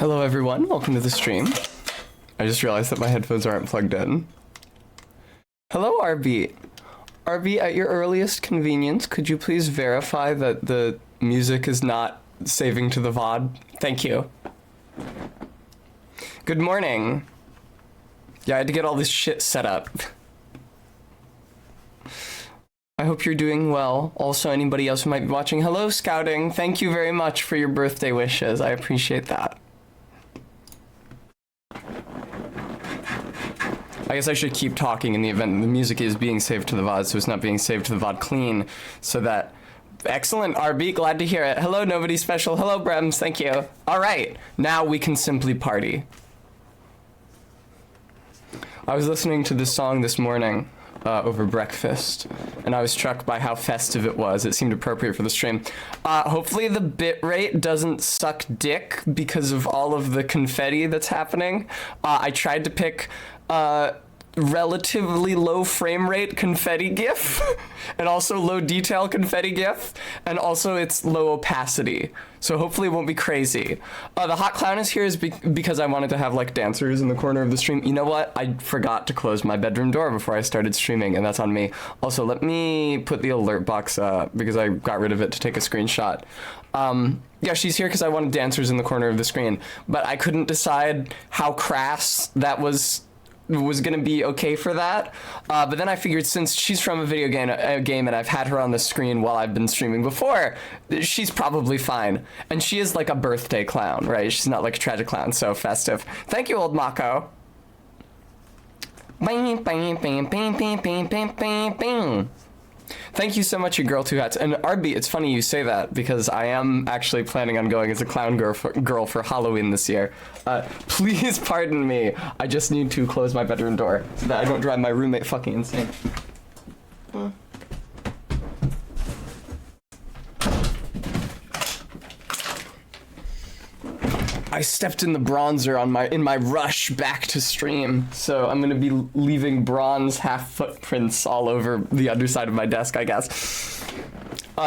Hello everyone, welcome to the stream. I just realized that my headphones aren't plugged in. Hello RB. RB, at your earliest convenience, could you please verify that the music is not saving to the VOD? Thank you. Good morning. Yeah, I had to get all this shit set up. I hope you're doing well. Also, anybody else who might be watching, hello Scouting. Thank you very much for your birthday wishes. I appreciate that. I guess I should keep talking in the event the music is being saved to the VOD, so it's not being saved to the VOD clean, so that... Excellent, RB, glad to hear it. Hello, Nobody Special. Hello, Brems, thank you. All right, now we can simply party. I was listening to this song this morning over breakfast, and I was struck by how festive it was. It seemed appropriate for the stream. Hopefully the bitrate doesn't suck dick because of all of the confetti that's happening. I tried to pick relatively low frame rate confetti GIF, and also low detail confetti GIF, and also it's low opacity. So hopefully it won't be crazy. The hot clown is here because I wanted to have like dancers in the corner of the stream. You know what? I forgot to close my bedroom door before I started streaming, and that's on me. Also, let me put the alert box up because I got rid of it to take a screenshot. Yeah, she's here because I wanted dancers in the corner of the screen, but I couldn't decide how crass that was gonna be okay for that, but then I figured since she's from a video game and I've had her on the screen while I've been streaming before, she's probably fine. And she is like a birthday clown, right? She's not like a tragic clown, so festive. Thank you, old Mako. Bing, bing, bing, bing, bing, bing, bing, bing, bing. Thank you so much, you girl two hats. And RB, it's funny you say that because I am actually planning on going as a clown girl for Halloween this year. Please pardon me. I just need to close my bedroom door so that I don't drive my roommate fucking insane. I stepped in the bronzer in my rush back to stream, so I'm gonna be leaving bronze half footprints all over the underside of my desk, I guess.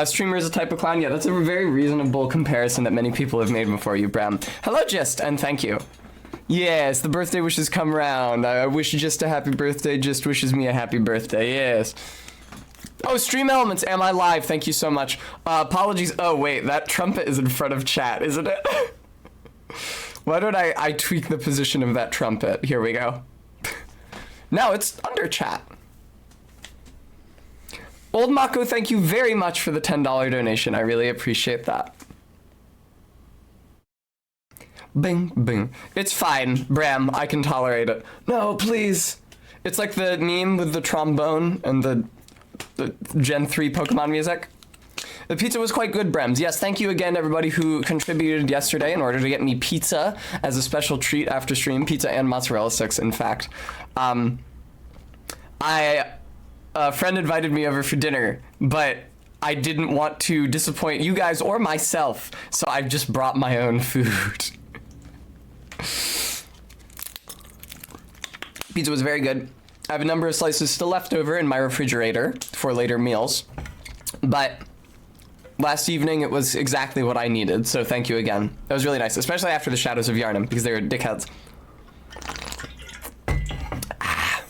Streamer is a type of clown. Yeah, that's a very reasonable comparison that many people have made before you, Bram. Hello, Gist, and thank you. Yes, the birthday wishes come round. I wish Gist a happy birthday. Gist wishes me a happy birthday. Yes. Oh, Stream Elements, am I live? Thank you so much. Apologies. Oh wait, that trumpet is in front of chat, isn't it? Why don't I tweak the position of that trumpet? Here we go. Now it's under chat. Old Mako, thank you very much for the $10 donation. I really appreciate that. Bing, bing. It's fine, Bram. I can tolerate it. No, please. It's like the meme with the trombone and the Gen 3 Pokemon music. The pizza was quite good, Brems. Yes, thank you again, everybody who contributed yesterday in order to get me pizza as a special treat after stream. Pizza and mozzarella sticks, in fact. A friend invited me over for dinner, but I didn't want to disappoint you guys or myself, so I've just brought my own food. Pizza was very good. I have a number of slices still left over in my refrigerator for later meals, but last evening, it was exactly what I needed, so thank you again. That was really nice, especially after the Shadows of Yharnam, because they were dickheads. Ah.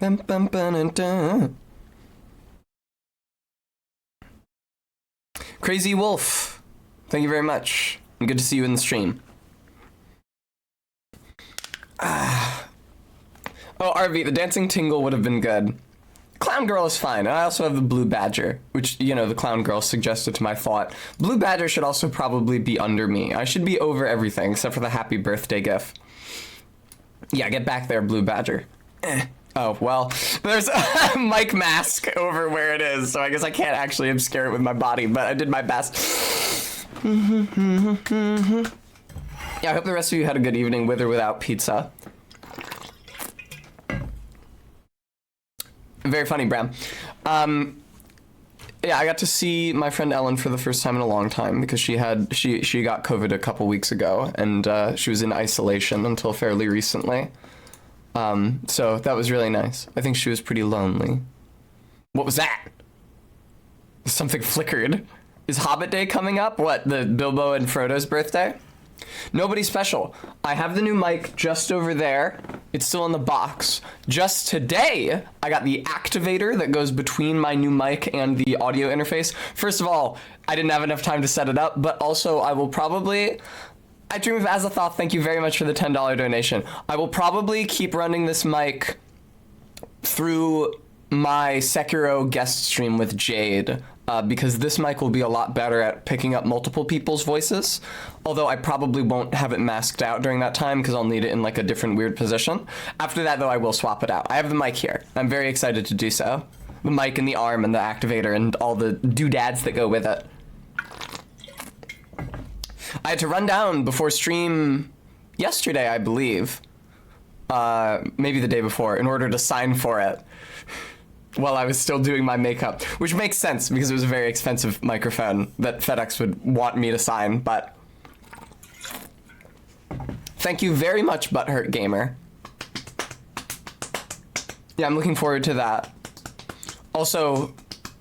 Bum, bum, bum, dun. Crazy Wolf, thank you very much. And good to see you in the stream. Ah. Oh, RV, the dancing tingle would have been good. Clown Girl is fine. I also have the Blue Badger, which, you know, the Clown Girl suggested to my thought. Blue Badger should also probably be under me. I should be over everything except for the happy birthday gif. Yeah, get back there, Blue Badger. Oh, well, there's a mic mask over where it is, so I guess I can't actually obscure it with my body, but I did my best. Yeah, I hope the rest of you had a good evening with or without pizza. Very funny, Bram. Yeah, I got to see my friend Ellen for the first time in a long time because she got COVID a couple weeks ago, and she was in isolation until fairly recently. So that was really nice. I think she was pretty lonely. What was that? Something flickered. Is Hobbit Day coming up? What, the Bilbo and Frodo's birthday? Nobody special. I have the new mic just over there. It's still in the box. Just today, I got the activator that goes between my new mic and the audio interface. First of all, I didn't have enough time to set it up, but also I will probably... I Dream of Azathoth, thank you very much for the $10 donation. I will probably keep running this mic through my Sekiro guest stream with Jade, because this mic will be a lot better at picking up multiple people's voices, although I probably won't have it masked out during that time because I'll need it in like a different weird position. After that, though, I will swap it out. I have the mic here. I'm very excited to do so. The mic and the arm and the activator and all the doodads that go with it. I had to run down before stream yesterday, I believe, maybe the day before, in order to sign for it while I was still doing my makeup, which makes sense because it was a very expensive microphone that FedEx would want me to sign, but thank you very much, Butthurt Gamer. Yeah, I'm looking forward to that. Also,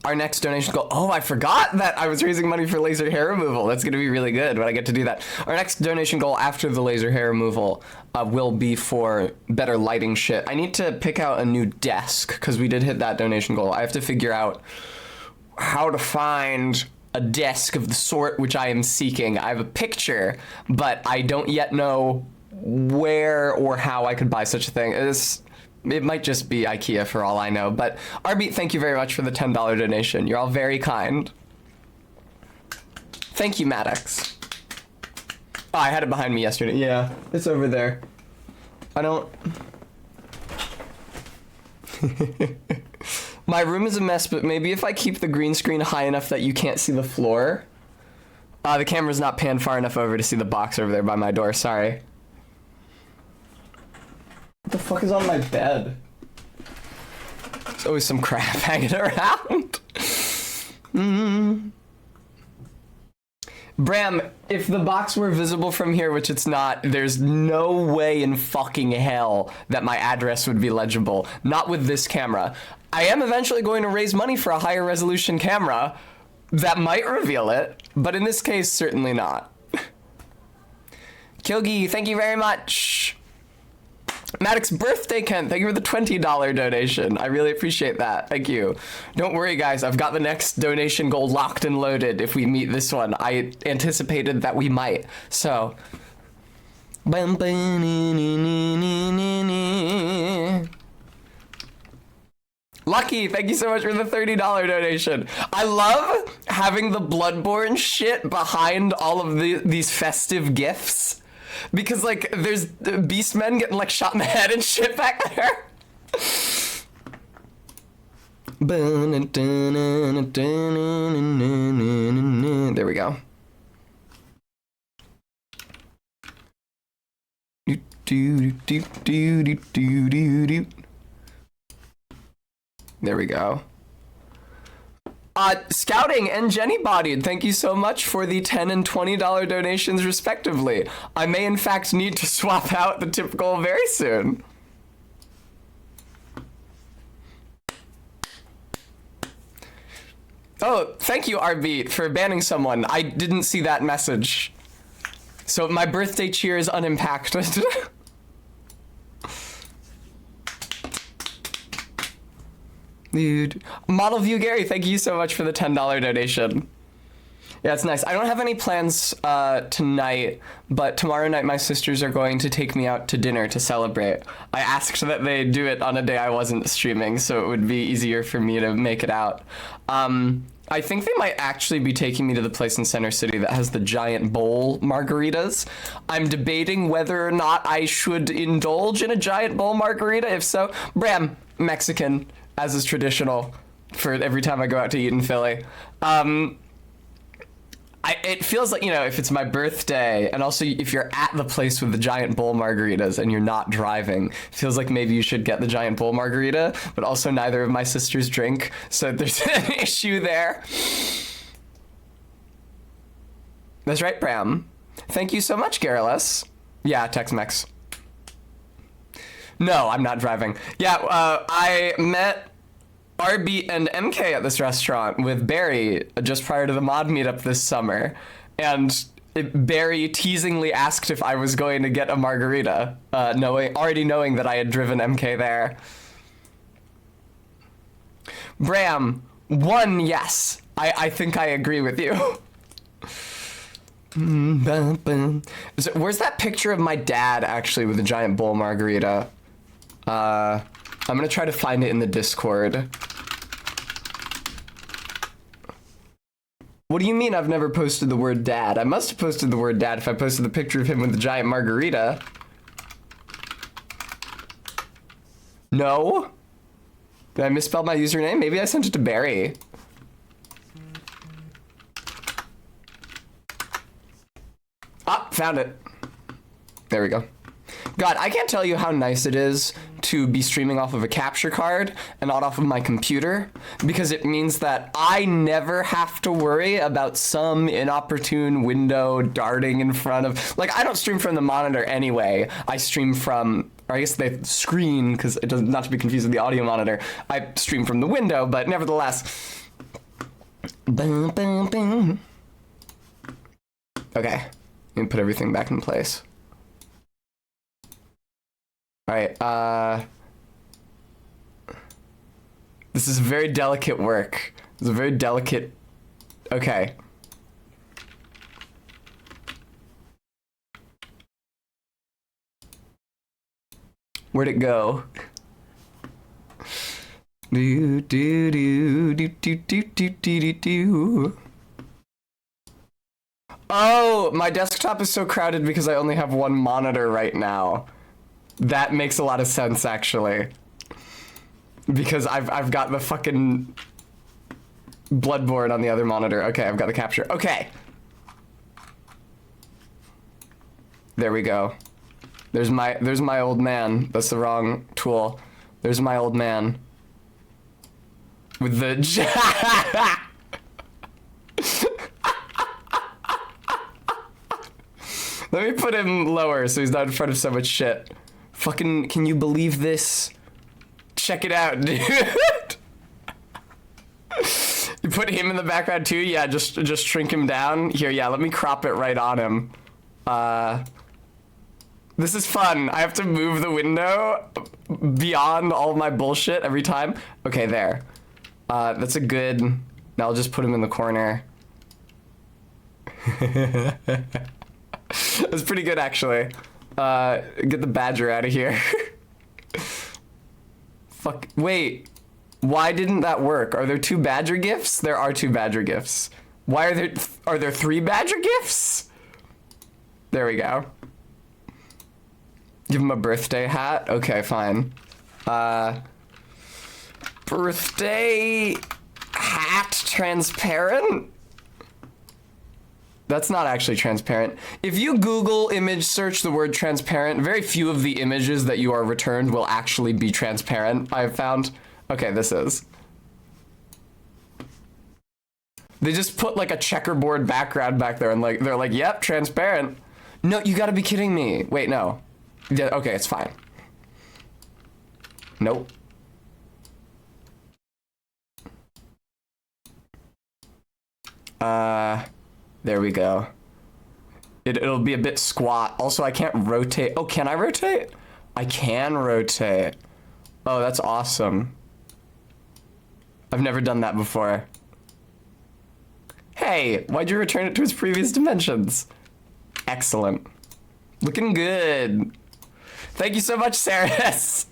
our next donation goal. Oh, I forgot that I was raising money for laser hair removal. That's going to be really good when I get to do that. Our next donation goal after the laser hair removal will be for better lighting shit. I need to pick out a new desk because we did hit that donation goal. I have to figure out how to find a desk of the sort which I am seeking. I have a picture, but I don't yet know where or how I could buy such a thing. It might just be IKEA for all I know, but Arbeat, thank you very much for the $10 donation. You're all very kind. Thank you, Maddox. Oh, I had it behind me yesterday. Yeah, it's over there. I don't... My room is a mess, but maybe if I keep the green screen high enough that you can't see the floor. The camera's not panned far enough over to see the box over there by my door, sorry. What the fuck is on my bed? There's always some crap hanging around. Bram, if the box were visible from here, which it's not, there's no way in fucking hell that my address would be legible. Not with this camera. I am eventually going to raise money for a higher resolution camera that might reveal it, but in this case, certainly not. Kilgi, thank you very much. Maddox birthday, Kent, thank you for the $20 donation. I really appreciate that. Thank you. Don't worry, guys. I've got the next donation goal locked and loaded if we meet this one. I anticipated that we might. So. Lucky, thank you so much for the $30 donation. I love having the Bloodborne shit behind all of these festive gifts. Because, like, there's beastmen getting, like, shot in the head and shit back there. There we go. There we go. Scouting and Jenny Bodied, thank you so much for the $10 and $20 donations respectively. I may in fact need to swap out the typical very soon. Oh, thank you, RB, for banning someone. I didn't see that message. So my birthday cheer is unimpacted. Dude. Model View Gary, thank you so much for the $10 donation. Yeah, it's nice. I don't have any plans tonight, but tomorrow night my sisters are going to take me out to dinner to celebrate. I asked that they do it on a day I wasn't streaming, so it would be easier for me to make it out. I think they might actually be taking me to the place in Center City that has the giant bowl margaritas. I'm debating whether or not I should indulge in a giant bowl margarita. If so, Bram, Mexican, as is traditional for every time I go out to eat in Philly. It feels like, you know, if it's my birthday, and also if you're at the place with the giant bowl margaritas and you're not driving, it feels like maybe you should get the giant bowl margarita, but also neither of my sisters drink, so there's an issue there. That's right, Bram. Thank you so much, Garrulus. Yeah, Tex-Mex. No, I'm not driving. Yeah, I met RB and MK at this restaurant with Barry just prior to the mod meetup this summer, and Barry teasingly asked if I was going to get a margarita, already knowing that I had driven MK there. Bram, one, yes. I think I agree with you. Where's that picture of my dad actually with a giant bowl margarita? I'm gonna try to find it in the Discord. What do you mean I've never posted the word dad? I must have posted the word dad if I posted the picture of him with the giant margarita. No? Did I misspell my username? Maybe I sent it to Barry. Ah, found it. There we go. God, I can't tell you how nice it is to be streaming off of a capture card and not off of my computer, because it means that I never have to worry about some inopportune window darting in front of, like, I don't stream from the monitor anyway. I stream from, or I guess the screen, because it does not to be confused with the audio monitor. I stream from the window, but nevertheless. Okay, let me put everything back in place. All right, this is very delicate work. It's a very delicate, okay. Where'd it go? Do do do do do do do do do. Oh, my desktop is so crowded because I only have one monitor right now. That makes a lot of sense, actually. Because I've got the fucking Bloodborne on the other monitor. Okay, I've got the capture. Okay. There we go. There's my old man. That's the wrong tool. There's my old man. With the Let me put him lower so he's not in front of so much shit. Fucking, can you believe this? Check it out, dude. You put him in the background too? Yeah, just shrink him down. Here, yeah, let me crop it right on him. This is fun. I have to move the window beyond all my bullshit every time. Okay, there. That's a good, now I'll just put him in the corner. That's pretty good, actually. Get the badger out of here. Fuck, wait. Why didn't that work? Are there two badger gifts? There are two badger gifts. Why are there three badger gifts? There we go. Give him a birthday hat? Okay, fine. Birthday hat transparent? That's not actually transparent. If you Google image search the word transparent, very few of the images that you are returned will actually be transparent, I've found. Okay, this is. They just put like a checkerboard background back there and like they're like, yep, transparent. No, you gotta be kidding me. Wait, no. Yeah, okay, it's fine. Nope. There we go. It'll be a bit squat. Also, I can't rotate. Oh, can I rotate? I can rotate. Oh, that's awesome. I've never done that before. Hey, why'd you return it to its previous dimensions? Excellent. Looking good. Thank you so much, Saris.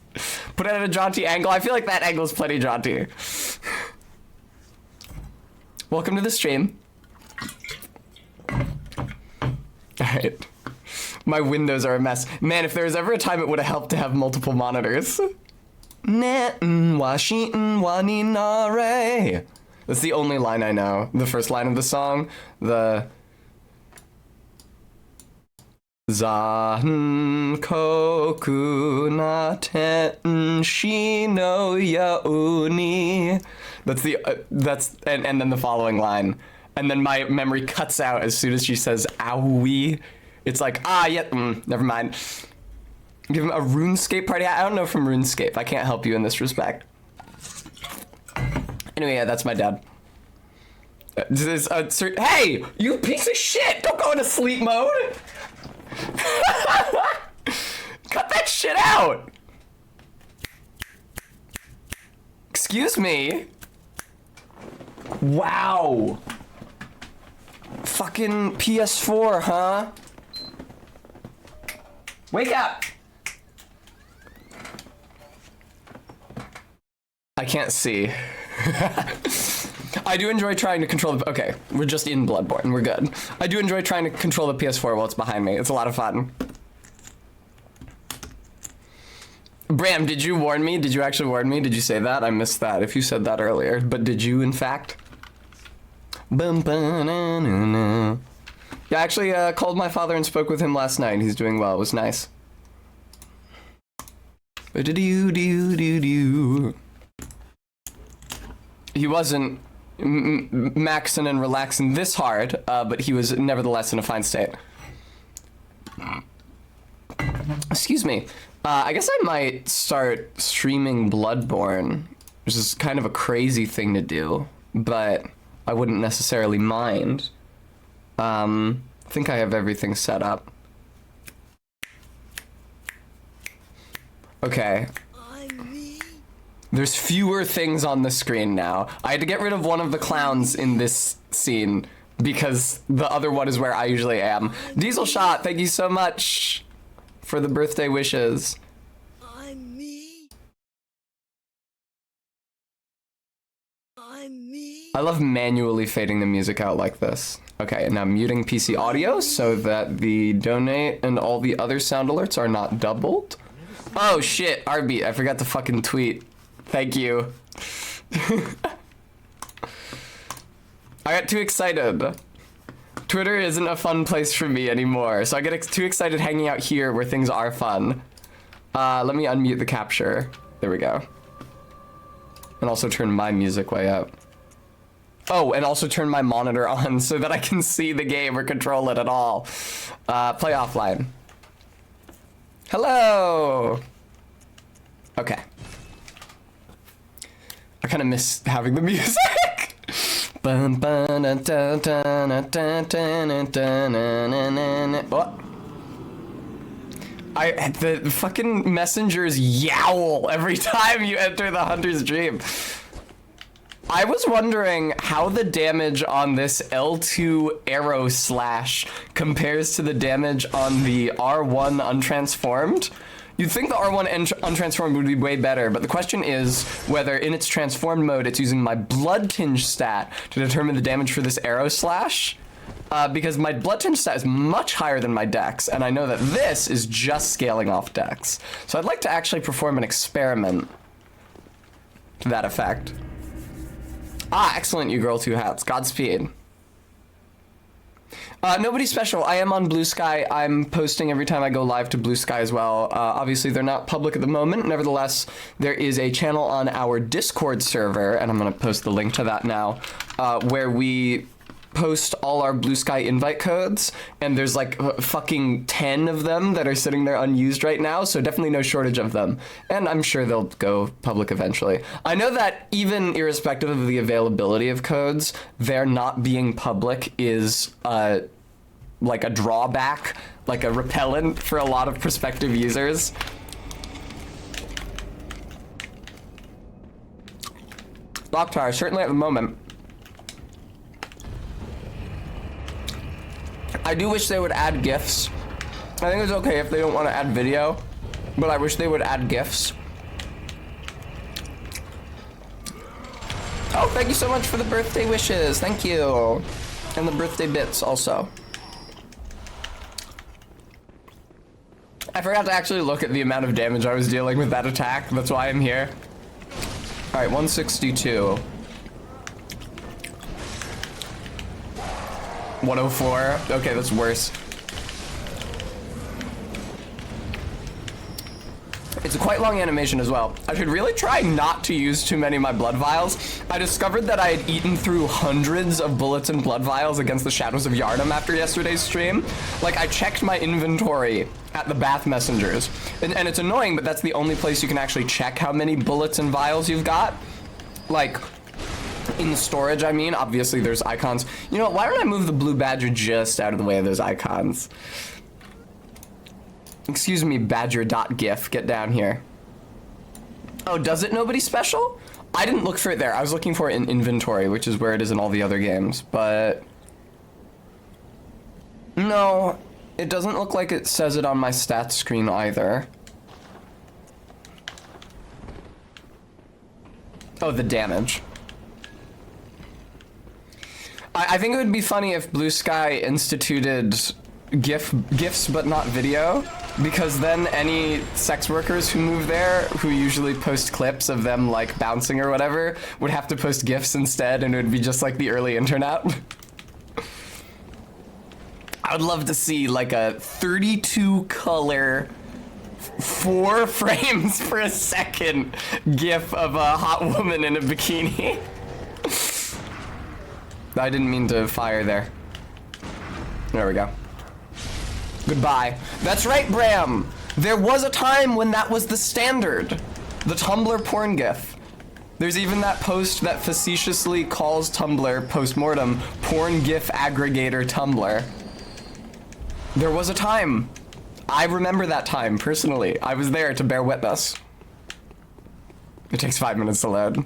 Put it at a jaunty angle. I feel like that angle is plenty jaunty. Welcome to the stream. Alright. My windows are a mess. Man, if there was ever a time it would have helped to have multiple monitors. That's the only line I know. The first line of the song. The Zan koku na ten shi no yauni. That's and then the following line. And then my memory cuts out as soon as she says owie. It's like, yeah, never mind. Give him a RuneScape party. I don't know from RuneScape. I can't help you in this respect. Anyway, yeah, that's my dad. Hey, you piece of shit! Don't go into sleep mode! Cut that shit out! Excuse me? Wow. Fucking PS4, huh? Wake up! I can't see. I do enjoy trying to control the... Okay, we're just in Bloodborne, we're good. I do enjoy trying to control the PS4 while it's behind me. It's a lot of fun. Bram, did you warn me? Did you actually warn me? Did you say that? I missed that if you said that earlier. But did you, in fact? Yeah, I actually called my father and spoke with him last night. He's doing well. It was nice. He wasn't maxing and relaxing this hard, but he was nevertheless in a fine state. Excuse me. I guess I might start streaming Bloodborne, which is kind of a crazy thing to do, but I wouldn't necessarily mind. I think I have everything set up. Okay. There's fewer things on the screen now. I had to get rid of one of the clowns in this scene because the other one is where I usually am. Diesel Shot, thank you so much for the birthday wishes. I'm me. I'm me. I love manually fading the music out like this. Okay, and now muting PC audio so that the donate and all the other sound alerts are not doubled. Oh shit, Arby, I forgot to fucking tweet. Thank you. I got too excited. Twitter isn't a fun place for me anymore, so I get too excited hanging out here where things are fun. Let me unmute the capture. There we go. And also turn my music way up. Oh, and also turn my monitor on so that I can see the game or control it at all. Play offline. Hello! Okay. I kind of miss having the music. What? The fucking messengers yowl every time you enter the Hunter's Dream. I was wondering how the damage on this L2 arrow slash compares to the damage on the R1 untransformed. You'd think the R1 untransformed would be way better, but the question is whether in its transformed mode it's using my blood tinge stat to determine the damage for this arrow slash. Because my blood tinge stat is much higher than my dex, and I know that this is just scaling off dex. So I'd like to actually perform an experiment to that effect. Ah, excellent, you girl two hats. Godspeed. Nobody special. I am on Blue Sky. I'm posting every time I go live to Blue Sky as well. Obviously, they're not public at the moment. Nevertheless, there is a channel on our Discord server, and I'm going to post the link to that now, where we post all our Blue Sky invite codes, and there's like fucking 10 of them that are sitting there unused right now, so definitely no shortage of them. And I'm sure they'll go public eventually. I know that even irrespective of the availability of codes, their not being public is like a drawback, like a repellent for a lot of prospective users. Locktar, certainly at the moment. I do wish they would add GIFs. I think it's okay if they don't want to add video, but I wish they would add GIFs. Oh, thank you so much for the birthday wishes. Thank you. And the birthday bits also. I forgot to actually look at the amount of damage I was dealing with that attack. That's why I'm here. All right, 162. 104. Okay, that's worse. It's a quite long animation as well. I should really try not to use too many of my blood vials. I discovered that I had eaten through hundreds of bullets and blood vials against the Shadows of Yharnam after yesterday's stream. Like, I checked my inventory at the Bath Messengers. And it's annoying, but that's the only place you can actually check how many bullets and vials you've got. Like, In storage, I mean, obviously there's icons. You know what, why don't I move the blue badger just out of the way of those icons? Excuse me, badger.gif, get down here. Oh, does it nobody special? I didn't look for it there. I was looking for it in inventory, which is where it is in all the other games, but... No, it doesn't look like it says it on my stats screen either. Oh, the damage. I think it would be funny if Blue Sky instituted GIFs but not video, because then any sex workers who move there, who usually post clips of them like bouncing or whatever, would have to post GIFs instead, and it would be just like the early internet. I would love to see like a 32 color 4 frames per second GIF of a hot woman in a bikini. I didn't mean to fire there. There we go. Goodbye. That's right, Bram. There was a time when that was the standard. The Tumblr porn GIF. There's even that post that facetiously calls Tumblr postmortem porn GIF aggregator Tumblr. There was a time. I remember that time personally. I was there to bear witness. It takes 5 minutes to load.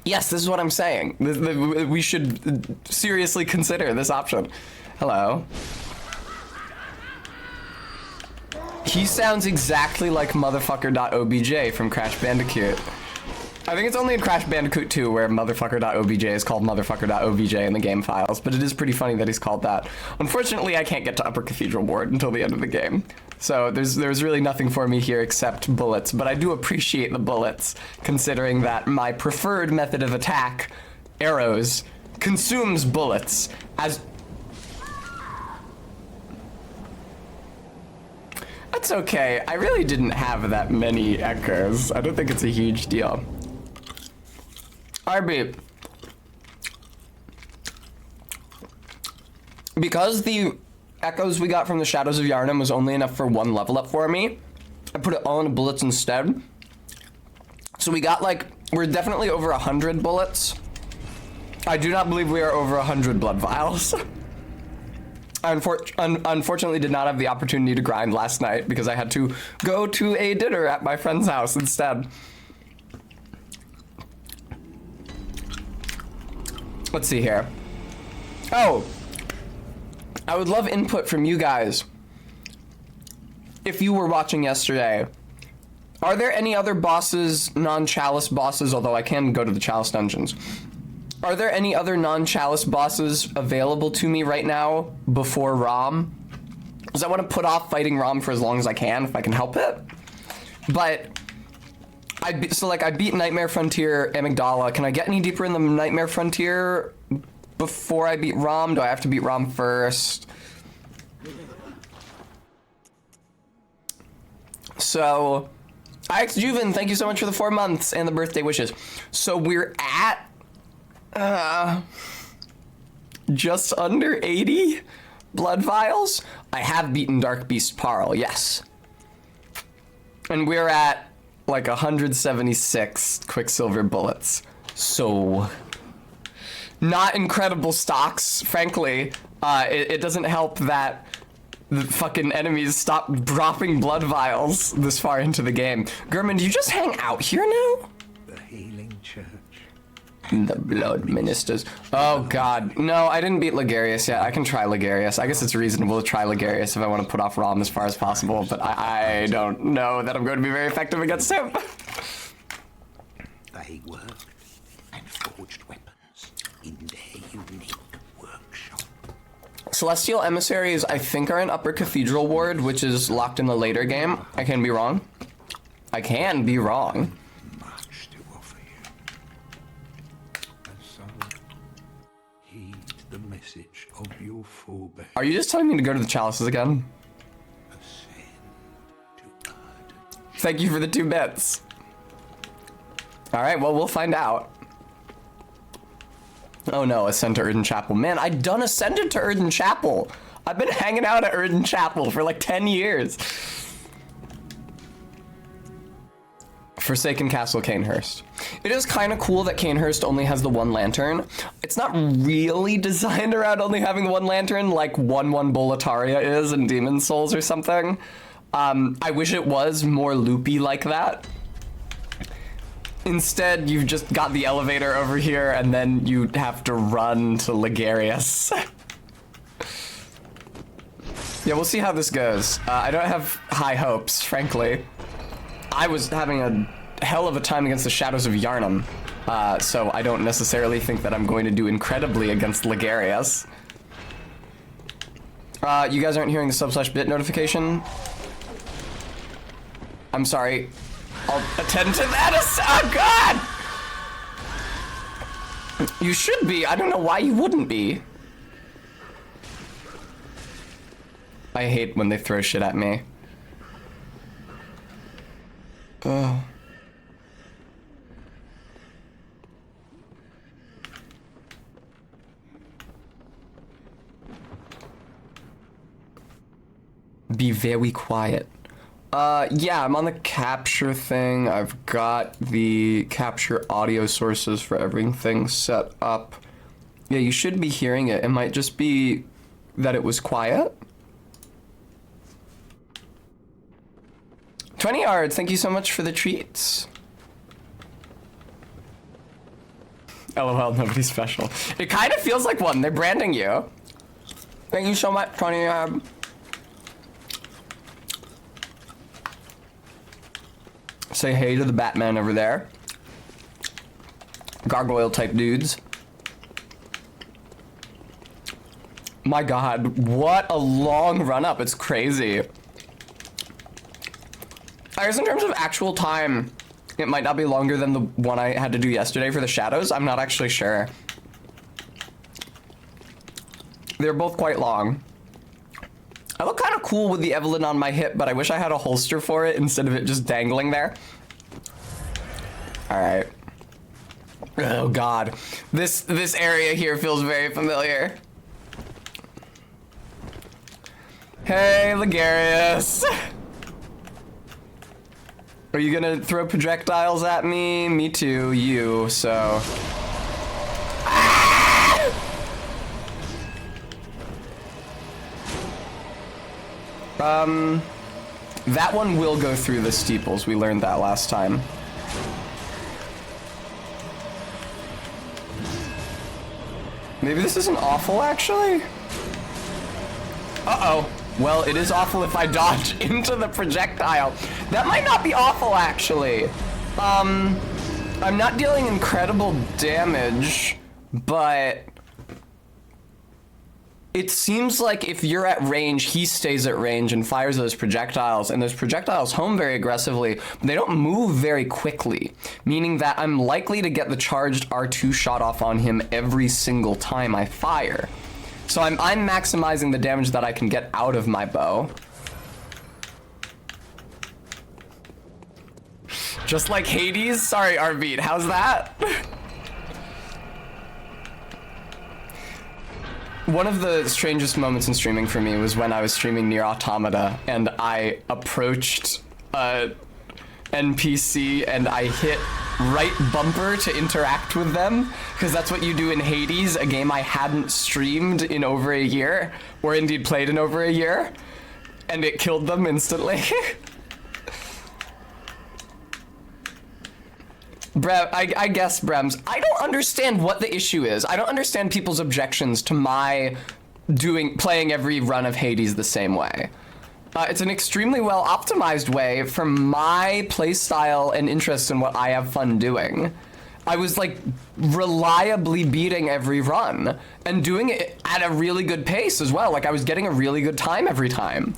Yes, this is what I'm saying. We should seriously consider this option. Hello. He sounds exactly like motherfucker.obj from Crash Bandicoot. I think it's only in Crash Bandicoot 2 where motherfucker.obj is called motherfucker.obj in the game files, but it is pretty funny that he's called that. Unfortunately, I can't get to Upper Cathedral Ward until the end of the game. So there's really nothing for me here except bullets, but I do appreciate the bullets, considering that my preferred method of attack, arrows, consumes bullets as... That's okay. I really didn't have that many echoes. I don't think it's a huge deal. RB. Because the echoes we got from the Shadows of Yharnam was only enough for 1 level up for me, I put it all into bullets instead. So we got like, we're definitely over 100 bullets. I do not believe we are over 100 blood vials. I unfortunately did not have the opportunity to grind last night because I had to go to a dinner at my friend's house instead. Let's see here. Oh, I would love input from you guys. If you were watching yesterday, are there any other bosses, non-chalice bosses, although I can go to the chalice dungeons. Are there any other non-chalice bosses available to me right now before Rom? Because I want to put off fighting Rom for as long as I can, if I can help it. But, I beat Nightmare Frontier Amygdala. Can I get any deeper in the Nightmare Frontier before I beat Rom? Do I have to beat Rom first? So, IX Juven, thank you so much for the 4 months and the birthday wishes. So we're at just under 80 blood vials. I have beaten Dark Beast Parl, yes. And we're at like 176 Quicksilver bullets. So, not incredible stocks, frankly. It doesn't help that the fucking enemies stop dropping blood vials this far into the game. Gurman, do you just hang out here now? The healing church. The blood ministers. Oh god. No, I didn't beat Ligarius yet. I can try Ligarius. I guess it's reasonable to try Ligarius if I want to put off Rom as far as possible, but I don't know that I'm going to be very effective against him. They worked and forged weapons in their unique workshop. Celestial Emissaries, I think, are in Upper Cathedral Ward, which is locked in the later game. I can be wrong. I can be wrong. Much to offer you. And so, heed the message of your forebear. Are you just telling me to go to the chalices again? Ascend to Ardent. Thank you for the 2 bits. Alright, well, we'll find out. Oh no, Ascend to Erden Chapel. Man, I'd done Ascended to Erden Chapel. I've been hanging out at Erden Chapel for like 10 years. Forsaken Castle Canehurst. It is kind of cool that Canehurst only has the one lantern. It's not really designed around only having the one lantern like 1-1 Boletaria is in Demon's Souls or something. I wish it was more loopy like that. Instead, you've just got the elevator over here and then you have to run to Ligarius. Yeah, we'll see how this goes. I don't have high hopes, frankly. I was having a hell of a time against the Shadows of Yharnam, so I don't necessarily think that I'm going to do incredibly against Ligarius. You guys aren't hearing the sub/bit notification? I'm sorry. I'll attend to that. Oh, God! You should be. I don't know why you wouldn't be. I hate when they throw shit at me. Ugh. Be very quiet. Yeah, I'm on the capture thing. I've got the capture audio sources for everything set up. Yeah, you should be hearing it. It might just be that it was quiet. 20 yards, thank you so much for the treats. LOL, nobody special. It kind of feels like one. They're branding you. Thank you so much, 20 yards. Say hey to the Batman over there. Gargoyle type dudes. My God, what a long run up. It's crazy. I guess in terms of actual time, it might not be longer than the one I had to do yesterday for the Shadows. I'm not actually sure. They're both quite long. I look kind of cool with the Evelyn on my hip, but I wish I had a holster for it instead of it just dangling there. All right. Oh God, this area here feels very familiar. Hey, Ligarius. Are you gonna throw projectiles at me? Me too, you, so. That one will go through the steeples. We learned that last time. Maybe this isn't awful, actually? Uh-oh. Well, it is awful if I dodge into the projectile. That might not be awful, actually. I'm not dealing incredible damage, but it seems like if you're at range, he stays at range and fires those projectiles, and those projectiles home very aggressively, but they don't move very quickly, meaning that I'm likely to get the charged R2 shot off on him every single time I fire. So I'm maximizing the damage that I can get out of my bow. Just like Hades? Sorry, Arbeat, how's that? One of the strangest moments in streaming for me was when I was streaming Nier Automata and I approached a NPC and I hit right bumper to interact with them, because that's what you do in Hades, a game I hadn't streamed in over a year, or indeed played in over a year, and it killed them instantly. I guess, Brems, I don't understand what the issue is. I don't understand people's objections to my playing every run of Hades the same way. It's an extremely well optimized way for my playstyle and interest in what I have fun doing. I was like reliably beating every run and doing it at a really good pace as well. Like I was getting a really good time every time.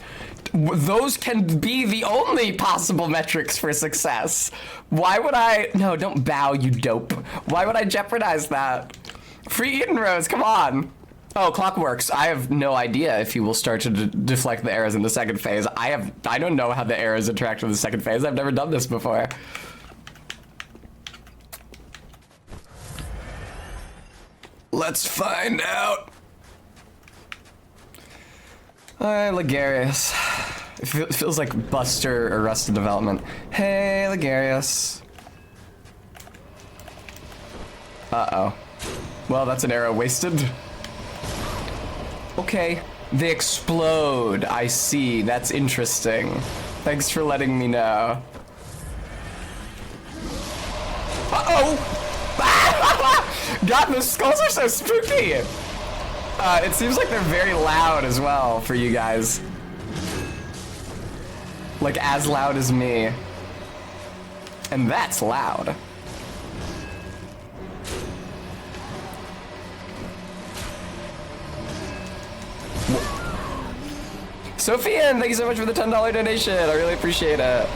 Those can be the only possible metrics for success. Why would I? No, don't bow, you dope. Why would I jeopardize that? Free Eden Rose, come on. Oh, Clockworks, I have no idea if you will start to deflect the arrows in the second phase. I don't know how the arrows interact with the second phase. I've never done this before. Let's find out. Alright, Ligarius. It feels like Buster Arrested Development. Hey, Ligarius. Uh-oh. Well, that's an arrow wasted. Okay, they explode. I see. That's interesting. Thanks for letting me know. Uh-oh! God, those skulls are so spooky! It seems like they're very loud as well for you guys. Like, as loud as me. And that's loud. Sophian, thank you so much for the $10 donation. I really appreciate it.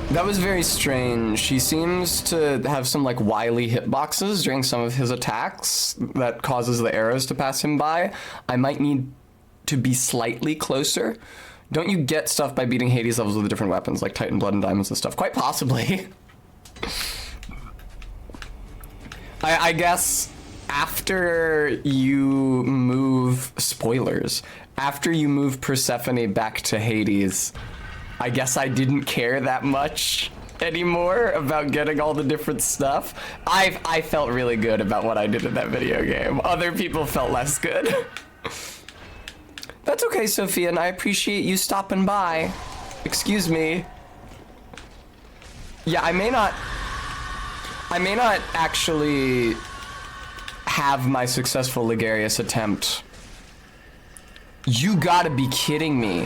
That was very strange. He seems to have some like wily hitboxes during some of his attacks that causes the arrows to pass him by. I might need to be slightly closer. Don't you get stuff by beating Hades levels with the different weapons like Titan Blood and Diamonds and stuff? Quite possibly. I guess after you move, spoilers, after you move Persephone back to Hades, I guess I didn't care that much anymore about getting all the different stuff. I felt really good about what I did in that video game. Other people felt less good. That's okay, Sophia, and I appreciate you stopping by. Excuse me. Yeah, I may not actually have my successful Ligarius attempt. You gotta be kidding me.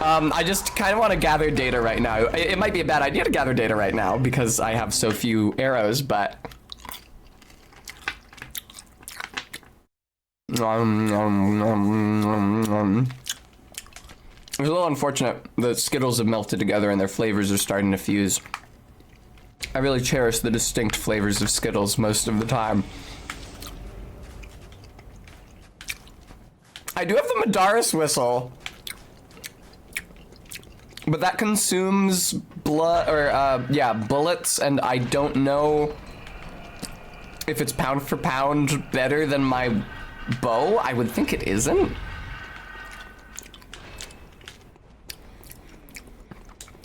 I just kind of want to gather data right now. It might be a bad idea to gather data right now because I have so few arrows, but... It was a little unfortunate. The Skittles have melted together and their flavors are starting to fuse. I really cherish the distinct flavors of Skittles most of the time. I do have the Madaris whistle. But that consumes blood, or, yeah, bullets, and I don't know if it's pound for pound better than my bow. I would think it isn't.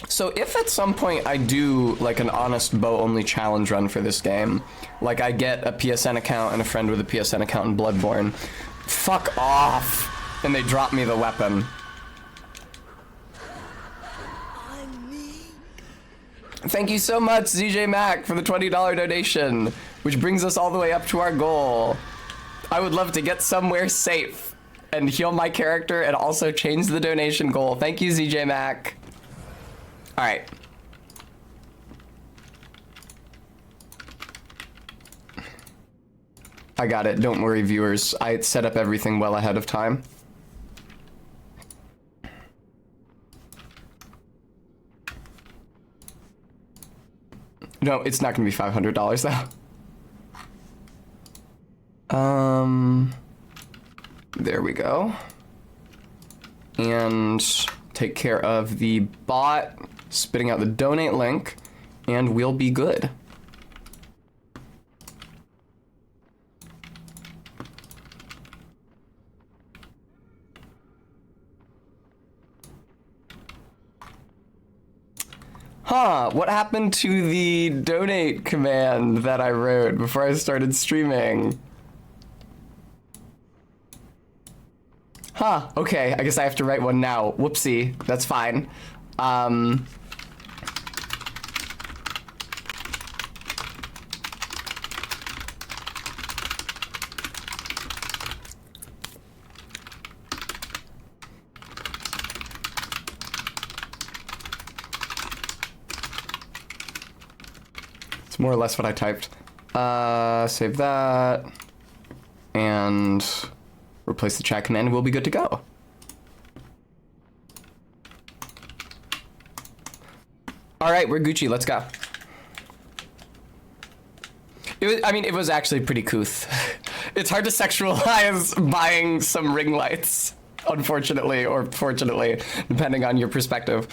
So if at some point I do, like, an honest bow-only challenge run for this game, like I get a PSN account and a friend with a PSN account in Bloodborne, fuck off, and they drop me the weapon. Thank you so much, ZJ Mac, for the $20 donation, which brings us all the way up to our goal. I would love to get somewhere safe and heal my character and also change the donation goal. Thank you, ZJ Mac. All right. I got it. Don't worry, viewers. I set up everything well ahead of time. No, it's not gonna be $500 though. There we go. And take care of the bot, spitting out the donate link, and we'll be good. Huh, what happened to the donate command that I wrote before I started streaming? Huh, okay, I guess I have to write one now. Whoopsie, that's fine. It's more or less what I typed. Save that. And replace the chat command and we'll be good to go. All right, we're Gucci, let's go. It was actually pretty couth. It's hard to sexualize buying some ring lights, unfortunately, or fortunately, depending on your perspective.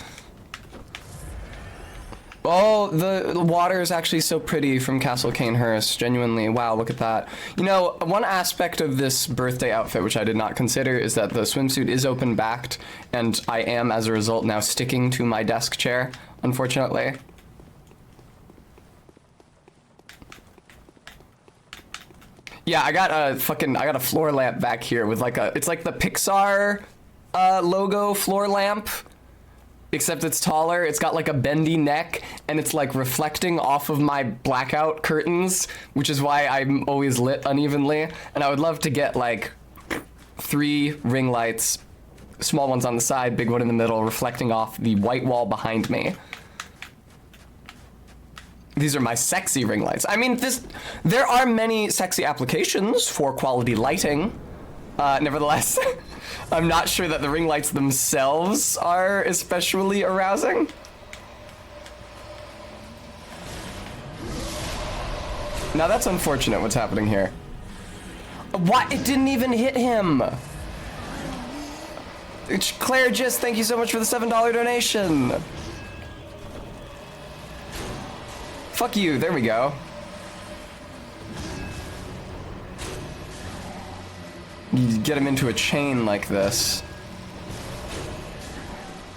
Oh, the water is actually so pretty from Castle Canehurst. Genuinely, wow, look at that. You know, one aspect of this birthday outfit, which I did not consider, is that the swimsuit is open-backed, and I am, as a result, now sticking to my desk chair, unfortunately. Yeah, I got a floor lamp back here with like it's like the Pixar logo floor lamp. Except it's taller, it's got like a bendy neck, and it's like reflecting off of my blackout curtains, which is why I'm always lit unevenly. And I would love to get like 3 ring lights, small ones on the side, big one in the middle, reflecting off the white wall behind me. These are my sexy ring lights. I mean, there are many sexy applications for quality lighting. Nevertheless, I'm not sure that the ring lights themselves are especially arousing. Now that's unfortunate what's happening here. What? It didn't even hit him. Claire Gist, thank you so much for the $7 donation. Fuck you, there we go. You get him into a chain like this.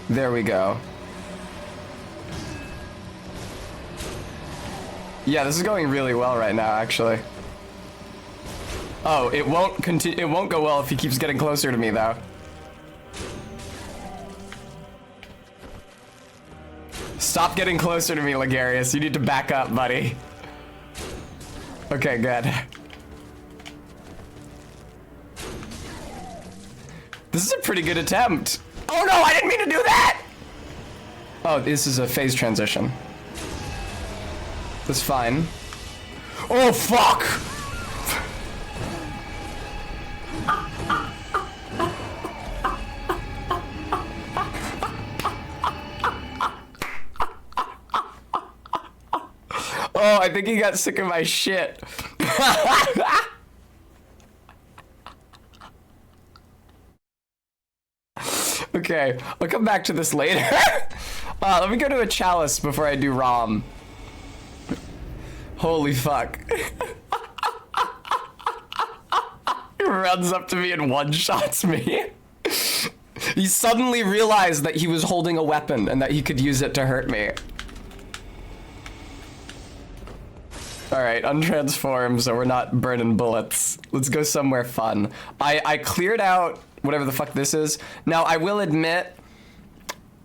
There we go. Yeah, this is going really well right now, actually. Oh, it won't continue. It won't go well if he keeps getting closer to me, though. Stop getting closer to me, Ligarius. You need to back up, buddy. Okay, good. This is a pretty good attempt. Oh no, I didn't mean to do that! Oh, this is a phase transition. That's fine. Oh, fuck! Oh, I think he got sick of my shit. Okay, I'll come back to this later. Let me go to a chalice before I do ROM. Holy fuck. He runs up to me and one-shots me. He suddenly realized that he was holding a weapon and that he could use it to hurt me. Alright, untransform so we're not burning bullets. Let's go somewhere fun. I cleared out whatever the fuck this is. Now, I will admit,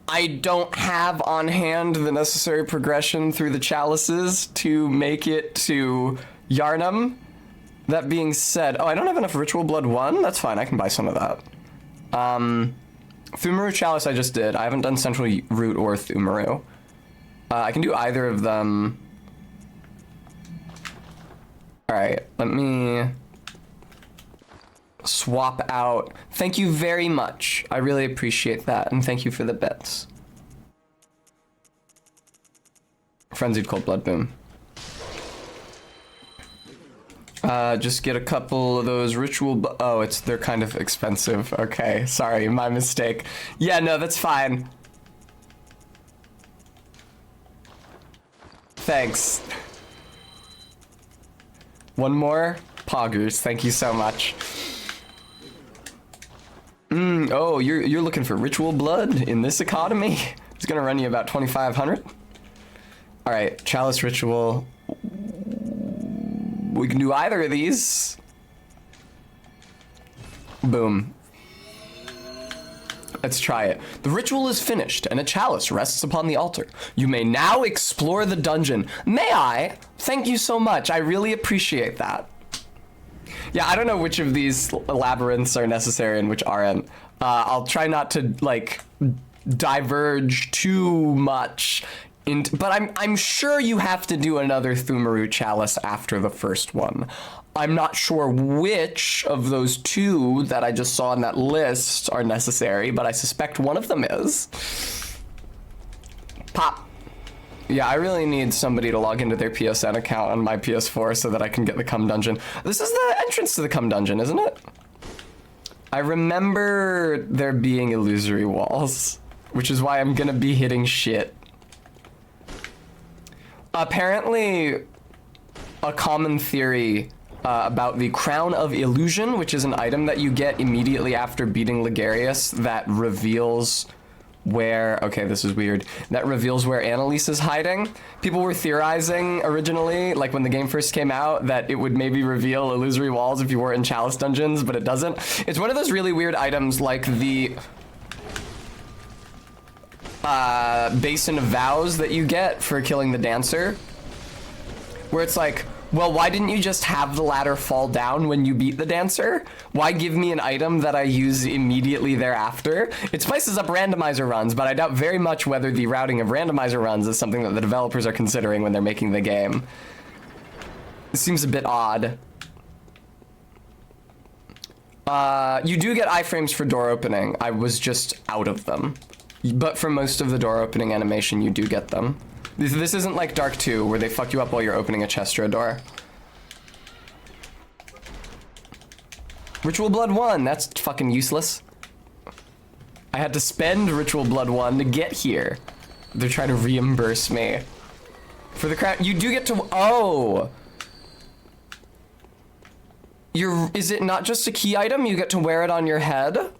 I don't have on hand the necessary progression through the chalices to make it to Yarnum. That being said, oh, I don't have enough Ritual Blood 1? That's fine, I can buy some of that. Thumaru Chalice I just did. I haven't done Central Root or Thumaru. I can do either of them. Alright, let me swap out. Thank you very much. I really appreciate that, and thank you for the bits. Frenzied Cold Blood Boom. Just get a couple of those ritual. Oh, they're kind of expensive. Okay, sorry, my mistake. Yeah, no, that's fine. Thanks. One more? Poggers, thank you so much. Oh, you're looking for ritual blood in this economy? It's gonna run you about 2,500. All right, chalice ritual. We can do either of these. Boom. Let's try it. The ritual is finished, and a chalice rests upon the altar. You may now explore the dungeon. May I? Thank you so much. I really appreciate that. Yeah, I don't know which of these labyrinths are necessary and which aren't. I'll try not to, like, diverge too much. But I'm sure you have to do another Thumaru Chalice after the first one. I'm not sure which of those two that I just saw in that list are necessary, but I suspect one of them is. Pop. Yeah, I really need somebody to log into their PSN account on my PS4 so that I can get the Cum Dungeon. This is the entrance to the Cum Dungeon, isn't it? I remember there being illusory walls, which is why I'm gonna be hitting shit. Apparently, a common theory about the Crown of Illusion, which is an item that you get immediately after beating Ligarius that reveals where, okay, this is weird, that reveals where Annalise is hiding. People were theorizing originally, like when the game first came out, that it would maybe reveal illusory walls if you were in Chalice dungeons, but it doesn't. It's one of those really weird items like the Basin of Vows that you get for killing the Dancer, where it's like, well, why didn't you just have the ladder fall down when you beat the Dancer? Why give me an item that I use immediately thereafter? It spices up randomizer runs, but I doubt very much whether the routing of randomizer runs is something that the developers are considering when they're making the game. It seems a bit odd. You do get iframes for door opening. I was just out of them. But for most of the door opening animation, you do get them. This isn't like Dark 2, where they fuck you up while you're opening a chest or a door. Ritual Blood 1, that's fucking useless. I had to spend Ritual Blood 1 to get here. They're trying to reimburse me. For the crown, you do get to, oh! Is it not just a key item? You get to wear it on your head?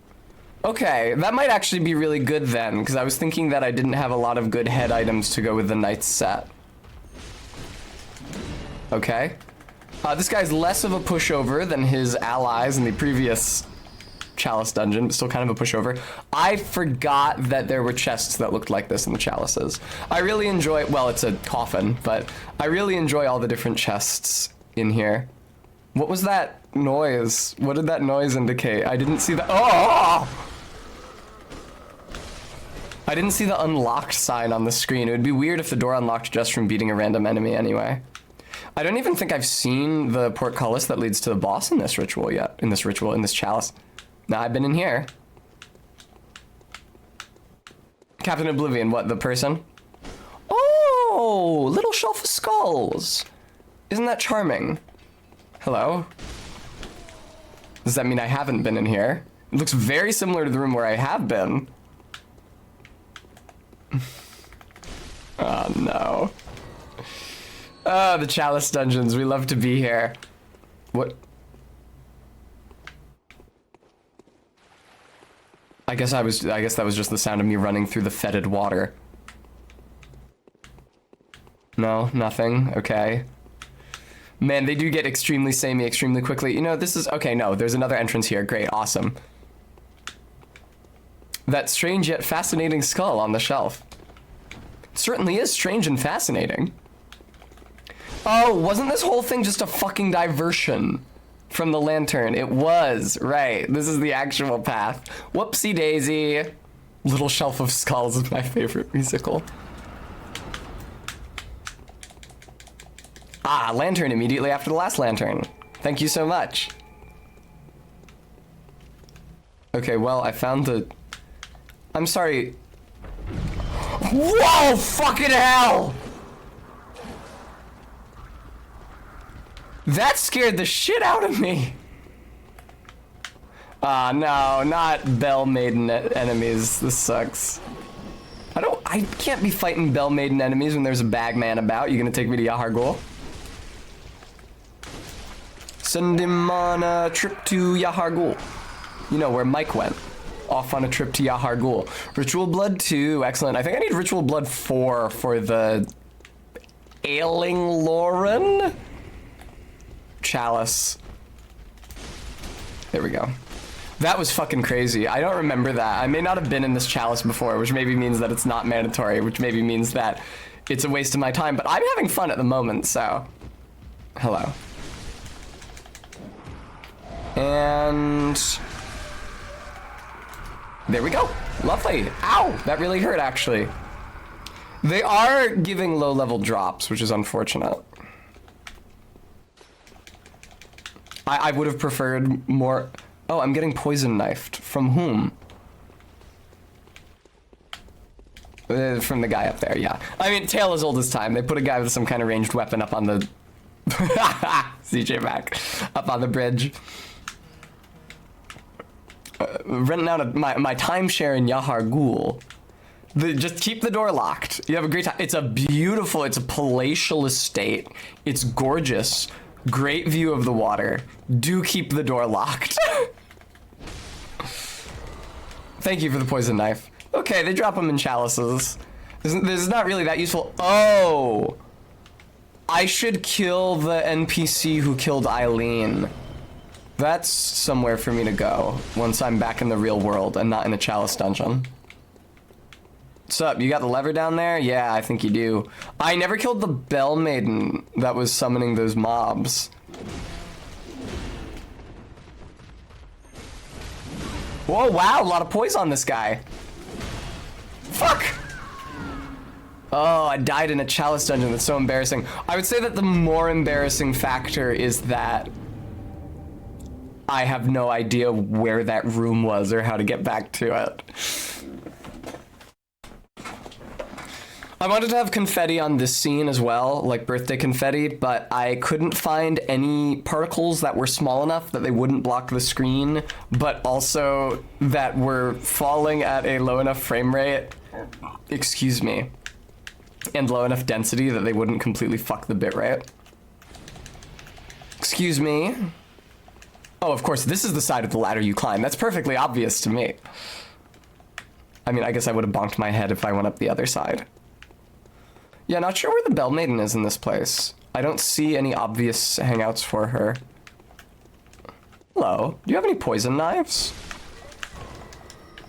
Okay, that might actually be really good then, because I was thinking that I didn't have a lot of good head items to go with the Knight's set. Okay. This guy's less of a pushover than his allies in the previous Chalice dungeon, but still kind of a pushover. I forgot that there were chests that looked like this in the Chalices. I really enjoy, well, it's a coffin, but I really enjoy all the different chests in here. What was that noise? What did that noise indicate? I didn't see the, oh! I didn't see the unlocked sign on the screen. It would be weird if the door unlocked just from beating a random enemy anyway. I don't even think I've seen the portcullis that leads to the boss in this ritual yet. In this chalice. Now I've been in here. Captain Oblivion, what, the person? Oh, little shelf of skulls. Isn't that charming? Hello? Does that mean I haven't been in here? It looks very similar to the room where I have been. Oh no. Oh, the Chalice dungeons, we love to be here. What? I guess that was just the sound of me running through the fetid water. No, nothing, okay. Man, they do get extremely samey extremely quickly. You know, this is, okay, no, there's another entrance here, great, awesome. That strange yet fascinating skull on the shelf. It certainly is strange and fascinating. Oh, wasn't this whole thing just a fucking diversion from the lantern? It was, right. This is the actual path. Whoopsie daisy. Little Shelf of Skulls is my favorite musical. Ah, lantern immediately after the last lantern. Thank you so much. Okay, well, I found the... I'm sorry. Whoa, fucking hell! That scared the shit out of me. Ah, no, not Bell Maiden enemies. This sucks. I can't be fighting Bell Maiden enemies when there's a bagman about. You gonna take me to Yahar'gul? Send him on a trip to Yahar'gul. You know, where Mike went. Off on a trip to Yahar'gul. Ritual Blood 2, excellent. I think I need Ritual Blood 4 for the Ailing Lauren Chalice. There we go. That was fucking crazy. I don't remember that. I may not have been in this Chalice before, which maybe means that it's not mandatory, which maybe means that it's a waste of my time, but I'm having fun at the moment, so. Hello. And there we go. Lovely. Ow! That really hurt, actually. They are giving low-level drops, which is unfortunate. I would have preferred more... Oh, I'm getting poison knifed. From whom? From the guy up there, yeah. I mean, tale as old as time. They put a guy with some kind of ranged weapon up on the... CJ back. Up on the bridge. Renting out my timeshare in Yahar'gul. Just keep the door locked. You have a great time. It's a palatial estate. It's gorgeous. Great view of the water. Do keep the door locked. Thank you for the poison knife. Okay, they drop them in chalices. This is not really that useful. Oh! I should kill the NPC who killed Eileen. That's somewhere for me to go once I'm back in the real world and not in a chalice dungeon. What's up? You got the lever down there? Yeah, I think you do. I never killed the Bell Maiden that was summoning those mobs. Whoa, wow, a lot of poise on this guy. Fuck! Oh, I died in a chalice dungeon. That's so embarrassing. I would say that the more embarrassing factor is that I have no idea where that room was or how to get back to it. I wanted to have confetti on this scene as well, like birthday confetti, but I couldn't find any particles that were small enough that they wouldn't block the screen, but also that were falling at a low enough frame rate, excuse me, and low enough density that they wouldn't completely fuck the bitrate. Excuse me. Oh, of course, this is the side of the ladder you climb. That's perfectly obvious to me. I mean, I guess I would have bonked my head if I went up the other side. Yeah, not sure where the Bell Maiden is in this place. I don't see any obvious hangouts for her. Hello, do you have any poison knives?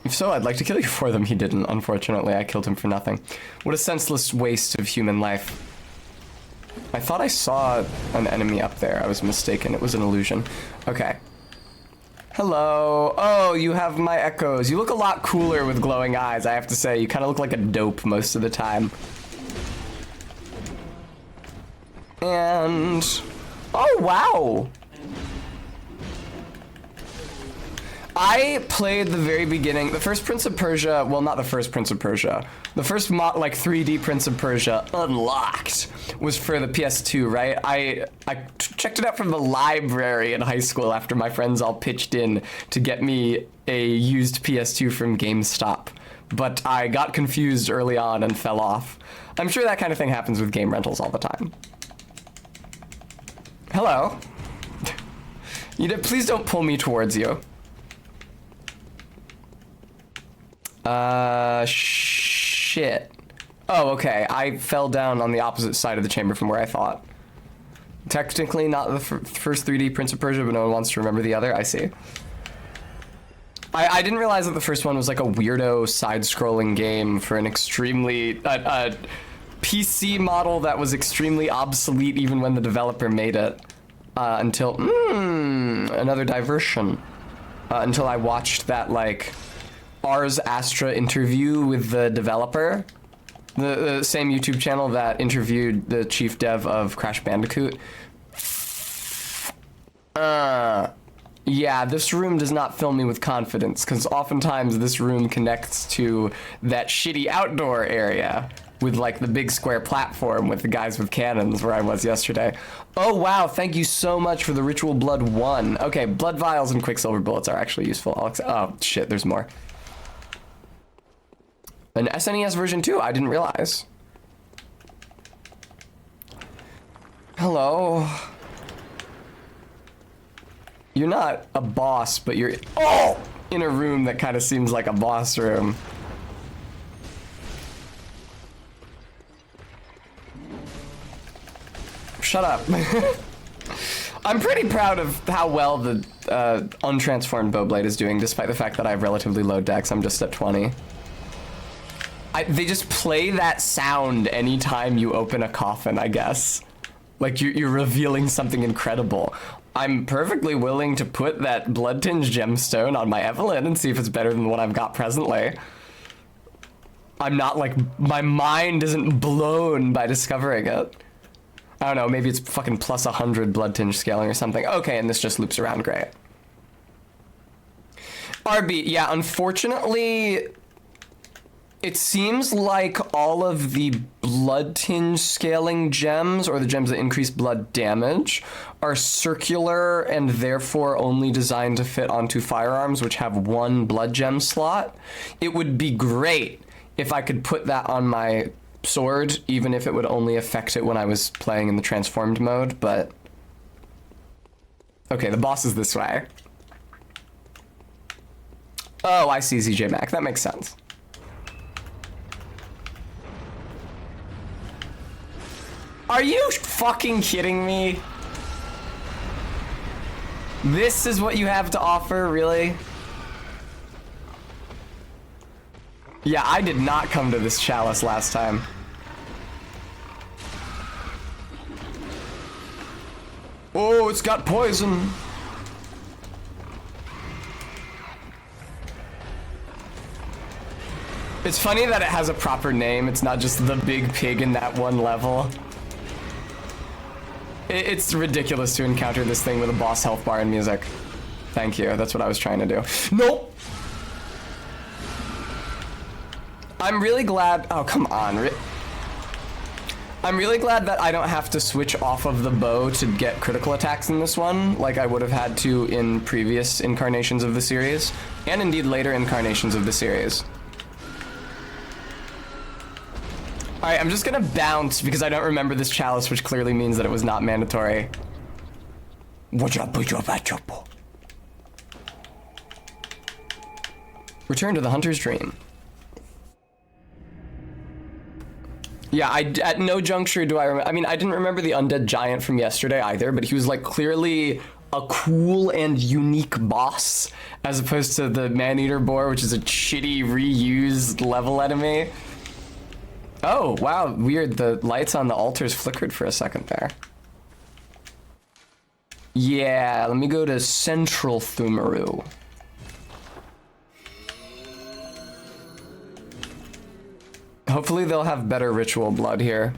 If so, I'd like to kill you for them. He didn't, unfortunately. I killed him for nothing. What a senseless waste of human life. I thought I saw an enemy up there. I was mistaken. It was an illusion. Okay. Hello. Oh, you have my echoes. You look a lot cooler with glowing eyes, I have to say. You kind of look like a dope most of the time. And... oh, wow! I played the very beginning, the first Prince of Persia, well, not the first Prince of Persia. The first, like, 3D Prince of Persia Unlocked was for the PS2, right? I checked it out from the library in high school after my friends all pitched in to get me a used PS2 from GameStop. But I got confused early on and fell off. I'm sure that kind of thing happens with game rentals all the time. Hello. Please don't pull me towards you. Shit. Oh, okay. I fell down on the opposite side of the chamber from where I thought. Technically not the first 3D Prince of Persia, but no one wants to remember the other. I see. I didn't realize that the first one was like a weirdo side-scrolling game for an extremely... PC model that was extremely obsolete even when the developer made it. Until... another diversion. Until I watched that, like... Ars Astra interview with the developer, the same YouTube channel that interviewed the chief dev of Crash Bandicoot. Yeah, this room does not fill me with confidence, because oftentimes this room connects to that shitty outdoor area with, like, the big square platform with the guys with cannons where I was yesterday. Oh, wow, thank you so much for the Ritual Blood 1. Okay, blood vials and quicksilver bullets are actually useful. Oh, shit, there's more. An SNES version too, I didn't realize. Hello. You're not a boss, but you're in a room that kind of seems like a boss room. Shut up. I'm pretty proud of how well the untransformed Bowblade is doing, despite the fact that I have relatively low dex. I'm just at 20. They just play that sound anytime you open a coffin, I guess. Like you're revealing something incredible. I'm perfectly willing to put that blood-tinged gemstone on my Evelyn and see if it's better than what I've got presently. I'm not like, my mind isn't blown by discovering it. I don't know, maybe it's fucking plus 100 blood-tinged scaling or something. Okay, and this just loops around, great. RB, yeah, unfortunately... It seems like all of the blood tinge scaling gems, or the gems that increase blood damage, are circular and therefore only designed to fit onto firearms which have one blood gem slot. It would be great if I could put that on my sword, even if it would only affect it when I was playing in the transformed mode, but... Okay, the boss is this way. Oh, I see, ZJ Mac. That makes sense. Are you fucking kidding me? This is what you have to offer, really? Yeah, I did not come to this chalice last time. Oh, it's got poison. It's funny that it has a proper name. It's not just the big pig in that one level. It's ridiculous to encounter this thing with a boss health bar and music. Thank you. That's what I was trying to do. Nope. I'm really glad. Oh, come on. I'm really glad that I don't have to switch off of the bow to get critical attacks in this one, like I would have had to in previous incarnations of the series, and indeed later incarnations of the series. Alright, I'm just gonna bounce because I don't remember this chalice, which clearly means that it was not mandatory. Return to the Hunter's Dream. Yeah, at no juncture do I remember. I mean, I didn't remember the undead giant from yesterday either, but he was like clearly a cool and unique boss, as opposed to the man-eater boar, which is a shitty reused level enemy. Oh, wow, weird. The lights on the altars flickered for a second there. Yeah, let me go to Central Thumaru. Hopefully they'll have better ritual blood here.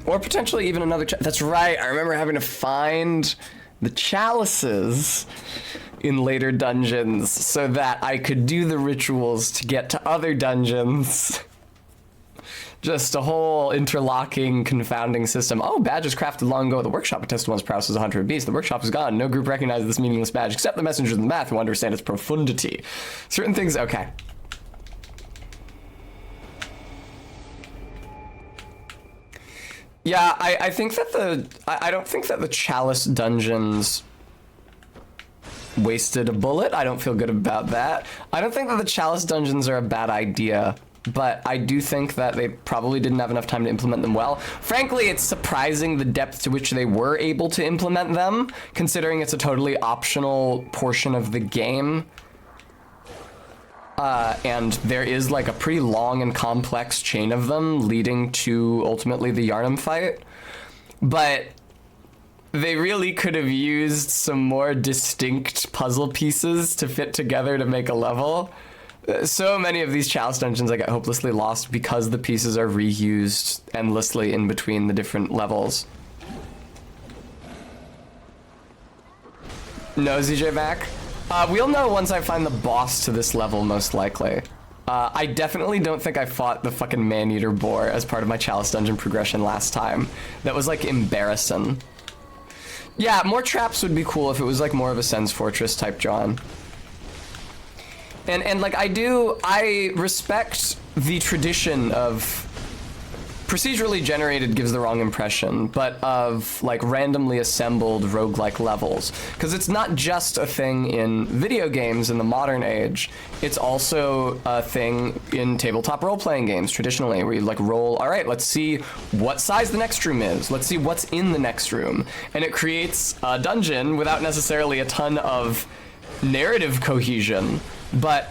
Or potentially even another that's right, I remember having to find the chalices in later dungeons so that I could do the rituals to get to other dungeons. Just a whole interlocking, confounding system. Oh, badges crafted long ago at the workshop attest to one's prowess as a hunter of beasts. The workshop is gone. No group recognizes this meaningless badge except the messengers of the math who understand its profundity. Certain things, okay. Yeah, I think that I don't think that the chalice dungeons wasted a bullet. I don't feel good about that. I don't think that the chalice dungeons are a bad idea, but I do think that they probably didn't have enough time to implement them well. Frankly, it's surprising the depth to which they were able to implement them, considering it's a totally optional portion of the game. And there is like a pretty long and complex chain of them leading to ultimately the Yharnam fight. But they really could have used some more distinct puzzle pieces to fit together to make a level. So many of these chalice dungeons I get hopelessly lost because the pieces are reused endlessly in between the different levels. No, ZJ back? We'll know once I find the boss to this level, most likely. I definitely don't think I fought the fucking man-eater boar as part of my chalice dungeon progression last time. That was, like, embarrassing. Yeah, more traps would be cool if it was, like, more of a Sen's Fortress type John. And like, I respect the tradition of procedurally generated gives the wrong impression, but of like randomly assembled roguelike levels. Because it's not just a thing in video games in the modern age, it's also a thing in tabletop role-playing games traditionally, where you like roll, all right, let's see what size the next room is, let's see what's in the next room. And it creates a dungeon without necessarily a ton of narrative cohesion, but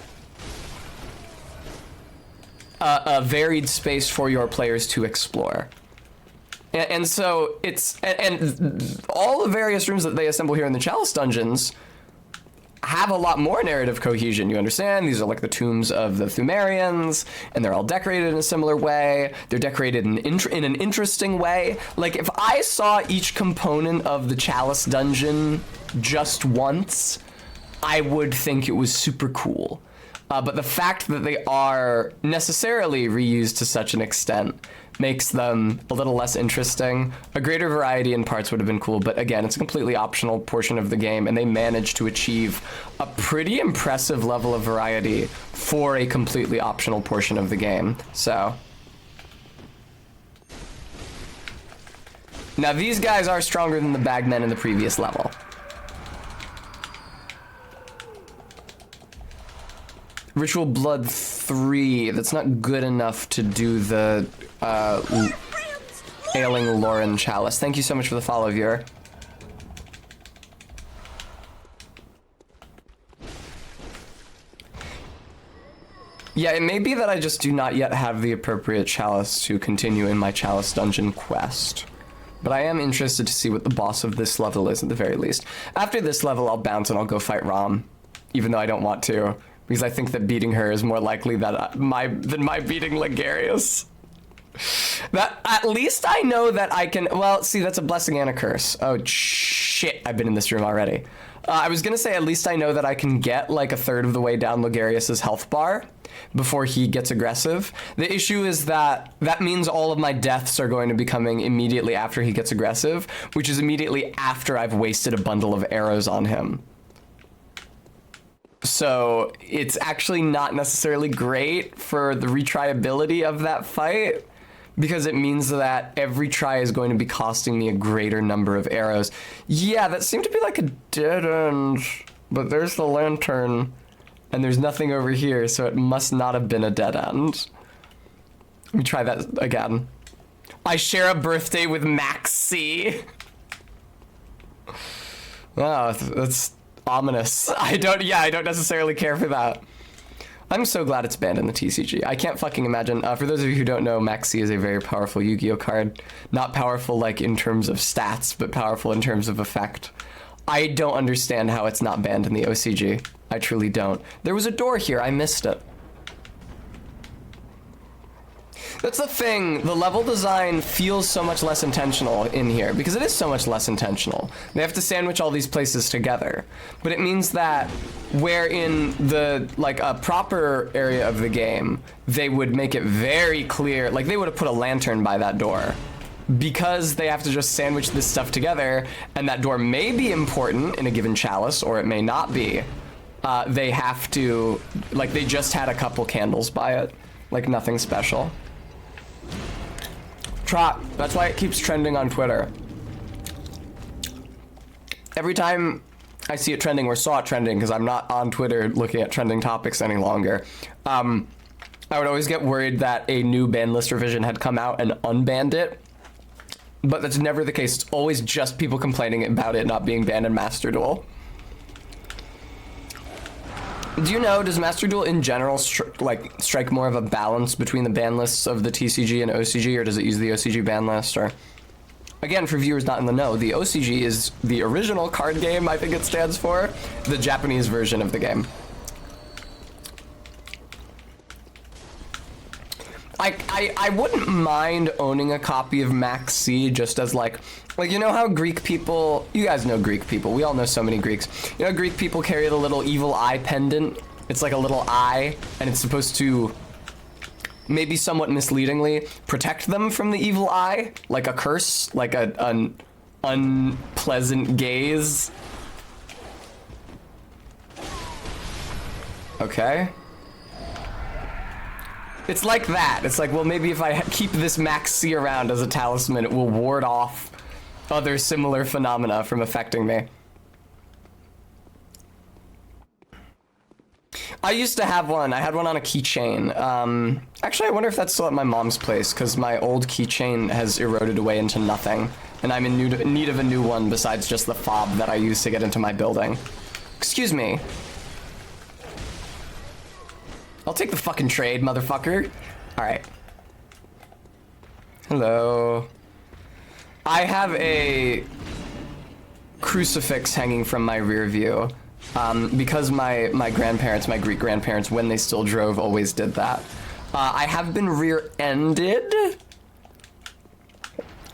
a varied space for your players to explore. And so it's, and all the various rooms that they assemble here in the Chalice dungeons have a lot more narrative cohesion. You understand? These are like the tombs of the Thumerians, and they're all decorated in a similar way. They're decorated in an interesting way. Like, if I saw each component of the Chalice dungeon just once, I would think it was super cool. But the fact that they are necessarily reused to such an extent makes them a little less interesting. A greater variety in parts would have been cool, but again, it's a completely optional portion of the game, and they managed to achieve a pretty impressive level of variety for a completely optional portion of the game. So now these guys are stronger than the bagmen in the previous level. Ritual Blood 3, that's not good enough to do the Ailing Lauren Chalice. Thank you so much for the follow, viewer. Yeah, it may be that I just do not yet have the appropriate chalice to continue in my chalice dungeon quest. But I am interested to see what the boss of this level is at the very least. After this level, I'll bounce and I'll go fight Rom, even though I don't want to, because I think that beating her is more likely than my beating Ligarius. That at least I know that I can. Well, see, that's a blessing and a curse. Oh shit! I've been in this room already. I was gonna say at least I know that I can get like a third of the way down Ligarius's health bar before he gets aggressive. The issue is that means all of my deaths are going to be coming immediately after he gets aggressive, which is immediately after I've wasted a bundle of arrows on him. So it's actually not necessarily great for the retryability of that fight, because it means that every try is going to be costing me a greater number of arrows. Yeah, that seemed to be like a dead end, but there's the lantern, and there's nothing over here, so it must not have been a dead end. Let me try that again. I share a birthday with Max C. Wow, that's ominous. I don't necessarily care for that. I'm so glad it's banned in the TCG. I can't fucking imagine. For those of you who don't know, Maxi is a very powerful Yu-Gi-Oh card. Not powerful like in terms of stats, but powerful in terms of effect. I don't understand how it's not banned in the OCG. I truly don't. There was a door here, I missed it. That's the thing, the level design feels so much less intentional in here, because it is so much less intentional. They have to sandwich all these places together. But it means that where in the, like, a proper area of the game, they would make it very clear, like they would have put a lantern by that door. Because they have to just sandwich this stuff together, and that door may be important in a given chalice, or it may not be. They have to, like, they just had a couple candles by it. Like, nothing special. Trot. That's why it keeps trending on Twitter. Every time I see it trending or saw it trending, because I'm not on Twitter looking at trending topics any longer, I would always get worried that a new ban list revision had come out and unbanned it. But that's never the case. It's always just people complaining about it not being banned in Master Duel. Do you know, does Master Duel in general strike more of a balance between the ban lists of the TCG and OCG, or does it use the OCG ban list? Or again, for viewers not in the know, the OCG is the original card game, I think it stands for, the Japanese version of the game. I wouldn't mind owning a copy of Max C just as like, you know how Greek people, you guys know Greek people, we all know so many Greeks. You know Greek people carry the little evil eye pendant? It's like a little eye, and it's supposed to, maybe somewhat misleadingly, protect them from the evil eye, like a curse, like an unpleasant gaze. Okay. It's like that. It's like, well, maybe if I keep this Max C around as a talisman, it will ward off other similar phenomena from affecting me. I used to have one. I had one on a keychain. Actually, I wonder if that's still at my mom's place, because my old keychain has eroded away into nothing, and I'm in need of a new one besides just the fob that I use to get into my building. Excuse me. I'll take the fucking trade, motherfucker. All right. Hello. I have a crucifix hanging from my rear view because my grandparents, my Greek grandparents, when they still drove, always did that. I have been rear-ended.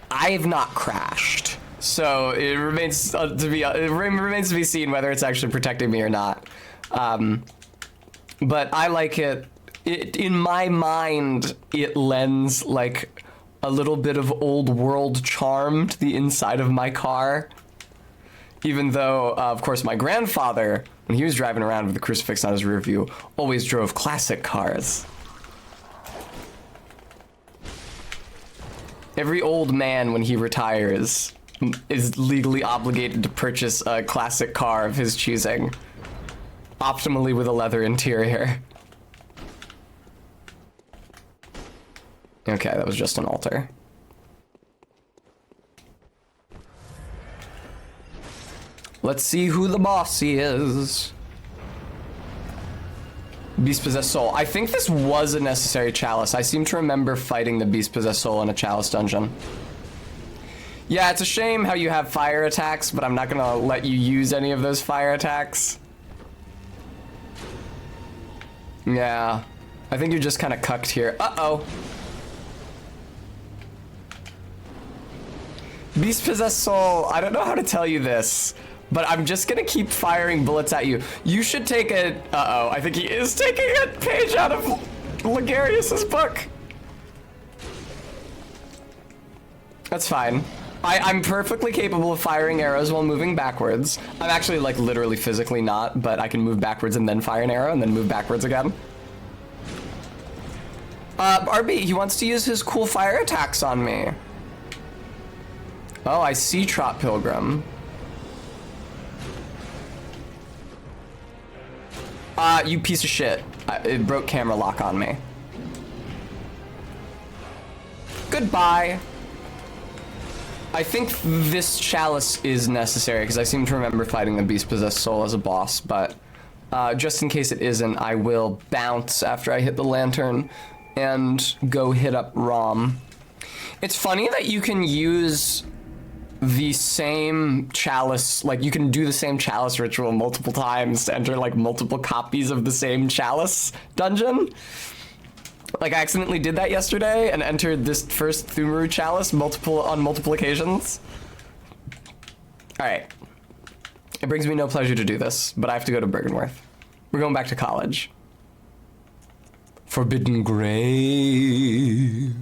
I have not crashed, so it remains to be seen whether it's actually protecting me or not. But I like it. In my mind, it lends like a little bit of old world charm to the inside of my car. Even though, of course, my grandfather, when he was driving around with the crucifix on his rear view, always drove classic cars. Every old man, when he retires, is legally obligated to purchase a classic car of his choosing, optimally with a leather interior. Okay, that was just an altar. Let's see who the bossy is. Beast-possessed soul. I think this was a necessary chalice. I seem to remember fighting the beast-possessed soul in a chalice dungeon. Yeah, it's a shame how you have fire attacks, but I'm not gonna let you use any of those fire attacks. Yeah, I think you're just kind of cucked here. Uh-oh. Beast-possessed soul, I don't know how to tell you this, but I'm just gonna keep firing bullets at you. You should take a... Uh-oh, I think he is taking a page out of Ligarius's book. That's fine. I'm perfectly capable of firing arrows while moving backwards. I'm actually, like, literally physically not, but I can move backwards and then fire an arrow and then move backwards again. RB, he wants to use his cool fire attacks on me. Oh, I see Trot Pilgrim. You piece of shit. It broke camera lock on me. Goodbye. I think this chalice is necessary because I seem to remember fighting the beast-possessed soul as a boss, but just in case it isn't, I will bounce after I hit the lantern and go hit up Rom. It's funny that you can use the same chalice, like you can do the same chalice ritual multiple times to enter like multiple copies of the same chalice dungeon. Like I accidentally did that yesterday and entered this first Thumaru chalice on multiple occasions. All right. It brings me no pleasure to do this, but I have to go to Bergenworth. We're going back to college. Forbidden Grave.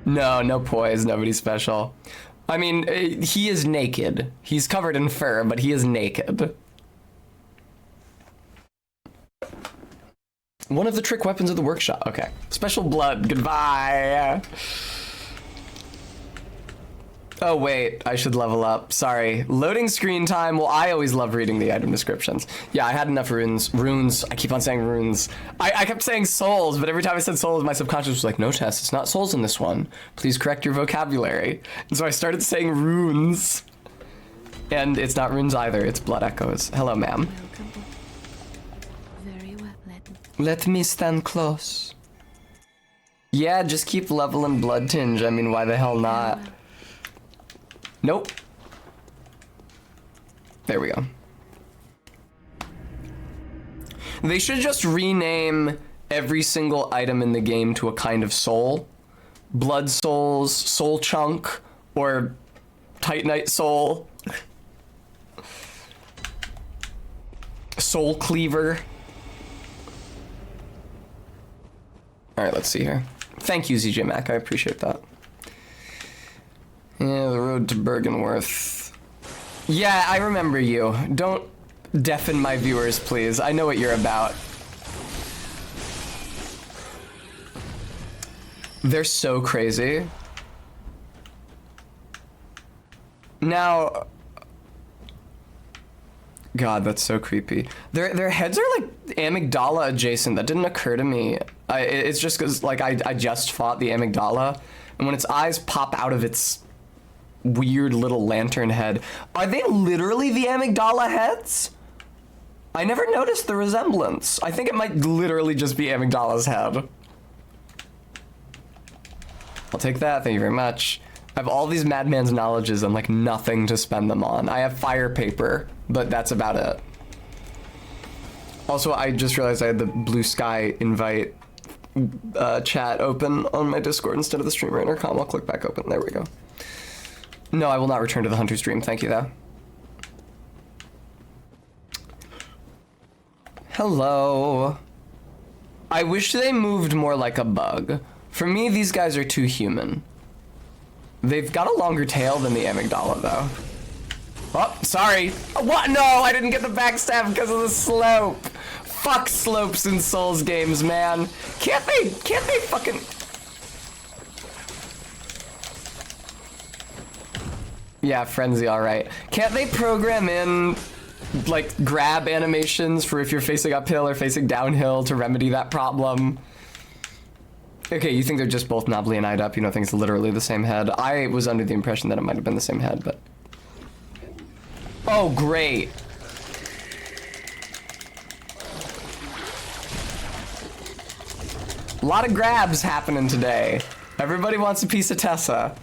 No poise, nobody special. I mean, he is naked. He's covered in fur, but he is naked. One of the trick weapons of the workshop. Okay. Special blood. Goodbye. Oh, wait. I should level up. Sorry. Loading screen time. Well, I always love reading the item descriptions. Yeah, I had enough runes. Runes. I keep on saying runes. I kept saying souls, but every time I said souls, my subconscious was like, no, Tess, it's not souls in this one. Please correct your vocabulary. And so I started saying runes. And it's not runes either. It's blood echoes. Hello, ma'am. Very well. Let me stand close. Yeah, just keep leveling blood tinge. I mean, why the hell not? Nope. There we go. They should just rename every single item in the game to a kind of soul. Blood souls, soul chunk, or titanite soul. Soul cleaver. All right, let's see here. Thank you, ZJ Mac. I appreciate that. Yeah, the road to Bergenworth. Yeah, I remember you. Don't deafen my viewers, please. I know what you're about. They're so crazy. Now... God, that's so creepy. Their heads are like amygdala adjacent. That didn't occur to me. It's just because like I just fought the amygdala, and when its eyes pop out of its weird little lantern head, are they literally the amygdala heads? I never noticed the resemblance. I think it might literally just be amygdala's head. I'll take that. Thank you very much. I have all these madman's knowledges and like nothing to spend them on. I have fire paper, but that's about it. Also, I just realized I had the blue sky invite chat open on my Discord instead of the streamer intercom. I'll click back open. There we go. No, I will not return to the Hunter stream. Thank you, though. Hello. I wish they moved more like a bug. For me, these guys are too human. They've got a longer tail than the amygdala, though. Oh, sorry. What? No, I didn't get the backstab because of the slope. Fuck slopes in Souls games, man. Can't they fucking... Yeah, Frenzy, alright. Can't they program in, like, grab animations for if you're facing uphill or facing downhill to remedy that problem? Okay, you think they're just both knobbly and eyed up. You don't think it's literally the same head. I was under the impression that it might have been the same head, but... Oh, great. A lot of grabs happening today. Everybody wants a piece of Tessa.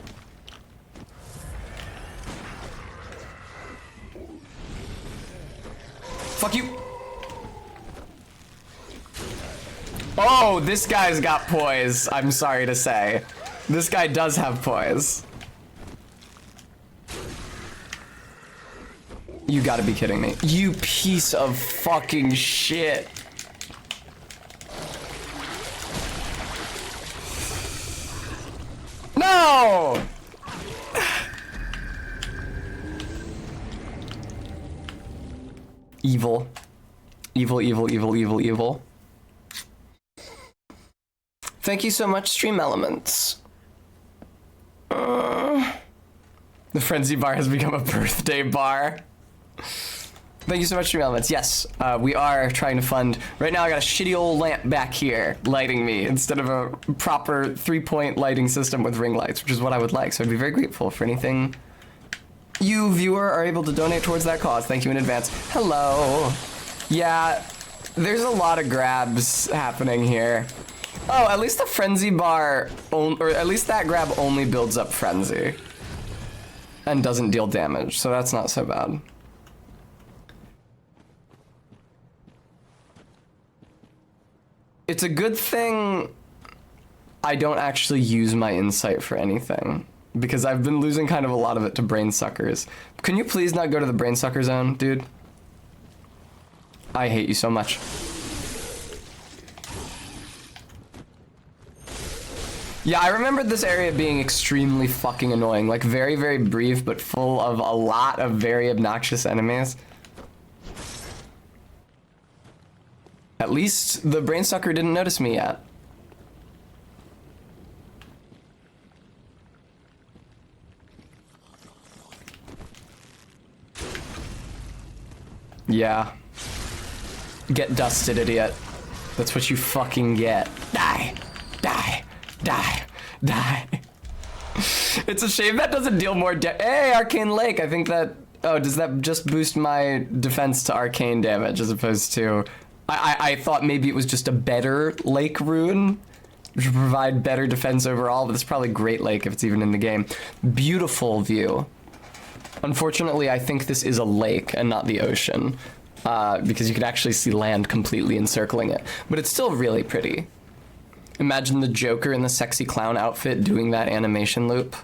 Fuck you. Oh, this guy's got poise, I'm sorry to say. This guy does have poise. You gotta be kidding me. You piece of fucking shit. No! Evil. Evil, evil, evil, evil, evil. Thank you so much, Stream Elements. The Frenzy Bar has become a birthday bar. Thank you so much, Stream Elements. Yes, we are trying to fund... Right now I got a shitty old lamp back here lighting me instead of a proper 3-point lighting system with ring lights, which is what I would like. So I'd be very grateful for anything you, viewer, are able to donate towards that cause. Thank you in advance. Hello. Yeah, there's a lot of grabs happening here. Oh, at least the Frenzy Bar, or at least that grab only builds up Frenzy. And doesn't deal damage, so that's not so bad. It's a good thing I don't actually use my insight for anything, because I've been losing kind of a lot of it to brain suckers. Can you please not go to the brain sucker zone, dude? I hate you so much. Yeah, I remembered this area being extremely fucking annoying, like very, very brief, but full of a lot of very obnoxious enemies. At least the brain sucker didn't notice me yet. Yeah. Get dusted, idiot. That's what you fucking get. Die! Die! Die! Die! It's a shame that doesn't deal more Hey, Arcane Lake! I think that... Oh, does that just boost my defense to arcane damage as opposed to... I thought maybe it was just a better lake rune, which would provide better defense overall, but it's probably Great Lake if it's even in the game. Beautiful view. Unfortunately, I think this is a lake and not the ocean, because you could actually see land completely encircling it. But it's still really pretty. Imagine the Joker in the sexy clown outfit doing that animation loop.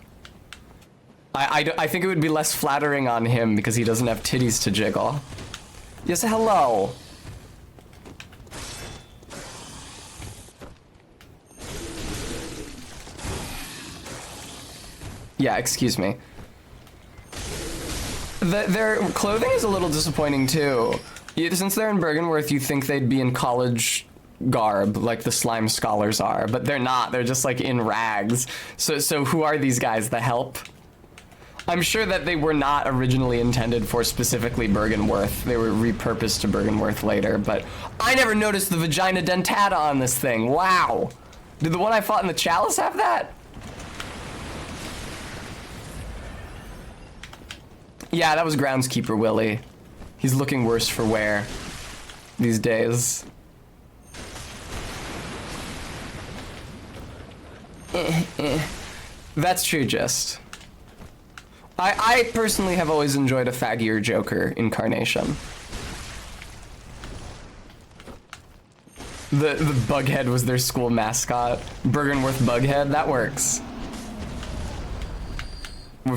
I think it would be less flattering on him because he doesn't have titties to jiggle. Yes, hello. Yeah, excuse me. Their clothing is a little disappointing too. Since they're in Bergenworth, you think they'd be in college garb, like the slime scholars are, but they're not. They're just like in rags. So who are these guys? The help? I'm sure that they were not originally intended for specifically Bergenworth. They were repurposed to Bergenworth later, but I never noticed the vagina dentata on this thing. Wow. Did the one I fought in the Chalice have that? Yeah, that was Groundskeeper Willie. He's looking worse for wear these days. That's true, Gist. I personally have always enjoyed a faggier Joker incarnation. The Bughead was their school mascot. Bergenworth Bughead, that works.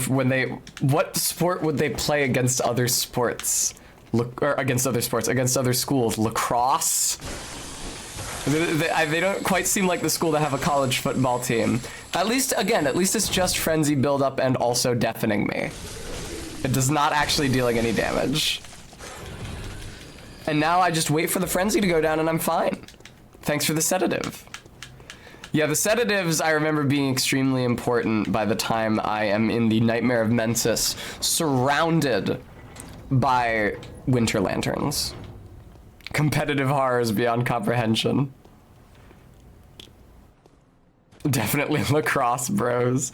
When what sport would they play against other sports? Against other schools? Lacrosse? They don't quite seem like the school to have a college football team. At least it's just frenzy buildup and also deafening me. It does not actually dealing any damage. And now I just wait for the frenzy to go down and I'm fine. Thanks for the sedative. Yeah, the sedatives I remember being extremely important by the time I am in the Nightmare of Mensis, surrounded by winter lanterns. Competitive horrors beyond comprehension. Definitely lacrosse, bros.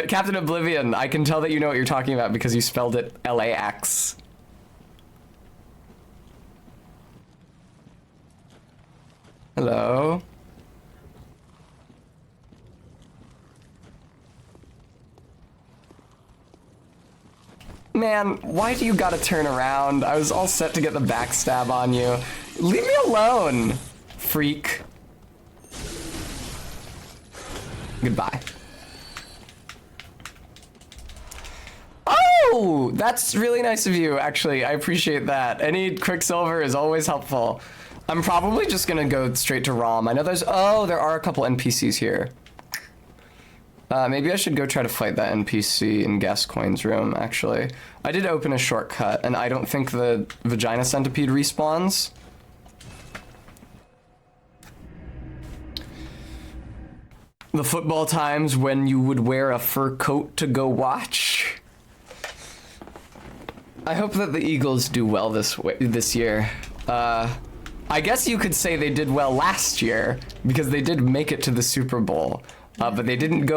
Captain Oblivion, I can tell that you know what you're talking about because you spelled it LAX. Hello? Man, why do you gotta turn around? I was all set to get the backstab on you. Leave me alone, freak. Goodbye. Oh, that's really nice of you, actually. I appreciate that. Any Quicksilver is always helpful. I'm probably just gonna go straight to ROM. I know there are a couple NPCs here. Maybe I should go try to fight that NPC in Gascoigne's room, actually. I did open a shortcut, and I don't think the Vagina Centipede respawns. The football times when you would wear a fur coat to go watch. I hope that the Eagles do well this year. I guess you could say they did well last year, because they did make it to the Super Bowl. But they didn't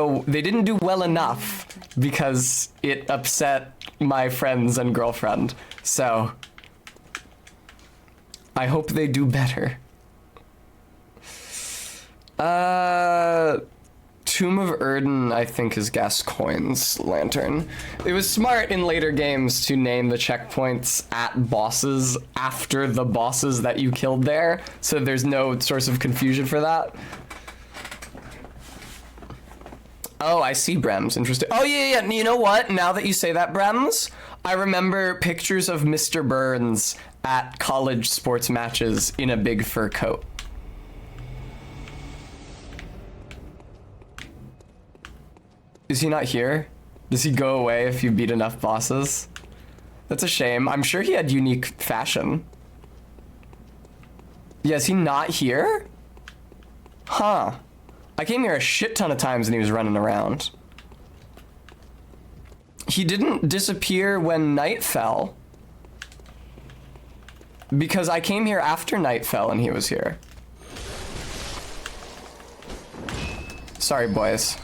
do well enough because it upset my friends and girlfriend. So I hope they do better. Tomb of Erden, I think, is Gascoigne's lantern. It was smart in later games to name the checkpoints at bosses after the bosses that you killed there, so there's no source of confusion for that. Oh, I see, Brems. Interesting. Oh, yeah. You know what? Now that you say that, Brems, I remember pictures of Mr. Burns at college sports matches in a big fur coat. Is he not here? Does he go away if you beat enough bosses? That's a shame. I'm sure he had unique fashion. Yeah, is he not here? Huh. I came here a shit ton of times and he was running around. He didn't disappear when night fell. Because I came here after night fell and he was here. Sorry, boys.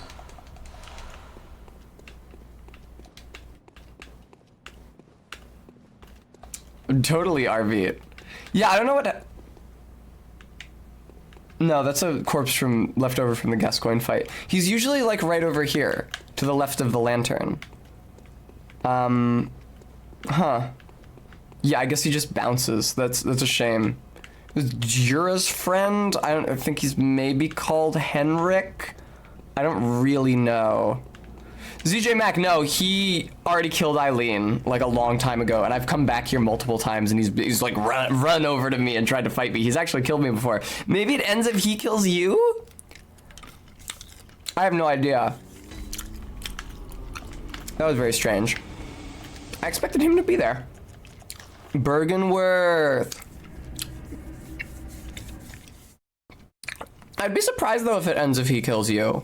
Totally RV. Yeah, I don't know what... No, that's a corpse left over from the Gascoigne fight. He's usually like right over here, to the left of the lantern. Huh. Yeah, I guess he just bounces. That's a shame. Is Jura's friend? I think he's maybe called Henrik. I don't really know. ZJ Mac, no, he already killed Eileen like a long time ago, and I've come back here multiple times, and he's like run over to me and tried to fight me. He's actually killed me before. Maybe it ends if he kills you? I have no idea. That was very strange. I expected him to be there. Bergenworth. I'd be surprised though if it ends if he kills you.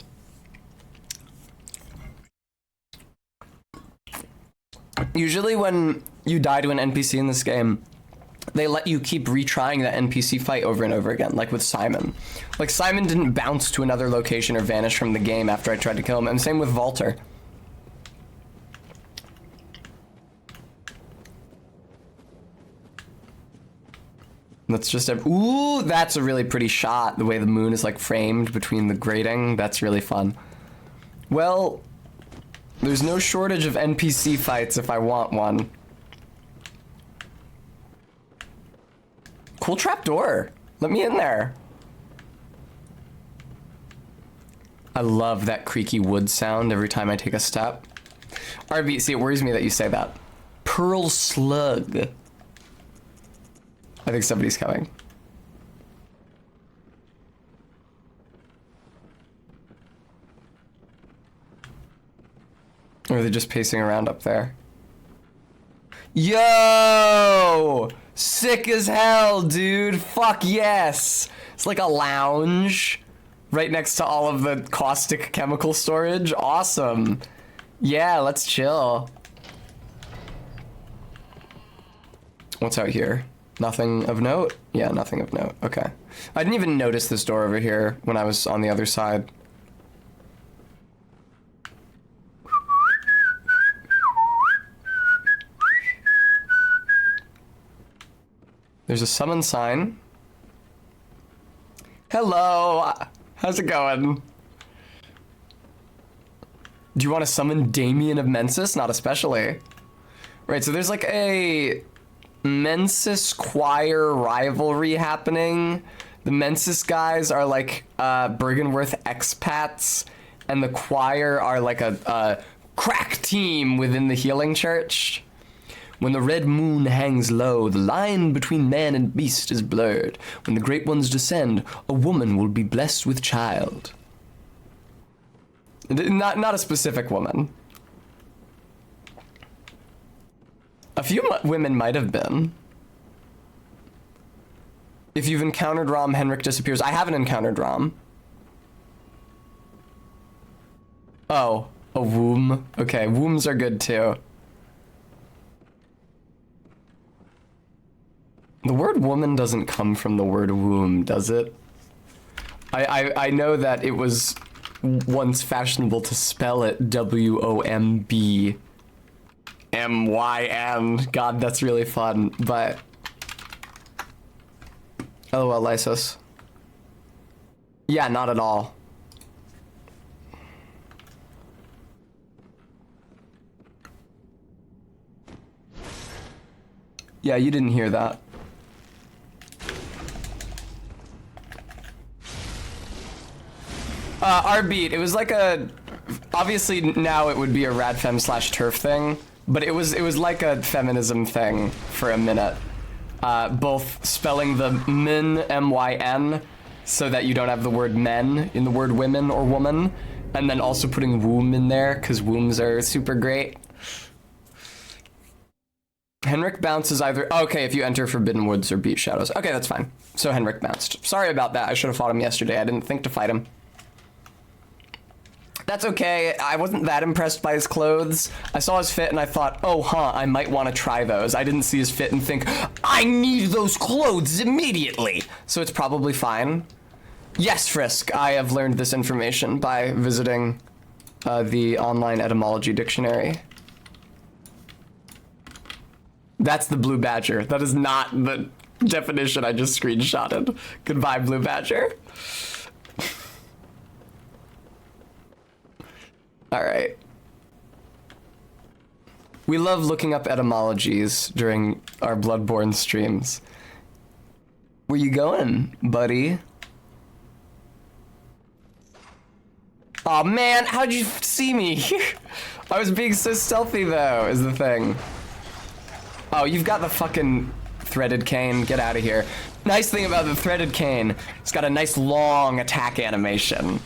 Usually when you die to an NPC in this game, they let you keep retrying that NPC fight over and over again, like with Simon. Like Simon didn't bounce to another location or vanish from the game after I tried to kill him, and same with Walter. That's just ooh, that's a really pretty shot, the way the moon is like framed between the grating. That's really fun. Well, there's no shortage of NPC fights if I want one. Cool trapdoor. Let me in there. I love that creaky wood sound every time I take a step. RB, see, it worries me that you say that. Pearl Slug. I think somebody's coming. Or are they just pacing around up there? Yo! Sick as hell, dude. Fuck yes. It's like a lounge right next to all of the caustic chemical storage. Awesome. Yeah, let's chill. What's out here? Nothing of note? Yeah, nothing of note. Okay. I didn't even notice this door over here when I was on the other side. There's a summon sign. Hello! How's it going? Do you want to summon Damien of Mensis? Not especially. Right, so there's like a Mensis choir rivalry happening. The Mensis guys are like Bergenworth expats, and the choir are like a crack team within the healing church. When the red moon hangs low, the line between man and beast is blurred. When the great ones descend, a woman will be blessed with child. Not a specific woman. A few women might have been. If you've encountered Rom, Henrik disappears. I haven't encountered Rom. Oh, a womb. Okay, wombs are good too. The word woman doesn't come from the word womb, does it? I know that it was once fashionable to spell it W-O-M-B. M-Y-N. God, that's really fun, but... LOL, Lysos. Yeah, not at all. Yeah, you didn't hear that. Our beat, it was like a, obviously now it would be a radfem slash turf thing, but it was like a feminism thing for a minute. Both spelling the min, M-Y-N, so that you don't have the word men in the word women or woman, and then also putting womb in there, because wombs are super great. Henrik bounces either, okay, if you enter Forbidden Woods or beat Shadows. Okay, that's fine. So Henrik bounced. Sorry about that, I should have fought him yesterday. I didn't think to fight him. That's okay, I wasn't that impressed by his clothes. I saw his fit and I thought, oh I might want to try those. I didn't see his fit and think, I need those clothes immediately. So it's probably fine. Yes, Frisk, I have learned this information by visiting the online etymology dictionary. That's the blue badger. That is not the definition I just screenshotted. Goodbye, blue badger. All right. We love looking up etymologies during our Bloodborne streams. Where you going, buddy? Aw, man, how'd you see me? I was being so stealthy, though, is the thing. Oh, you've got the fucking threaded cane. Get out of here. Nice thing about the threaded cane, it's got a nice long attack animation.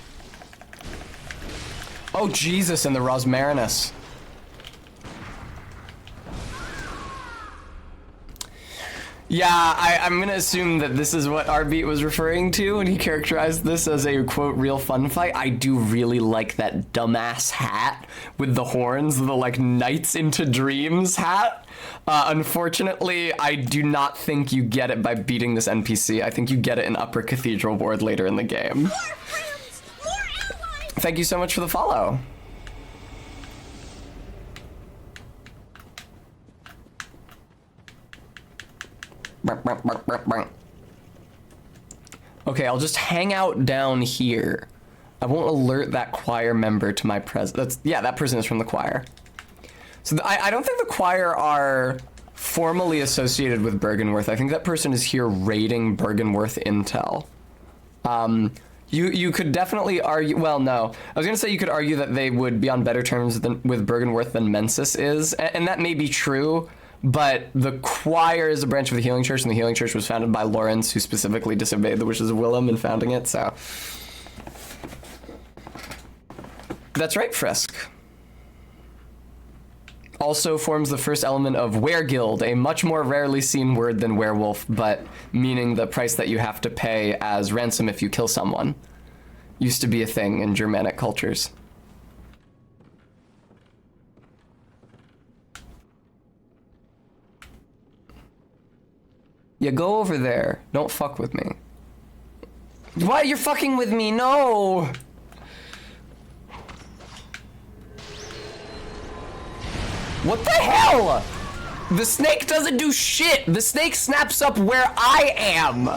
Oh, Jesus, and the Rosmarinus. Yeah, I'm gonna assume that this is what Arbeat was referring to when he characterized this as a, quote, real fun fight. I do really like that dumbass hat with the horns, the, like, Nights into Dreams hat. Unfortunately, I do not think you get it by beating this NPC. I think you get it in Upper Cathedral Ward later in the game. More friends! More allies! Thank you so much for the follow. Okay, I'll just hang out down here. I won't alert that choir member to my presence. Yeah, that person is from the choir. So I don't think the choir are formally associated with Bergenworth. I think that person is here raiding Bergenworth intel. You could definitely argue, well, no. I was gonna say you could argue that they would be on better terms with Bergenworth than Mensis is, and that may be true, but the choir is a branch of the Healing Church, and the Healing Church was founded by Lawrence, who specifically disobeyed the wishes of Willem in founding it, so. That's right, Frisk. also forms the first element of weregild, a much more rarely seen word than werewolf, but meaning the price that you have to pay as ransom if you kill someone. Used to be a thing in Germanic cultures. Yeah, go over there. Don't fuck with me. Why you're fucking with me? No! What the hell? The snake doesn't do shit. The snake snaps up where I am.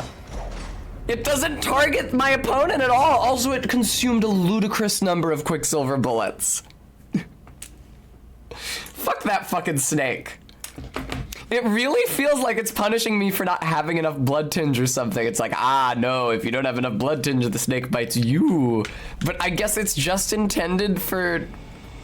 It doesn't target my opponent at all. Also, it consumed a ludicrous number of Quicksilver bullets. Fuck that fucking snake. It really feels like it's punishing me for not having enough blood tinge or something. It's like, ah, no, if you don't have enough blood tinge, the snake bites you. But I guess it's just intended for...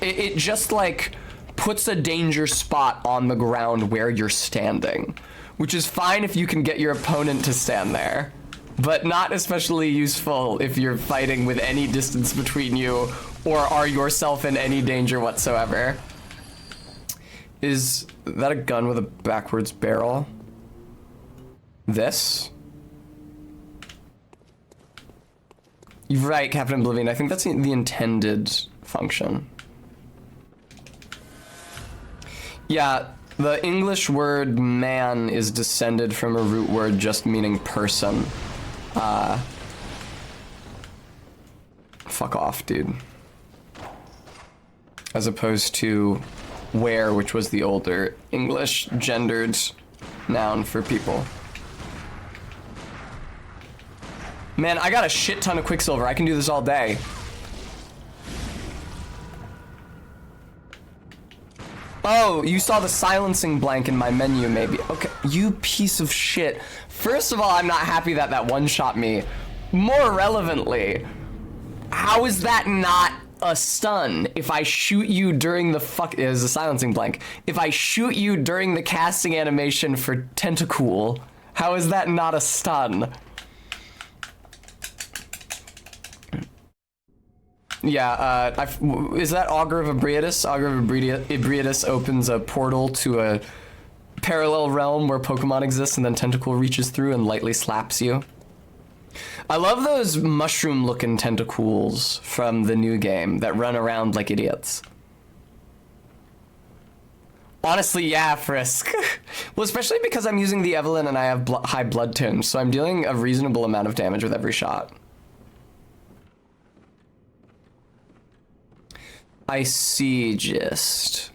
It just, like, puts a danger spot on the ground where you're standing. Which is fine if you can get your opponent to stand there. But not especially useful if you're fighting with any distance between you or are yourself in any danger whatsoever. Is that a gun with a backwards barrel? This? You're right, Captain Oblivion. I think that's the intended function. Yeah, the English word man is descended from a root word just meaning person. Fuck off, dude. As opposed to where, which was the older English gendered noun for people. Man, I got a shit ton of Quicksilver. I can do this all day. Oh, you saw the silencing blank in my menu, maybe. Okay, you piece of shit. First of all, I'm not happy that that one-shot me. More relevantly, how is that not a stun? If I shoot you during the it is a silencing blank. If I shoot you during the casting animation for Tentacool, how is that not a stun? Yeah, is that Augur of Ebrietas? Augur of Ebrietas opens a portal to a parallel realm where Pokemon exists, and then Tentacool reaches through and lightly slaps you. I love those mushroom-looking Tentacools from the new game that run around like idiots. Honestly, yeah, Frisk. Well, especially because I'm using the Evelyn and I have high blood tinge, so I'm dealing a reasonable amount of damage with every shot. I see, just.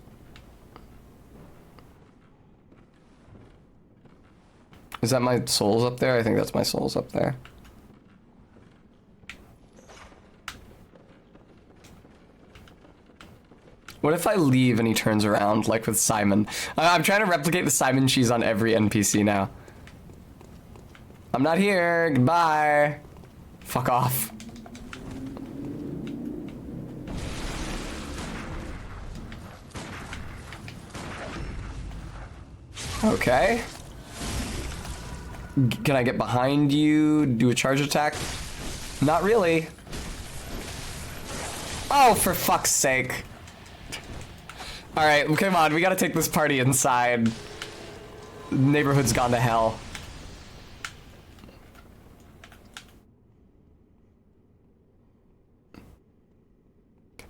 Is that my souls up there? I think that's my souls up there. What if I leave and he turns around, like with Simon? I'm trying to replicate the Simon cheese on every NPC now. I'm not here, goodbye. Fuck off. Okay. Can I get behind you, do a charge attack? Not really. Oh, for fuck's sake. All right, come on, we gotta take this party inside. The neighborhood's gone to hell.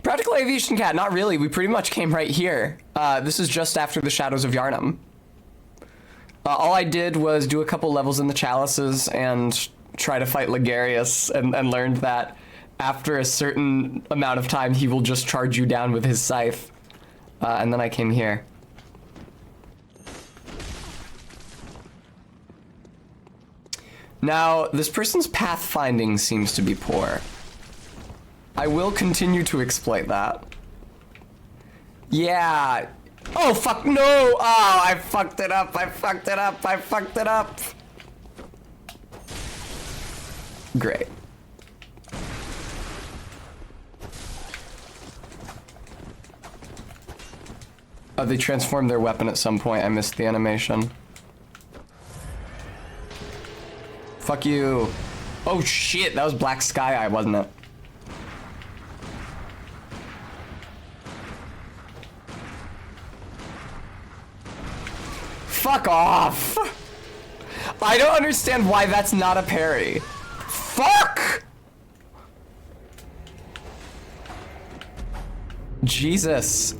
Practical Aviation Cat, not really. We pretty much came right here. This is just after the Shadows of Yharnam. All I did was do a couple levels in the Chalices and try to fight Ligarius, and learned that after a certain amount of time, he will just charge you down with his scythe. And then I came here. Now, this person's pathfinding seems to be poor. I will continue to exploit that. Yeah. Oh, fuck, no! Oh, I fucked it up, I fucked it up, I fucked it up! Great. Oh, they transformed their weapon at some point. I missed the animation. Fuck you. Oh shit, that was Black Sky Eye, wasn't it? Fuck off! I don't understand why that's not a parry. Fuck! Jesus.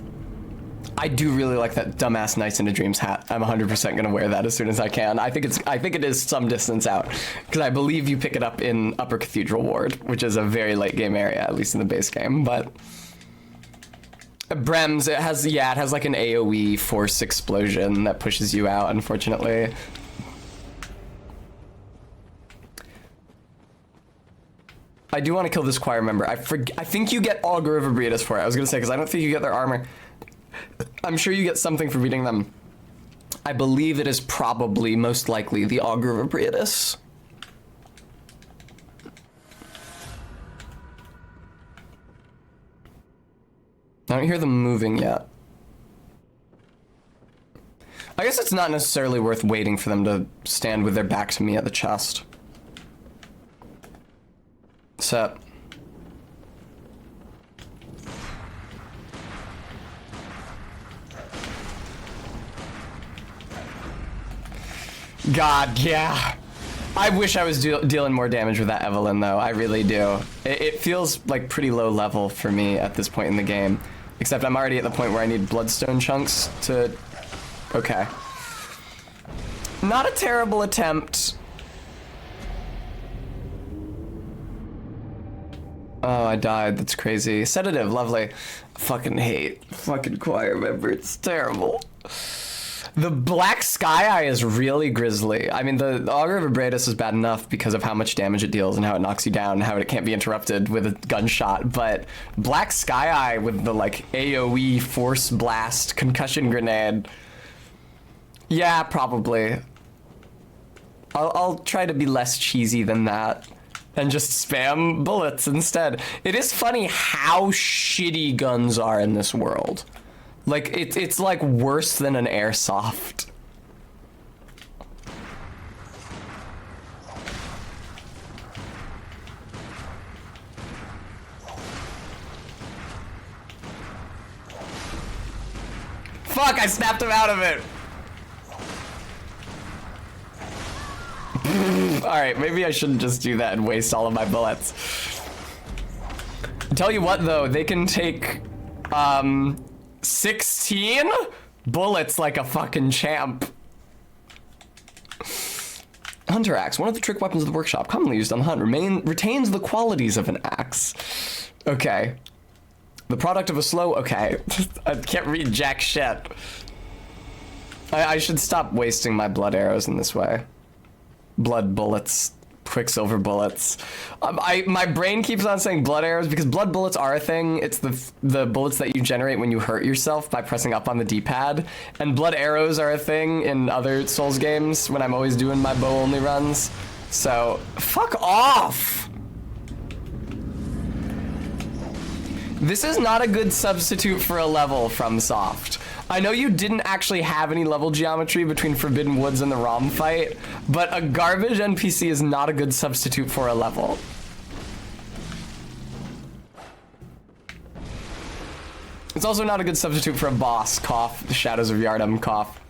I do really like that dumbass Nights into Dreams hat. I'm 100% gonna wear that as soon as I can. I think it is some distance out, because I believe you pick it up in Upper Cathedral Ward, which is a very late game area, at least in the base game. But Brems, it has like an AoE force explosion that pushes you out, unfortunately. I do want to kill this choir member. I think you get Augur of Ebriatus for it. I was gonna say, because I don't think you get their armor. I'm sure you get something for beating them. I believe it is probably, most likely, the Augur of Ebriatus. I don't hear them moving yet. I guess it's not necessarily worth waiting for them to stand with their back to me at the chest. Set. God, yeah. I wish I was dealing more damage with that Evelyn, though. I really do. It feels like pretty low level for me at this point in the game. Except I'm already at the point where I need bloodstone chunks to... Okay. Not a terrible attempt. Oh, I died. That's crazy. Sedative, lovely. Fucking hate fucking choir member. It's terrible. The Black Sky Eye is really grisly. I mean, the Augur of Ebriatus is bad enough because of how much damage it deals and how it knocks you down and how it can't be interrupted with a gunshot, but Black Sky Eye with the, like, AoE force blast concussion grenade. Yeah, probably. I'll try to be less cheesy than that and just spam bullets instead. It is funny how shitty guns are in this world. Like, it's like worse than an airsoft. Fuck, I snapped him out of it. Alright, maybe I shouldn't just do that and waste all of my bullets. Tell you what, though, they can take, 16 bullets like a fucking champ. Hunter axe, one of the trick weapons of the workshop, commonly used on the hunt, retains the qualities of an axe. Okay. The product of a slow, okay. I can't read jack shit. I should stop wasting my blood arrows in this way. Blood bullets. Quicksilver bullets. My brain keeps on saying blood arrows because blood bullets are a thing. It's the bullets that you generate when you hurt yourself by pressing up on the D-pad. And blood arrows are a thing in other Souls games when I'm always doing my bow only runs. So, fuck off! This is not a good substitute for a level from Soft. I know you didn't actually have any level geometry between Forbidden Woods and the ROM fight, but a garbage NPC is not a good substitute for a level. It's also not a good substitute for a boss. Cough. The Shadows of Yharnam. Cough.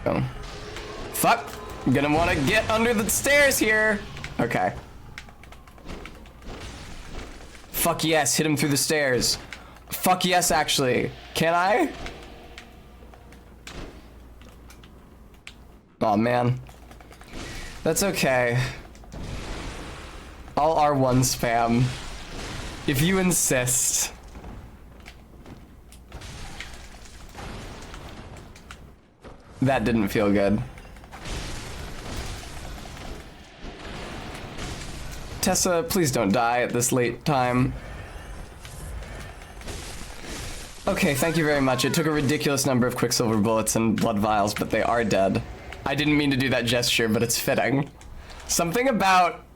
Oh. Fuck. I'm gonna want to get under the stairs here. Okay. Fuck yes, hit him through the stairs. Fuck yes, actually. Can I? Aw, man. That's okay. I'll R1 spam. If you insist. That didn't feel good. Tessa, please don't die at this late time. Okay, thank you very much. It took a ridiculous number of Quicksilver bullets and blood vials, but they are dead. I didn't mean to do that gesture, but it's fitting. Something about...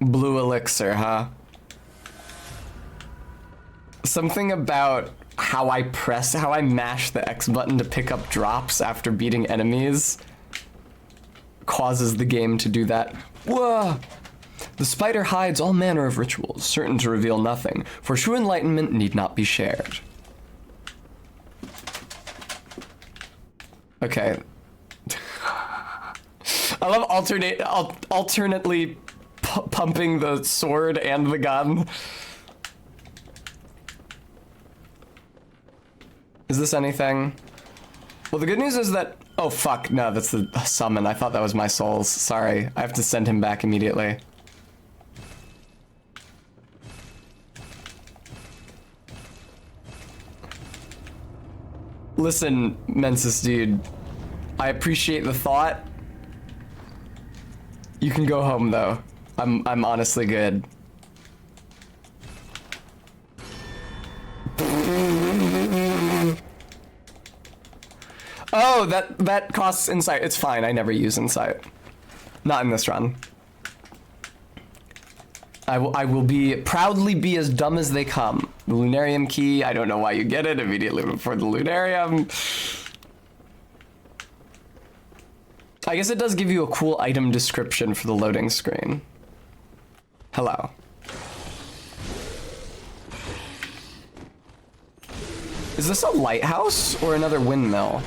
Blue elixir, huh? Something about how I mash the X button to pick up drops after beating enemies causes the game to do that. Whoa! The spider hides all manner of rituals, certain to reveal nothing, for true enlightenment need not be shared. Okay. I love alternately pumping the sword and the gun. Is this anything? Well, the good news is that... Oh, fuck. No, that's the summon. I thought that was my soul's. Sorry. I have to send him back immediately. Listen, Mensis dude. I appreciate the thought. You can go home, though. I'm honestly good. Oh, that costs insight. It's fine. I never use insight. Not in this run. I will proudly be as dumb as they come. The Lunarium key. I don't know why you get it immediately before the Lunarium. I guess it does give you a cool item description for the loading screen. Hello. Is this a lighthouse or another windmill?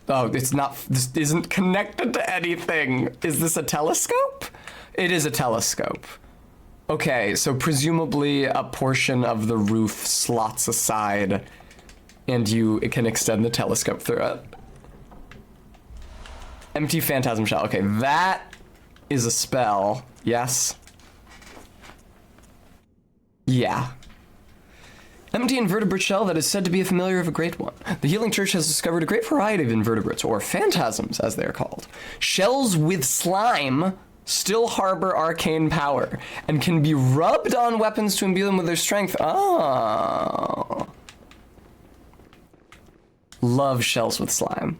Oh, it's not, this isn't connected to anything. Is this a telescope? It is a telescope. Okay, so presumably a portion of the roof slots aside and it can extend the telescope through it. Empty phantasm shell. Okay, that is a spell. Yes. Yeah. Empty invertebrate shell that is said to be a familiar of a great one. The Healing Church has discovered a great variety of invertebrates, or phantasms as they are called. Shells with slime still harbor arcane power and can be rubbed on weapons to imbue them with their strength. Oh. Love shells with slime.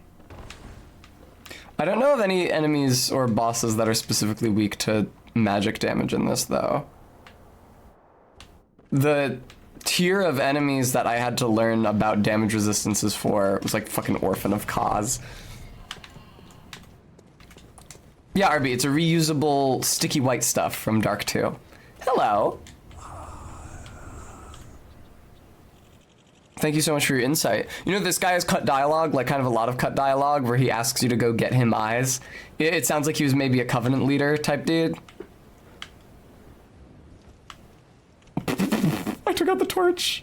I don't know of any enemies or bosses that are specifically weak to magic damage in this, though. The tier of enemies that I had to learn about damage resistances for was like fucking Orphan of Cause. Yeah, RB, it's a reusable sticky white stuff from Dark 2. Hello. Thank you so much for your insight. You know, this guy has cut dialogue, like kind of a lot of cut dialogue, where he asks you to go get him eyes. It sounds like he was maybe a Covenant leader type dude. I took out the torch.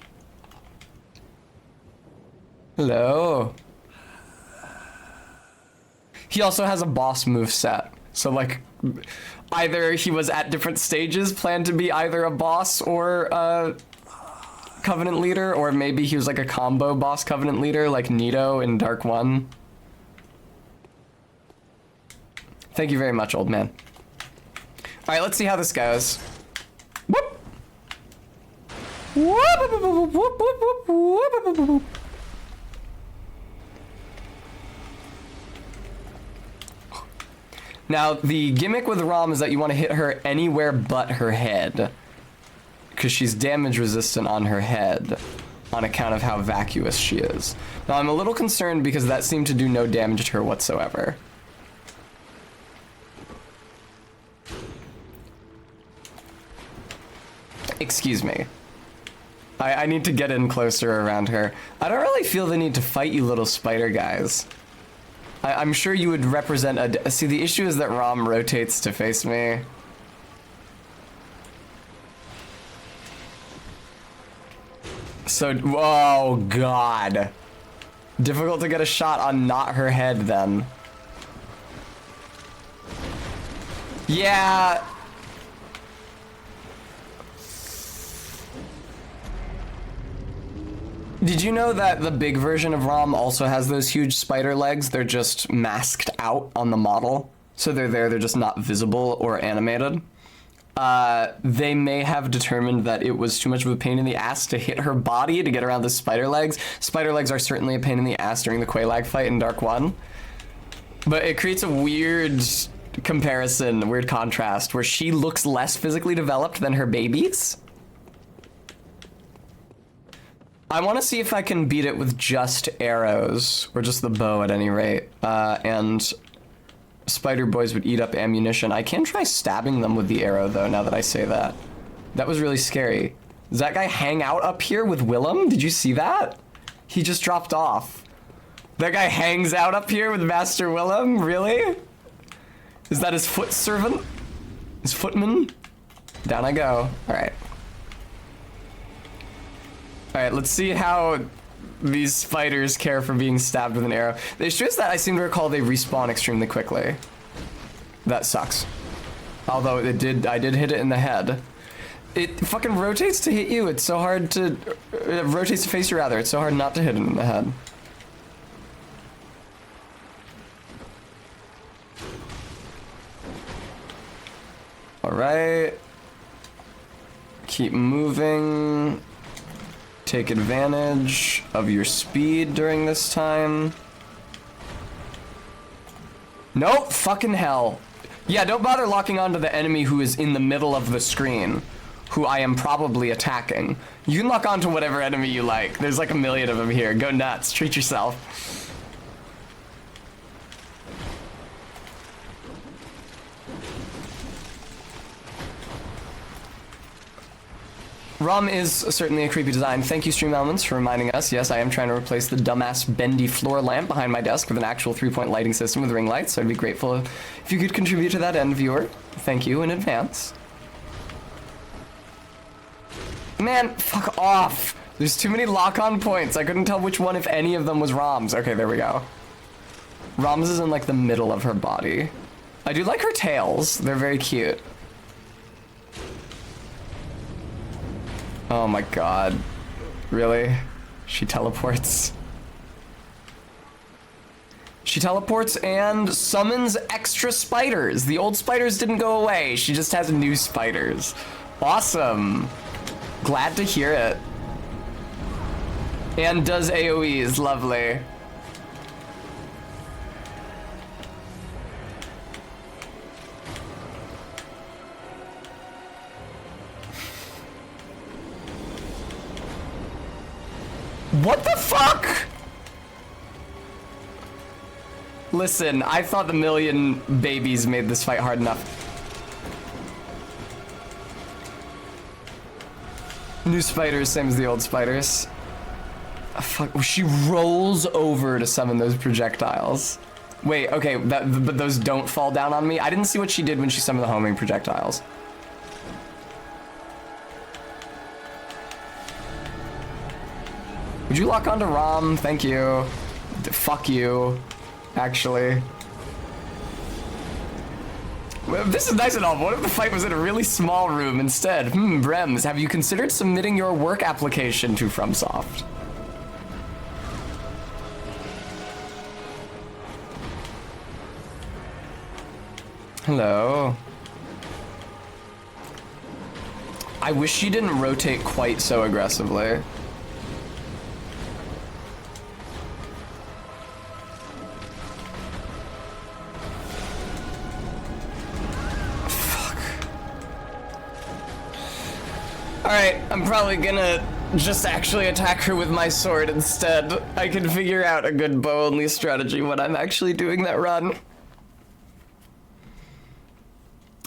Hello. He also has a boss move set. So like, either he was at different stages, planned to be either a boss or a Covenant leader, or maybe he was like a combo boss Covenant leader, like Nito in Dark 1. Thank you very much, old man. All right, let's see how this goes. Whoop. Now, the gimmick with Rom is that you want to hit her anywhere but her head, because she's damage resistant on her head on account of how vacuous she is. Now, I'm a little concerned because that seemed to do no damage to her whatsoever. Excuse me. I need to get in closer around her. I don't really feel the need to fight you little spider guys. I'm sure you would represent a... See, the issue is that Rom rotates to face me. So, oh god. Difficult to get a shot on not her head then. Yeah. Did you know that the big version of ROM also has those huge spider legs? They're just masked out on the model. So they're there, they're just not visible or animated. They may have determined that it was too much of a pain in the ass to hit her body to get around the spider legs. Spider legs are certainly a pain in the ass during the Quelaag fight in Dark 1. But it creates a weird comparison, a weird contrast, where she looks less physically developed than her babies. I want to see if I can beat it with just arrows, or just the bow at any rate, and spider boys would eat up ammunition. I can try stabbing them with the arrow, though, now that I say that. That was really scary. Does that guy hang out up here with Willem? Did you see that? He just dropped off. That guy hangs out up here with Master Willem? Really? Is that his foot servant? His footman? Down I go. Alright. Alright, let's see how these spiders care for being stabbed with an arrow. The issue is that I seem to recall they respawn extremely quickly. That sucks. Although I did hit it in the head. It fucking rotates to hit you. It's so hard to... It rotates to face you, rather. It's so hard not to hit it in the head. Alright. Keep moving. Take advantage of your speed during this time. Nope, fucking hell. Yeah, don't bother locking onto the enemy who is in the middle of the screen, who I am probably attacking. You can lock onto whatever enemy you like. There's like a million of them here. Go nuts, treat yourself. ROM is certainly a creepy design. Thank you, Stream Elements, for reminding us. Yes, I am trying to replace the dumbass bendy floor lamp behind my desk with an actual 3-point lighting system with ring lights. So I'd be grateful if you could contribute to that end, viewer. Thank you in advance. Man, fuck off. There's too many lock-on points. I couldn't tell which one, if any of them, was ROM's. Okay, there we go. ROM's is in, like, the middle of her body. I do like her tails. They're very cute. Oh my god. Really? She teleports. She teleports and summons extra spiders. The old spiders didn't go away. She just has new spiders. Awesome. Glad to hear it. And does AoEs. Lovely. What the fuck? Listen, I thought the million babies made this fight hard enough. New spiders, same as the old spiders. Oh, fuck, she rolls over to summon those projectiles. Wait, okay, but those don't fall down on me? I didn't see what she did when she summoned the homing projectiles. Would you lock onto ROM? Thank you. Fuck you, actually. Well, this is nice and all, but what if the fight was in a really small room instead? Brems, have you considered submitting your work application to FromSoft? Hello. I wish she didn't rotate quite so aggressively. Alright, I'm probably gonna just actually attack her with my sword instead. I can figure out a good bow-only strategy when I'm actually doing that run.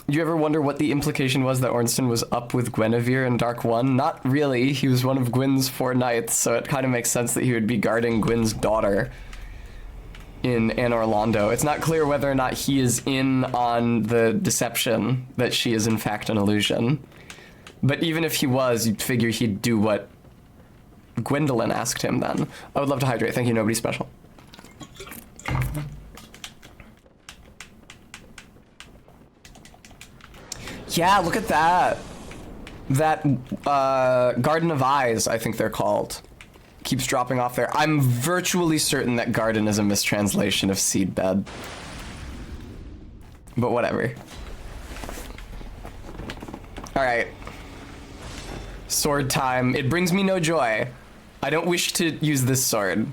You ever wonder what the implication was that Ornstein was up with Guinevere in Dark 1? Not really. He was one of Gwyn's 4 knights, so it kind of makes sense that he would be guarding Gwyn's daughter in Anne Orlando. It's not clear whether or not he is in on the deception that she is in fact an illusion. But even if he was, you'd figure he'd do what Gwendolyn asked him then. I would love to hydrate. Thank you, nobody special. Yeah, look at that. That Garden of Eyes, I think they're called, keeps dropping off there. I'm virtually certain that garden is a mistranslation of seedbed. But whatever. All right. Sword time. It brings me no joy. I don't wish to use this sword.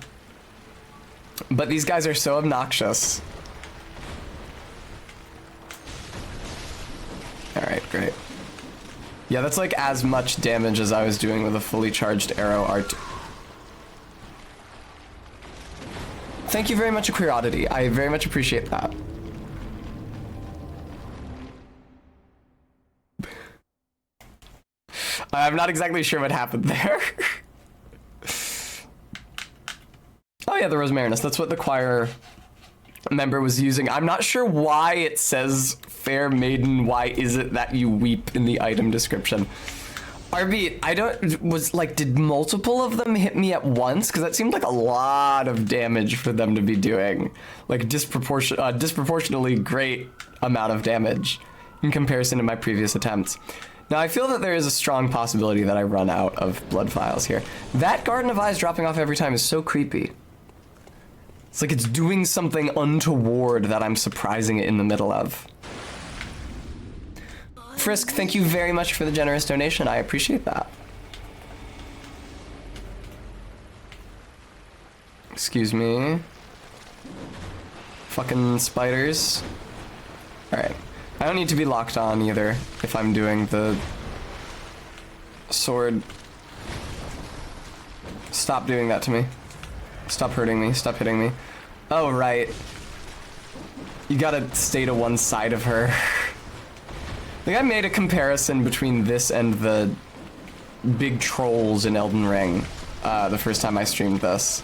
But these guys are so obnoxious. Alright, great. Yeah, that's like as much damage as I was doing with a fully charged arrow art. Thank you very much, A Queer Oddity. I very much appreciate that. I'm not exactly sure what happened there. Oh yeah, the Rosmarinus. That's what the choir member was using. I'm not sure why it says fair maiden, why is it that you weep in the item description? RB, did multiple of them hit me at once? Because that seemed like a lot of damage for them to be doing. Like disproportionately great amount of damage in comparison to my previous attempts. Now I feel that there is a strong possibility that I run out of blood vials here. That Garden of Eyes dropping off every time is so creepy. It's like it's doing something untoward that I'm surprising it in the middle of. Frisk, thank you very much for the generous donation. I appreciate that. Excuse me. Fucking spiders. Alright. I don't need to be locked on either if I'm doing the sword. Stop doing that to me. Stop hurting me. Stop hitting me. Oh, right. You gotta stay to one side of her. I think I made a comparison between this and the big trolls in Elden Ring the first time I streamed this.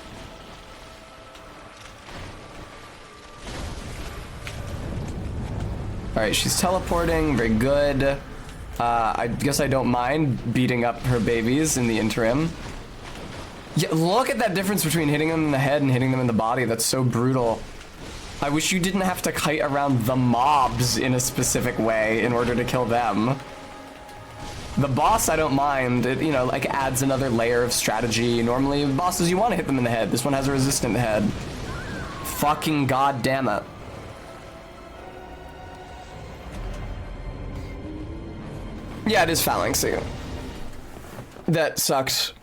Alright, she's teleporting, very good. I guess I don't mind beating up her babies in the interim. Yeah, look at that difference between hitting them in the head and hitting them in the body. That's so brutal. I wish you didn't have to kite around the mobs in a specific way in order to kill them. The boss, I don't mind. It, you know, like adds another layer of strategy. Normally, bosses, you want to hit them in the head. This one has a resistant head. Fucking goddamn it. Yeah, it is phalanxy. That sucked.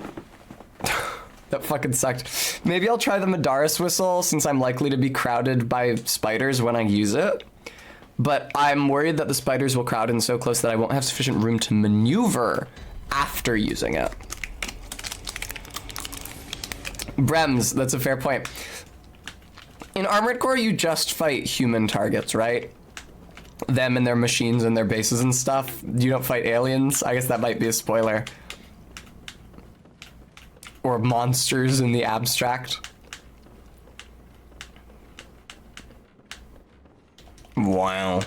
That fucking sucked. Maybe I'll try the Madaris whistle since I'm likely to be crowded by spiders when I use it. But I'm worried that the spiders will crowd in so close that I won't have sufficient room to maneuver after using it. Brems, that's a fair point. In Armored Core, you just fight human targets, right? Them and their machines and their bases and stuff. You don't fight aliens. I guess that might be a spoiler. Or monsters in the abstract. Wow.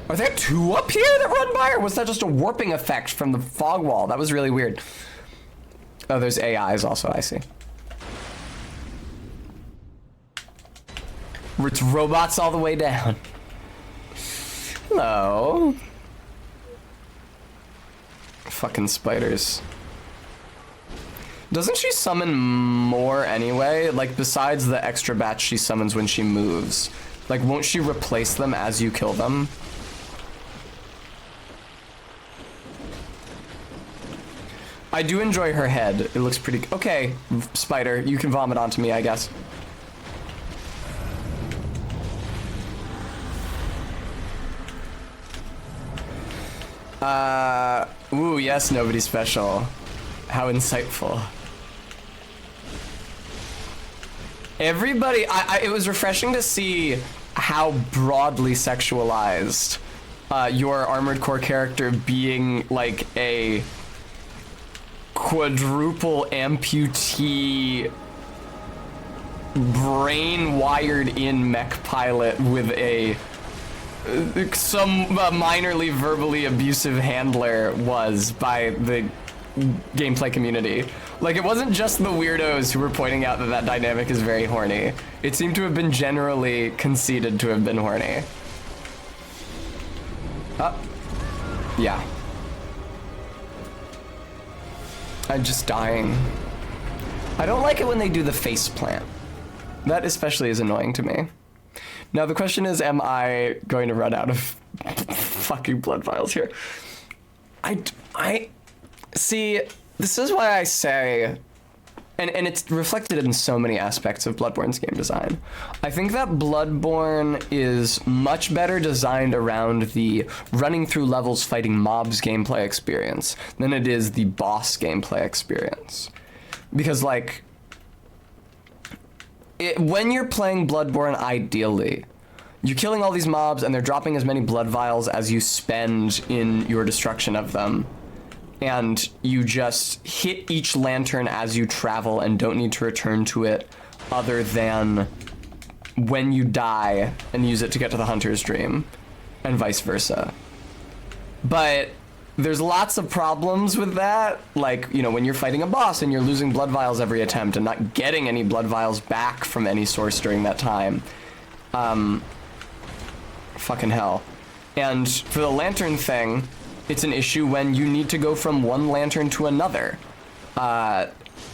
Are there two up here that run by, or was that just a warping effect from the fog wall? That was really weird. Oh, there's AIs also, I see. It's robots all the way down. Hello. Fucking spiders. Doesn't she summon more anyway? Like, besides the extra batch she summons when she moves. Like, won't she replace them as you kill them? I do enjoy her head. It looks pretty... Okay, spider, you can vomit onto me, I guess. Ooh, yes, nobody special. How insightful. Everybody, it was refreshing to see how broadly sexualized your Armored Core character being like a quadruple amputee brain wired in mech pilot with a some minorly verbally abusive handler was by the gameplay community. Like, it wasn't just the weirdos who were pointing out that that dynamic is very horny. It seemed to have been generally conceded to have been horny. Yeah. I'm just dying. I don't like it when they do the face plant. That especially is annoying to me. Now the question is, am I going to run out of fucking blood vials here? I see, this is why I say, and it's reflected in so many aspects of Bloodborne's game design. I think that Bloodborne is much better designed around the running through levels fighting mobs gameplay experience than it is the boss gameplay experience. Because, like, when you're playing Bloodborne, ideally, you're killing all these mobs and they're dropping as many blood vials as you spend in your destruction of them. and you just hit each lantern as you travel and don't need to return to it other than when you die and use it to get to the Hunter's Dream, and vice versa. But there's lots of problems with that, like, you know, when you're fighting a boss and you're losing blood vials every attempt and not getting any blood vials back from any source during that time. Fucking hell. And for the lantern thing, it's an issue when you need to go from one lantern to another.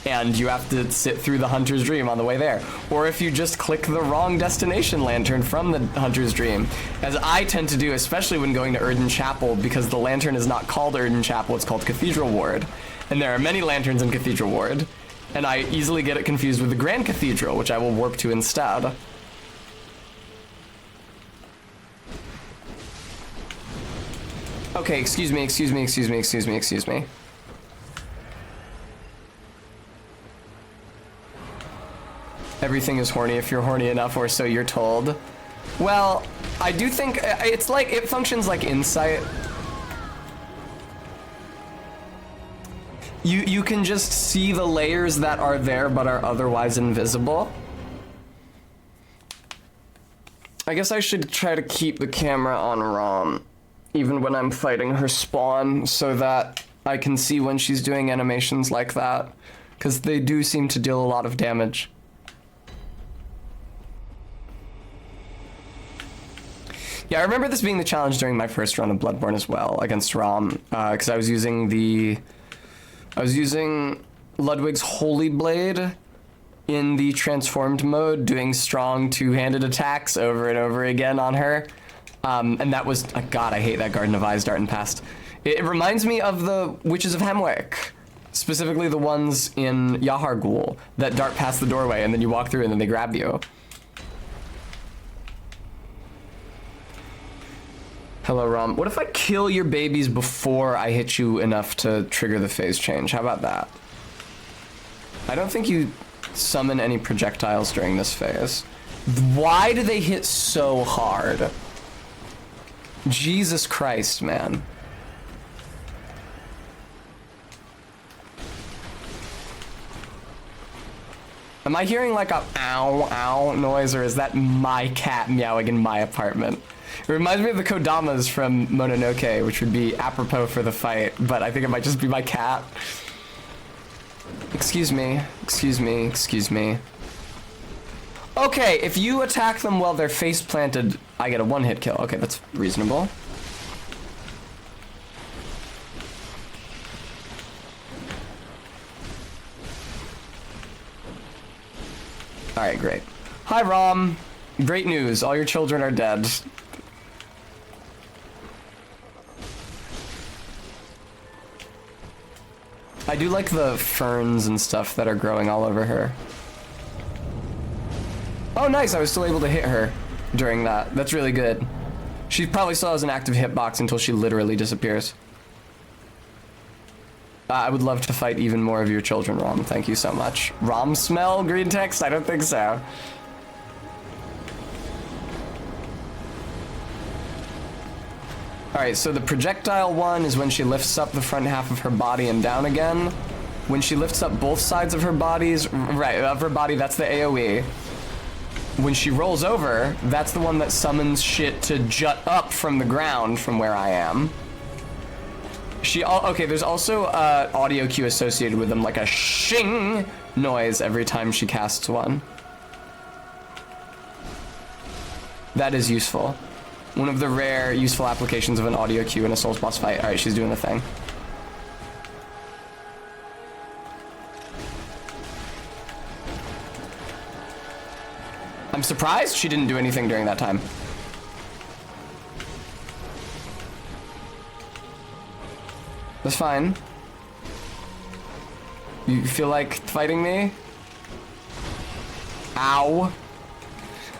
And you have to sit through the Hunter's Dream on the way there. Or if you just click the wrong destination lantern from the Hunter's Dream, as I tend to do, especially when going to Erden Chapel, because the lantern is not called Erden Chapel, it's called Cathedral Ward. And there are many lanterns in Cathedral Ward, and I easily get it confused with the Grand Cathedral, which I will warp to instead. Okay, excuse me. Everything is horny if you're horny enough, or so you're told. Well, I do think it's like, it functions like insight. You can just see the layers that are there but are otherwise invisible. I guess I should try to keep the camera on ROM, even when I'm fighting her spawn, so that I can see when she's doing animations like that, because they do seem to deal a lot of damage. Yeah, I remember this being the challenge during my first run of Bloodborne as well, against Rom, because I was using Ludwig's Holy Blade in the transformed mode, doing strong two-handed attacks over and over again on her. And that was, God, I hate that Garden of Eyes darting past. It reminds me of the Witches of Hemwick, specifically the ones in Yahar'gul that dart past the doorway and then you walk through and then they grab you. Hello, Rom. What if I kill your babies before I hit you enough to trigger the phase change? How about that? I don't think you summon any projectiles during this phase. Why do they hit so hard? Jesus Christ, man. Am I hearing like a ow, ow noise, or is that my cat meowing in my apartment? It reminds me of the Kodamas from Mononoke, which would be apropos for the fight, but I think it might just be my cat. Excuse me. Okay, if you attack them while they're face planted, I get a one-hit kill. Okay, that's reasonable. Alright, great. Hi, Rom. Great news. All your children are dead. I do like the ferns and stuff that are growing all over her. Oh, nice. I was still able to hit her during that. That's really good. She probably still has an active hitbox until she literally disappears. I would love to fight even more of your children, Rom. Thank you so much. Rom smell? Green text? I don't think so. Alright, so the projectile one is when she lifts up the front half of her body and down again. When she lifts up both sides of her bodies, right, of her body, that's the AoE. When she rolls over, that's the one that summons shit to jut up from the ground from where I am. Okay, there's also audio cue associated with them, like a shing noise every time she casts one. That is useful. One of the rare useful applications of an audio cue in a Souls boss fight. Alright, she's doing the thing. I'm surprised she didn't do anything during that time. That's fine. You feel like fighting me? Ow.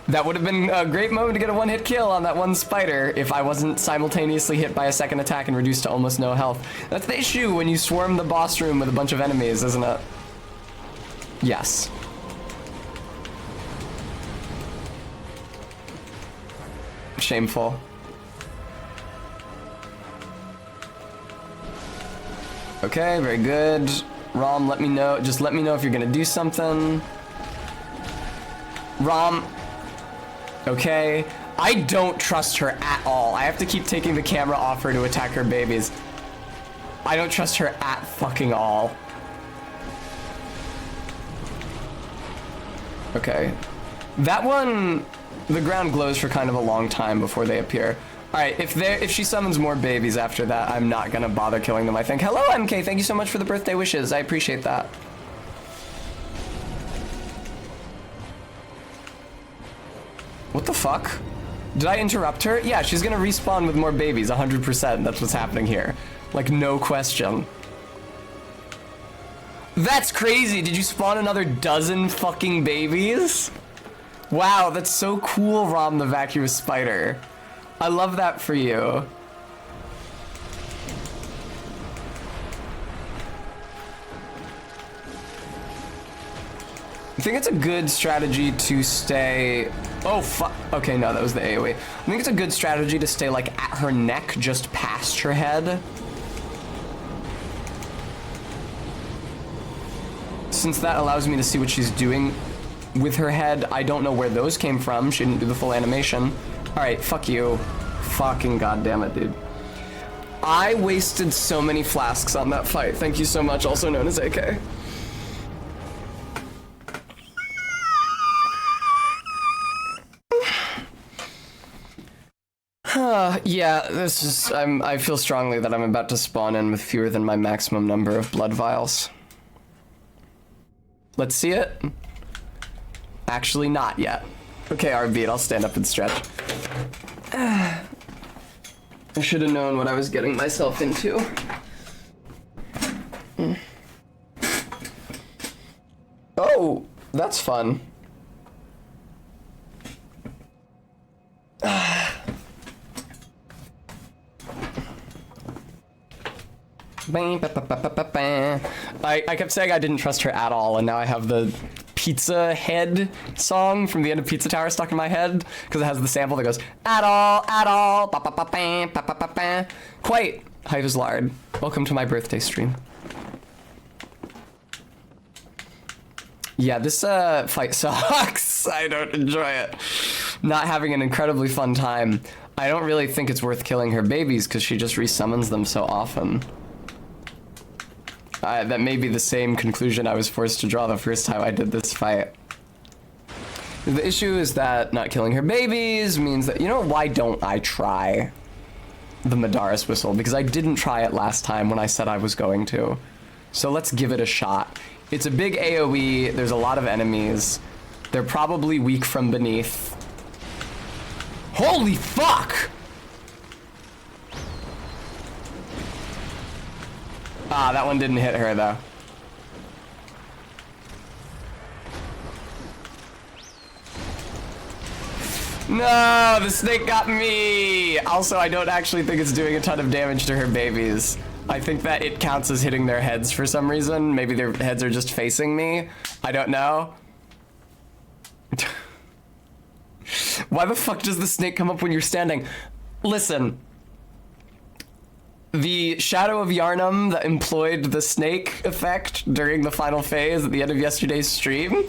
That would have been a great moment to get a one-hit kill on that one spider if I wasn't simultaneously hit by a second attack and reduced to almost no health. That's the issue when you swarm the boss room with a bunch of enemies, isn't it? Yes. Shameful. Okay, very good. Rom, let me know. Just let me know if you're gonna do something. Rom. Okay. I don't trust her at all. I have to keep taking the camera off her to attack her babies. I don't trust her at fucking all. Okay. That one, the ground glows for kind of a long time before they appear. All right, if she summons more babies after that, I'm not gonna bother killing them, I think. Hello, MK, thank you so much for the birthday wishes. I appreciate that. What the fuck? Did I interrupt her? Yeah, she's gonna respawn with more babies, 100%. That's what's happening here. Like, no question. That's crazy. Did you spawn another dozen fucking babies? Wow, that's so cool, Rom the vacuous spider. I love that for you. I think it's a good strategy to stay... Oh, fuck. Okay, no, that was the AoE. I think it's a good strategy to stay, like, at her neck, just past her head. Since that allows me to see what she's doing with her head. I don't know where those came from. She didn't do the full animation. All right, fuck you. Fucking goddamn it, dude. I wasted so many flasks on that fight. Thank you so much, also known as AK. Yeah, this is... I feel strongly that I'm about to spawn in with fewer than my maximum number of blood vials. Let's see it. Actually, not yet. Okay, RB, I'll stand up and stretch. I should have known what I was getting myself into. Oh, that's fun. I kept saying I didn't trust her at all, and now I have the Pizza Head song from the end of Pizza Tower stuck in my head, because it has the sample that goes, at all, ba ba ba ba ba ba ba ba. Quite, Hive is Lard. Welcome to my birthday stream. Yeah, this fight sucks. I don't enjoy it. Not having an incredibly fun time. I don't really think it's worth killing her babies, because she just resummons them so often. That may be the same conclusion I was forced to draw the first time I did this fight. The issue is that not killing her babies means that, you know, why don't I try the Madaris whistle? Because I didn't try it last time when I said I was going to. So let's give it a shot. It's a big AoE, there's a lot of enemies. They're probably weak from beneath. Holy fuck! Ah, that one didn't hit her, though. No, the snake got me! Also, I don't actually think it's doing a ton of damage to her babies. I think that it counts as hitting their heads for some reason. Maybe their heads are just facing me. I don't know. Why the fuck does the snake come up when you're standing? Listen. The Shadow of Yharnam that employed the snake effect during the final phase at the end of yesterday's stream,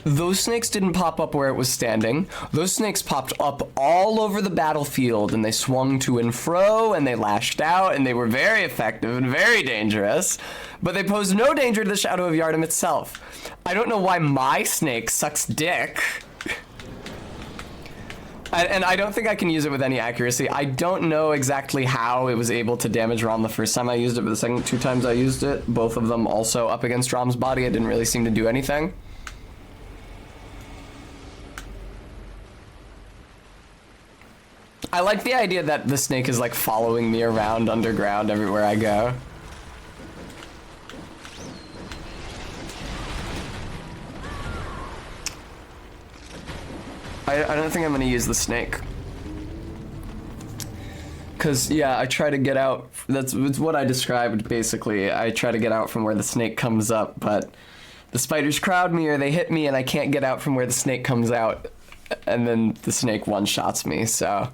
those snakes didn't pop up where it was standing. Those snakes popped up all over the battlefield, and they swung to and fro, and they lashed out, and they were very effective and very dangerous, but they posed no danger to the Shadow of Yharnam itself. I don't know why my snake sucks dick. And I don't think I can use it with any accuracy. I don't know exactly how it was able to damage Rom the first time I used it, but the second 2 times I used it, both of them also up against Rom's body, it didn't really seem to do anything. I like the idea that the snake is like following me around underground everywhere I go. I don't think I'm gonna use the snake. Cause yeah, I try to get out, it's what I described basically. I try to get out from where the snake comes up, but the spiders crowd me or they hit me and I can't get out from where the snake comes out, and then the snake one-shots me, so.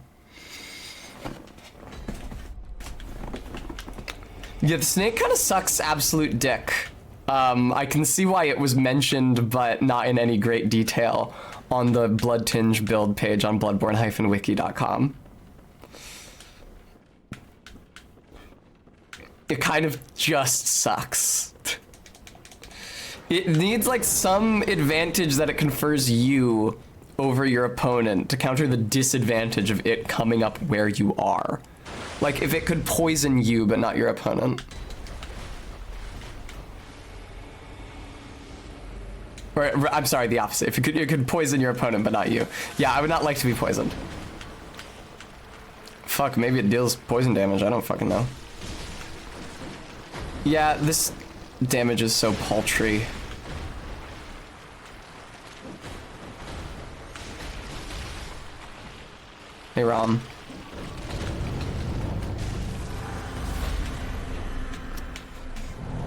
Yeah, the snake kind of sucks absolute dick. I can see why it was mentioned, but not in any great detail on the Blood Tinge build page on bloodborne-wiki.com. It kind of just sucks. It needs like some advantage that it confers you over your opponent to counter the disadvantage of it coming up where you are. Like if it could poison you but not your opponent. Or I'm sorry, the opposite. If it could poison your opponent but not you. Yeah, I would not like to be poisoned. Fuck, maybe it deals poison damage. I don't fucking know. Yeah, this damage is so paltry. Hey, Rom.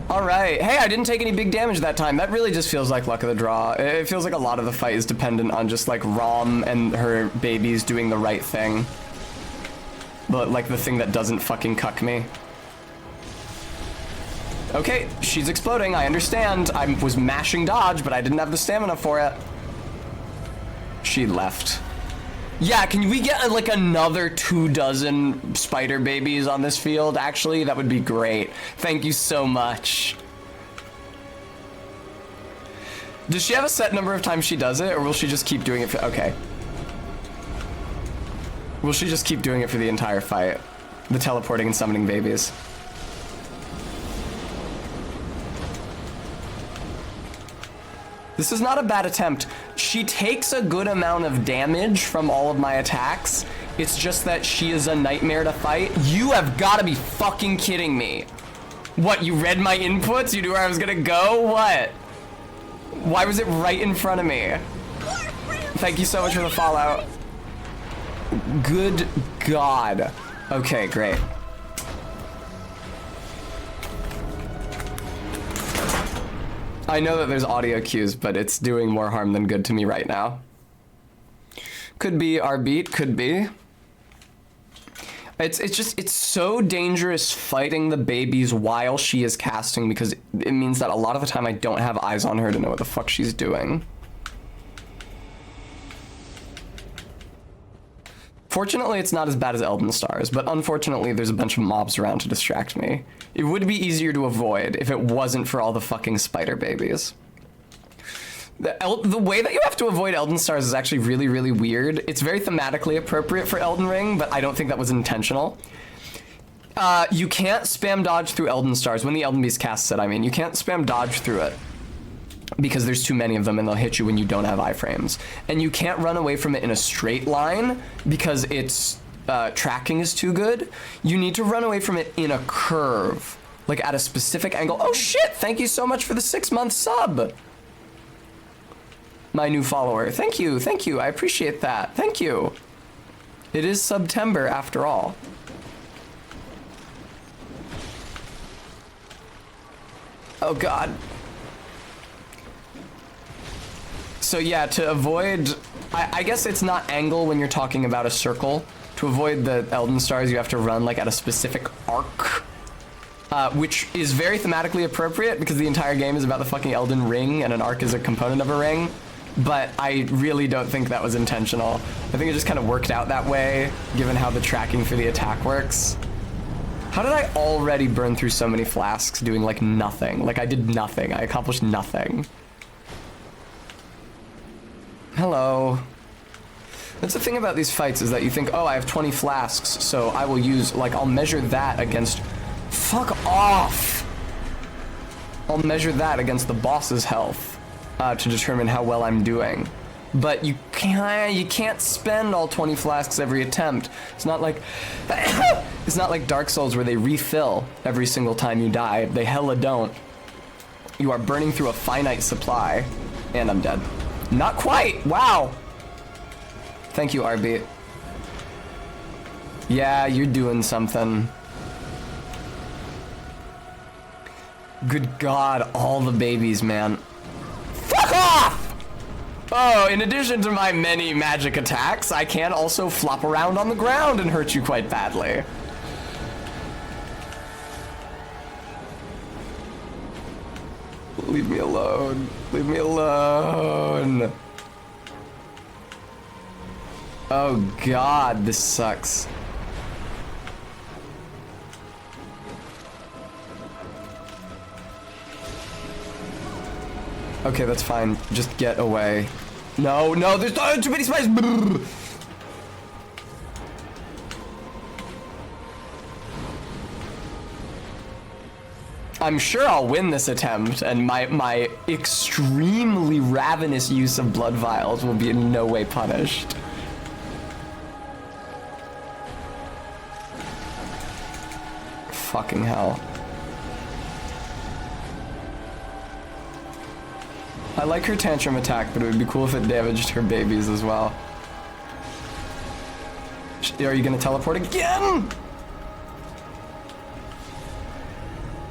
Alright. Hey, I didn't take any big damage that time. That really just feels like luck of the draw. It feels like a lot of the fight is dependent on just like Rom and her babies doing the right thing. But like the thing that doesn't fucking cuck me. Okay, she's exploding, I understand. I was mashing dodge, but I didn't have the stamina for it. She left. Yeah, can we get like another 24 spider babies on this field, actually? That would be great. Thank you so much. Does she have a set number of times she does it, or will she just keep doing it for, okay. Will she just keep doing it for the entire fight? The teleporting and summoning babies. This is not a bad attempt. She takes a good amount of damage from all of my attacks. It's just that she is a nightmare to fight. You have got to be fucking kidding me. What, you read my inputs? You knew where I was gonna go? What? Why was it right in front of me? Thank you so much for the fallout. Good God. Okay, great. I know that there's audio cues, but it's doing more harm than good to me right now. Could be our beat, could be. It's so dangerous fighting the babies while she is casting, because it means that a lot of the time I don't have eyes on her to know what the fuck she's doing. Fortunately, it's not as bad as Elden Stars, but unfortunately, there's a bunch of mobs around to distract me. It would be easier to avoid if it wasn't for all the fucking spider babies. The way that you have to avoid Elden Stars is actually really, really weird. It's very thematically appropriate for Elden Ring, but I don't think that was intentional. You can't spam dodge through Elden Stars. When the Elden Beast casts it, I mean, you can't spam dodge through it, because there's too many of them and they'll hit you when you don't have iframes. And you can't run away from it in a straight line because its tracking is too good. You need to run away from it in a curve, like at a specific angle. Oh shit, thank you so much for the 6-month sub. My new follower, thank you, I appreciate that, thank you. It is September after all. Oh God. So yeah, to avoid, I guess it's not angle when you're talking about a circle. To avoid the Elden Stars, you have to run like at a specific arc, which is very thematically appropriate because the entire game is about the fucking Elden Ring and an arc is a component of a ring. But I really don't think that was intentional. I think it just kind of worked out that way, given how the tracking for the attack works. How did I already burn through so many flasks doing like nothing? Like I did nothing, I accomplished nothing. Hello. That's the thing about these fights is that you think, oh, I have 20 flasks, so I will use, like, I'll measure that against, fuck off. I'll measure that against the boss's health to determine how well I'm doing. But you can't spend all 20 flasks every attempt. It's not like, it's not like Dark Souls where they refill every single time you die. They hella don't. You are burning through a finite supply, and I'm dead. Not quite, wow. Thank you, RB. Yeah, you're doing something. Good God, all the babies, man. Fuck off! Oh, in addition to my many magic attacks, I can also flop around on the ground and hurt you quite badly. Leave me alone. Leave me alone. Oh god, this sucks. Okay, that's fine. Just get away. No, no, there's too many spies. Brrr. I'm sure I'll win this attempt, and my extremely ravenous use of blood vials will be in no way punished. Fucking hell. I like her tantrum attack, but it would be cool if it damaged her babies as well. Are you gonna teleport again?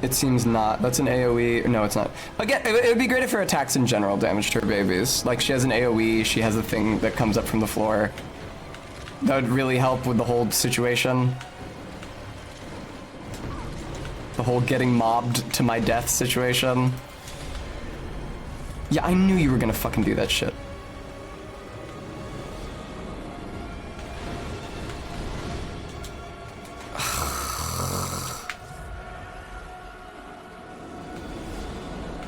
It seems not. That's an AoE. No, it's not. Again, it would be great if her attacks in general damaged her babies. Like, she has an AoE, she has a thing that comes up from the floor. That would really help with the whole situation. The whole getting mobbed to my death situation. Yeah, I knew you were gonna fucking do that shit.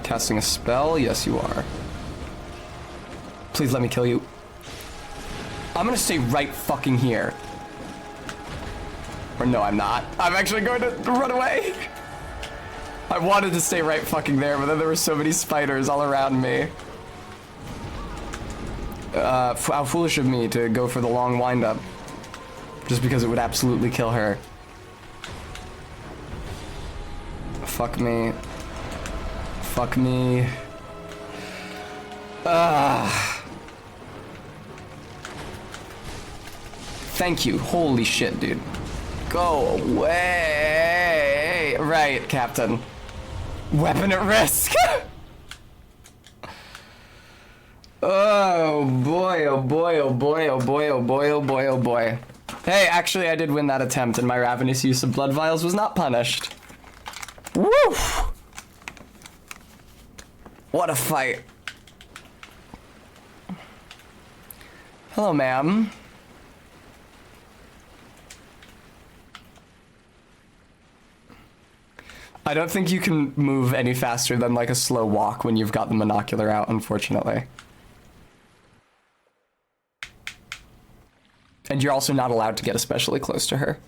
Casting a spell? Yes, you are. Please let me kill you. I'm gonna stay right fucking here. Or no, I'm not. I'm actually going to run away. I wanted to stay right fucking there, but then there were so many spiders all around me. How foolish of me to go for the long wind-up. Just because it would absolutely kill her. Fuck me. Fuck me. Thank you. Holy shit, dude. Go away. Right, Captain. Weapon at risk. Oh boy, oh boy, oh boy, oh boy, oh boy, oh boy, oh boy. Hey, actually I did win that attempt and my ravenous use of blood vials was not punished. Woo! What a fight. Hello, ma'am. I don't think you can move any faster than like a slow walk when you've got the monocular out, unfortunately. And you're also not allowed to get especially close to her.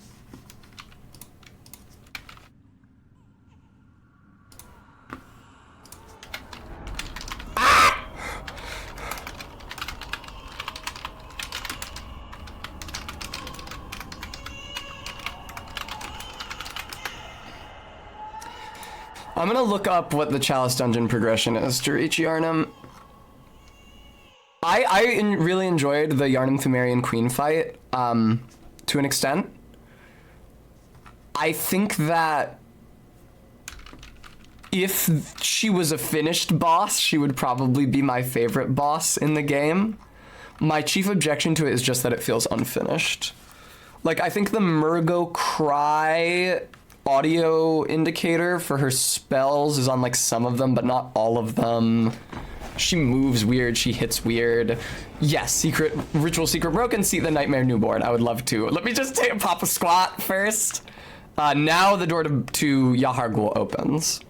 I'm gonna look up what the Chalice Dungeon progression is to reach Yharnam. I really enjoyed the Yharnam Thumerian Queen fight, to an extent. I think that if she was a finished boss, she would probably be my favorite boss in the game. My chief objection to it is just that it feels unfinished. Like, I think the Murgo Cry audio indicator for her spells is on like some of them, but not all of them. She moves weird, she hits weird. Yes, Ritual Secret Broken, Seat the Nightmare Newborn. I would love to. Let me just pop a squat first. Now the door to Yahar'gul opens.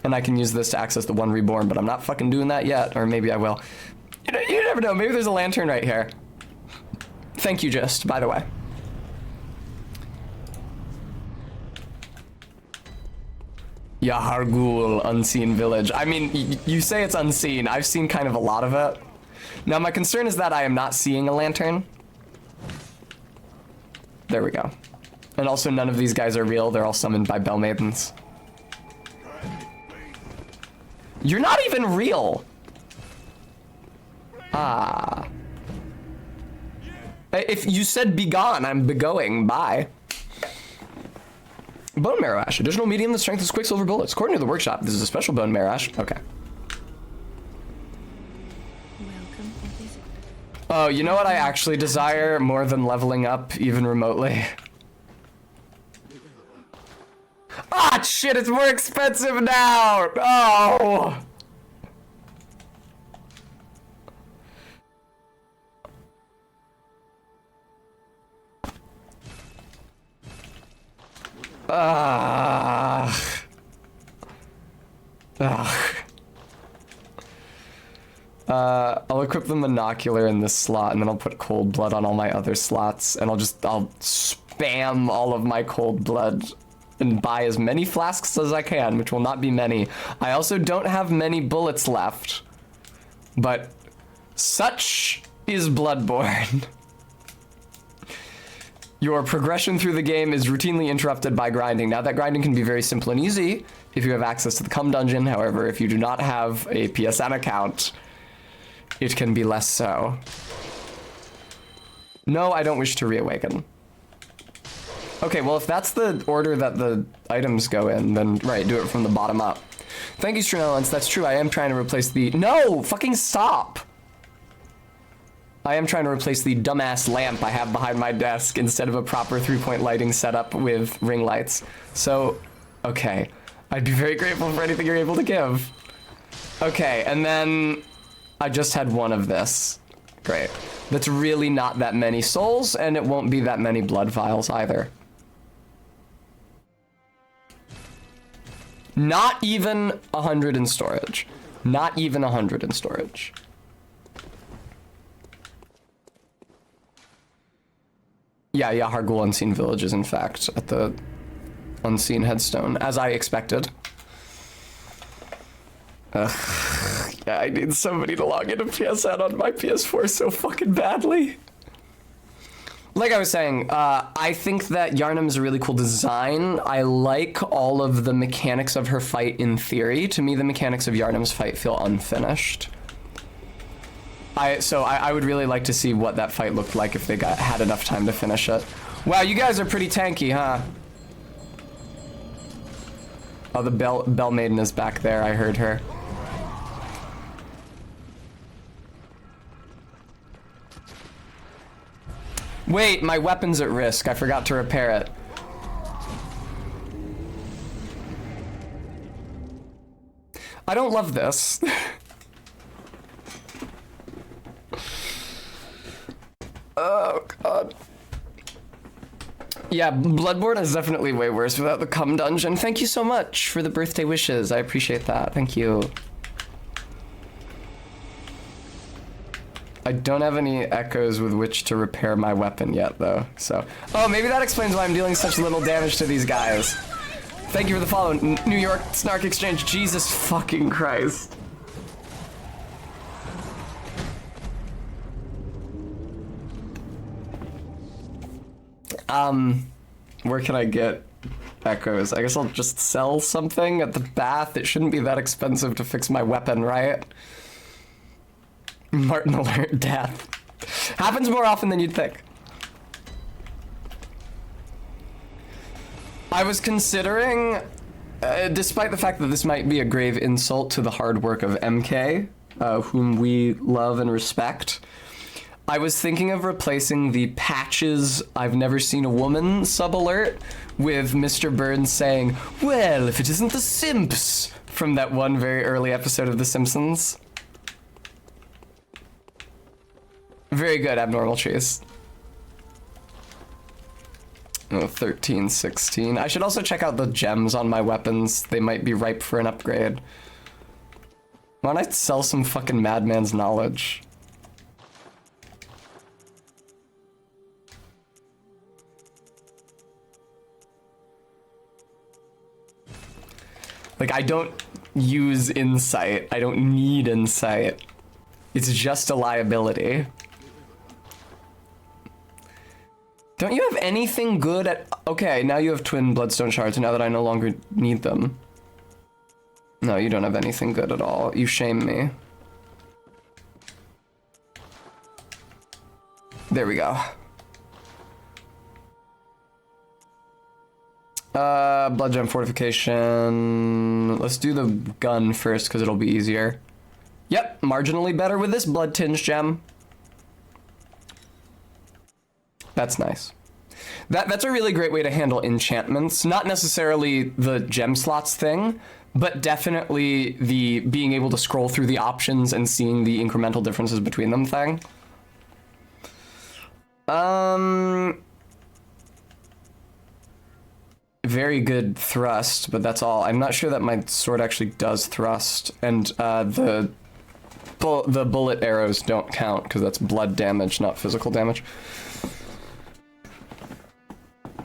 And I can use this to access the One Reborn, but I'm not fucking doing that yet, or maybe I will. You never know, maybe there's a lantern right here. Thank you, Just, by the way. Yahar'gul, Unseen Village. I mean, you say it's unseen. I've seen kind of a lot of it. Now, my concern is that I am not seeing a lantern. There we go. And also, none of these guys are real. They're all summoned by Bell Maidens. You're not even real! Ah. If you said be gone, I'm begoing. Bye. Bone Marrow Ash. Additional medium the strength of Quicksilver bullets. According to the workshop, this is a special Bone Marrow Ash. Okay. Oh, you know what I actually desire more than leveling up, even remotely? Ah, shit, it's more expensive now! Oh! Ugh. I'll equip the monocular in this slot, and then I'll put cold blood on all my other slots, and I'll spam all of my cold blood and buy as many flasks as I can, which will not be many. I also don't have many bullets left, but such is Bloodborne. Your progression through the game is routinely interrupted by grinding. Now, that grinding can be very simple and easy if you have access to the Cum Dungeon. However, if you do not have a PSN account, it can be less so. No, I don't wish to reawaken. Okay, well, if that's the order that the items go in, then, right, do it from the bottom up. Thank you, Strenolence. That's true. I am trying to replace the... No! Fucking stop! I am trying to replace the dumbass lamp I have behind my desk instead of a proper 3-point lighting setup with ring lights. So, okay. I'd be very grateful for anything you're able to give. Okay, and then I just had one of this. Great. That's really not that many souls, and it won't be that many blood vials either. Not even 100 in storage. Not even 100 in storage. Yeah, Hargul Unseen Village is in fact at the Unseen Headstone, as I expected. Ugh. Yeah, I need somebody to log into PSN on my PS4 so fucking badly. Like I was saying, I think that Yharnam's a really cool design. I like all of the mechanics of her fight in theory. To me, the mechanics of Yharnam's fight feel unfinished. So I would really like to see what that fight looked like if they had enough time to finish it. Wow, you guys are pretty tanky, huh? Oh, the Bell Maiden is back there. I heard her. Wait, my weapon's at risk. I forgot to repair it. I don't love this. Oh, God. Yeah, Bloodborne is definitely way worse without the Cum Dungeon. Thank you so much for the birthday wishes. I appreciate that. Thank you. I don't have any echoes with which to repair my weapon yet, though, so... Oh, maybe that explains why I'm dealing such little damage to these guys. Thank you for the follow, New York Snark Exchange. Jesus fucking Christ. Where can I get echoes? I guess I'll just sell something at the bath. It shouldn't be that expensive to fix my weapon, right? Martin alert, death. Happens more often than you'd think. I was considering, despite the fact that this might be a grave insult to the hard work of MK, whom we love and respect, I was thinking of replacing the patches "I've never seen a woman" sub-alert with Mr. Burns saying, "Well, if it isn't the simps," from that one very early episode of The Simpsons. Very good, Abnormal Cheese. Oh, 13, 16. I should also check out the gems on my weapons. They might be ripe for an upgrade. Why don't I sell some fucking Madman's Knowledge? Like, I don't use insight. I don't need insight. It's just a liability. Don't you have anything good at... Okay, now you have twin bloodstone shards now that I no longer need them. No, you don't have anything good at all. You shame me. There we go. Blood gem fortification. Let's do the gun first because it'll be easier. Yep, marginally better with this blood tinge gem. That's nice. That's a really great way to handle enchantments. Not necessarily the gem slots thing, but definitely the being able to scroll through the options and seeing the incremental differences between them thing. very good thrust, but that's all. I'm not sure that my sword actually does thrust, and the bullet arrows don't count because that's blood damage, not physical damage.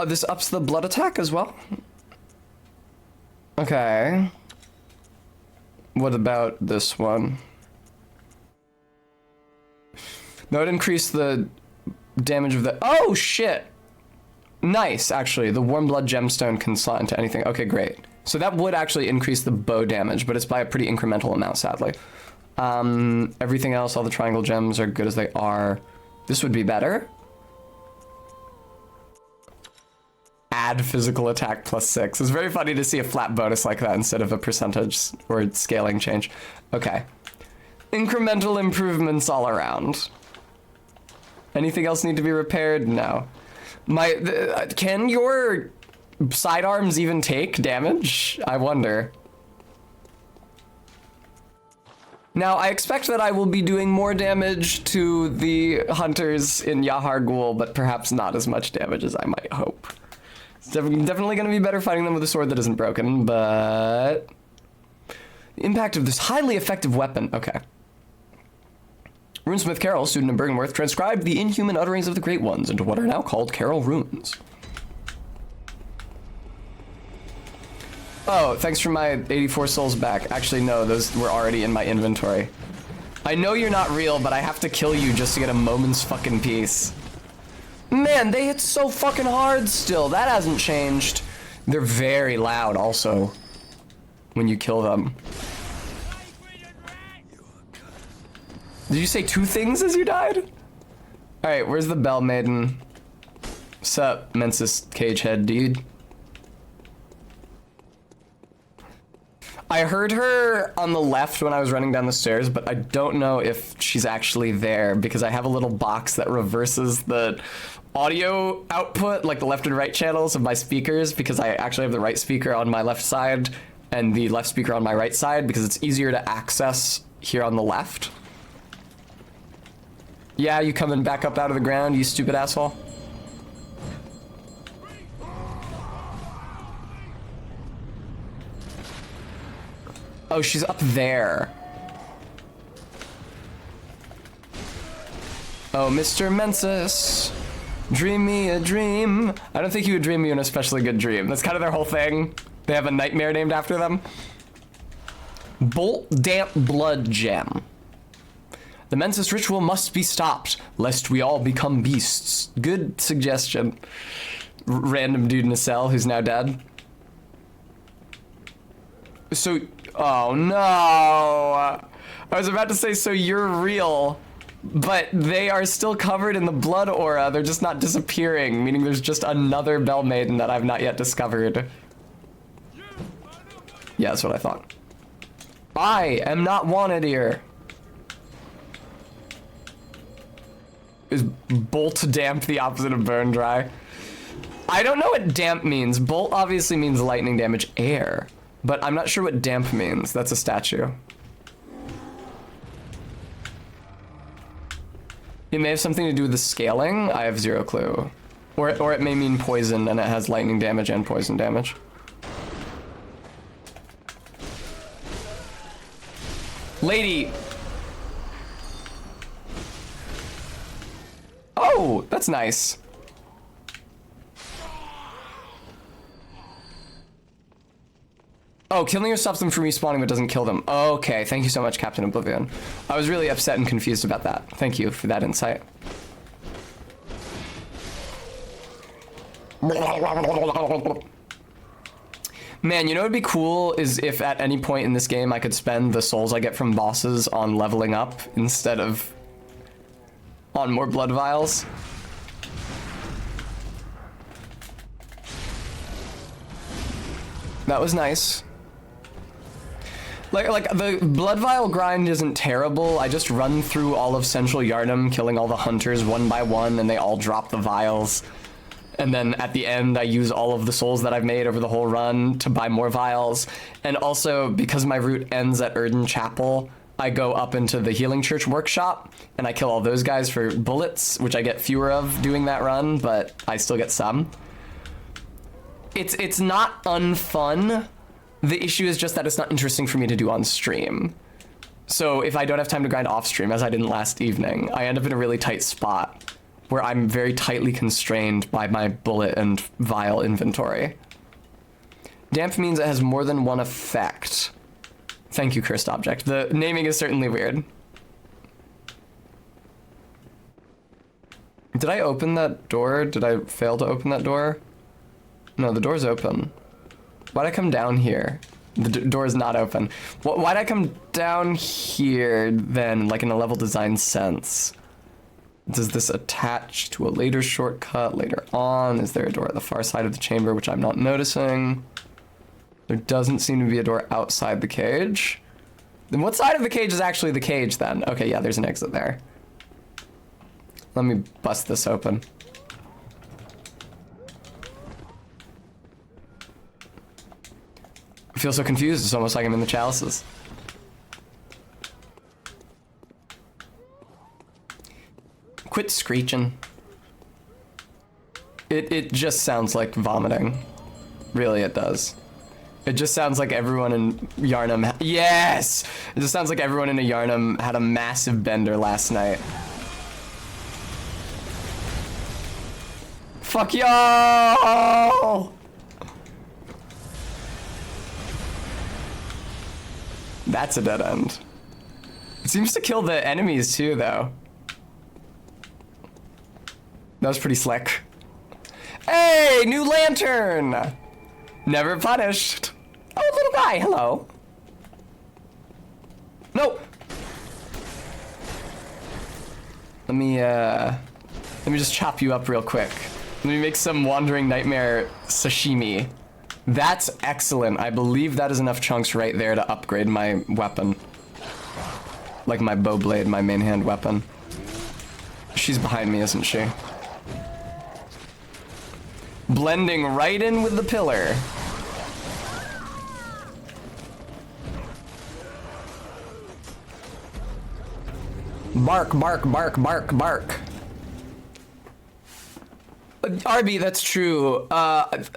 This ups the blood attack as well? Okay. What about this one? That would increase the damage of the... Oh, shit! Nice, actually. The warm blood gemstone can slot into anything. Okay, great. So that would actually increase the bow damage, but it's by a pretty incremental amount, sadly. Everything else, all the triangle gems are good as they are. This would be better. Add physical attack +6. It's very funny to see a flat bonus like that instead of a percentage or scaling change. Okay. Incremental improvements all around. Anything else need to be repaired? No. Can your sidearms even take damage? I wonder. Now, I expect that I will be doing more damage to the hunters in Yahar Ghul, but perhaps not as much damage as I might hope. It's definitely going to be better fighting them with a sword that isn't broken, but... The impact of this highly effective weapon. Okay. Runesmith Carol, student of Bergenworth, transcribed the inhuman utterings of the Great Ones into what are now called Carol runes. Oh, thanks for my 84 souls back. Actually, no, those were already in my inventory. I know you're not real, but I have to kill you just to get a moment's fucking peace. Man, they hit so fucking hard still. That hasn't changed. They're very loud also when you kill them. Did you say 2 things as you died? Alright, where's the Bell Maiden? Sup, Mensis Cagehead dude? I heard her on the left when I was running down the stairs, but I don't know if she's actually there because I have a little box that reverses the audio output, like the left and right channels of my speakers, because I actually have the right speaker on my left side and the left speaker on my right side because it's easier to access here on the left. Yeah, you coming back up out of the ground, you stupid asshole? Oh, she's up there. Oh, Mr. Mensis, dream me a dream. I don't think you would dream you an especially good dream. That's kind of their whole thing. They have a nightmare named after them. Bolt Damp Blood Gem. The Mensis ritual must be stopped, lest we all become beasts. Good suggestion. Random dude in a cell who's now dead. So, oh no. I was about to say, so you're real, but they are still covered in the blood aura. They're just not disappearing, meaning there's just another Bell Maiden that I've not yet discovered. Yeah, that's what I thought. I am not wanted here. Is bolt damp the opposite of burn dry? I don't know what damp means. Bolt obviously means lightning damage air, but I'm not sure what damp means. That's a statue. It may have something to do with the scaling. I have zero clue. Or it may mean poison and it has lightning damage and poison damage. Lady! Oh, that's nice. Oh, killing her stops them from respawning but doesn't kill them. Okay, thank you so much, Captain Oblivion. I was really upset and confused about that. Thank you for that insight. Man, you know what would be cool is if at any point in this game I could spend the souls I get from bosses on leveling up instead of on more blood vials. That was nice. Like the blood vial grind isn't terrible. I just run through all of Central Yharnam, killing all the hunters one by one, and they all drop the vials. And then at the end, I use all of the souls that I've made over the whole run to buy more vials. And also, because my route ends at Erden Chapel, I go up into the Healing Church workshop, and I kill all those guys for bullets, which I get fewer of doing that run, but I still get some. it's not unfun. The issue is just that it's not interesting for me to do on stream. So if I don't have time to grind off stream, as I didn't last evening, I end up in a really tight spot where I'm very tightly constrained by my bullet and vial inventory. Damp means it has more than one effect. Thank you, cursed object. The naming is certainly weird. Did I open that door? Did I fail to open that door? No, the door's open. Why'd I come down here? The door is not open. Why'd I come down here then, like in a level design sense? Does this attach to a later shortcut later on? Is there a door at the far side of the chamber, which I'm not noticing? There doesn't seem to be a door outside the cage. Then what side of the cage is actually the cage then? Okay, yeah, there's an exit there. Let me bust this open. I feel so confused, it's almost like I'm in the chalices. Quit screeching. It just sounds like vomiting. Really, it does. It just sounds like everyone in Yarnum... Yes! It just sounds like everyone in a Yarnum had a massive bender last night. Fuck y'all! That's a dead end. It seems to kill the enemies too, though. That was pretty slick. Hey, new lantern! Never punished. Oh, little guy, hello. No! Let me just chop you up real quick. Let me make some Wandering Nightmare sashimi. That's excellent. I believe that is enough chunks right there to upgrade my weapon. Like my bow blade, my main hand weapon. She's behind me, isn't she? Blending right in with the pillar. Bark, bark, bark, bark, bark. RB, that's true.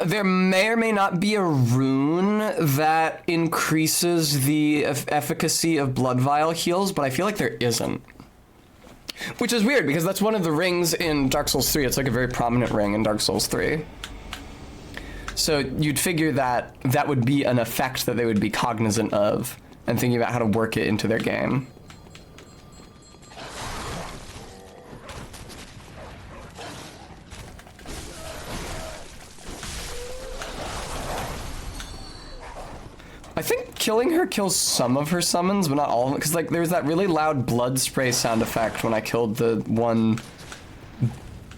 There may or may not be a rune that increases the efficacy of blood vial heals, but I feel like there isn't. Which is weird, because that's one of the rings in Dark Souls 3. It's like a very prominent ring in Dark Souls 3. So you'd figure that that would be an effect that they would be cognizant of and thinking about how to work it into their game. I think killing her kills some of her summons, but not all of them. Because like there was that really loud blood spray sound effect when I killed the one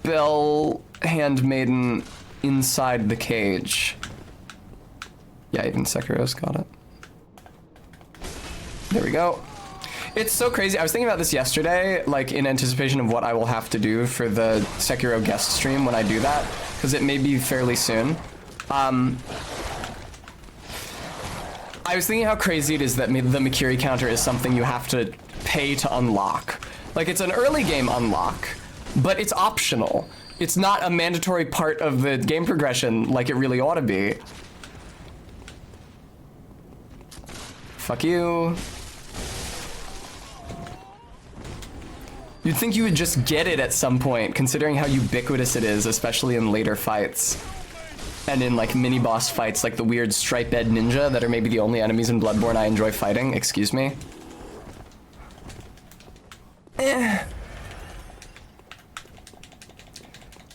bell handmaiden inside the cage. Yeah, even Sekiro's got it. There we go. It's so crazy. I was thinking about this yesterday, like in anticipation of what I will have to do for the Sekiro guest stream when I do that, because it may be fairly soon. I was thinking how crazy it is that the Mikiri counter is something you have to pay to unlock. Like, it's an early game unlock, but it's optional. It's not a mandatory part of the game progression like it really ought to be. Fuck you. You'd think you would just get it at some point, considering how ubiquitous it is, especially in later fights. And in like mini boss fights like the weird striped ninja that are maybe the only enemies in Bloodborne I enjoy fighting. Excuse me. Let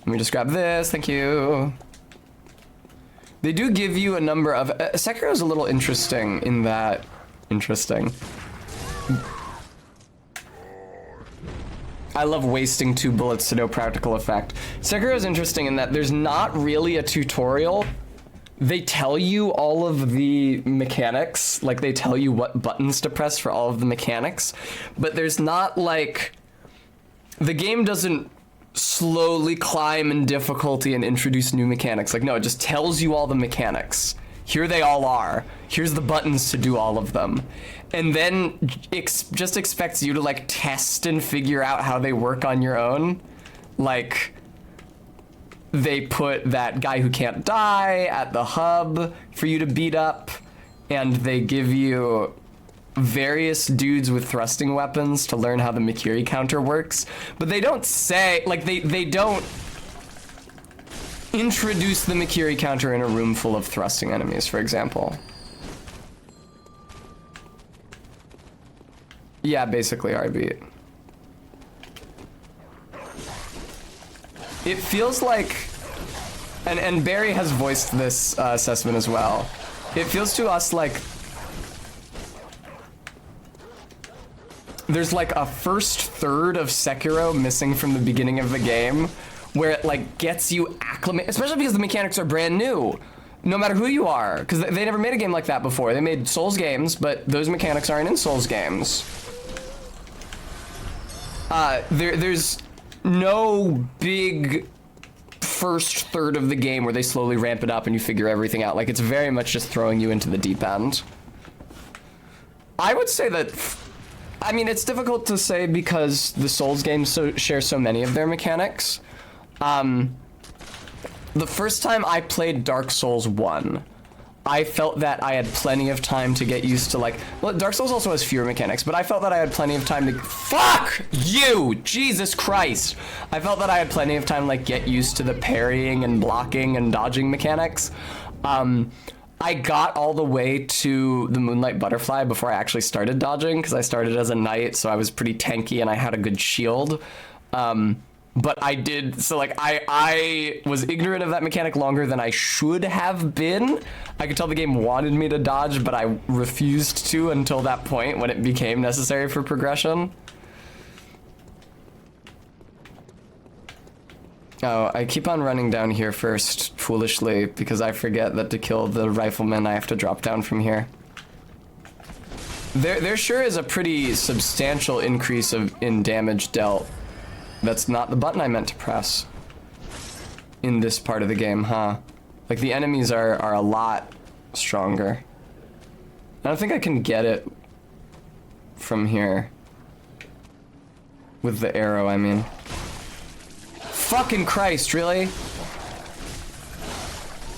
me just grab this, thank you. They do give you a number of... Sekiro's a little interesting in that... Interesting. I love wasting 2 bullets to no practical effect. Sekiro's interesting in that there's not really a tutorial. They tell you all of the mechanics, like they tell you what buttons to press for all of the mechanics, but there's not like... The game doesn't slowly climb in difficulty and introduce new mechanics. Like, no, it just tells you all the mechanics. Here they all are. Here's the buttons to do all of them. And then just expects you to like test and figure out how they work on your own. Like, they put that guy who can't die at the hub for you to beat up, and they give you various dudes with thrusting weapons to learn how the Mikiri counter works, but they don't say, like, they don't introduce the Mikiri counter in a room full of thrusting enemies, for example. Yeah, basically R-beat. It feels like, and Barry has voiced this assessment as well, it feels to us like there's like a first third of Sekiro missing from the beginning of the game, where it like gets you acclimated, especially because the mechanics are brand new, no matter who you are, because they never made a game like that before. They made Souls games, but those mechanics aren't in Souls games. There's no big first third of the game where they slowly ramp it up and you figure everything out. Like, it's very much just throwing you into the deep end. I would say that, I mean, it's difficult to say because the Souls games share so many of their mechanics. The first time I played Dark Souls 1, I felt that I had plenty of time to get used to, like, well, Dark Souls also has fewer mechanics, but I felt that I had plenty of time to, fuck you, Jesus Christ. I felt that I had plenty of time, like, get used to the parrying and blocking and dodging mechanics. I got all the way to the Moonlight Butterfly before I actually started dodging, because I started as a knight, so I was pretty tanky and I had a good shield. But I did, so like, I was ignorant of that mechanic longer than I should have been. I could tell the game wanted me to dodge, but I refused to until that point when it became necessary for progression. Oh, I keep on running down here first, foolishly, because I forget that to kill the rifleman I have to drop down from here. There sure is a pretty substantial increase in damage dealt. That's not the button I meant to press in this part of the game, huh? Like, the enemies are a lot stronger. I don't think I can get it from here. With the arrow, I mean. Fucking Christ, really?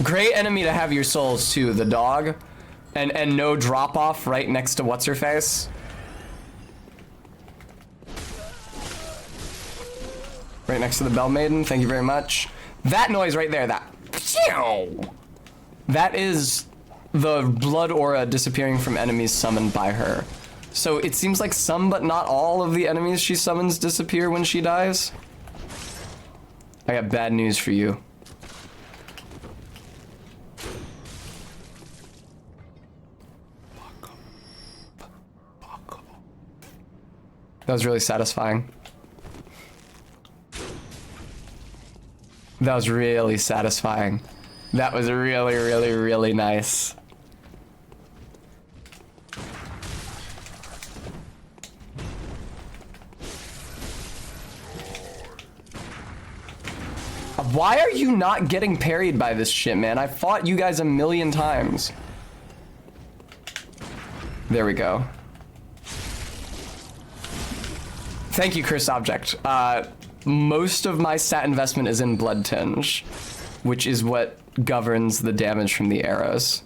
Great enemy to have your souls, too, the dog. And no drop-off right next to what's-her-face. Right next to the Bell Maiden, thank you very much. That noise right there, that is the blood aura disappearing from enemies summoned by her. So it seems like some but not all of the enemies she summons disappear when she dies. I got bad news for you. That was really satisfying. That was really satisfying. That was really, really, really nice. Why are you not getting parried by this shit, man? I fought you guys a million times. There we go. Thank you, Cursed Object. Most of my stat investment is in Blood Tinge, which is what governs the damage from the arrows.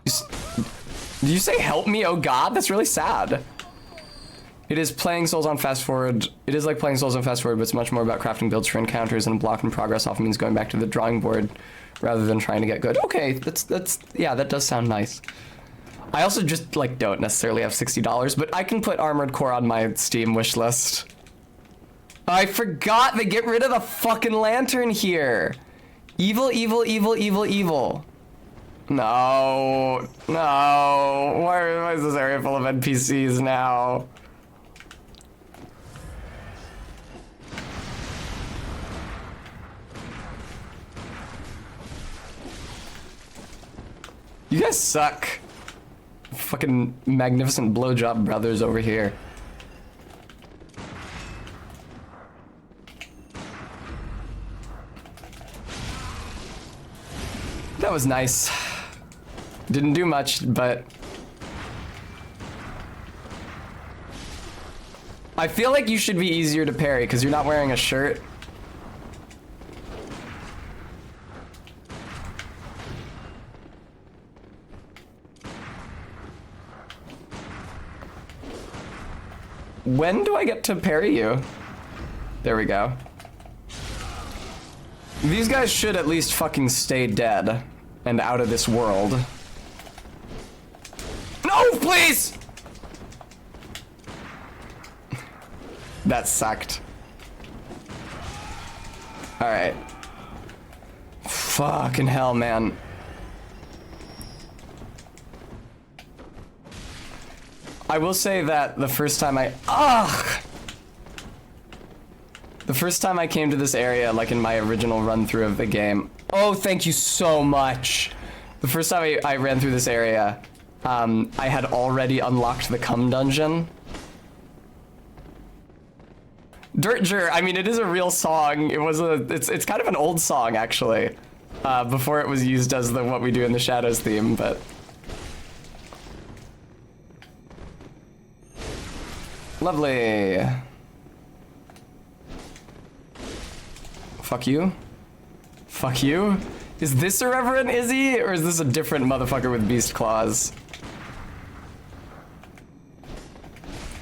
Did you say help me, oh god? That's really sad. It is playing Souls on fast forward. It is like playing Souls on fast forward, but it's much more about crafting builds for encounters, and block in progress often means going back to the drawing board rather than trying to get good. Okay, that's yeah, that does sound nice. I also just like don't necessarily have $60, but I can put Armored Core on my Steam wish list. I forgot they get rid of the fucking lantern here. Evil, evil, evil, evil, evil. No, no. Why is this area full of NPCs now? You guys suck. Fucking magnificent blowjob brothers over here. That was nice. Didn't do much, but I feel like you should be easier to parry because you're not wearing a shirt. When do I get to parry you? There we go. These guys should at least fucking stay dead and out of this world. No, please! That sucked. Alright. Fucking hell, man. I will say that the first time the first time I came to this area, like in my original run through of the game. Oh, thank you so much. The first time I ran through this area, I had already unlocked the cum dungeon. Dirtger, I mean, it is a real song. It's kind of an old song, actually. Before it was used as the What We Do in the Shadows theme, but... Lovely. Fuck you. Fuck you. Is this a Reverend Izzy, or is this a different motherfucker with beast claws?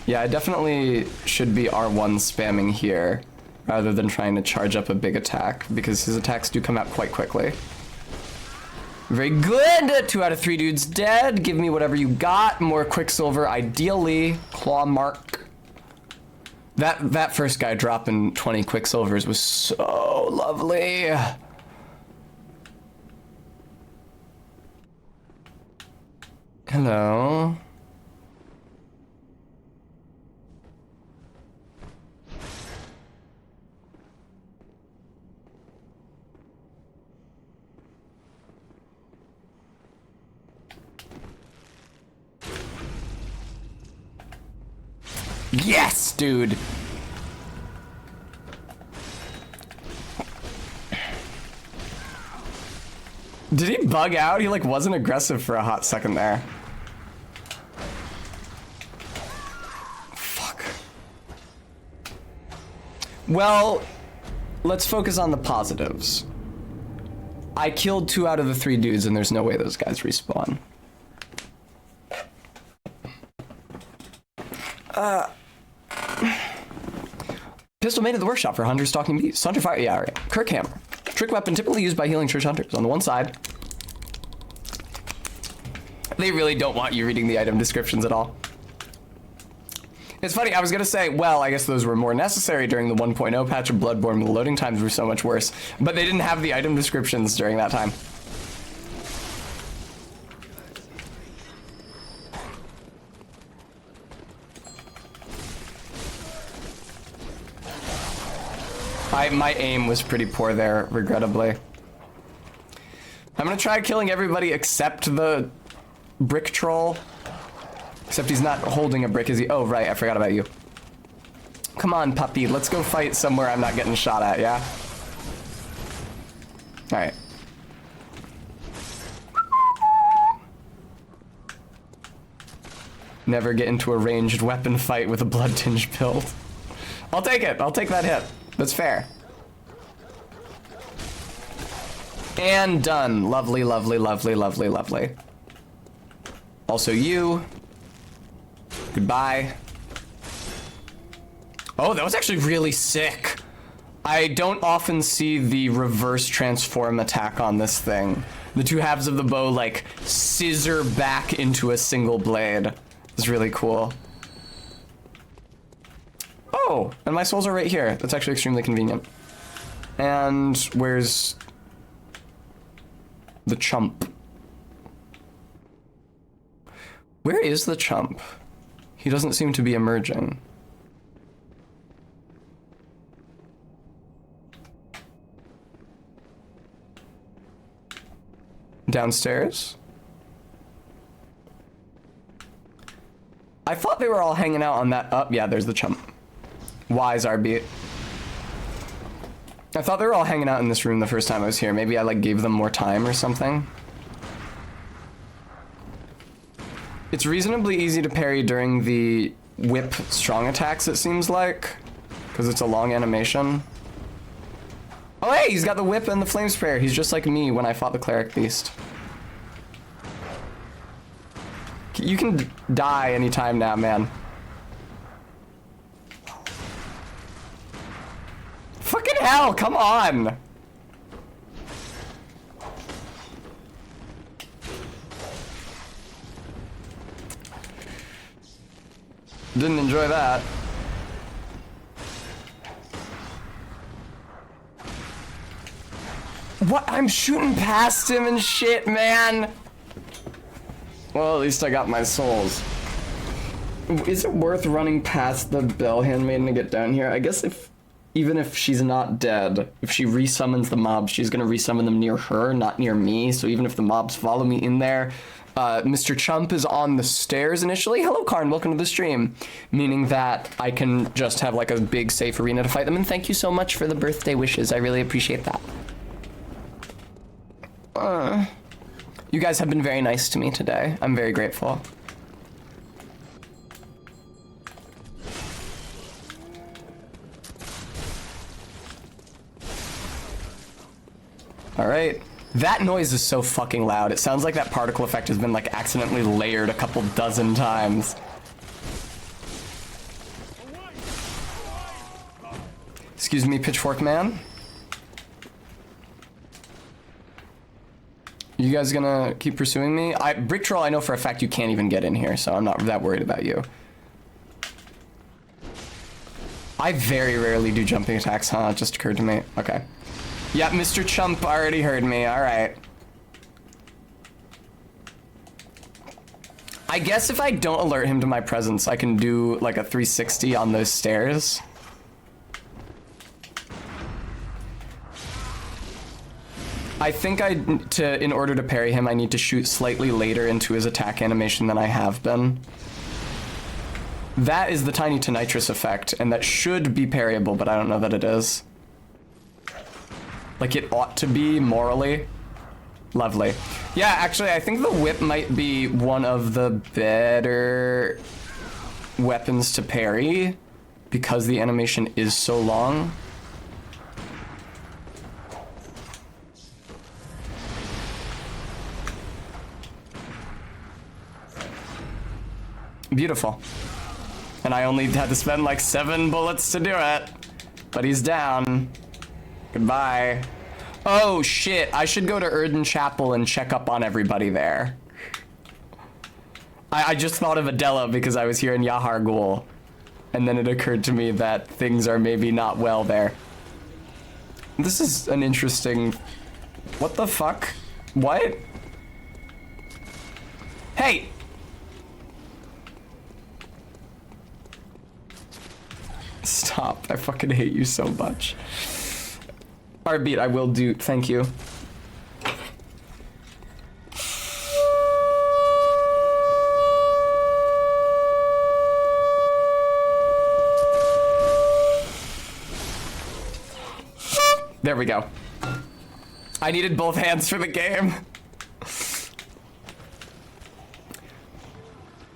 Yeah, I definitely should be R1 spamming here, rather than trying to charge up a big attack, because his attacks do come out quite quickly. Very good! 2 out of 3 dudes dead. Give me whatever you got. More Quicksilver, ideally. Claw mark. That first guy dropping 20 Quicksilvers was so lovely. Hello. Yes, dude. Did he bug out? He like wasn't aggressive for a hot second there. Fuck. Well, let's focus on the positives. I killed 2 out of the 3 dudes and there's no way those guys respawn. Pistol made at the workshop for hunters stalking beasts. Hunter fire, yeah, right. Kirk hammer. Trick weapon typically used by healing church hunters. On the one side. They really don't want you reading the item descriptions at all. It's funny, I was gonna say, well, I guess those were more necessary during the 1.0 patch of Bloodborne. The loading times were so much worse. But they didn't have the item descriptions during that time. My aim was pretty poor there, regrettably. I'm gonna try killing everybody except the brick troll. Except he's not holding a brick, is he? Oh, right, I forgot about you. Come on, puppy, let's go fight somewhere I'm not getting shot at, yeah? Alright. Never get into a ranged weapon fight with a blood-tinged build. I'll take it, I'll take that hit. That's fair. And done. Lovely, lovely, lovely, lovely, lovely. Also you. Goodbye. Oh, that was actually really sick. I don't often see the reverse transform attack on this thing. The 2 halves of the bow, like, scissor back into a single blade. It's really cool. Oh, and my souls are right here. That's actually extremely convenient. And where's the chump? Where is the chump? He doesn't seem to be emerging. Downstairs? I thought they were all hanging out on that. Oh, yeah, there's the chump. Wise RB. I thought they were all hanging out in this room the first time I was here. Maybe I like gave them more time or something. It's reasonably easy to parry during the whip strong attacks, it seems like, because it's a long animation. Oh hey, he's got the whip and the flame sprayer. He's just like me when I fought the cleric beast. You can die anytime now, man. hell? Come on. Didn't enjoy that. What? I'm shooting past him and shit, man. Well, at least I got my souls. Is it worth running past the Bell Handmaiden to get down here? I guess even if she's not dead, if she resummons the mobs, she's gonna resummon them near her, not near me. So even if the mobs follow me in there, Mr. Chump is on the stairs initially. Hello, Karn, welcome to the stream. Meaning that I can just have like a big safe arena to fight them. And thank you so much for the birthday wishes. I really appreciate that. You guys have been very nice to me today. I'm very grateful. All right. That noise is so fucking loud. It sounds like that particle effect has been like accidentally layered a couple dozen times. Excuse me, Pitchfork Man. You guys gonna keep pursuing me? Brick Troll, I know for a fact you can't even get in here, so I'm not that worried about you. I very rarely do jumping attacks, huh? It just occurred to me. Okay. Yeah, Mr. Chump already heard me. All right. I guess if I don't alert him to my presence, I can do like a 360 on those stairs. I think in order to parry him, I need to shoot slightly later into his attack animation than I have been. That is the tiny to nitrous effect, and that should be parryable, but I don't know that it is. Like it ought to be morally. Lovely. Yeah, actually, I think the whip might be one of the better weapons to parry because the animation is so long. Beautiful. And I only had to spend like 7 bullets to do it. But he's down. Goodbye. Oh shit, I should go to Erden Chapel and check up on everybody there. I just thought of Adela because I was here in Yahar Ghul. And then it occurred to me that things are maybe not well there. This is an interesting... What the fuck? What? Hey! Stop, I fucking hate you so much. Heartbeat, I will do, thank you. There we go. I needed both hands for the game.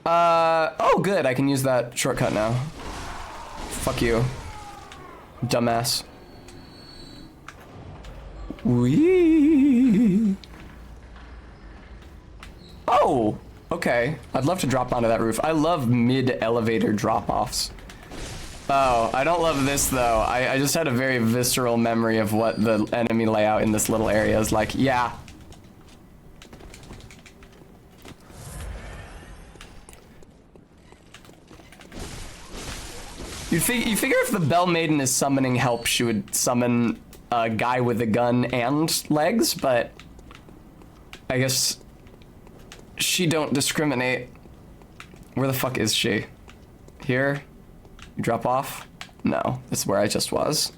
Oh good, I can use that shortcut now. Fuck you, dumbass. Wee. Oh, okay. I'd love to drop onto that roof. I love mid-elevator drop-offs. Oh, I don't love this though. I just had a very visceral memory of what the enemy layout in this little area is like. Yeah. You figure if the Bell Maiden is summoning help, she would summon a guy with a gun and legs, but I guess she don't discriminate. Where the fuck is she? Here? You drop off? No, that's where I just was.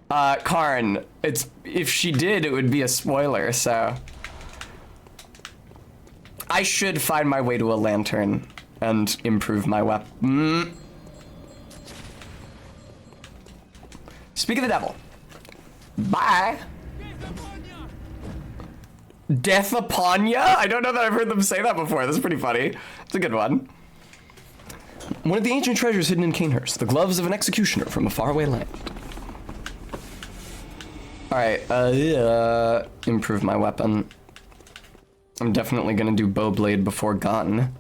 Karn, if she did, it would be a spoiler, so. I should find my way to a lantern and improve my weapon. Speak of the devil. Bye. Death upon ya? I don't know that I've heard them say that before. That's pretty funny. It's a good one. One of the ancient treasures hidden in Canehurst, the gloves of an executioner from a faraway land. Alright, improve my weapon. I'm definitely gonna do bowblade before gun.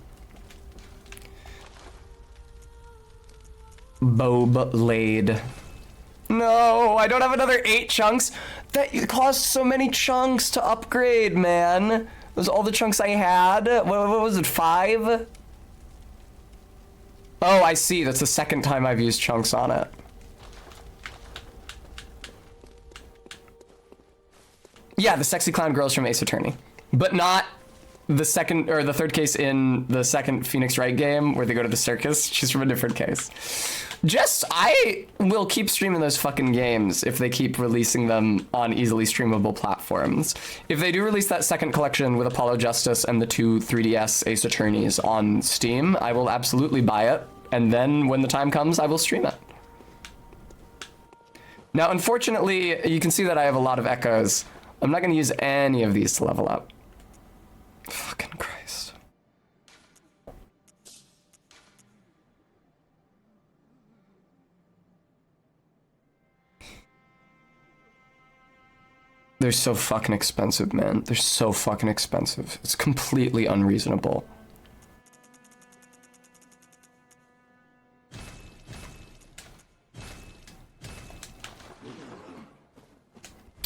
Bowblade. No, I don't have another 8 chunks. That cost so many chunks to upgrade, man. Was all the chunks I had? What was it, 5? Oh, I see. That's the second time I've used chunks on it. Yeah, the sexy clown girls from Ace Attorney. But not the second, or the third case in the second Phoenix Wright game where they go to the circus. She's from a different case. I will keep streaming those fucking games if they keep releasing them on easily streamable platforms. If they do release that second collection with Apollo Justice and the 2 3DS Ace Attorneys on Steam, I will absolutely buy it. And then when the time comes, I will stream it. Now, unfortunately, you can see that I have a lot of echoes. I'm not going to use any of these to level up. Fucking Christ. They're so fucking expensive, man. They're so fucking expensive. It's completely unreasonable.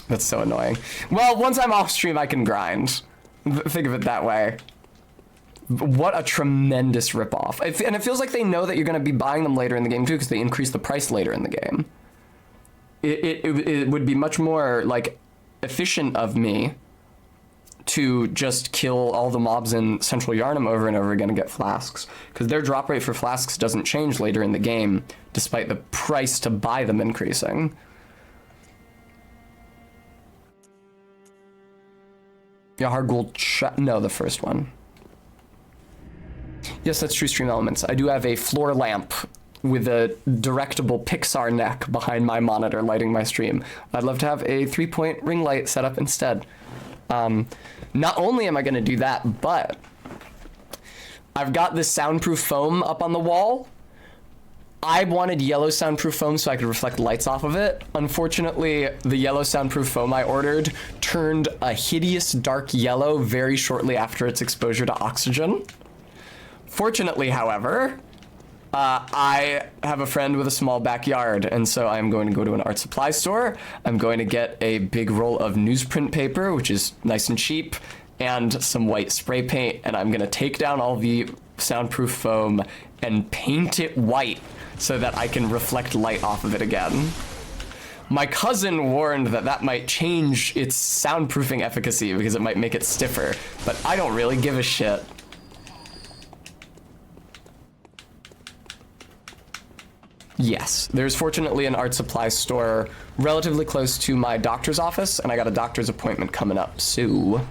That's so annoying. Well, once I'm off stream, I can grind. Think of it that way. What a tremendous ripoff. And it feels like they know that you're going to be buying them later in the game, too, because they increase the price later in the game. It would be much more, like, efficient of me to just kill all the mobs in Central Yharnam over and over again and get flasks. Because their drop rate for flasks doesn't change later in the game, despite the price to buy them increasing. Yahar Ghoul no, the first one. Yes, that's true, Stream Elements. I do have a floor lamp with a directable Pixar neck behind my monitor lighting my stream. I'd love to have a 3-point ring light set up instead. Not only am I going to do that, but I've got this soundproof foam up on the wall. I wanted yellow soundproof foam so I could reflect lights off of it. Unfortunately, the yellow soundproof foam I ordered turned a hideous dark yellow very shortly after its exposure to oxygen. Fortunately, however, I have a friend with a small backyard, and so I'm going to go to an art supply store. I'm going to get a big roll of newsprint paper, which is nice and cheap, and some white spray paint, and I'm going to take down all the soundproof foam and paint it white so that I can reflect light off of it again. My cousin warned that that might change its soundproofing efficacy because it might make it stiffer, but I don't really give a shit. Yes, there's fortunately an art supply store relatively close to my doctor's office, and I got a doctor's appointment coming up soon.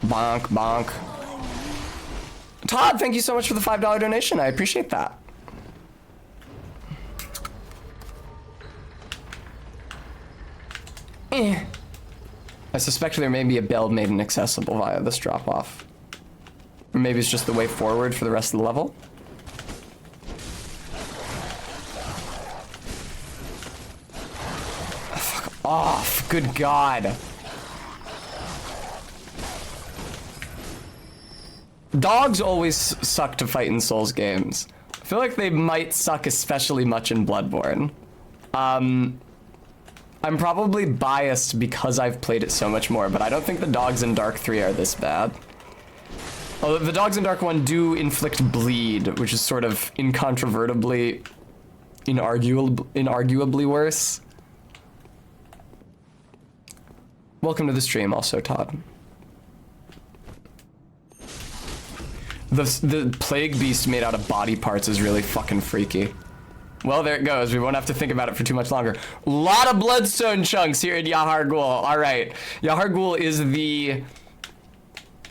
Bonk, bonk. Todd, thank you so much for the $5 donation. I appreciate that. I suspect there may be a bell made inaccessible via this drop-off. Or maybe it's just the way forward for the rest of the level. Fuck off, good God. Dogs always suck to fight in Souls games. I feel like they might suck especially much in Bloodborne. I'm probably biased because I've played it so much more, but I don't think the dogs in Dark 3 are this bad. Although the dogs in Dark 1 do inflict bleed, which is sort of incontrovertibly, inarguably worse. Welcome to the stream also, Todd. The plague beast made out of body parts is really fucking freaky. Well, there it goes. We won't have to think about it for too much longer. A lot of bloodstone chunks here in Yahar Ghul. All right. Yahar Ghul is the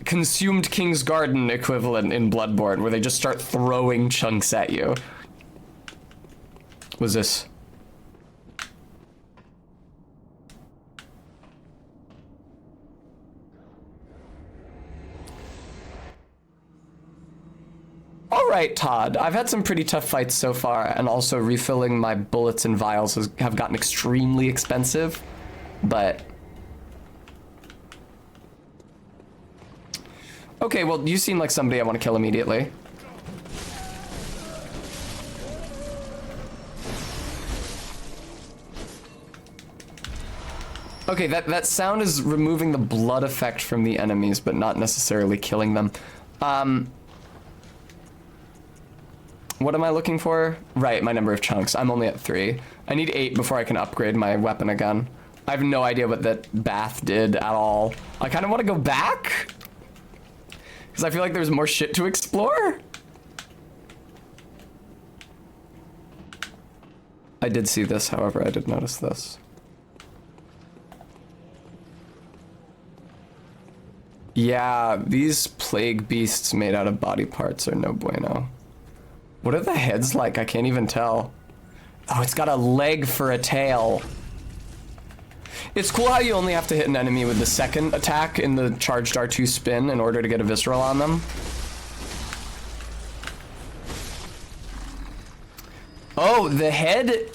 consumed King's Garden equivalent in Bloodborne, where they just start throwing chunks at you. What's this? All right, Todd. I've had some pretty tough fights so far, and also refilling my bullets and vials have gotten extremely expensive, but... Okay, well, you seem like somebody I want to kill immediately. Okay, that sound is removing the blood effect from the enemies, but not necessarily killing them. What am I looking for? Right, my number of chunks. I'm only at 3. I need 8 before I can upgrade my weapon again. I have no idea what that bath did at all. I kind of want to go back, because I feel like there's more shit to explore. I did see this, however, I did notice this. Yeah, these plague beasts made out of body parts are no bueno. What are the heads like? I can't even tell. Oh, it's got a leg for a tail. It's cool how you only have to hit an enemy with the second attack in the charged R2 spin in order to get a visceral on them. Oh, the head...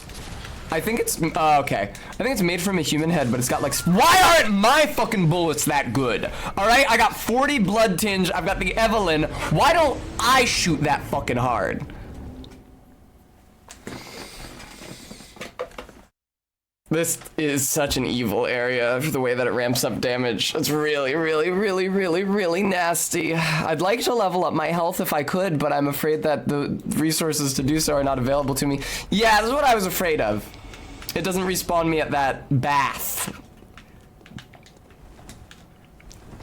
I think it's, okay. I think it's made from a human head, but it's got like, why aren't my fucking bullets that good? All right, I got 40 blood tinge, I've got the Evelyn. Why don't I shoot that fucking hard? This is such an evil area for the way that it ramps up damage. It's really, really, really, really, really nasty. I'd like to level up my health if I could, but I'm afraid that the resources to do so are not available to me. Yeah, that's what I was afraid of. It doesn't respawn me at that bath.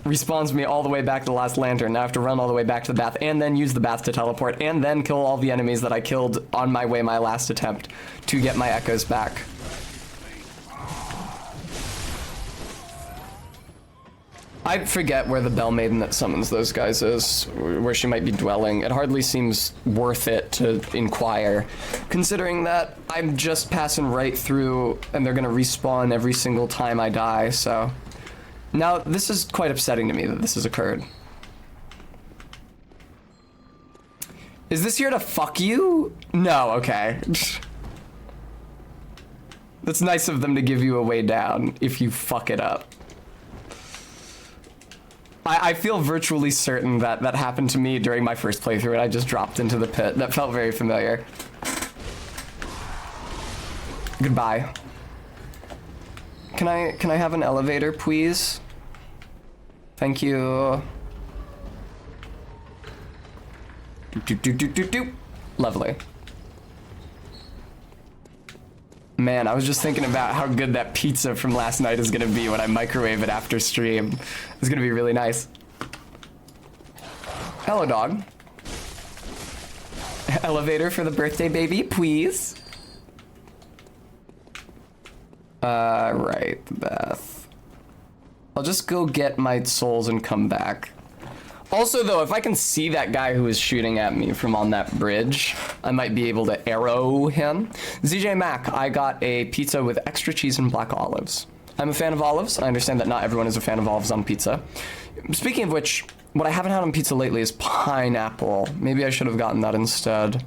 Respawns me all the way back to the last lantern. Now I have to run all the way back to the bath and then use the bath to teleport and then kill all the enemies that I killed on my way my last attempt to get my echoes back. I forget where the Bell Maiden that summons those guys is, where she might be dwelling. It hardly seems worth it to inquire, considering that I'm just passing right through and they're gonna respawn every single time I die, so. Now, this is quite upsetting to me that this has occurred. Is this here to fuck you? No, okay. That's nice of them to give you a way down if you fuck it up. I feel virtually certain that that happened to me during my first playthrough and I just dropped into the pit. That felt very familiar. Goodbye. Can I have an elevator, please? Thank you. Do. Lovely. Man, I was just thinking about how good that pizza from last night is gonna be when I microwave it after stream. It's gonna be really nice. Hello, dog. Elevator for the birthday baby, please. Right, Beth. I'll just go get my souls and come back. Also, though, if I can see that guy who is shooting at me from on that bridge, I might be able to arrow him. ZJ Mac, I got a pizza with extra cheese and black olives. I'm a fan of olives. I understand that not everyone is a fan of olives on pizza. Speaking of which, what I haven't had on pizza lately is pineapple. Maybe I should have gotten that instead.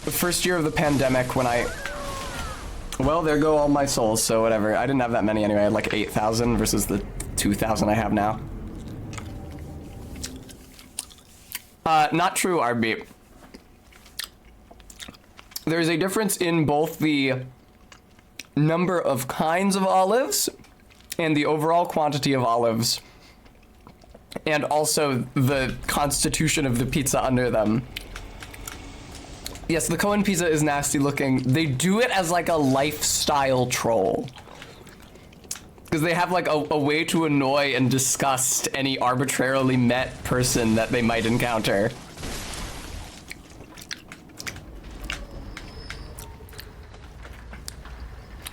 The first year of the pandemic when I... Well, there go all my souls, so whatever. I didn't have that many anyway. I had like 8,000 versus the 2,000 I have now. Not true, RB. There's a difference in both the number of kinds of olives and the overall quantity of olives, and also the constitution of the pizza under them. Yes, the Cohen pizza is nasty looking. They do it as like a lifestyle troll. Because they have like a way to annoy and disgust any arbitrarily met person that they might encounter.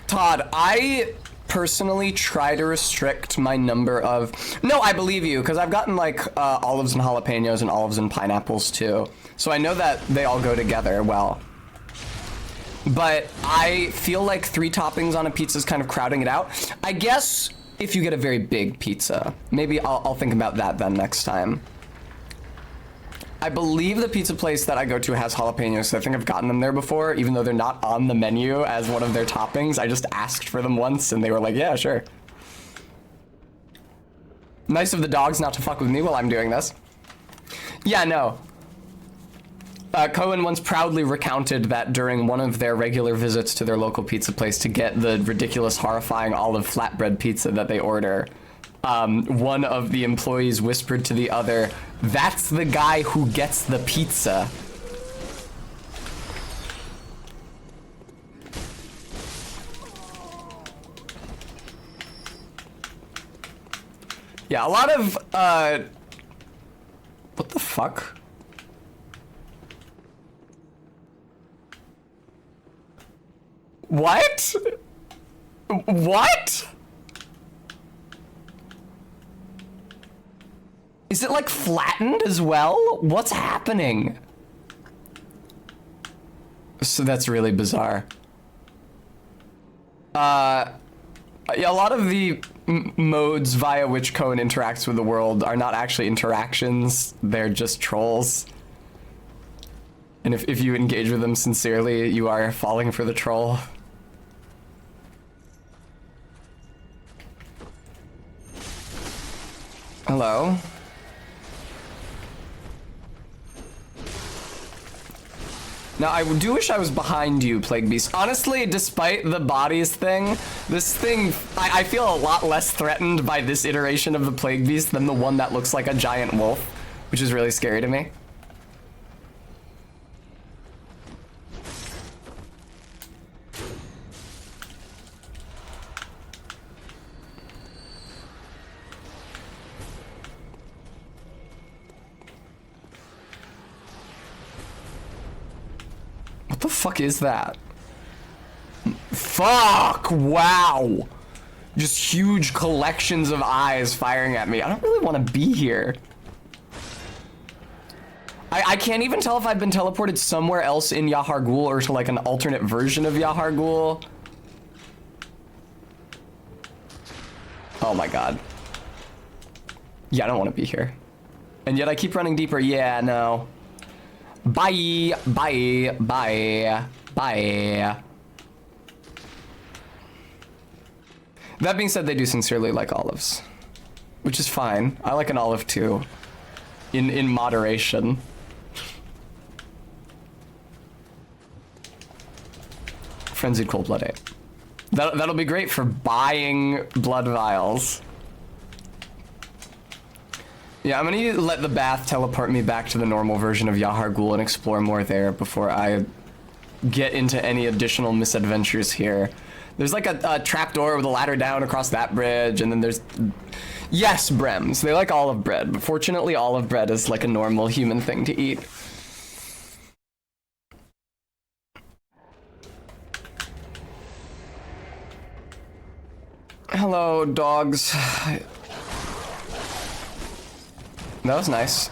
Todd, I personally try to restrict my number of... No, I believe you, because I've gotten like olives and jalapenos and olives and pineapples too. So I know that they all go together well. But I feel like 3 toppings on a pizza is kind of crowding it out. I guess if you get a very big pizza, maybe I'll think about that then next time. I believe the pizza place that I go to has jalapenos, so I think I've gotten them there before, even though they're not on the menu as one of their toppings. I just asked for them once and they were like, yeah, sure. Nice of the dogs not to fuck with me while I'm doing this. Yeah, no. Cohen once proudly recounted that during one of their regular visits to their local pizza place to get the ridiculous, horrifying olive flatbread pizza that they order, one of the employees whispered to the other, "That's the guy who gets the pizza." Yeah, a lot of, what the fuck? What? What? Is it like flattened as well? What's happening? So that's really bizarre. Yeah, a lot of the modes via which Cohen interacts with the world are not actually interactions, they're just trolls. And if you engage with them sincerely, you are falling for the troll. Hello? Now, I do wish I was behind you, Plague Beast. Honestly, despite the bodies thing, this thing, I feel a lot less threatened by this iteration of the Plague Beast than the one that looks like a giant wolf, which is really scary to me. What the fuck is that? Fuck! Wow! Just huge collections of eyes firing at me. I don't really want to be here. I can't even tell if I've been teleported somewhere else in Yahar Ghul or to like an alternate version of Yahar Ghul. Oh my god. Yeah, I don't want to be here. And yet I keep running deeper. Yeah, no. Bye, bye, bye, bye. That being said, they do sincerely like olives, which is fine. I like an olive too, in moderation. Frenzied Cold Blood 8. That'll be great for buying blood vials. Yeah, I'm gonna let the bath teleport me back to the normal version of Yahar Ghul and explore more there before I get into any additional misadventures here. There's like a trapdoor with a ladder down across that bridge, and then there's... Yes, Brems, they like olive bread, but fortunately olive bread is like a normal human thing to eat. Hello, dogs. That was nice.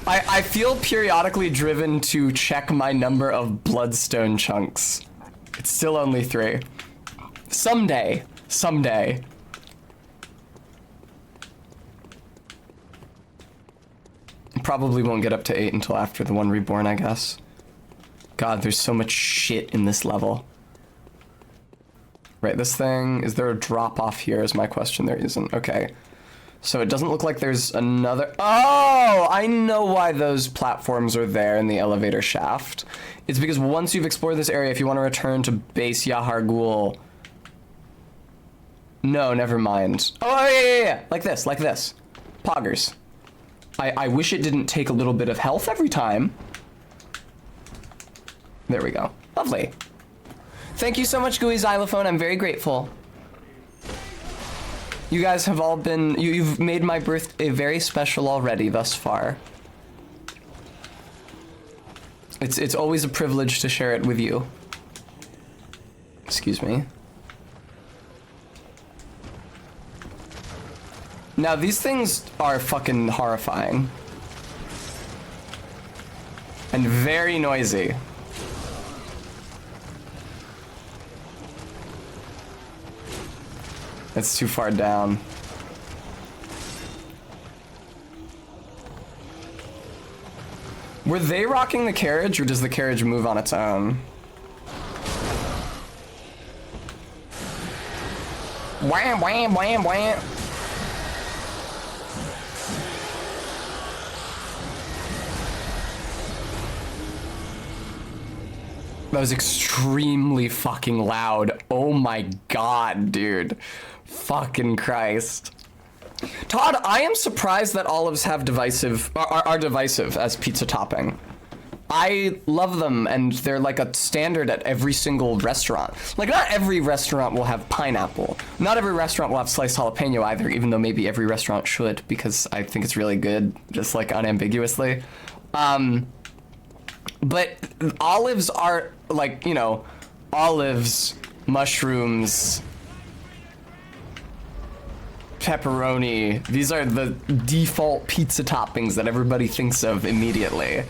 I feel periodically driven to check my number of bloodstone chunks. It's still only 3. Someday. Someday. Probably won't get up to 8 until after the one reborn, I guess. God, there's so much shit in this level. Right, this thing, is there a drop off here is my question. There isn't. Okay. So it doesn't look like there's another... Oh! I know why those platforms are there in the elevator shaft. It's because once you've explored this area, if you want to return to base Yahar Ghul... No, never mind. Oh, yeah. Like this, like this. Poggers. I wish it didn't take a little bit of health every time. There we go. Lovely. Thank you so much, Gooey Xylophone. I'm very grateful. You guys have all been... You've made my birthday very special already thus far. It's always a privilege to share it with you. Excuse me. Now, these things are fucking horrifying. And very noisy. It's too far down. Were they rocking the carriage, or does the carriage move on its own? Wham, wham, wham, wham. That was extremely fucking loud. Oh my god, dude. Fucking Christ. Todd, I am surprised that olives have are divisive as pizza topping. I love them, and they're like a standard at every single restaurant. Like, not every restaurant will have pineapple. Not every restaurant will have sliced jalapeno either, even though maybe every restaurant should, because I think it's really good, just like unambiguously. But olives are like, you know, olives, mushrooms, pepperoni. These are the default pizza toppings that everybody thinks of immediately,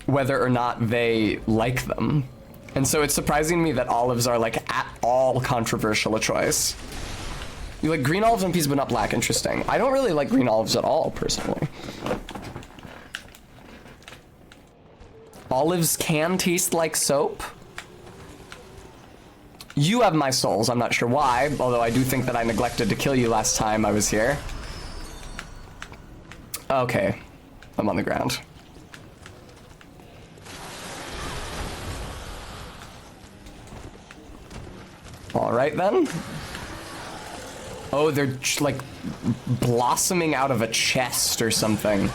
whether or not they like them. And so it's surprising to me that olives are like at all controversial a choice. You like green olives on pizza but not black, interesting. I don't really like green olives at all, personally. Olives can taste like soap. You have my souls, I'm not sure why, although I do think that I neglected to kill you last time I was here. Okay, I'm on the ground. All right then. Oh, they're like blossoming out of a chest or something.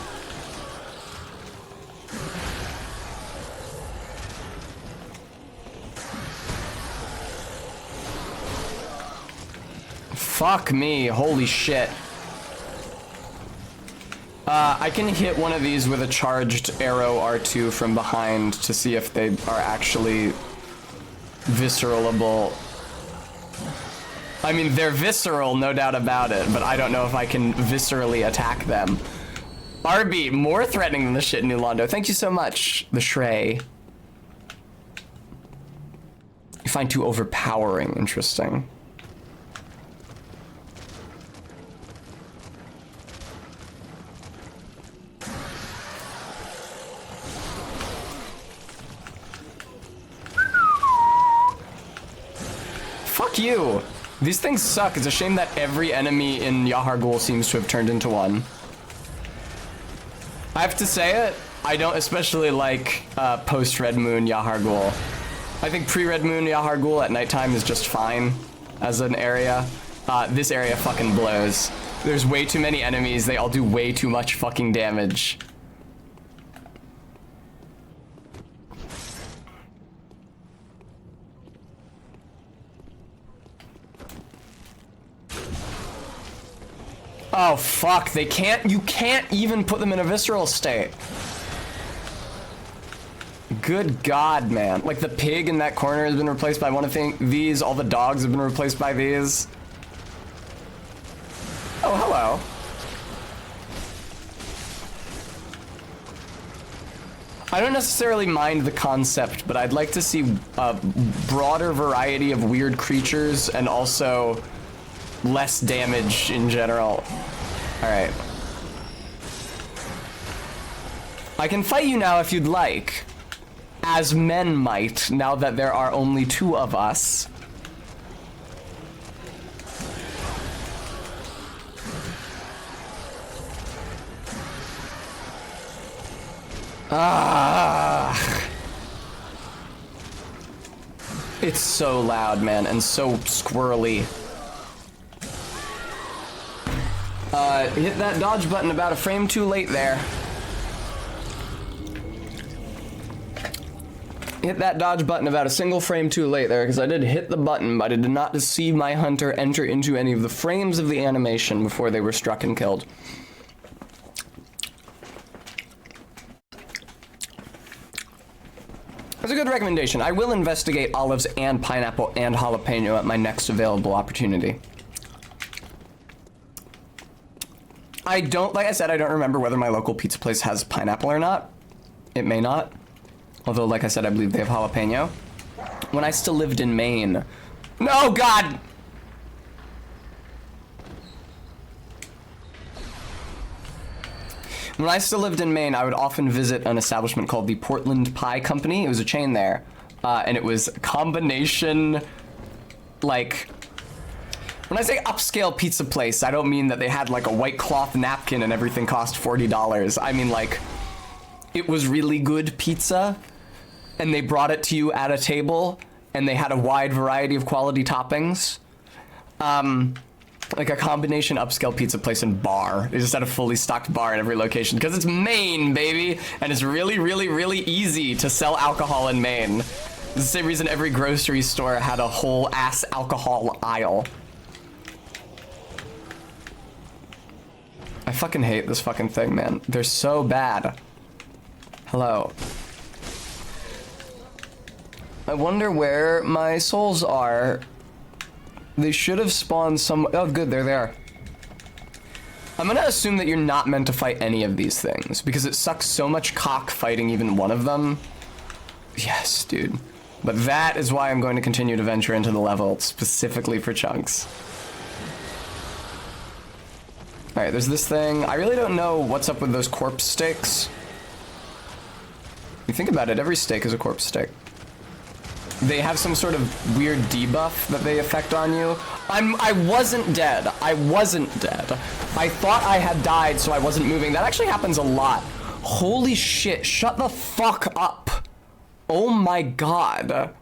Fuck me, holy shit. I can hit one of these with a charged arrow R2 from behind to see if they are actually visceralable. I mean, they're visceral, no doubt about it, but I don't know if I can viscerally attack them. Arby, more threatening than the shit in New Londo. Thank you so much, the Shrey. You find too overpowering, interesting. Fuck you. These things suck. It's a shame that every enemy in Yahar'gul seems to have turned into one. I have to say it, I don't especially like post-Red Moon Yahar'gul. I think pre-Red Moon Yahar'gul at nighttime is just fine as an area. This area fucking blows. There's way too many enemies. They all do way too much fucking damage. Oh fuck, you can't even put them in a visceral state. Good god, man. Like the pig in that corner has been replaced by one of these, all the dogs have been replaced by these. Oh, hello. I don't necessarily mind the concept, but I'd like to see a broader variety of weird creatures and also less damage in general. Alright. I can fight you now if you'd like. As men might, now that there are only two of us. Ah. It's so loud, man, and so squirrely. Hit that dodge button about a frame too late there. Hit that dodge button about a single frame too late there, because I did hit the button, but I did not see my hunter enter into any of the frames of the animation before they were struck and killed. That's a good recommendation. I will investigate olives and pineapple and jalapeno at my next available opportunity. I don't, like I said, I don't remember whether my local pizza place has pineapple or not. It may not. Although, like I said, I believe they have jalapeno. When I still lived in Maine. No, God! When I still lived in Maine, I would often visit an establishment called the Portland Pie Company. It was a chain there. And it was a combination, like... When I say upscale pizza place, I don't mean that they had like a white cloth napkin and everything cost $40. I mean like, it was really good pizza. and they brought it to you at a table, and they had a wide variety of quality toppings. Like a combination upscale pizza place and bar. They just had a fully stocked bar in every location because it's Maine, baby, and it's really, really, really easy to sell alcohol in Maine. It's the same reason every grocery store had a whole ass alcohol aisle. I fucking hate this fucking thing, man. They're so bad. Hello. I wonder where my souls are. They should have spawned some. Oh, good, they're there. I'm gonna assume that you're not meant to fight any of these things because it sucks so much cock fighting even one of them. Yes, dude. But that is why I'm going to continue to venture into the level specifically for chunks. All right, there's this thing. I really don't know what's up with those corpse steaks. You think about it, every steak is a corpse steak. They have some sort of weird debuff that they affect on you. I wasn't dead. I wasn't dead. I thought I had died, so I wasn't moving. That actually happens a lot. Holy shit, shut the fuck up. Oh my god.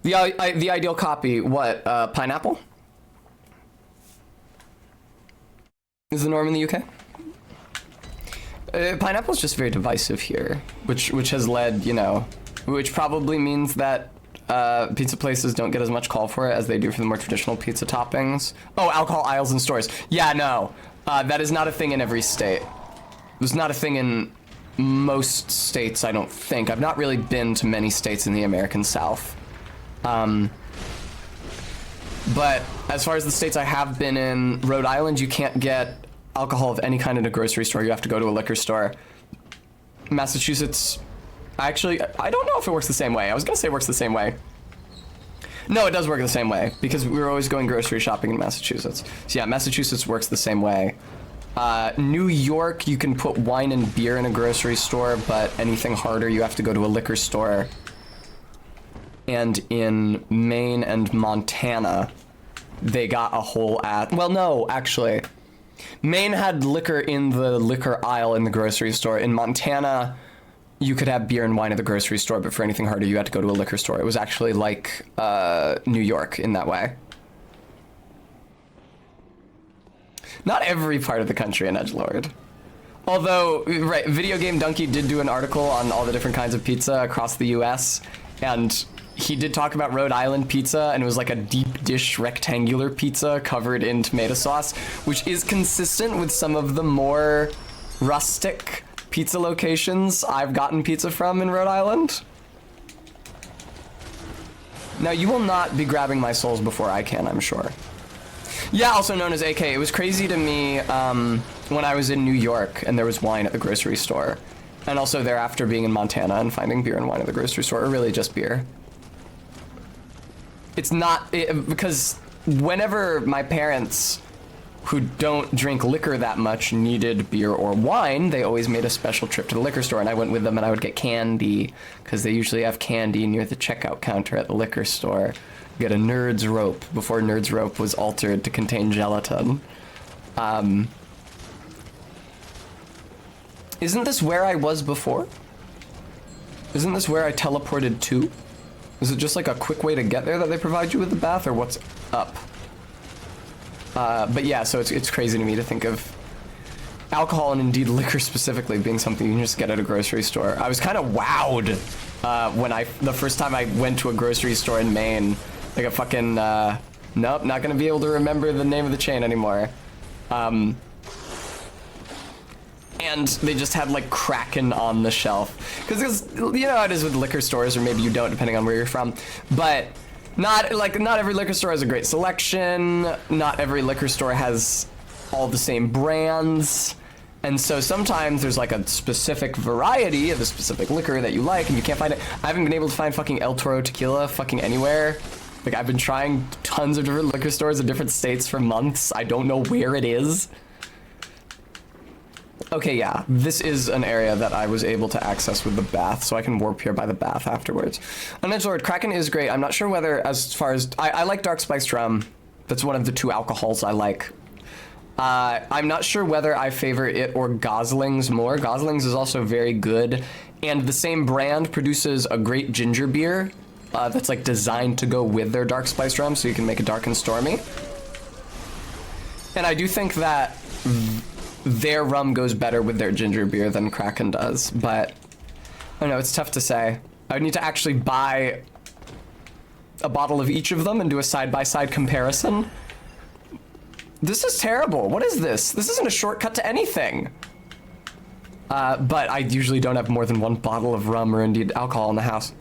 The ideal copy, what, pineapple? Is the norm in the UK? Pineapple's just very divisive here, which has led, you know, which probably means that pizza places don't get as much call for it as they do for the more traditional pizza toppings. Oh, alcohol aisles in stores. Yeah, no, that is not a thing in every state. It's not a thing in most states, I don't think. I've not really been to many states in the American South. But as far as the states I have been in, Rhode Island, you can't get alcohol of any kind in a grocery store. You have to go to a liquor store. Massachusetts, actually, I don't know if it works the same way. I was gonna say it works the same way. No, it does work the same way because we were always going grocery shopping in Massachusetts. So yeah, Massachusetts works the same way. New York, you can put wine and beer in a grocery store, but anything harder, you have to go to a liquor store. And in Maine and Montana, they got a whole well, no, actually. Maine had liquor in the liquor aisle in the grocery store. In Montana, you could have beer and wine at the grocery store, but for anything harder, you had to go to a liquor store. It was actually like New York in that way. Not every part of the country in Edgelord. Although, right, Video Game Donkey did do an article on all the different kinds of pizza across the US, and he did talk about Rhode Island pizza, and it was like a deep dish rectangular pizza covered in tomato sauce, which is consistent with some of the more rustic pizza locations I've gotten pizza from in Rhode Island. Now, you will not be grabbing my souls before I can, I'm sure. Yeah, also known as AK. It was crazy to me when I was in New York and there was wine at the grocery store. And also thereafter being in Montana and finding beer and wine at the grocery store, or really just beer. It's not, because whenever my parents, who don't drink liquor that much, needed beer or wine, they always made a special trip to the liquor store, and I went with them and I would get candy, because they usually have candy near the checkout counter at the liquor store. Get a Nerd's Rope before Nerd's Rope was altered to contain gelatin. Isn't this where I was before? Isn't this where I teleported to? Is it just like a quick way to get there that they provide you with the bath, or what's up? But yeah, so it's crazy to me to think of alcohol, and indeed liquor specifically, being something you can just get at a grocery store. I was kind of wowed when the first time I went to a grocery store in Maine. Like a fucking, nope, not gonna be able to remember the name of the chain anymore. And they just had like Kraken on the shelf. Because you know how it is with liquor stores, or maybe you don't, depending on where you're from. But not every liquor store has a great selection. Not every liquor store has all the same brands. And so sometimes there's like a specific variety of a specific liquor that you like, and you can't find it. I haven't been able to find fucking El Toro tequila fucking anywhere. Like, I've been trying tons of different liquor stores in different states for months. I don't know where it is. Okay, yeah, this is an area that I was able to access with the bath, so I can warp here by the bath afterwards. And then Lord, Kraken is great. I'm not sure whether, as far as, I like Dark Spiced Rum. That's one of the two alcohols I like. I'm not sure whether I favor it or Gosling's more. Gosling's is also very good, and the same brand produces a great ginger beer that's like designed to go with their dark spice rum, so you can make it dark and stormy. And I do think that their rum goes better with their ginger beer than Kraken does, but I don't know, it's tough to say. I would need to actually buy a bottle of each of them and do a side-by-side comparison. This is terrible. What is this? This isn't a shortcut to anything. But I usually don't have more than one bottle of rum or indeed alcohol in the house.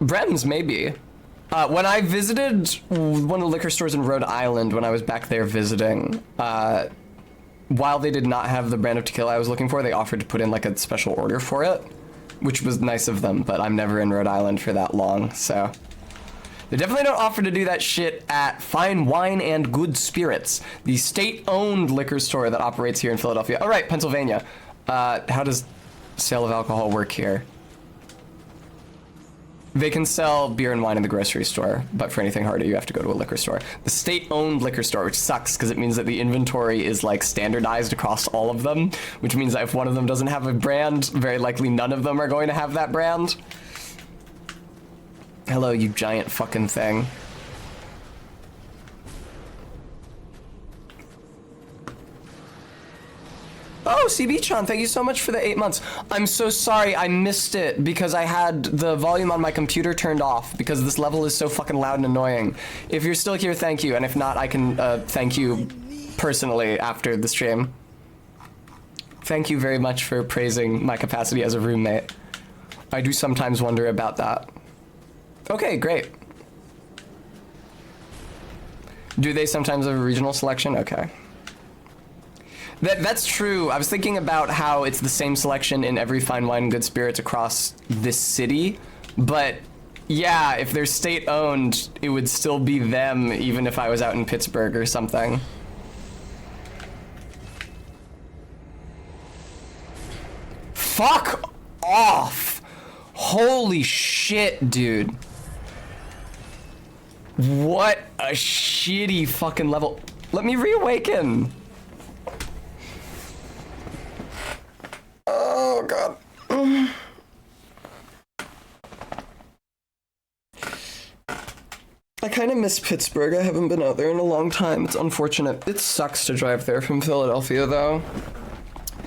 Brem's, maybe. When I visited one of the liquor stores in Rhode Island when I was back there visiting, while they did not have the brand of tequila I was looking for, they offered to put in like a special order for it, which was nice of them, but I'm never in Rhode Island for that long, so. They definitely don't offer to do that shit at Fine Wine and Good Spirits, the state-owned liquor store that operates here in Philadelphia. Oh, right, Pennsylvania. How does sale of alcohol work here? They can sell beer and wine in the grocery store, but for anything harder, you have to go to a liquor store. The state-owned liquor store, which sucks because it means that the inventory is like standardized across all of them, which means that if one of them doesn't have a brand, very likely none of them are going to have that brand. Hello, you giant fucking thing. Oh, CB-chan, thank you so much for the 8 months. I'm so sorry I missed it because I had the volume on my computer turned off because this level is so fucking loud and annoying. If you're still here, thank you, and if not, I can thank you personally after the stream. Thank you very much for praising my capacity as a roommate. I do sometimes wonder about that. Okay, great. Do they sometimes have a regional selection? Okay. That's true. I was thinking about how it's the same selection in every Fine Wine and Good Spirits across this city, but yeah, if they're state-owned, it would still be them even if I was out in Pittsburgh or something. Fuck off! Holy shit, dude. What a shitty fucking level. Let me reawaken. Oh, God. I kind of miss Pittsburgh. I haven't been out there in a long time. It's unfortunate. It sucks to drive there from Philadelphia, though.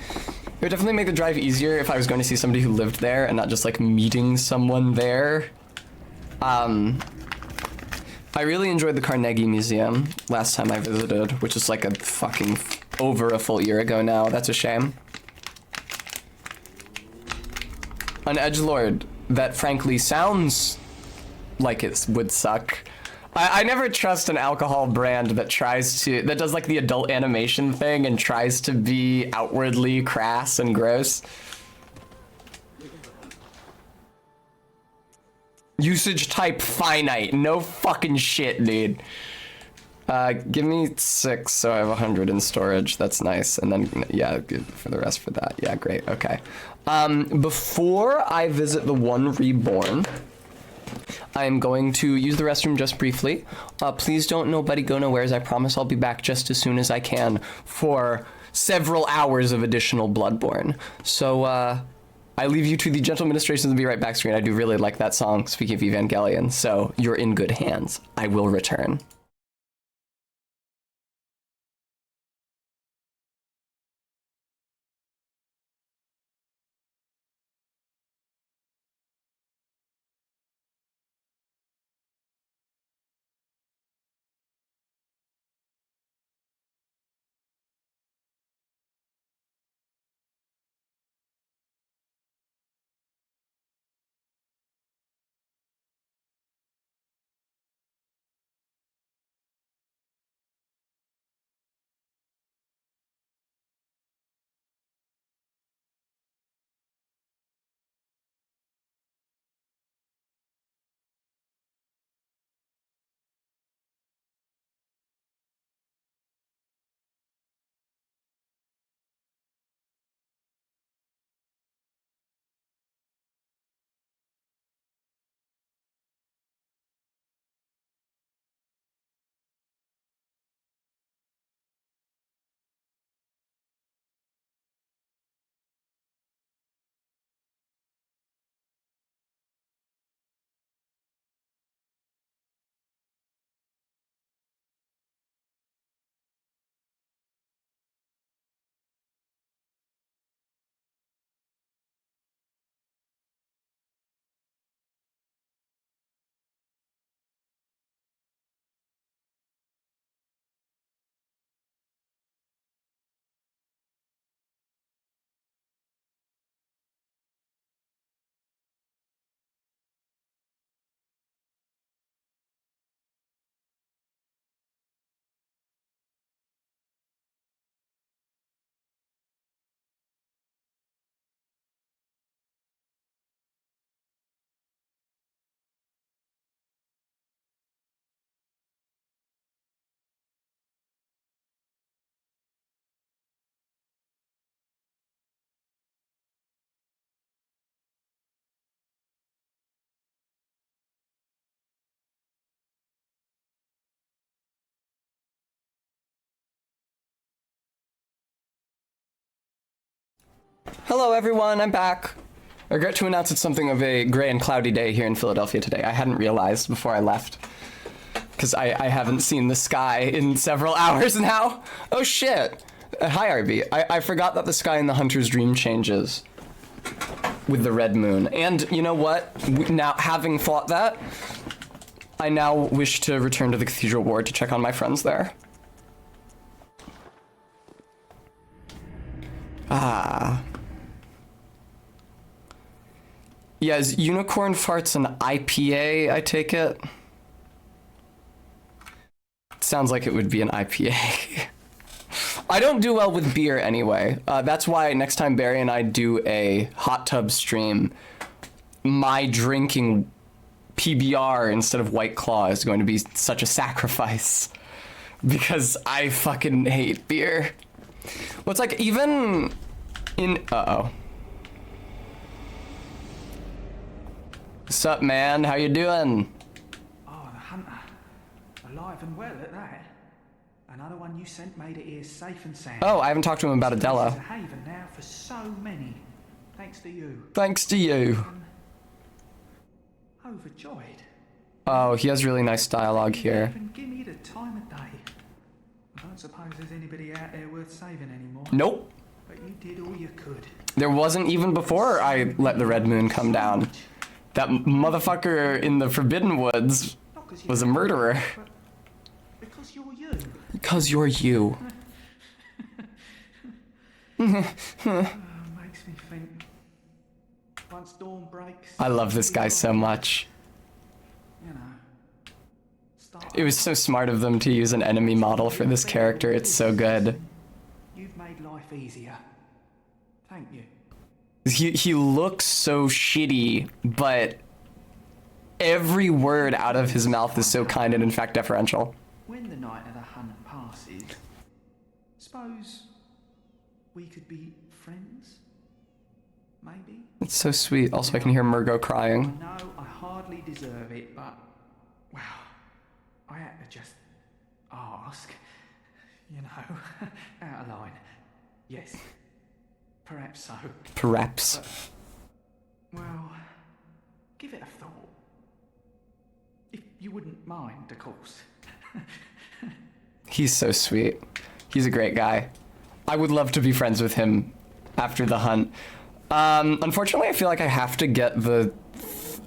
It would definitely make the drive easier if I was going to see somebody who lived there and not just, like, meeting someone there. I really enjoyed the Carnegie Museum last time I visited, which is like a fucking over a full year ago now. That's a shame. An edgelord that frankly sounds like it would suck. I never trust an alcohol brand that that does like the adult animation thing and tries to be outwardly crass and gross. Usage type finite. No fucking shit, dude. Give me 6 so I have 100 in storage. That's nice. And then, yeah, good for the rest for that. Yeah, great. Okay. Before I visit the One Reborn, I'm going to use the restroom just briefly. Please don't nobody go nowheres. I promise I'll be back just as soon as I can for several hours of additional Bloodborne. So, I leave you to the gentle ministrations of the Be Right Back screen. I do really like that song, speaking of Evangelion, so you're in good hands. I will return. Hello everyone, I'm back. I regret to announce it's something of a gray and cloudy day here in Philadelphia today. I hadn't realized before I left. Because I haven't seen the sky in several hours now. Oh shit. Hi RB. I forgot that the sky in the Hunter's Dream changes with the red moon. And you know what? Now, having thought that, I now wish to return to the Cathedral Ward to check on my friends there. Ah. Yes, Unicorn Farts an IPA, I take it? Sounds like it would be an IPA. I don't do well with beer anyway. That's why next time Barry and I do a hot tub stream, my drinking PBR instead of White Claw is going to be such a sacrifice. Because I fucking hate beer. Well, it's like even in... Uh-oh. What's up, man? How you doing? Oh, the hunter. Alive and well at that. Another one you sent made it here safe and sound. Oh, I haven't talked to him about It's Adela. a haven now for so many. Thanks to you. Thanks to you. Overjoyed. Oh, he has really nice dialogue here. Even give me the time of day. I don't suppose there's anybody out there worth saving anymore. Nope. But you did all you could. There wasn't even before I let the red moon come down. That motherfucker in the Forbidden Woods Not 'cause you was a murderer. but because you're you. Because you're you. Makes me think. Once dawn breaks. I love this guy so much. You know. Start It was so smart of them to use an enemy model for this character. It's so good. You've made life easier. Thank you. He looks so shitty, but every word out of his mouth is so kind and in fact deferential. When the night of the hunt passes, suppose we could be friends? Maybe? It's so sweet. Also, I can hear Murgo I crying. know I hardly deserve it, but, well, I had to just ask. You know, out of line. Yes, perhaps so. Perhaps. Well, give it a thought. If you wouldn't mind, of course. He's so sweet. He's a great guy. I would love to be friends with him after the hunt. Unfortunately, I feel like I have to get the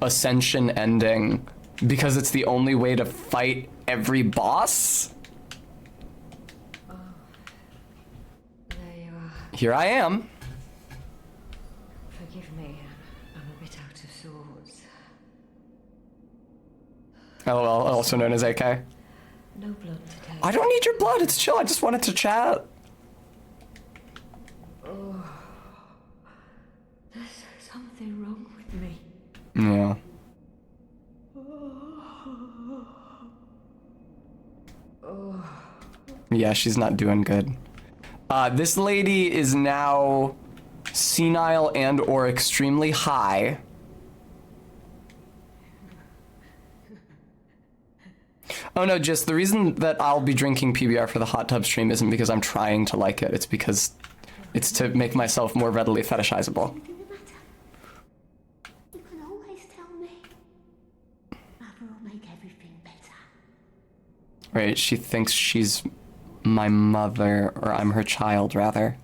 Ascension ending because it's the only way to fight every boss. There you are. Here I am. Forgive me. I'm a bit out of sorts. LOL, also known as AK. No blood today. I don't need your blood. It's chill. I just wanted to chat. There's something wrong with me. Yeah. Yeah, she's not doing good. This lady is now senile and or extremely high. Oh no, just the reason that I'll be drinking PBR for the hot tub stream isn't because I'm trying to like it. It's because it's to make myself more readily fetishizable. Anything the matter? You can always tell me. Mother will make everything better. Right, she thinks she's my mother, or I'm her child, rather.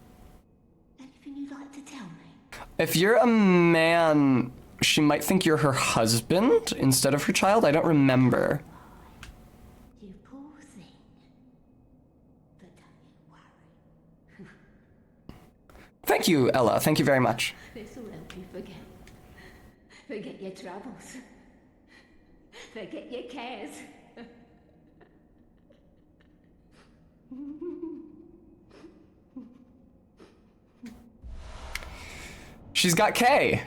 Anything you'd like to tell me? If you're a man, she might think you're her husband instead of her child. I don't remember. You poor thing. But don't you worry. Thank you, Ella. Thank you very much. This will help you forget. Forget your troubles. Forget your cares. She's got K.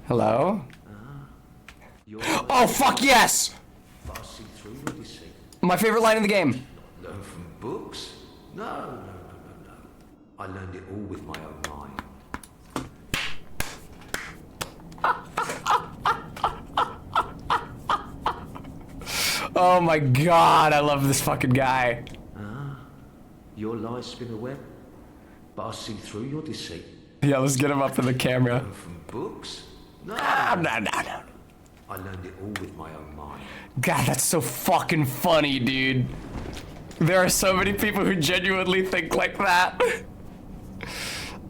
Hello? Oh, fuck yes! Passing through Odyssey. My favorite line in the game. Learn from books? No. I learned it all with my own mind. Oh my god, I love this fucking guy. Your lies spin a web? but I see through your deceit. Yeah, let's get him up in the camera. Learn from books? No. No. I learned it all with my own mind. God, that's so fucking funny, dude. There are so many people who genuinely think like that.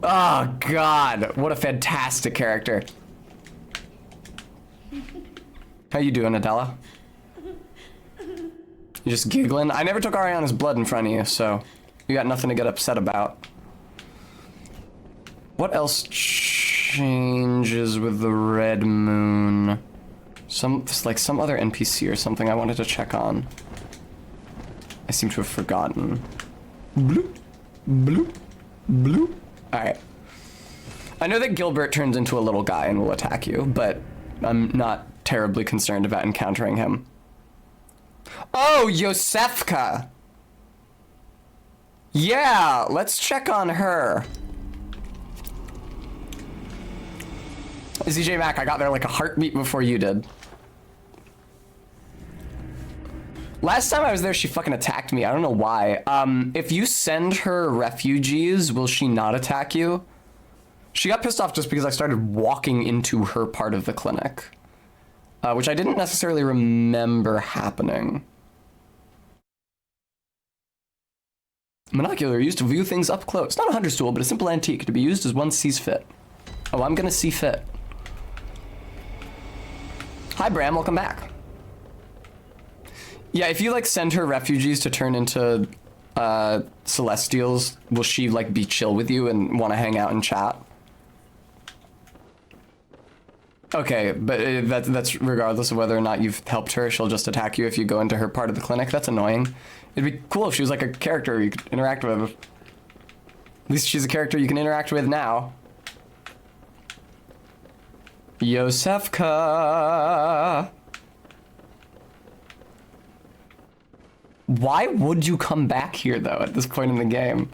Oh, God. What a fantastic character. How you doing, Adela? You just giggling? I never took Ariana's blood in front of you, so you got nothing to get upset about. What else changes with the red moon? Some other NPC or something I wanted to check on. I seem to have forgotten. Bloop, bloop, bloop. Alright. I know that Gilbert turns into a little guy and will attack you, but I'm not terribly concerned about encountering him. Oh, Yosefka! Yeah, let's check on her. ZJ Mac, I got there like a heartbeat before you did. Last time I was there, she fucking attacked me. I don't know why. If you send her refugees, will she not attack you? She got pissed off just because I started walking into her part of the clinic. Which I didn't necessarily remember happening. Monocular used to view things up close. Not a hunter's tool, but a simple antique to be used as one sees fit. Oh, I'm gonna see fit. Hi, Bram, welcome back. Yeah, if you like send her refugees to turn into Celestials, will she like be chill with you and want to hang out and chat? Okay, but that's regardless of whether or not you've helped her, she'll just attack you if you go into her part of the clinic. That's annoying. It'd be cool if she was like a character you could interact with. At least she's a character you can interact with now. Yosefka! Why would you come back here, though, at this point in the game?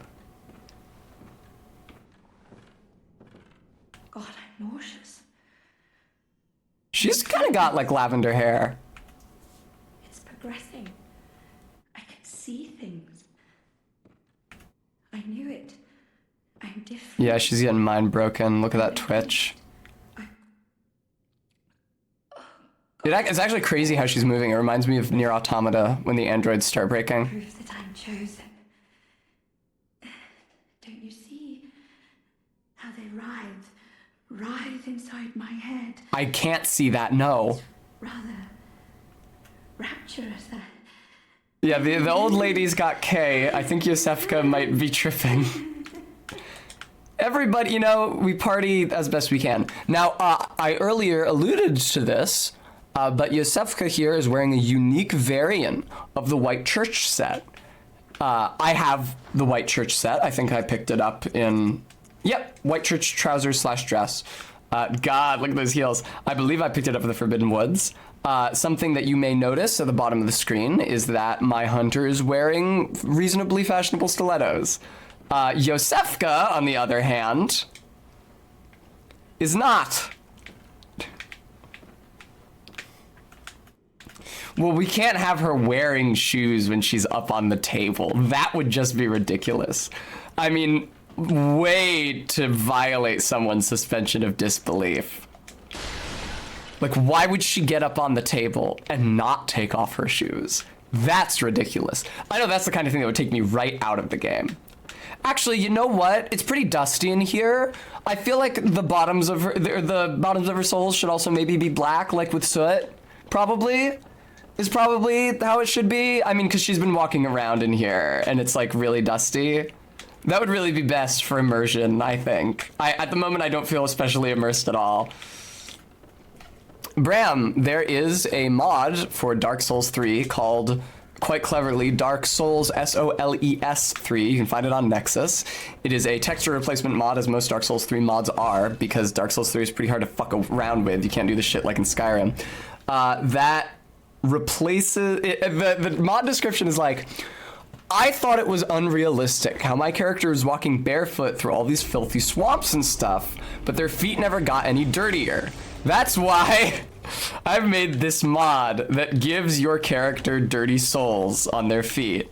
God, I'm nauseous. She's kind of got, like, lavender hair. It's progressing. I can see things. I knew it. I'm different. Yeah, she's getting mind broken. Look at that twitch. It's actually crazy how she's moving. It reminds me of Nier Automata when the androids start breaking. Proof that I'm chosen. Don't you see how they writhe inside my head? I can't see that, no. Rather rapturous. Yeah, the old lady's got K. I think Yosefka might be tripping. Everybody, you know, we party as best we can. Now, I earlier alluded to this, but Yosefka here is wearing a unique variant of the White Church set. I have the White Church set. I think I picked it up in, yep, White Church trousers / dress. God, look at those heels. I believe I picked it up in the Forbidden Woods. Something that you may notice at the bottom of the screen is that my hunter is wearing reasonably fashionable stilettos. Yosefka, on the other hand, is not. Well, we can't have her wearing shoes when she's up on the table. That would just be ridiculous. I mean, way to violate someone's suspension of disbelief. Like, why would she get up on the table and not take off her shoes? That's ridiculous. I know that's the kind of thing that would take me right out of the game. Actually, you know what? It's pretty dusty in here. I feel like the bottoms of her soles should also maybe be black, like with soot. Probably. Is probably how it should be. I mean, because she's been walking around in here and it's like really dusty. That would really be best for immersion, I think. At the moment, I don't feel especially immersed at all. Bram, there is a mod for Dark Souls 3 called, quite cleverly, Dark Souls SOLES 3. You can find it on Nexus. It is a texture replacement mod, as most Dark Souls 3 mods are, because Dark Souls 3 is pretty hard to fuck around with. You can't do this shit like in Skyrim. That replaces the mod description is like, I thought it was unrealistic how my character is walking barefoot through all these filthy swamps and stuff, but their feet never got any dirtier. That's why I've made this mod that gives your character dirty soles on their feet.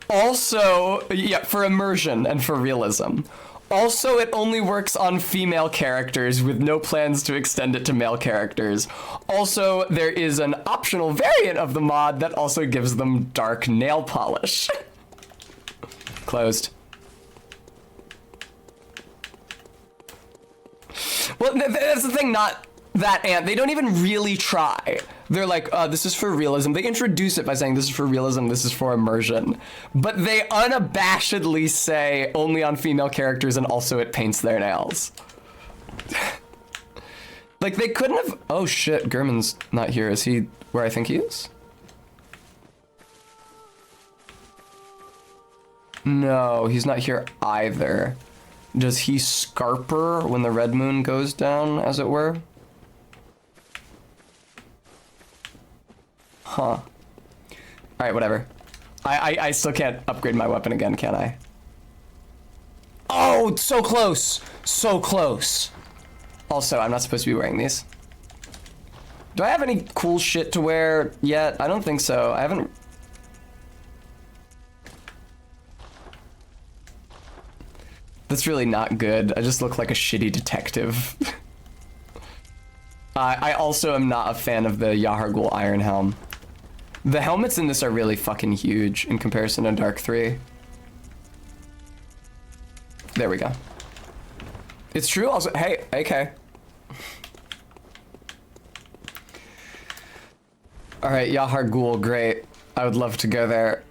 Also, yeah, for immersion and for realism. Also, it only works on female characters with no plans to extend it to male characters. Also, there is an optional variant of the mod that also gives them dark nail polish. Closed. Well, that's the thing, not that ant. They don't even really try. They're like, this is for realism. They introduce it by saying this is for realism, this is for immersion. But they unabashedly say only on female characters and also it paints their nails. Like, they couldn't have... Oh shit, Gurman's not here. Is he where I think he is? No, he's not here either. Does he scarper when the red moon goes down, as it were? Huh. Alright, whatever. I still can't upgrade my weapon again, can I? Oh, so close! So close! Also, I'm not supposed to be wearing these. Do I have any cool shit to wear yet? I don't think so. I haven't... That's really not good. I just look like a shitty detective. I also am not a fan of the Yahar'gul Iron Helm. The helmets in this are really fucking huge in comparison to Dark 3. There we go. It's true also. Hey, AK. Alright, Yahar'gul, great. I would love to go there.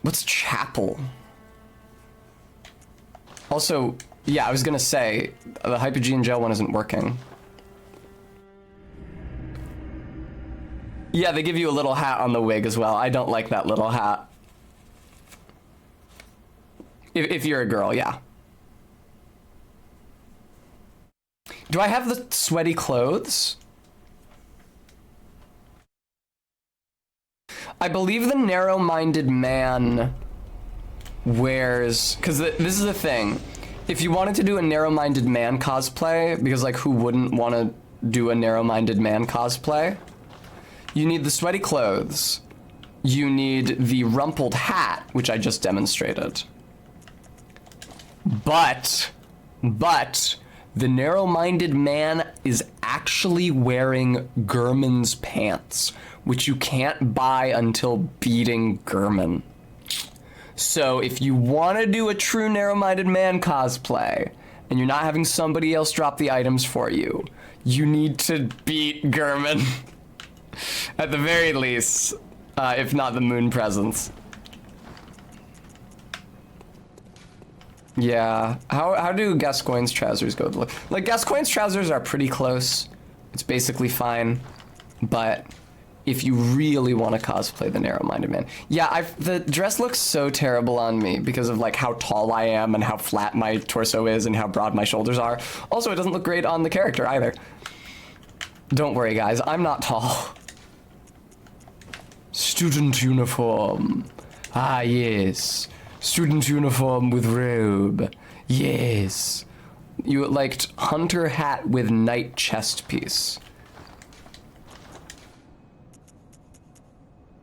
What's Chapel? Also, yeah, I was gonna say, the Hypogean Gel one isn't working. Yeah, they give you a little hat on the wig as well. I don't like that little hat. If you're a girl, yeah. Do I have the sweaty clothes? I believe the narrow-minded man wears... Because this is the thing. If you wanted to do a narrow-minded man cosplay, because, like, who wouldn't want to do a narrow-minded man cosplay? You need the sweaty clothes. You need the rumpled hat, which I just demonstrated. But, the narrow-minded man is actually wearing Gurman's pants, which you can't buy until beating Gurman. So if you want to do a true narrow-minded man cosplay, and you're not having somebody else drop the items for you, you need to beat Gurman. At the very least, if not the moon presence. Yeah, how do Gascoigne's trousers go? Like, Gascoigne's trousers are pretty close. It's basically fine, but if you really want to cosplay the narrow-minded man. Yeah, the dress looks so terrible on me because of, like, how tall I am and how flat my torso is and how broad my shoulders are. Also, it doesn't look great on the character either. Don't worry, guys, I'm not tall. Student uniform. Ah, yes. Student uniform with robe. Yes. You liked hunter hat with knight chest piece.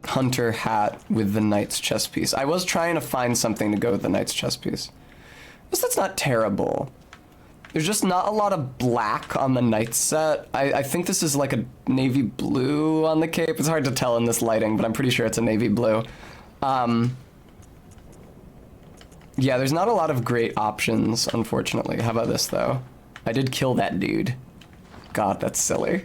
Hunter hat with the knight's chest piece. I was trying to find something to go with the knight's chest piece. But that's not terrible. There's just not a lot of black on the knight set. I think this is like a navy blue on the cape. It's hard to tell in this lighting, but I'm pretty sure it's a navy blue. Yeah, there's not a lot of great options, unfortunately. How about this, though? I did kill that dude. God, that's silly.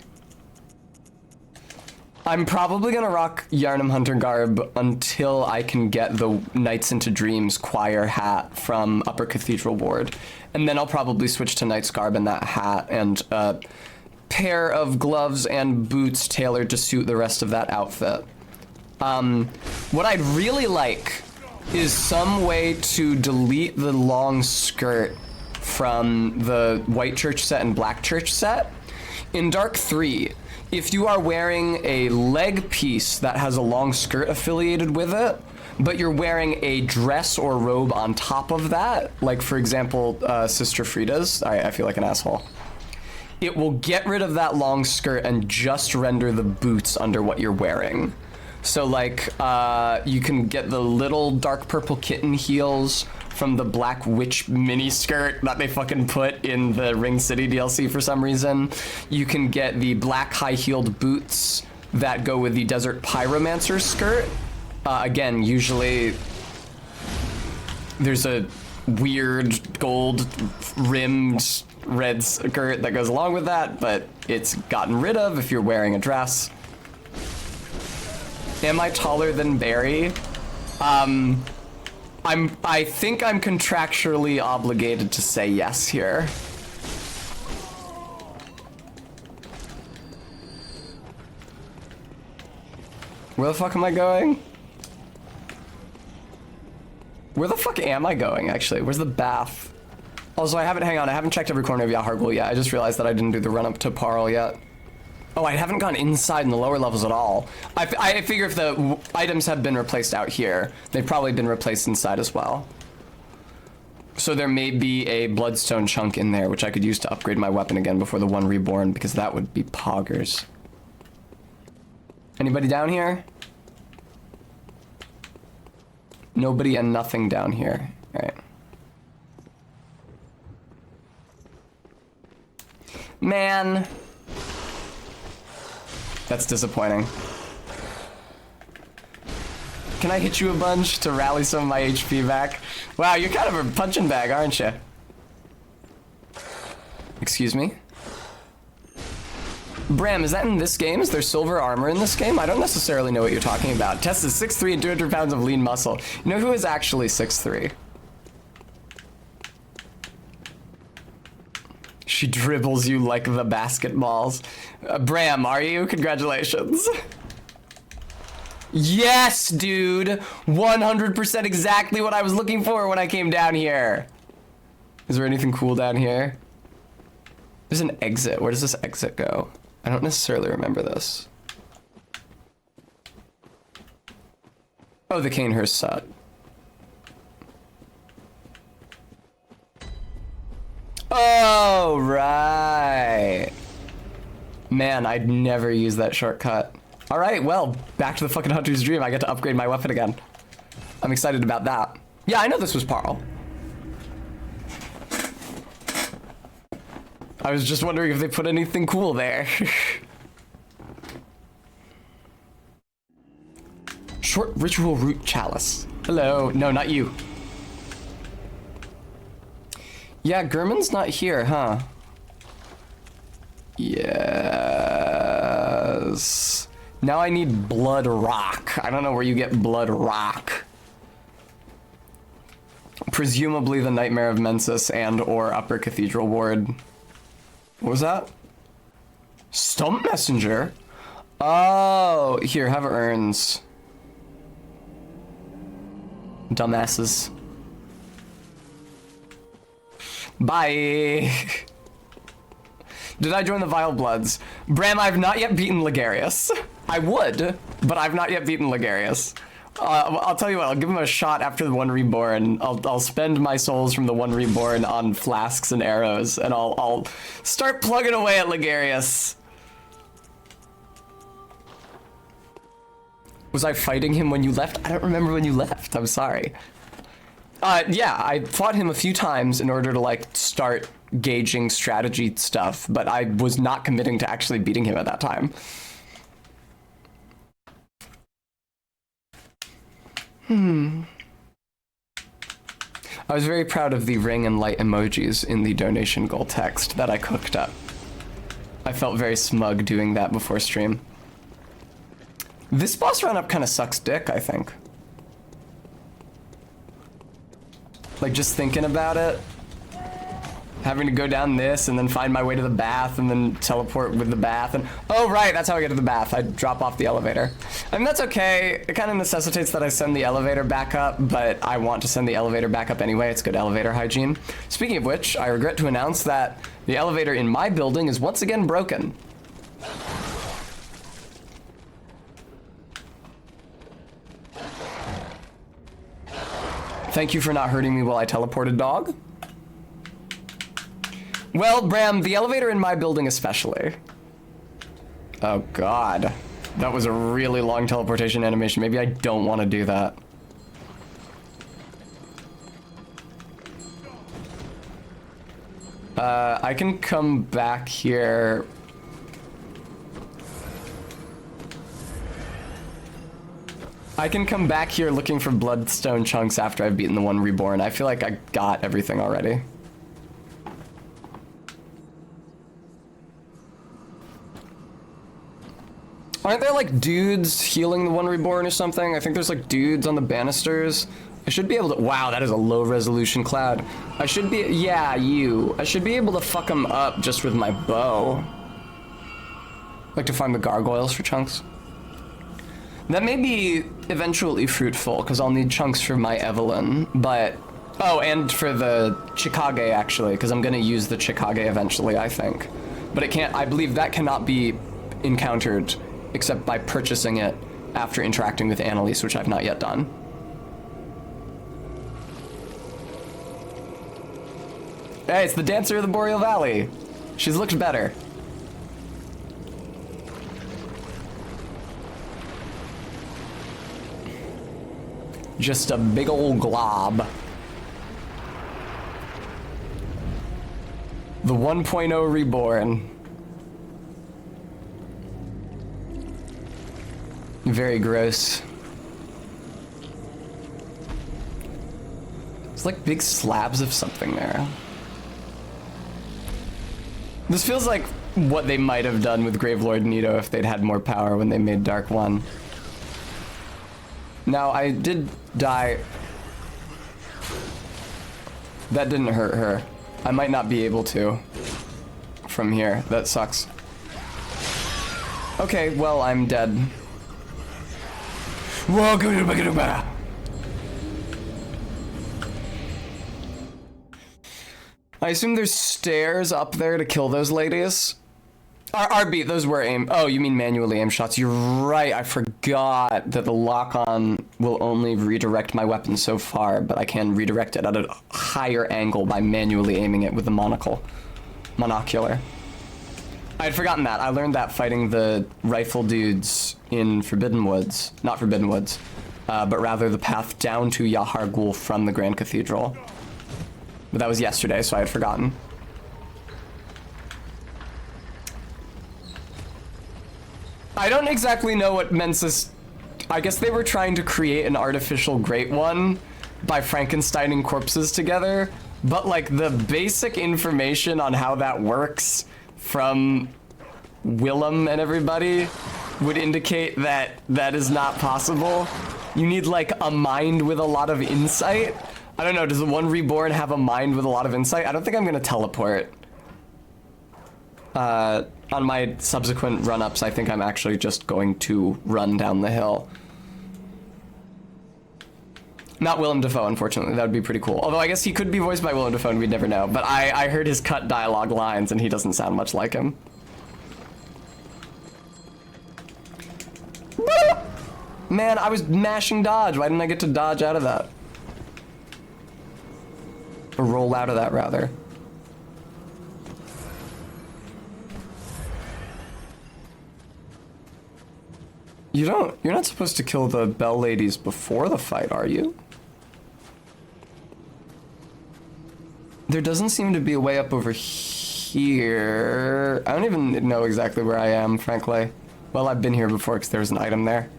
I'm probably gonna rock Yharnam Hunter garb until I can get the Nights into Dreams choir hat from Upper Cathedral Ward. And then I'll probably switch to Knight's garb and that hat and a pair of gloves and boots tailored to suit the rest of that outfit. What I'd really like is some way to delete the long skirt from the White Church set and Black Church set. In Dark 3, if you are wearing a leg piece that has a long skirt affiliated with it, but you're wearing a dress or robe on top of that, like for example, Sister Frida's, I feel like an asshole, it will get rid of that long skirt and just render the boots under what you're wearing. So like, you can get the little dark purple kitten heels from the Black Witch mini skirt that they fucking put in the Ring City DLC for some reason. You can get the black high-heeled boots that go with the Desert Pyromancer skirt. Again, usually there's a weird gold rimmed red skirt that goes along with that, but it's gotten rid of if you're wearing a dress. Am I taller than Barry? I think I'm contractually obligated to say yes here. Where the fuck am I going? Where the fuck am I going, actually? Where's the bath? Also, I haven't checked every corner of Yahargul yet. I just realized that I didn't do the run up to Parl yet. Oh, I haven't gone inside in the lower levels at all. I figure if the items have been replaced out here, they've probably been replaced inside as well. So there may be a bloodstone chunk in there, which I could use to upgrade my weapon again before the one reborn, because that would be poggers. Anybody down here? Nobody and nothing down here. All right. Man. That's disappointing. Can I hit you a bunch to rally some of my HP back? Wow, you're kind of a punching bag, aren't you? Excuse me? Bram, is that in this game? Is there silver armor in this game? I don't necessarily know what you're talking about. Tess is 6'3" and 200 pounds of lean muscle. You know who is actually 6'3"? She dribbles you like the basketballs. Bram, are you? Congratulations. Yes, dude. 100% exactly what I was looking for when I came down here. Is there anything cool down here? There's an exit. Where does this exit go? I don't necessarily remember this. Oh, the Canehurst set. Oh, right. Man, I'd never use that shortcut. All right, well, back to the fucking Hunter's Dream. I get to upgrade my weapon again. I'm excited about that. Yeah, I know this was Parl. I was just wondering if they put anything cool there. Short ritual root chalice. Hello. No, not you. Yeah, Gurman's not here, huh? Yes. Now I need blood rock. I don't know where you get blood rock. Presumably the Nightmare of Mensis and or Upper Cathedral Ward. What was that? Stump Messenger? Oh, here, have urns. Dumbasses. Bye. Did I join the Vile Bloods? Bram, I've not yet beaten Ligarius. I would, but I've not yet beaten Ligarius. I'll tell you what, I'll give him a shot after the One Reborn. I'll spend my souls from the One Reborn on flasks and arrows, and I'll start plugging away at Ligarius. Was I fighting him when you left? I don't remember when you left, I'm sorry. Yeah, I fought him a few times in order to, like, start gauging strategy stuff, but I was not committing to actually beating him at that time. I was very proud of the ring and light emojis in the donation goal text that I cooked up. I felt very smug doing that before stream. This boss run-up kind of sucks dick, I think. Like, just thinking about it. Having to go down this and then find my way to the bath and then teleport with the bath and... Oh, right, that's how I get to the bath. I drop off the elevator. I mean, that's okay. It kind of necessitates that I send the elevator back up, but I want to send the elevator back up anyway. It's good elevator hygiene. Speaking of which, I regret to announce that the elevator in my building is once again broken. Thank you for not hurting me while I teleported, dog. Well, Bram, the elevator in my building especially. Oh, God. That was a really long teleportation animation. Maybe I don't want to do that. I can come back here. I can come back here looking for bloodstone chunks after I've beaten the one reborn. I feel like I got everything already. Aren't there like dudes healing the one reborn or something? I think there's like dudes on the banisters. I should be able to, wow, that is a low resolution cloud. I should be, yeah, you. I should be able to fuck them up just with my bow. Like to find the gargoyles for chunks. That may be eventually fruitful, because I'll need chunks for my Evelyn, but... Oh, and for the Chikage, actually, because I'm going to use the Chikage eventually, I think. But it can't, I believe that cannot be encountered, except by purchasing it after interacting with Annalise, which I've not yet done. Hey, it's the Dancer of the Boreal Valley. She's looked better. Just a big old glob. The 1.0 reborn. Very gross. It's like big slabs of something there. This feels like what they might have done with Gravelord Nito if they'd had more power when they made Dark 1. Now, I did die. That didn't hurt her. I might not be able to from here. That sucks. Okay, well, I'm dead. Whoa, go. I assume there's stairs up there to kill those ladies. RB, those were aim. Oh, you mean manually aim shots. You're right. I forgot that the lock-on will only redirect my weapon so far, but I can redirect it at a higher angle by manually aiming it with the monocular. I had forgotten that. I learned that fighting the rifle dudes in Forbidden Woods. Not Forbidden Woods, but rather the path down to Yahar Ghul from the Grand Cathedral. But that was yesterday, so I had forgotten. I don't exactly know what Mensis... I guess they were trying to create an artificial Great One by Frankensteining corpses together, but like the basic information on how that works from Willem and everybody would indicate that that is not possible. You need like a mind with a lot of insight. I don't know, does the one reborn have a mind with a lot of insight? I don't think I'm gonna teleport. On my subsequent run-ups, I think I'm actually just going to run down the hill. Not Willem Dafoe, unfortunately. That would be pretty cool. Although I guess he could be voiced by Willem Dafoe and we'd never know. But I heard his cut dialogue lines and he doesn't sound much like him. Man, I was mashing dodge. Why didn't I get to dodge out of that? Or roll out of that, rather. You're not supposed to kill the bell ladies before the fight, are you? There doesn't seem to be a way up over here. I don't even know exactly where I am, frankly. Well, I've been here before because there was an item there.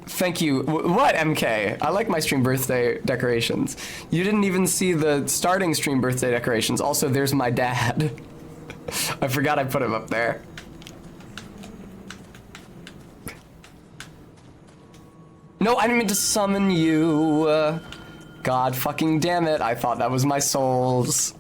Thank you. What, MK? I like my stream birthday decorations. You didn't even see the starting stream birthday decorations. Also, there's my dad. I forgot I put him up there. No, I didn't mean to summon you. God fucking damn it. I thought that was my souls.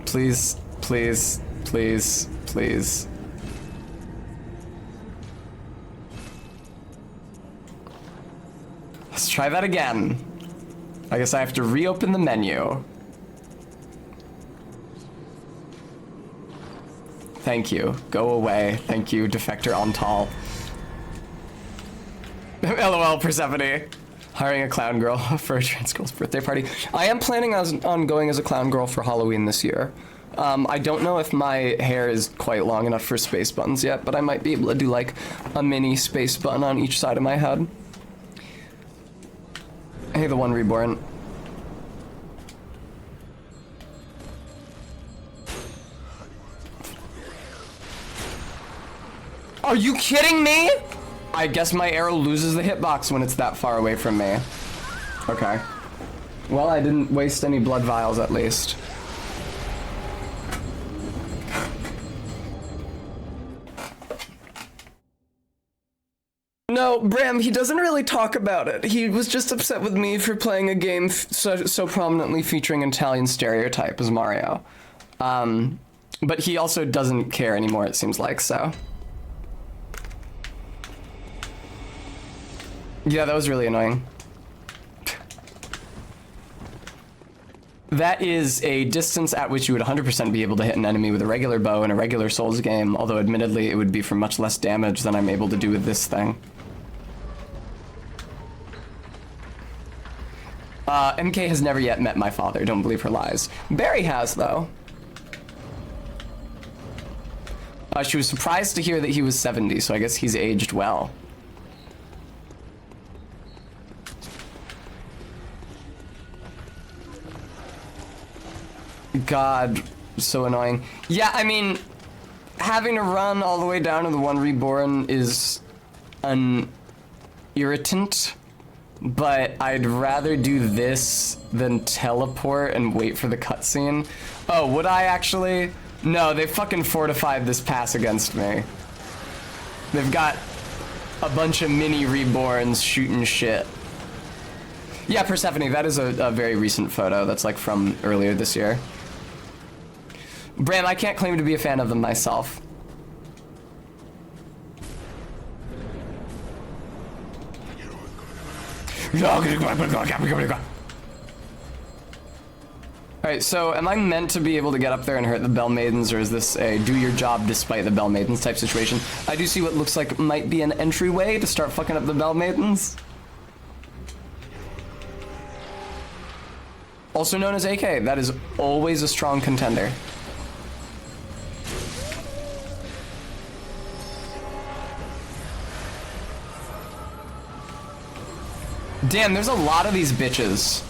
Please, please, please, please. Let's try that again. I guess I have to reopen the menu. Thank you. Go away. Thank you, Defector Ontal. LOL, Persephone. Hiring a clown girl for a trans girl's birthday party. I am planning on going as a clown girl for Halloween this year. I don't know if my hair is quite long enough for space buttons yet, but I might be able to do like a mini space button on each side of my head. Hey, the one reborn. Are you kidding me? I guess my arrow loses the hitbox when it's that far away from me. Okay. Well, I didn't waste any blood vials at least. No, Bram, he doesn't really talk about it. He was just upset with me for playing a game so prominently featuring an Italian stereotype as Mario. But he also doesn't care anymore, it seems like, so. Yeah, that was really annoying. That is a distance at which you would 100% be able to hit an enemy with a regular bow in a regular Souls game, although admittedly it would be for much less damage than I'm able to do with this thing. MK has never yet met my father, don't believe her lies. Barry has, though. She was surprised to hear that he was 70, so I guess he's aged well. God, so annoying. Yeah, I mean, having to run all the way down to the one reborn is an irritant, but I'd rather do this than teleport and wait for the cutscene. Oh, would I actually? No, they fucking fortified this pass against me. They've got a bunch of mini reborns shooting shit. Yeah, Persephone, that is a very recent photo. That's like from earlier this year. Bram, I can't claim to be a fan of them myself. Alright, so am I meant to be able to get up there and hurt the Bell Maidens, or is this a do your job despite the Bell Maidens type situation? I do see what looks like might be an entryway to start fucking up the Bell Maidens. Also known as AK, that is always a strong contender. Damn, there's a lot of these bitches.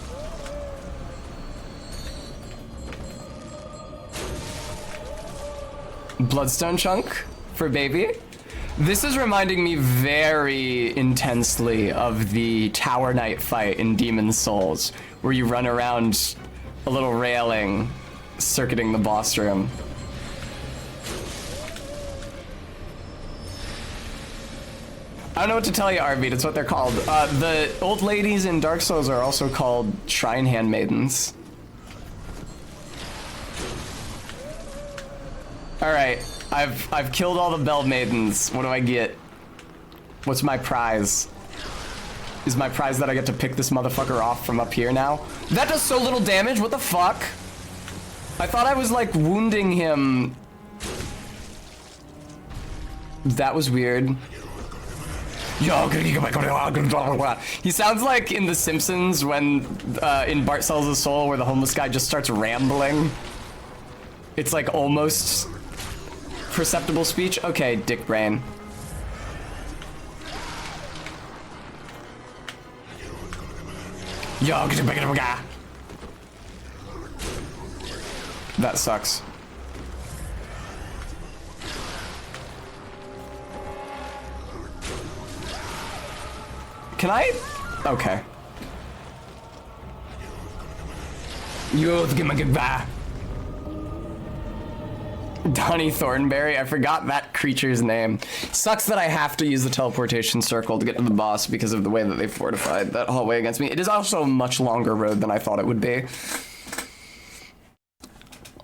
Bloodstone chunk for baby. This is reminding me very intensely of the Tower Knight fight in Demon's Souls, where you run around a little railing, circuiting the boss room. I don't know what to tell you, Arvid. It's what they're called. The old ladies in Dark Souls are also called Shrine Handmaidens. All right, I've killed all the Bell Maidens. What do I get? What's my prize? Is my prize that I get to pick this motherfucker off from up here now? That does so little damage. What the fuck? I thought I was like wounding him. That was weird. He sounds like in The Simpsons when in Bart Sells a Soul, where the homeless guy just starts rambling. It's like almost perceptible speech. Okay, dick brain. That sucks. Can I? Okay. You'll give my goodbye. Donnie Thornberry, I forgot that creature's name. Sucks that I have to use the teleportation circle to get to the boss because of the way that they fortified that hallway against me. It is also a much longer road than I thought it would be.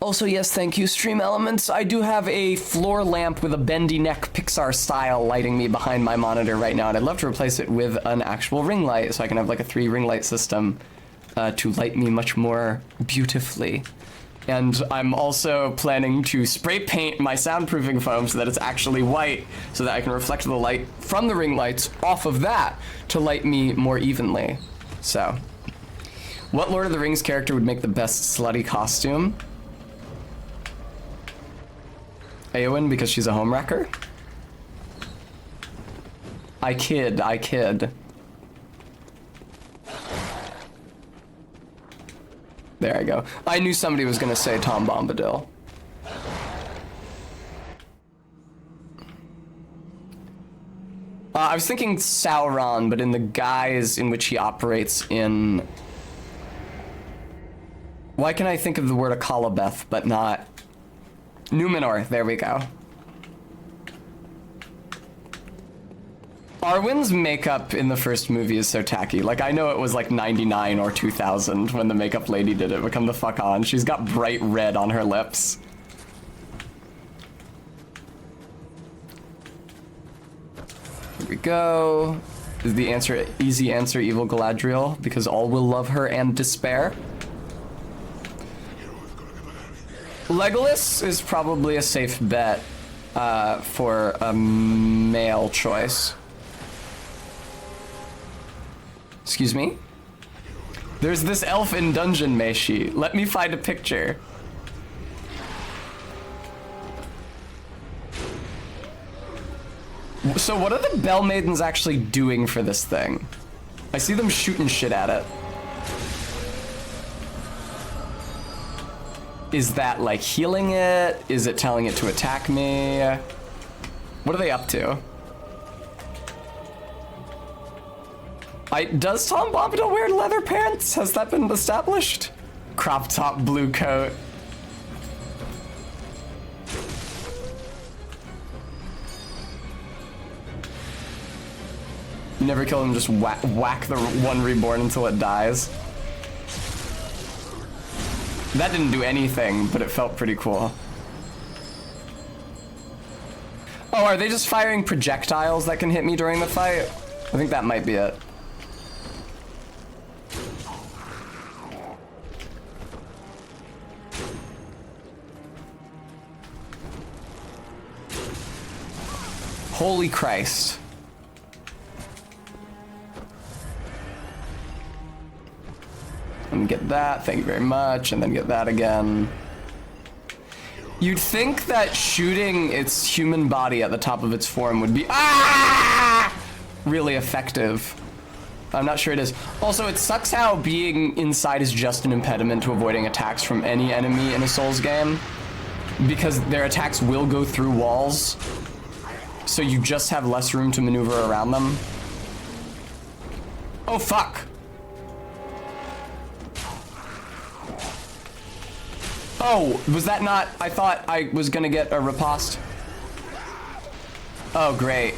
Also, yes, thank you, Stream Elements. I do have a floor lamp with a bendy neck Pixar style lighting me behind my monitor right now, and I'd love to replace it with an actual ring light so I can have like a 3 ring light system to light me much more beautifully. And I'm also planning to spray paint my soundproofing foam so that it's actually white, so that I can reflect the light from the ring lights off of that to light me more evenly. So, what Lord of the Rings character would make the best slutty costume? Eowyn, because she's a homewrecker? I kid. There I go. I knew somebody was gonna say Tom Bombadil. I was thinking Sauron, but in the guise in which he operates in... Why can I think of the word Akalabeth, but not... Numenor, there we go. Arwen's makeup in the first movie is so tacky. Like, I know it was like 99 or 2000 when the makeup lady did it, but come the fuck on. She's got bright red on her lips. Here we go. Is the answer easy answer evil Galadriel? Because all will love her and despair. Legolas is probably a safe bet for a male choice. Excuse me? There's this elf in Dungeon Meshi. Let me find a picture. So what are the Bell Maidens actually doing for this thing? I see them shooting shit at it. Is that like healing it? Is it telling it to attack me? What are they up to? Does Tom Bombadil wear leather pants? Has that been established? Crop top, blue coat. You never kill him, just whack the one reborn until it dies. That didn't do anything, but it felt pretty cool. Oh, are they just firing projectiles that can hit me during the fight? I think that might be it. Holy Christ. And get that, thank you very much, and then get that again. You'd think that shooting its human body at the top of its form would be really effective. I'm not sure it is. Also, it sucks how being inside is just an impediment to avoiding attacks from any enemy in a Souls game, because their attacks will go through walls, so you just have less room to maneuver around them. Oh, fuck. Oh, was that not... I thought I was gonna get a riposte. Oh, great.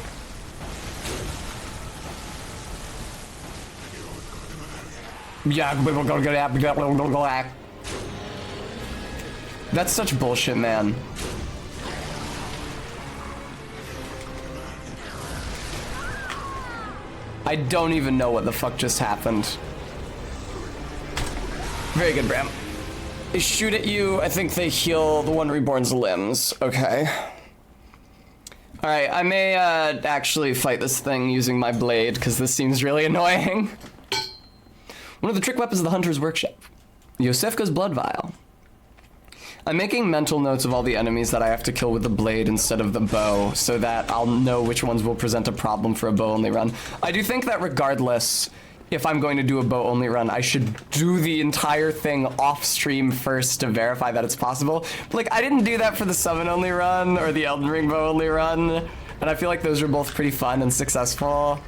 Yeah, that's such bullshit, man. I don't even know what the fuck just happened. Very good, Bram. They shoot at you, I think they heal the one reborn's limbs. Okay. Alright, I may actually fight this thing using my blade, because this seems really annoying. One of the trick weapons of the Hunter's Workshop. Yosefka's Blood Vial. I'm making mental notes of all the enemies that I have to kill with the blade instead of the bow, so that I'll know which ones will present a problem for a bow-only run. I do think that regardless, if I'm going to do a bow-only run, I should do the entire thing off-stream first to verify that it's possible. But, like, I didn't do that for the summon-only run or the Elden Ring bow-only run, and I feel like those are both pretty fun and successful.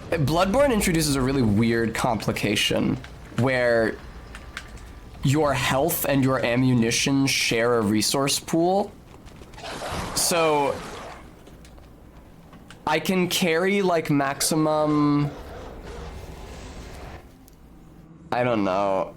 Bloodborne introduces a really weird complication where your health and your ammunition share a resource pool. So I can carry like maximum, I don't know,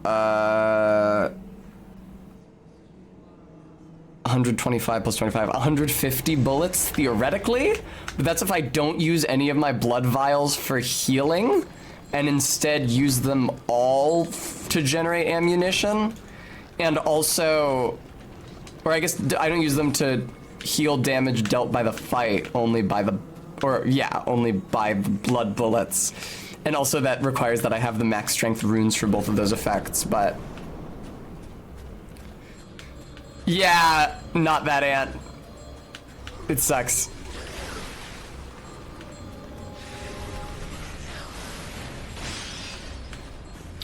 125 plus 25, 150 bullets theoretically, but that's if I don't use any of my blood vials for healing, and instead use them all to generate ammunition, and also, or I guess I don't use them to heal damage dealt by the fight, only by the blood bullets. And also that requires that I have the max strength runes for both of those effects, but yeah, not that ant. It sucks.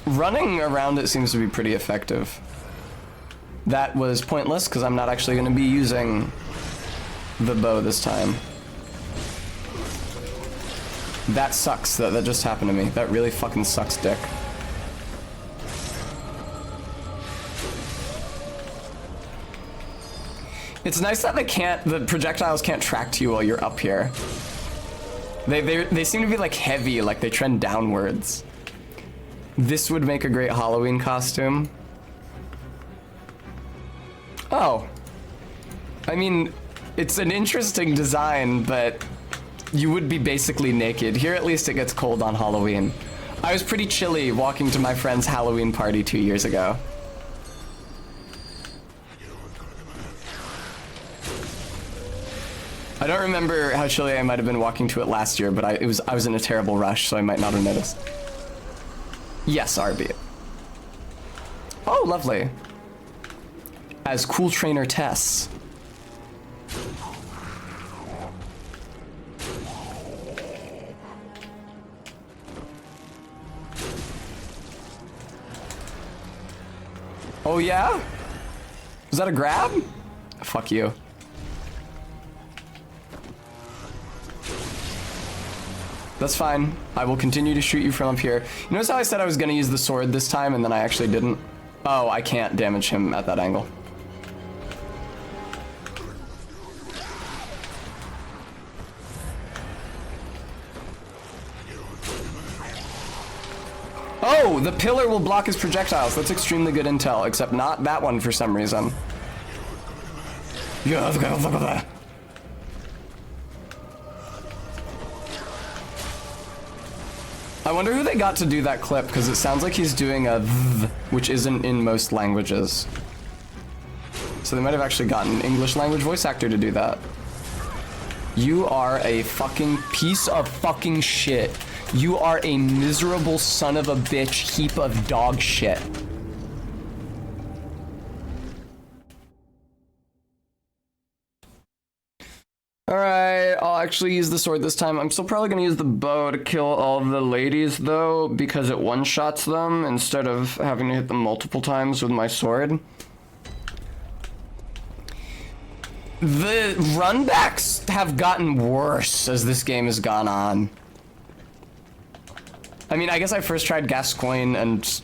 Running around it seems to be pretty effective. That was pointless because I'm not actually going to be using the bow this time. That sucks. That just happened to me. That really fucking sucks, dick. It's nice that the projectiles can't track to you while you're up here. They seem to be like heavy, like they trend downwards. This would make a great Halloween costume. Oh. I mean, it's an interesting design, but you would be basically naked. Here at least it gets cold on Halloween. I was pretty chilly walking to my friend's Halloween party 2 years ago. I don't remember how chilly I might have been walking to it last year, but I was in a terrible rush, so I might not have noticed. Yes, Arby. Oh, lovely. As cool trainer Tess. Oh yeah? Was that a grab? Fuck you. That's fine. I will continue to shoot you from up here. You notice how I said I was gonna use the sword this time and then I actually didn't? Oh, I can't damage him at that angle. Oh, the pillar will block his projectiles. That's extremely good intel, except not that one for some reason. Yeah, I wonder who they got to do that clip, because it sounds like he's doing a th, which isn't in most languages. So they might have actually gotten an English language voice actor to do that. You are a fucking piece of fucking shit. You are a miserable son of a bitch heap of dog shit. Alright, I'll actually use the sword this time. I'm still probably gonna use the bow to kill all the ladies though, because it one-shots them instead of having to hit them multiple times with my sword. The runbacks have gotten worse as this game has gone on. I mean, I guess I first tried Gascoigne and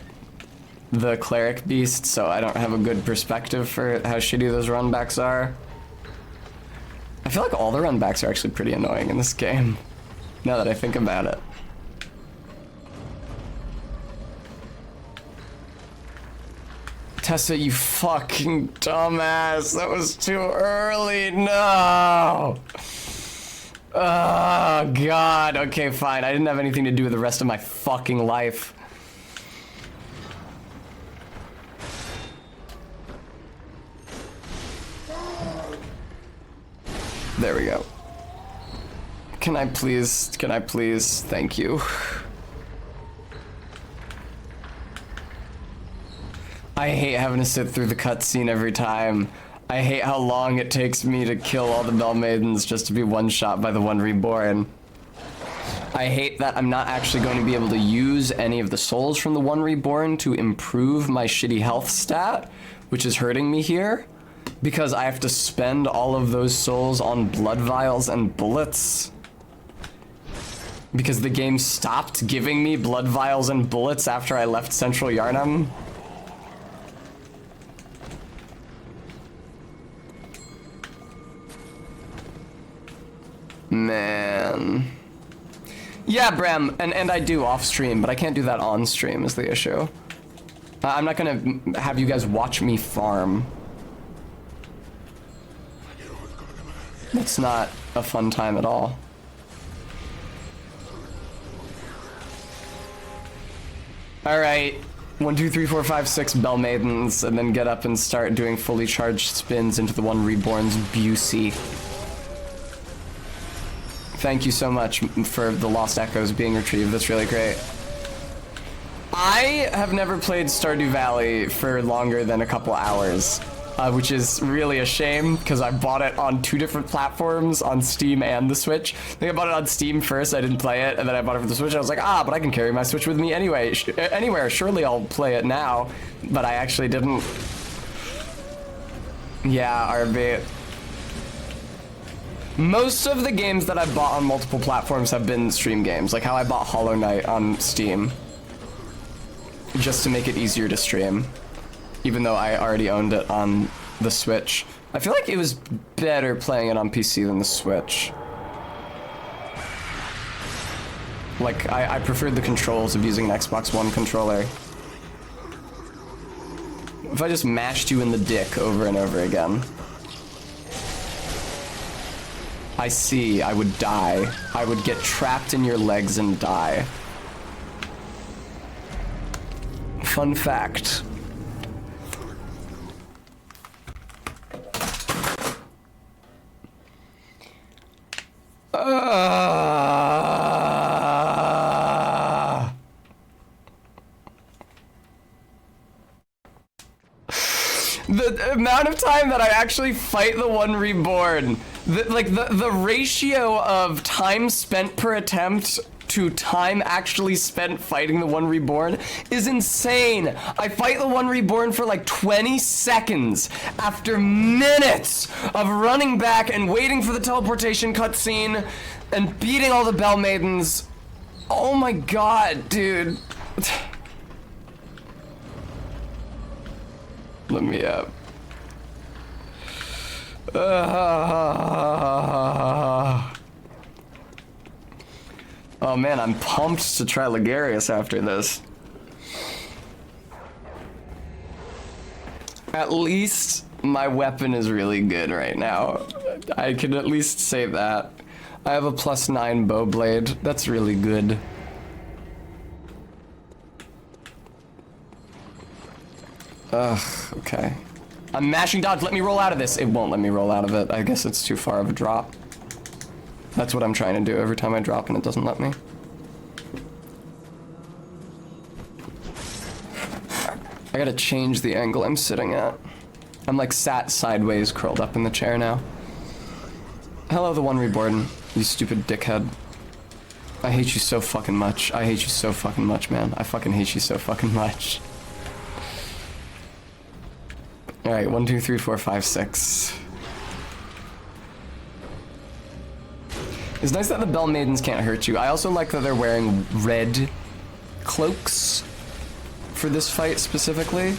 the Cleric Beast, so I don't have a good perspective for how shitty those runbacks are. I feel like all the runbacks are actually pretty annoying in this game, now that I think about it. Tessa, you fucking dumbass. That was too early. No. Oh, God. Okay, fine. I didn't have anything to do with the rest of my fucking life. There we go. Can I please, thank you. I hate having to sit through the cutscene every time. I hate how long it takes me to kill all the Bell Maidens just to be one-shot by the one reborn. I hate that I'm not actually going to be able to use any of the souls from the one reborn to improve my shitty health stat, which is hurting me here, because I have to spend all of those souls on blood vials and bullets. Because the game stopped giving me blood vials and bullets after I left Central Yharnam. Man. Yeah, Bram, and I do off stream, but I can't do that on stream is the issue. I'm not gonna have you guys watch me farm. That's not a fun time at all. All right. 1, 2, 3, 4, 5, 6 Bell Maidens, and then get up and start doing fully charged spins into the one Reborn's Busey. Thank you so much for the Lost Echoes being retrieved. That's really great. I have never played Stardew Valley for longer than a couple hours, which is really a shame because I bought it on 2 different platforms, on Steam and the Switch. I think I bought it on Steam first, I didn't play it, and then I bought it for the Switch. I was like, but I can carry my Switch with me anyway. Anywhere, surely I'll play it now, but I actually didn't. Yeah, RB. Most of the games that I've bought on multiple platforms have been stream games, like how I bought Hollow Knight on Steam, just to make it easier to stream, even though I already owned it on the Switch. I feel like it was better playing it on PC than the Switch. Like, I preferred the controls of using an Xbox One controller. If I just mashed you in the dick over and over again. I see, I would die. I would get trapped in your legs and die. Fun fact. The amount of time that I actually fight the one Reborn, the ratio of time spent per attempt to time actually spent fighting the one Reborn is insane. I fight the one Reborn for like 20 seconds after minutes of running back and waiting for the teleportation cutscene and beating all the Bell Maidens. Oh my god, dude. Let me up. Oh man, I'm pumped to try Ligarius after this. At least my weapon is really good right now. I can at least say that. I have a +9 bow blade. That's really good. Ugh, okay. I'm mashing dodge. Let me roll out of this. It won't let me roll out of it. I guess it's too far of a drop. That's what I'm trying to do every time I drop and it doesn't let me. I gotta change the angle I'm sitting at. I'm like sat sideways, curled up in the chair now. Hello, the one Reborn, you stupid dickhead. I hate you so fucking much. I hate you so fucking much, man. I fucking hate you so fucking much. Alright, 1, 2, 3, 4, 5, 6. It's nice that the Bell Maidens can't hurt you. I also like that they're wearing red cloaks for this fight specifically.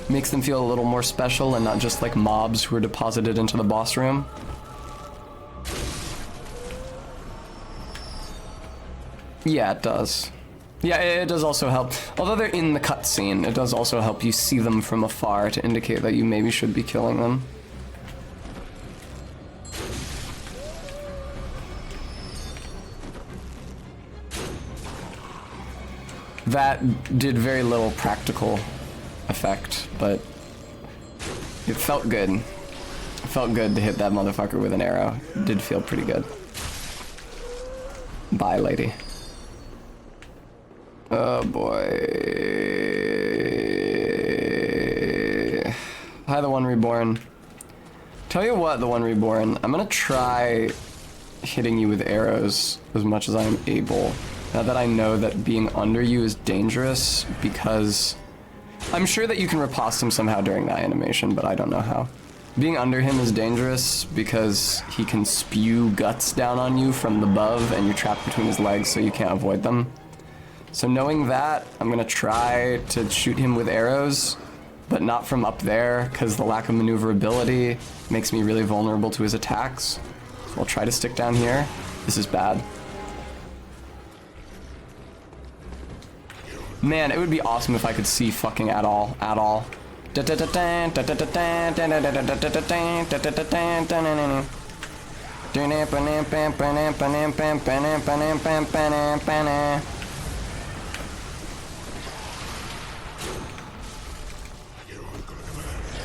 Makes them feel a little more special and not just like mobs who are deposited into the boss room. Yeah, it does. Yeah, it does also help. Although they're in the cutscene, it does also help you see them from afar to indicate that you maybe should be killing them. That did very little practical effect, but it felt good. It felt good to hit that motherfucker with an arrow. It did feel pretty good. Bye, lady. Oh boy. Hi, the one Reborn. Tell you what, the one Reborn, I'm gonna try hitting you with arrows as much as I am able. Now that I know that being under you is dangerous, because I'm sure that you can riposte him somehow during that animation, but I don't know how. Being under him is dangerous because he can spew guts down on you from above and you're trapped between his legs so you can't avoid them. So knowing that, I'm gonna try to shoot him with arrows, but not from up there because the lack of maneuverability makes me really vulnerable to his attacks. So I'll try to stick down here. This is bad. Man, it would be awesome if I could see fucking at all.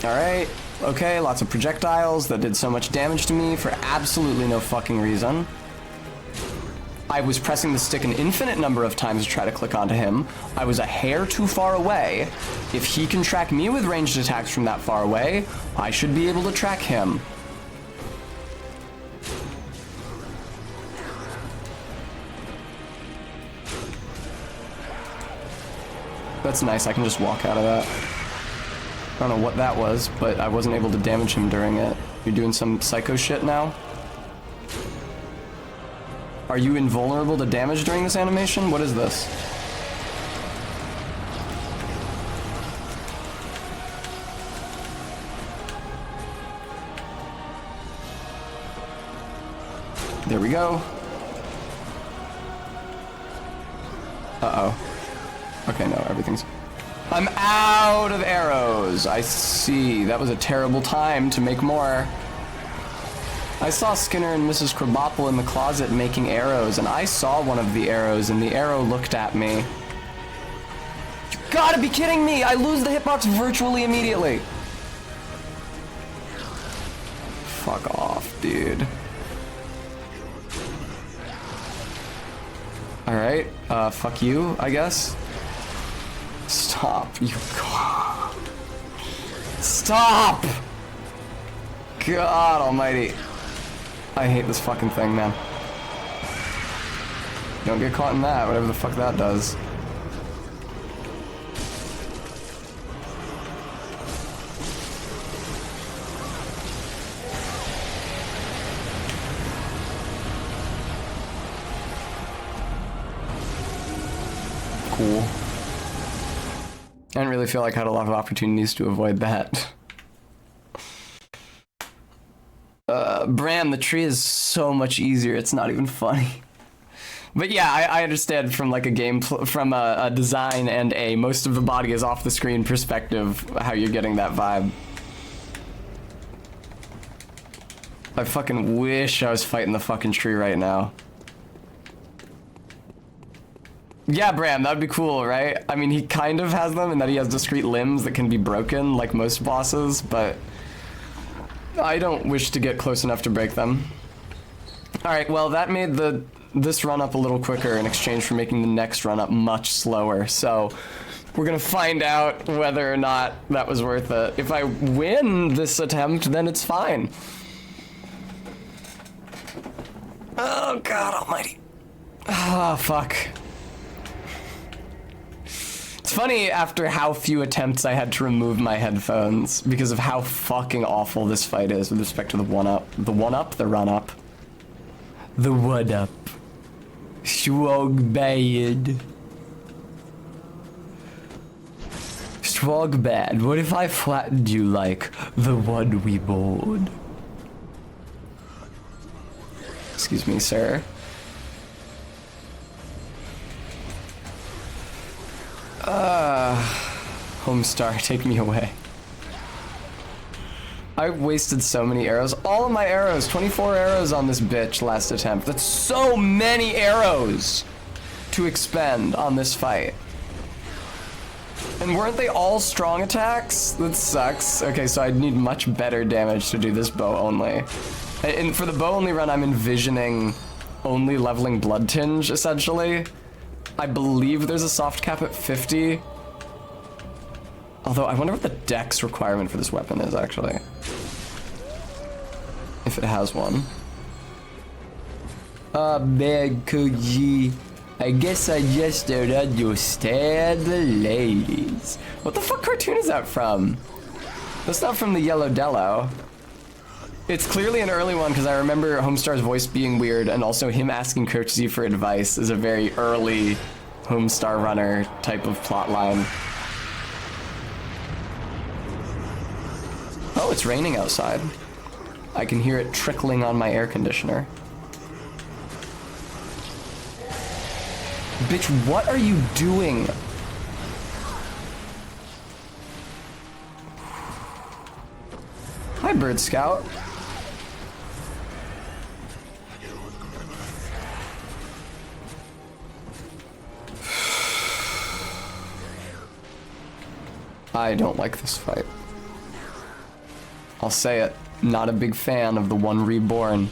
Alright, okay, lots of projectiles that did so much damage to me for absolutely no fucking reason. I was pressing the stick an infinite number of times to try to click onto him. I was a hair too far away. If he can track me with ranged attacks from that far away, I should be able to track him. That's nice, I can just walk out of that. I don't know what that was, but I wasn't able to damage him during it. You're doing some psycho shit now? Are you invulnerable to damage during this animation? What is this? There we go. Uh-oh. Okay, no, everything's... I'm out of arrows. I see. That was a terrible time to make more. I saw Skinner and Mrs. Krabappel in the closet making arrows, and I saw one of the arrows, and the arrow looked at me. You gotta be kidding me! I lose the hitbox virtually immediately. Fuck off, dude. Alright, fuck you, I guess. Stop, you god. Stop! God almighty. I hate this fucking thing, man. Don't get caught in that, whatever the fuck that does. Cool. I didn't really feel like I had a lot of opportunities to avoid that. Bram, the tree is so much easier, it's not even funny. But yeah, I understand from like a from a design and a most of the body is off the screen perspective how you're getting that vibe. I fucking wish I was fighting the fucking tree right now. Yeah, Bram, that'd be cool, right? I mean, he kind of has them in that he has discrete limbs that can be broken like most bosses, but I don't wish to get close enough to break them. Alright, well, that made this run up a little quicker in exchange for making the next run up much slower, so we're gonna find out whether or not that was worth it. If I win this attempt, then it's fine. Oh, God almighty. Ah, fuck. It's funny after how few attempts I had to remove my headphones because of how fucking awful this fight is with respect to the one-up. The one-up? The run-up. The one-up. Swag bad. Swag bad. What if I flattened you like the one we bowled? Excuse me, sir. Homestar, take me away. I wasted so many arrows. All of my arrows, 24 arrows on this bitch last attempt. That's so many arrows to expend on this fight. And weren't they all strong attacks? That sucks. Okay, so I'd need much better damage to do this bow only. And for the bow only run, I'm envisioning only leveling Blood Tinge, essentially. I believe there's a soft cap at 50. Although, I wonder what the dex requirement for this weapon is, actually. If it has one. Bad Koji. I guess I just don't understand the ladies. What the fuck cartoon is that from? That's not from the Yellow Dello. It's clearly an early one because I remember Homestar's voice being weird and also him asking Courtesy for advice is a very early Homestar Runner type of plotline. Oh, it's raining outside. I can hear it trickling on my air conditioner. Bitch, what are you doing? Hi, Bird Scout. I don't like this fight. I'll say it. Not a big fan of the one reborn.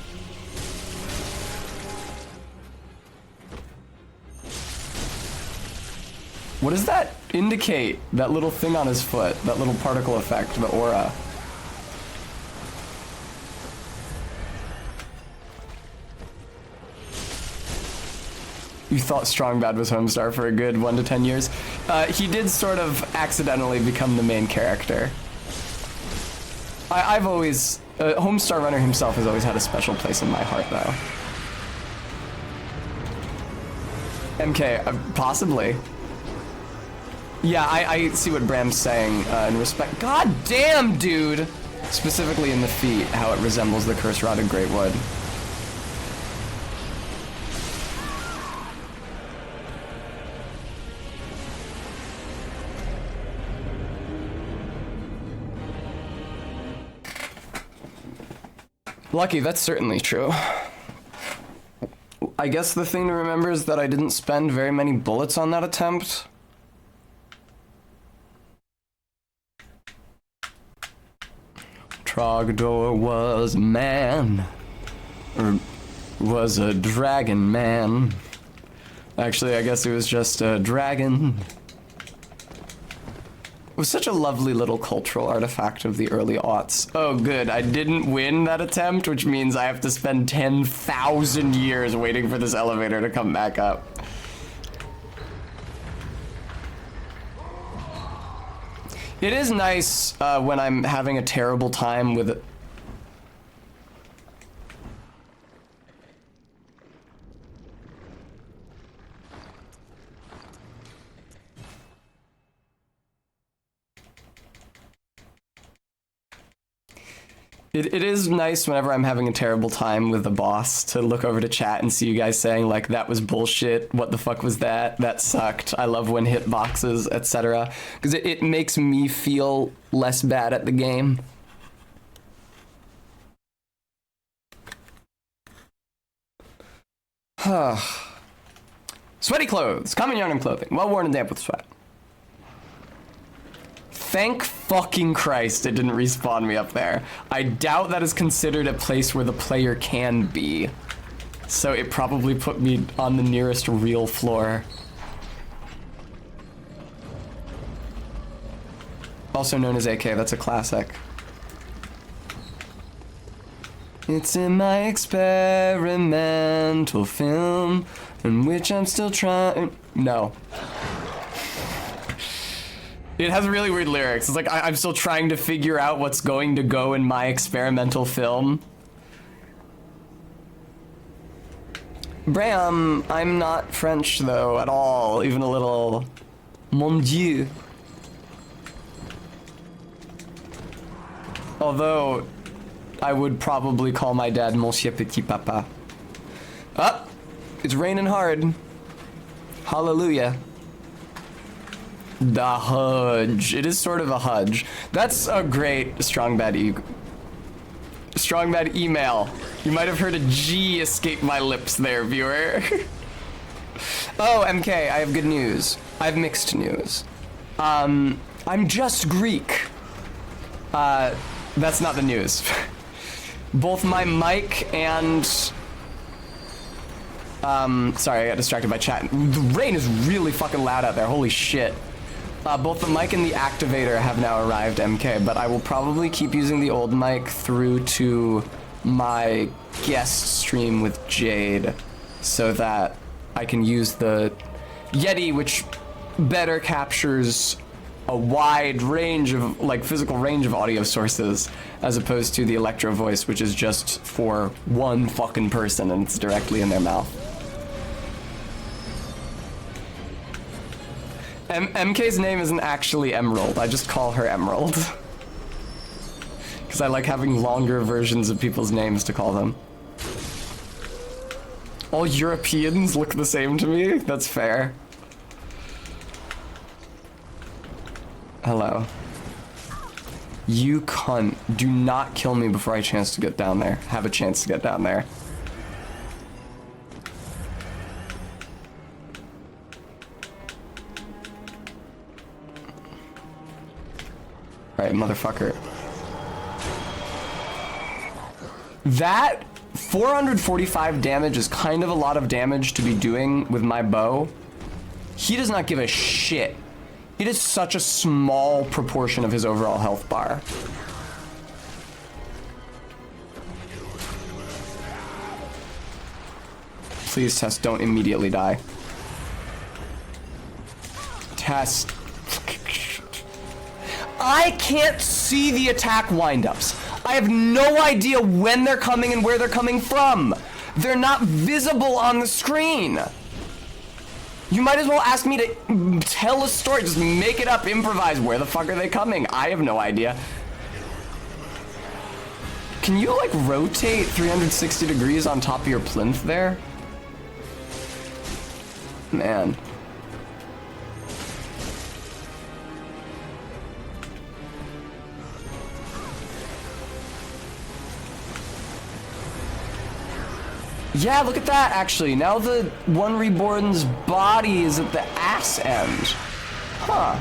What does that indicate? That little thing on his foot, that little particle effect, the aura. You thought Strong Bad was Homestar for a good 1 to 10 years? He did sort of accidentally become the main character. I've always... Homestar Runner himself has always had a special place in my heart, though. MK, possibly. Yeah, I see what Bram's saying in respect... God damn, dude! Specifically in the feet, how it resembles the Curse Rotted Greatwood. Lucky, that's certainly true. I guess the thing to remember is that I didn't spend very many bullets on that attempt. Trogdor was a man. Or was a dragon man. Actually, I guess it was just a dragon. It was such a lovely little cultural artifact of the early aughts. Oh, good. I didn't win that attempt, which means I have to spend 10,000 years waiting for this elevator to come back up. It is nice when I'm having a terrible time with it. It is nice whenever I'm having a terrible time with the boss to look over to chat and see you guys saying, like, that was bullshit, what the fuck was that, that sucked, I love when hitboxes, etc. Because it makes me feel less bad at the game. Sweaty clothes, common yarn and clothing, well worn and damp with sweat. Thank fucking Christ it didn't respawn me up there. I doubt that is considered a place where the player can be. So it probably put me on the nearest real floor. Also known as AK, that's a classic. It's in my experimental film, in which I'm still trying... No. It has really weird lyrics. It's like, I'm still trying to figure out what's going to go in my experimental film. Bram, I'm not French, though, at all. Even a little. Mon Dieu. Although, I would probably call my dad Monsieur Petit Papa. Ah, it's raining hard. Hallelujah. The Hudge. It is sort of a Hudge. That's a great Strong Bad email. You might have heard a G escape my lips there, viewer. Oh, MK, I have good news. I have mixed news. I'm just Greek. That's not the news. Both my mic and... sorry, I got distracted by chat. The rain is really fucking loud out there, holy shit. Both the mic and the activator have now arrived, MK, but I will probably keep using the old mic through to my guest stream with Jade so that I can use the Yeti, which better captures a wide range of, like, physical range of audio sources, as opposed to the Electro Voice, which is just for one fucking person and it's directly in their mouth. MK's name isn't actually Emerald, I just call her Emerald. Because I like having longer versions of people's names to call them. All Europeans look the same to me? That's fair. Hello. You cunt. Do not kill me before I have a chance to get down there. Have a chance to get down there. Alright, motherfucker. That 445 damage is kind of a lot of damage to be doing with my bow. He does not give a shit. It is such a small proportion of his overall health bar. Please, Tess, don't immediately die. Tess. I can't see the attack windups. I have no idea when they're coming and where they're coming from. They're not visible on the screen. You might as well ask me to tell a story. Just make it up, improvise. Where the fuck are they coming? I have no idea. Can you, like, rotate 360 degrees on top of your plinth there? Man. Yeah, look at that, actually. Now the One Reborn's body is at the ass end. Huh.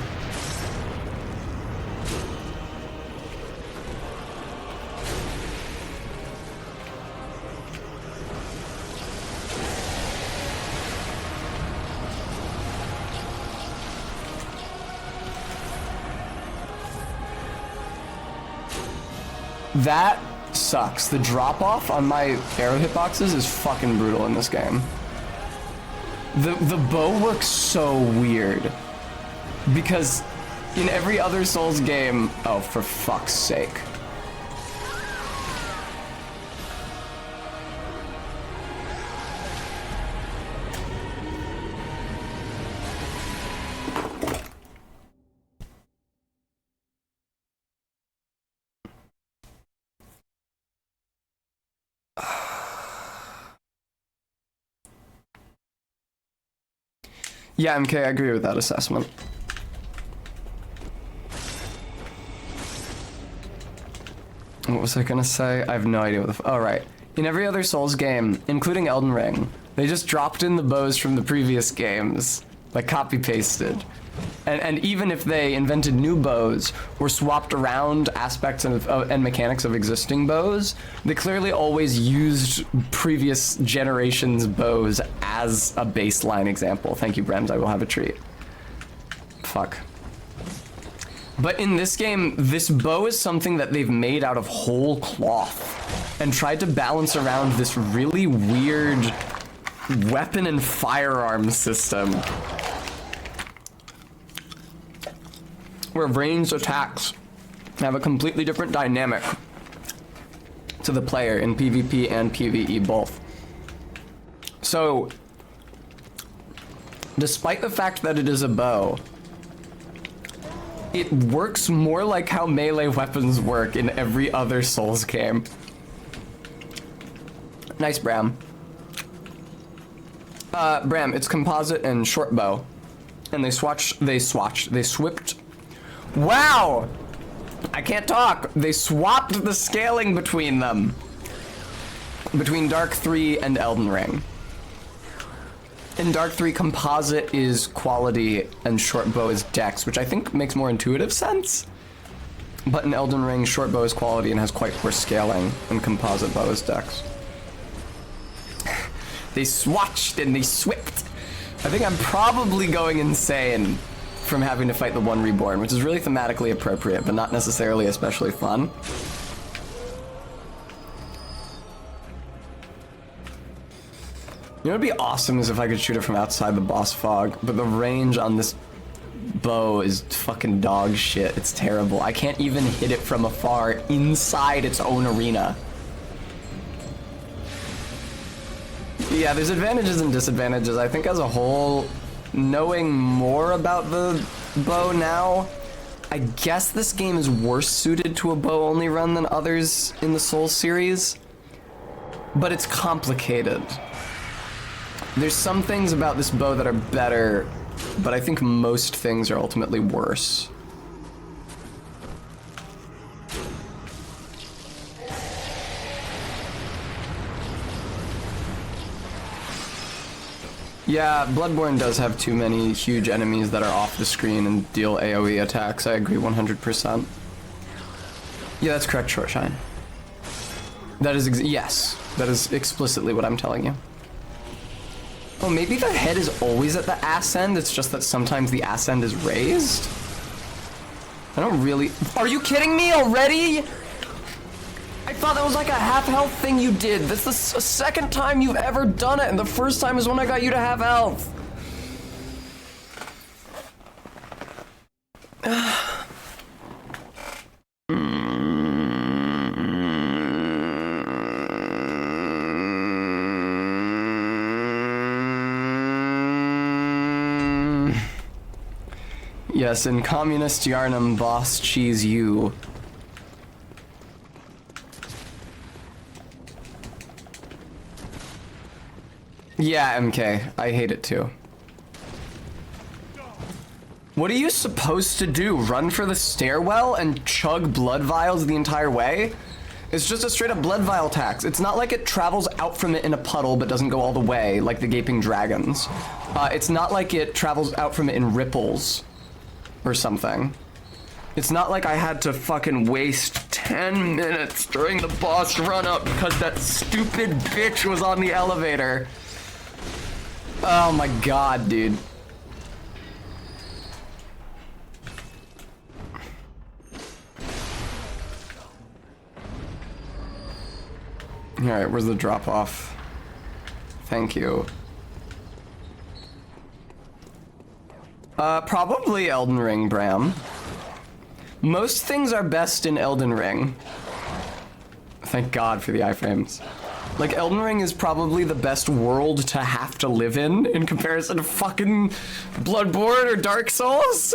That sucks. The drop off on my arrow hitboxes is fucking brutal in this game. The bow works so weird because in every other Souls game, oh, for fuck's sake. Yeah, MK, I agree with that assessment. What was I gonna say? I have no idea what the oh, right. In every other Souls game, including Elden Ring, they just dropped in the bows from the previous games, like copy-pasted. And even if they invented new bows or swapped around aspects of, and mechanics of existing bows, they clearly always used previous generations' bows as a baseline example. Thank you, Brems. I will have a treat. Fuck. But in this game, this bow is something that they've made out of whole cloth and tried to balance around this really weird weapon and firearm system where ranged attacks have a completely different dynamic to the player in PvP and PvE both. So, despite the fact that it is a bow, it works more like how melee weapons work in every other Souls game. Nice, Bram. Bram, it's composite and short bow. And they swapped. Wow! I can't talk. They swapped the scaling between them. Between Dark 3 and Elden Ring. In Dark 3, composite is quality and short bow is dex, which I think makes more intuitive sense. But in Elden Ring, short bow is quality and has quite poor scaling, and composite bow is dex. They swatched and they swipped. I think I'm probably going insane from having to fight the One Reborn, which is really thematically appropriate, but not necessarily especially fun. You know what'd be awesome is if I could shoot it from outside the boss fog, but the range on this bow is fucking dog shit. It's terrible. I can't even hit it from afar inside its own arena. Yeah, there's advantages and disadvantages. I think as a whole, knowing more about the bow now, I guess this game is worse suited to a bow only run than others in the Souls series, but it's complicated. There's some things about this bow that are better, but I think most things are ultimately worse. Yeah, Bloodborne does have too many huge enemies that are off the screen and deal AoE attacks. I agree 100%. Yeah, that's correct, Shortshine. That is, yes. That is explicitly what I'm telling you. Oh, maybe the head is always at the ass end, it's just that sometimes the ass end is raised? I don't really... Are you kidding me already? I thought that was like a half health thing you did. That's the second time you've ever done it, and the first time is when I got you to half health. Yes, in communist Yarnum, boss cheese you. Yeah, MK, I hate it too. What are you supposed to do? Run for the stairwell and chug blood vials the entire way? It's just a straight up blood vial tax. It's not like it travels out from it in a puddle but doesn't go all the way, like the Gaping Dragons. It's not like it travels out from it in ripples or something. It's not like I had to fucking waste 10 minutes during the boss run up because that stupid bitch was on the elevator. Oh my god, dude. Alright, where's the drop off? Thank you. Probably Elden Ring, Bram. Most things are best in Elden Ring. Thank God for the iframes. Like, Elden Ring is probably the best world to have to live in comparison to fucking Bloodborne or Dark Souls.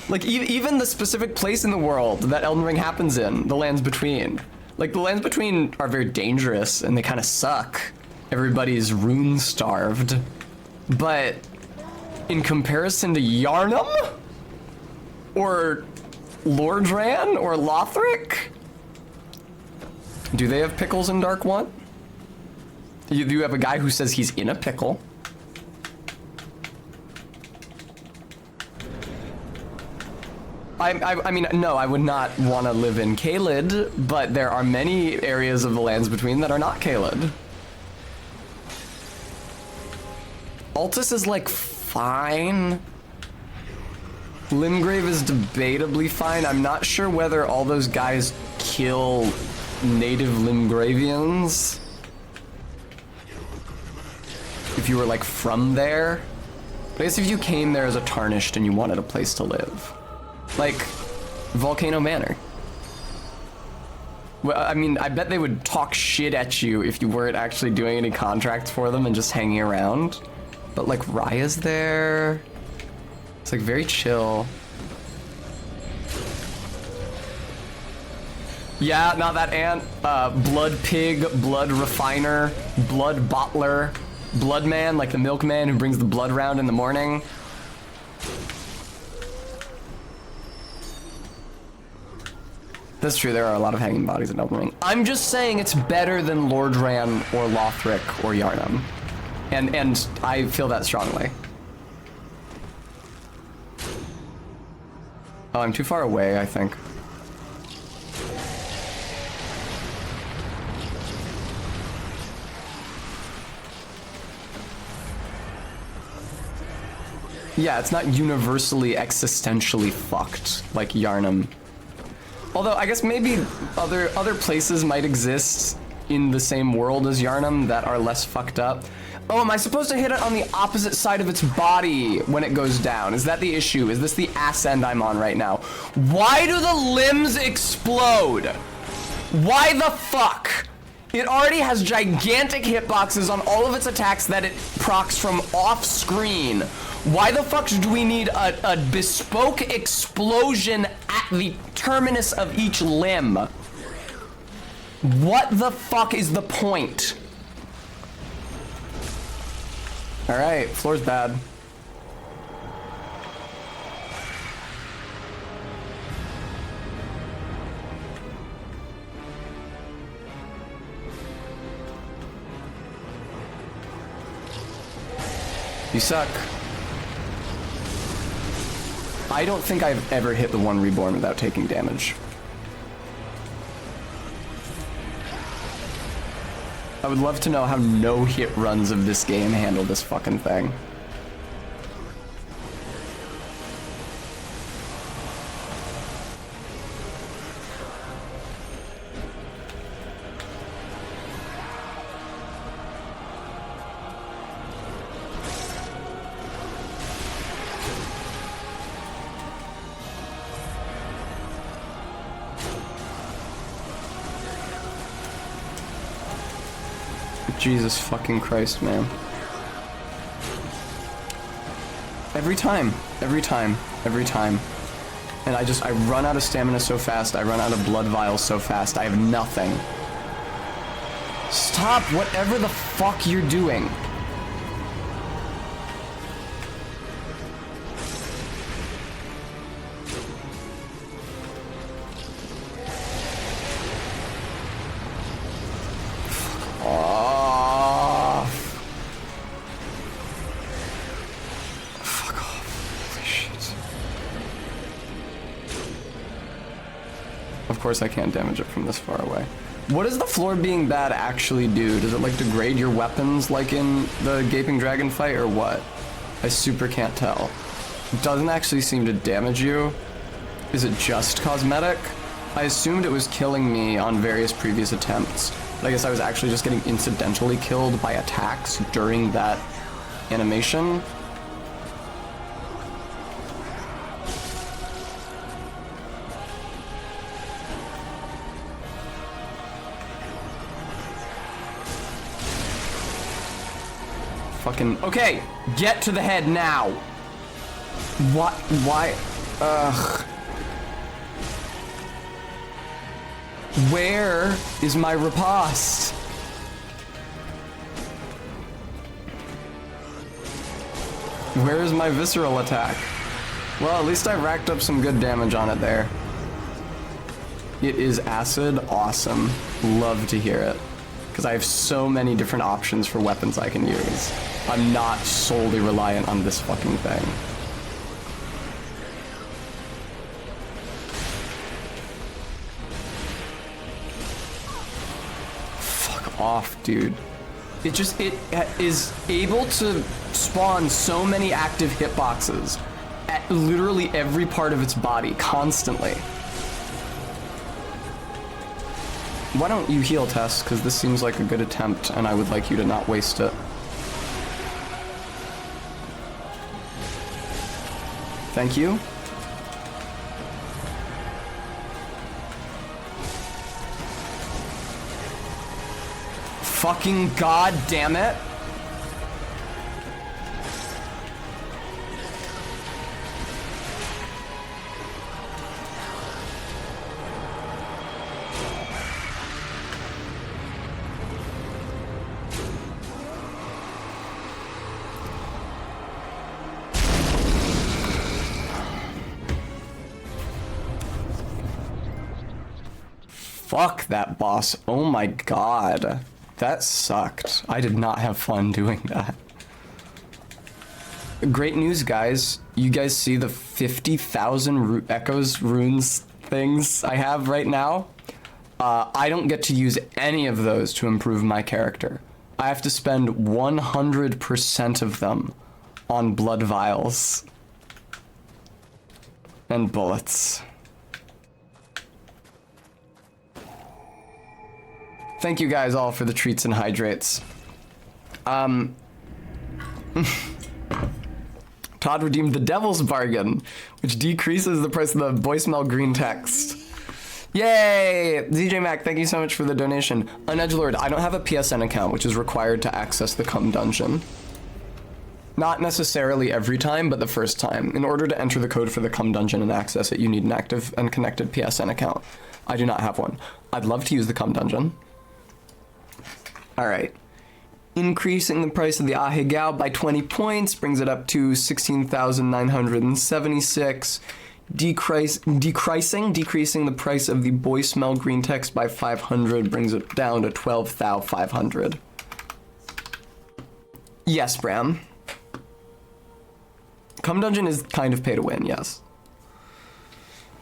Like, even the specific place in the world that Elden Ring happens in, the Lands Between. Like, the Lands Between are very dangerous and they kind of suck. Everybody's rune-starved. But in comparison to Yarnum? Or Lordran? Or Lothric? Do they have pickles in Dark 1? You have a guy who says he's in a pickle. I mean, no, I would not want to live in Caelid, but there are many areas of the Lands Between that are not Caelid. Altus is, like, fine. Limgrave is debatably fine. I'm not sure whether all those guys kill native Limgravians. If you were, like, from there. But I guess if you came there as a Tarnished and you wanted a place to live. Like, Volcano Manor. Well, I mean, I bet they would talk shit at you if you weren't actually doing any contracts for them and just hanging around. But, like, Raya's there. It's, like, very chill. Yeah, not that ant. Blood Pig, Blood Refiner, Blood Bottler, Blood Man, like the milkman who brings the blood round in the morning. That's true, there are a lot of hanging bodies in Elden Ring. I'm just saying it's better than Lordran or Lothric or Yarnum. And I feel that strongly. Oh, I'm too far away, I think. Yeah, it's not universally existentially fucked like Yarnum. Although I guess maybe other places might exist in the same world as Yarnum that are less fucked up. Oh, am I supposed to hit it on the opposite side of its body when it goes down? Is that the issue? Is this the ass end I'm on right now? Why do the limbs explode? Why the fuck? It already has gigantic hitboxes on all of its attacks that it procs from off screen. Why the fuck do we need a bespoke explosion at the terminus of each limb? What the fuck is the point? Alright, floor's bad. You suck. I don't think I've ever hit the one reborn without taking damage. I would love to know how no-hit runs of this game handle this fucking thing. Jesus fucking Christ, man. Every time. And I run out of stamina so fast, I run out of blood vials so fast, I have nothing. Stop whatever the fuck you're doing. Of course I can't damage it from this far away. What does the floor being bad actually do? Does it like degrade your weapons like in the Gaping Dragon fight or what? I super can't tell. It doesn't actually seem to damage you. Is it just cosmetic? I assumed it was killing me on various previous attempts, but I guess I was actually just getting incidentally killed by attacks during that animation. Fucking okay, get to the head now. What? Why? Ugh. Where is my riposte? Where is my visceral attack? Well, at least I racked up some good damage on it there. It is acid, awesome. Love to hear it. Because I have so many different options for weapons I can use. I'm not solely reliant on this fucking thing. Fuck off, dude. It is able to spawn so many active hitboxes at literally every part of its body, constantly. Why don't you heal, Tess? Because this seems like a good attempt, and I would like you to not waste it. Thank you. Fucking god damn it. Fuck that boss. Oh my god. That sucked. I did not have fun doing that. Great news, guys. You guys see the 50,000 echoes runes things I have right now? I don't get to use any of those to improve my character. I have to spend 100% of them on blood vials and bullets. Thank you guys all for the treats and hydrates. Todd redeemed the Devil's Bargain, which decreases the price of the voicemail green text. Yay! ZJ Mac, thank you so much for the donation. Unedgelord, I don't have a PSN account, which is required to access the Cum Dungeon. Not necessarily every time, but the first time. In order to enter the code for the Cum Dungeon and access it, you need an active and connected PSN account. I do not have one. I'd love to use the Cum Dungeon. Alright. Increasing the price of the Ahegao by 20 points brings it up to 16,976. Decreasing the price of the voicemail green text by 500 brings it down to 12,500. Yes, Bram. Cum Dungeon is kind of pay to win, yes.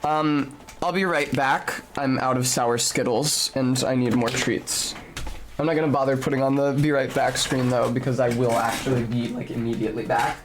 I'll be right back. I'm out of sour Skittles, and I need more treats. I'm not gonna bother putting on the be right back screen though, because I will actually be like immediately back.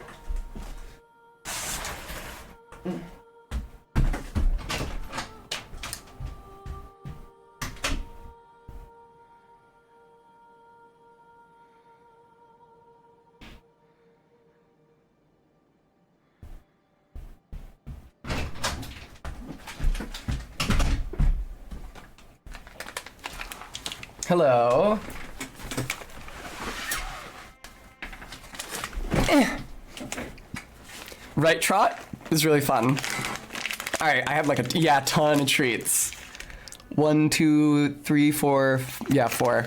Hello. Right trot is really fun. All right, I have like a ton of treats. 1, 2, 3, 4, 4.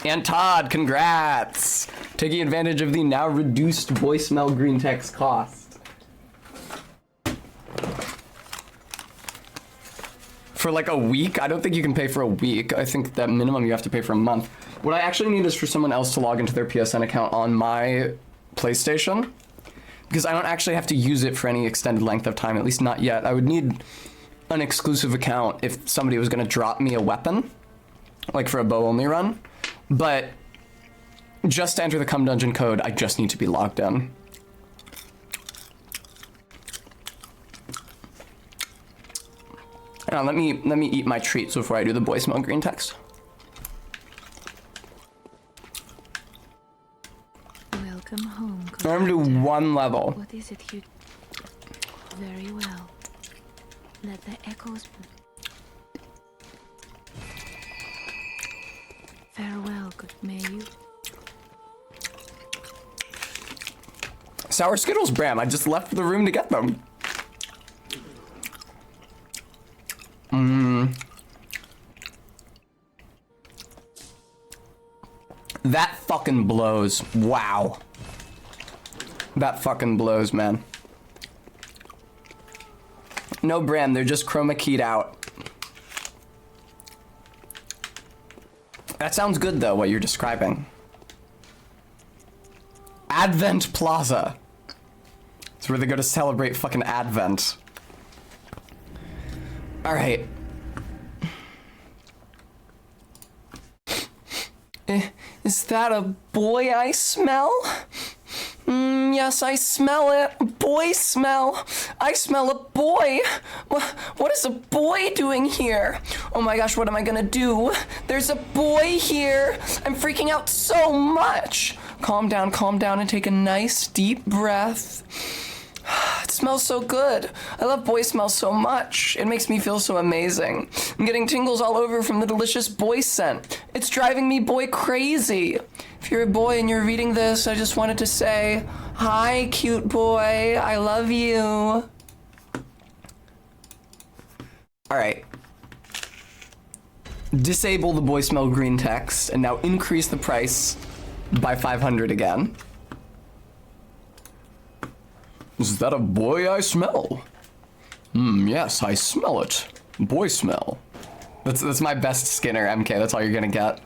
And Todd, congrats! Taking advantage of the now reduced voicemail green text cost. For like a week? I don't think you can pay for a week. I think that minimum you have to pay for a month. What I actually need is for someone else to log into their PSN account on my PlayStation, because I don't actually have to use it for any extended length of time, at least not yet. I would need an exclusive account if somebody was gonna drop me a weapon, like for a bow only run. But just to enter the Cum Dungeon code, I just need to be logged in. Now let me eat my treats before I do the voicemail green text. Welcome home. I'm to 1 level. What is it you... Very well. Let the echoes... Farewell, good may you. Sour Skittles, Bram. I just left the room to get them. That fucking blows. Wow. That fucking blows, man. No, Bram, they're just chroma keyed out. That sounds good, though, what you're describing. Advent Plaza. It's where they go to celebrate fucking Advent. All right. Is that a boy I smell? Yes, I smell it. Boy smell. I smell a boy. What is a boy doing here? Oh my gosh, what am I gonna do? There's a boy here. I'm freaking out so much. Calm down, and take a nice deep breath. It smells so good. I love boy smell so much. It makes me feel so amazing. I'm getting tingles all over from the delicious boy scent. It's driving me boy crazy. If you're a boy and you're reading this, I just wanted to say, hi, cute boy. I love you. All right. Disable the boy smell green text and now increase the price by 500 again. Is that a boy I smell? Yes, I smell it. Boy smell. That's my best Skinner, MK. That's all you're gonna get.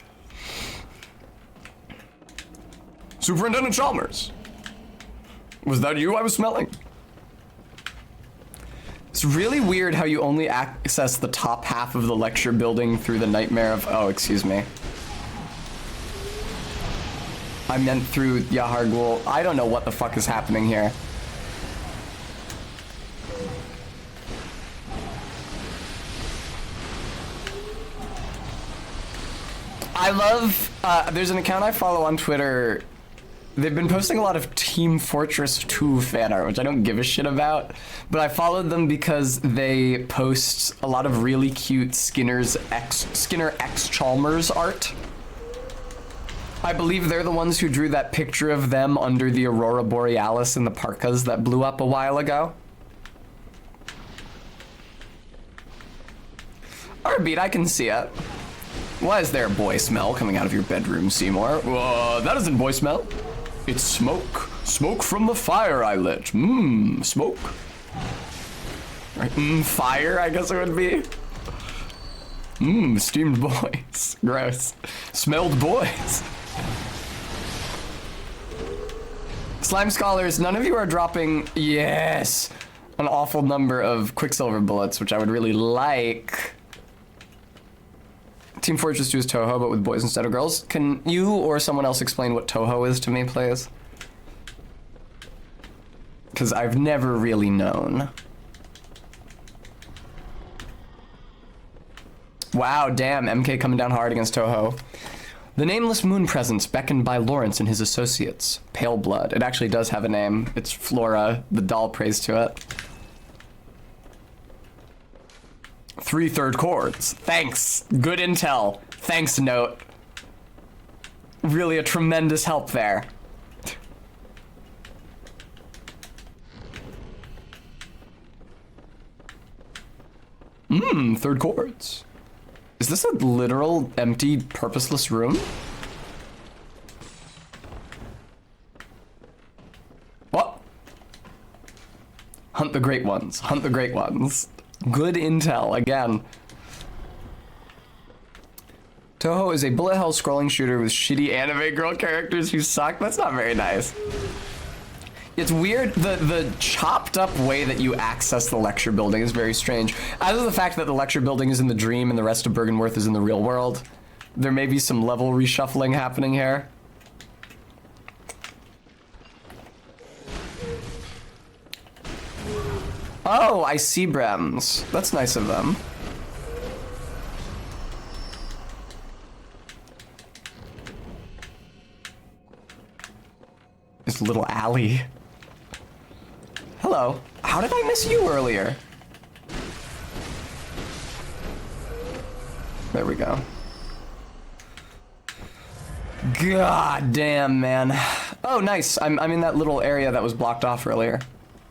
Superintendent Chalmers. Was that you I was smelling? It's really weird how you only access the top half of the lecture building through the nightmare of... Oh, excuse me. I meant through Yahar Ghul. I don't know what the fuck is happening here. I love, there's an account I follow on Twitter. They've been posting a lot of Team Fortress 2 fan art, which I don't give a shit about, but I followed them because they post a lot of really cute Skinner X Chalmers art. I believe they're the ones who drew that picture of them under the Aurora Borealis in the parkas that blew up a while ago. Alright, I can see it. Why is there a boy smell coming out of your bedroom, Seymour? That isn't boy smell. It's smoke. Smoke from the fire I lit. Smoke. Right, fire, I guess it would be. Steamed boys. Gross. Smelled boys. Slime Scholars, none of you are dropping, yes, an awful number of Quicksilver bullets, which I would really like. Team Fortress 2 is Toho, but with boys instead of girls. Can you or someone else explain what Toho is to me, please? Because I've never really known. Wow, damn, MK coming down hard against Toho. The nameless moon presence beckoned by Lawrence and his associates. Pale blood. It actually does have a name. It's Flora. The doll prays to it. 3 third chords. Thanks. Good intel. Thanks, Note. Really a tremendous help there. Third chords. Is this a literal, empty, purposeless room? What? Hunt the great ones. Hunt the great ones. Good intel, again. Toho is a bullet hell scrolling shooter with shitty anime girl characters who suck. That's not very nice. It's weird, the chopped up way that you access the lecture building is very strange. As is the fact that the lecture building is in the dream and the rest of Bergenworth is in the real world. There may be some level reshuffling happening here. Oh, I see Brems. That's nice of them. This little alley. Hello. How did I miss you earlier? There we go. God damn, man. Oh, nice. I'm in that little area that was blocked off earlier.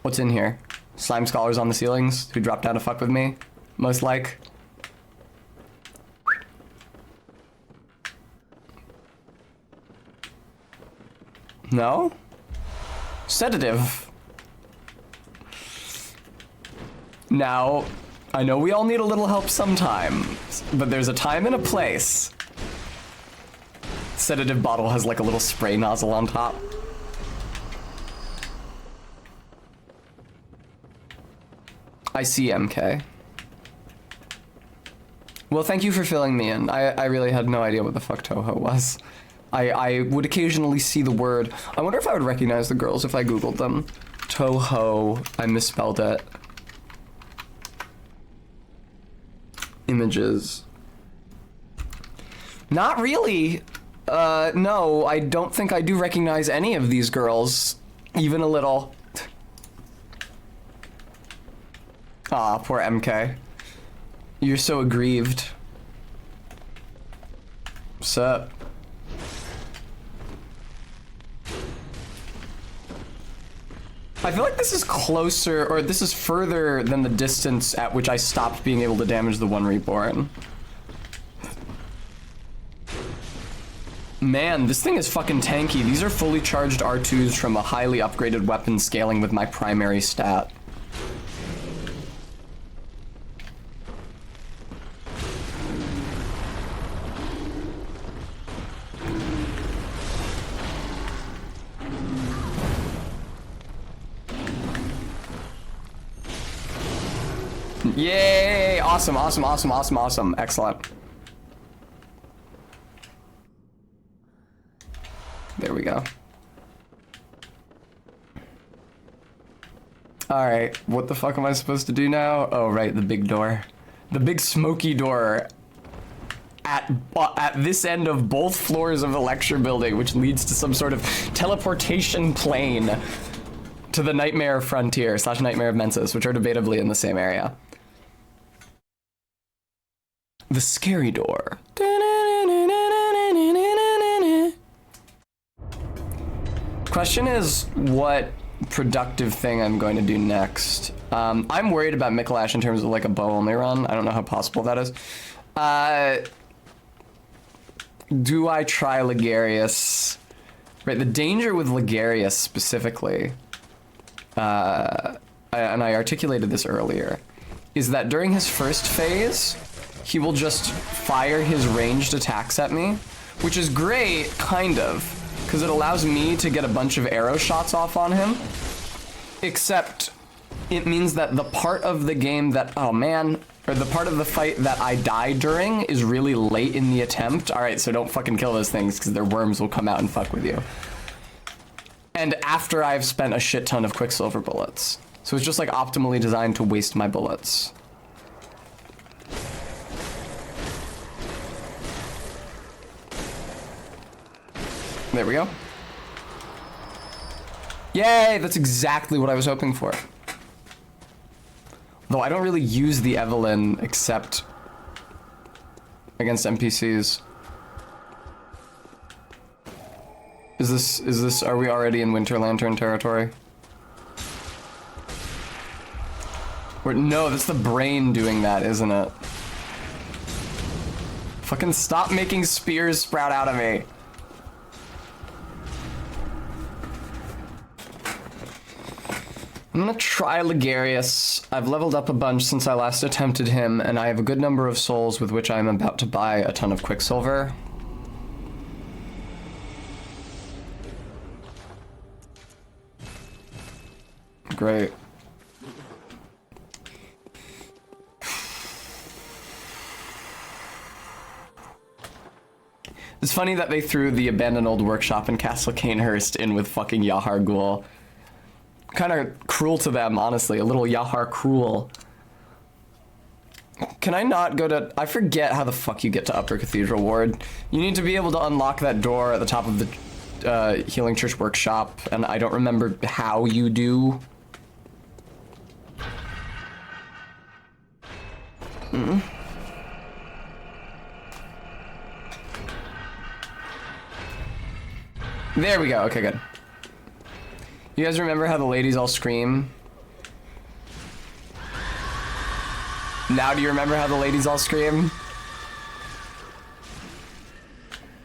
What's in here? Slime scholars on the ceilings who dropped down to fuck with me, most like. No? Sedative. Now, I know we all need a little help sometimes, but there's a time and a place. Sedative bottle has like a little spray nozzle on top. I see, MK. Well, thank you for filling me in. I really had no idea what the fuck Toho was. I would occasionally see the word. I wonder if I would recognize the girls if I Googled them. Toho, I misspelled it. Images. Not really. No, I don't think I do recognize any of these girls. Even a little. Aw, poor MK. You're so aggrieved. Sup? I feel like this is closer, or this is further than the distance at which I stopped being able to damage the one reborn. Man, this thing is fucking tanky. These are fully charged R2s from a highly upgraded weapon scaling with my primary stat. Yay! Awesome, awesome, awesome, awesome, awesome. Excellent. There we go. Alright, what the fuck am I supposed to do now? Oh, right, the big door. The big smoky door at this end of both floors of the lecture building, which leads to some sort of teleportation plane to the Nightmare Frontier / Nightmare of Mensis, which are debatably in the same area. The scary door. Question is what productive thing I'm going to do next. I'm worried about Mikolash in terms of like a bow only run. I don't know how possible that is. Do I try Ligarius? Right, the danger with Ligarius specifically, and I articulated this earlier, is that during his first phase, he will just fire his ranged attacks at me, which is great, kind of, because it allows me to get a bunch of arrow shots off on him, except it means that the part of the game that, oh man, or the part of the fight that I die during is really late in the attempt. All right, so don't fucking kill those things because their worms will come out and fuck with you. And after I've spent a shit ton of Quicksilver bullets. So it's just like optimally designed to waste my bullets. There we go. Yay, that's exactly what I was hoping for. Though I don't really use the Evelyn except against NPCs. Is this, are we already in Winter Lantern territory? No, that's the brain doing that, isn't it? Fucking stop making spears sprout out of me. I'm gonna try Ligarius. I've leveled up a bunch since I last attempted him, and I have a good number of souls with which I am about to buy a ton of Quicksilver. Great. It's funny that they threw the abandoned old workshop in Castle Canehurst in with fucking Yahar Ghul. Kind of cruel to them, honestly. A little Yahar cruel. Can I not go to... I forget how the fuck you get to Upper Cathedral Ward. You need to be able to unlock that door at the top of the Healing Church Workshop, and I don't remember how you do. There we go. Okay, good. You guys remember how the ladies all scream? Now do you remember how the ladies all scream?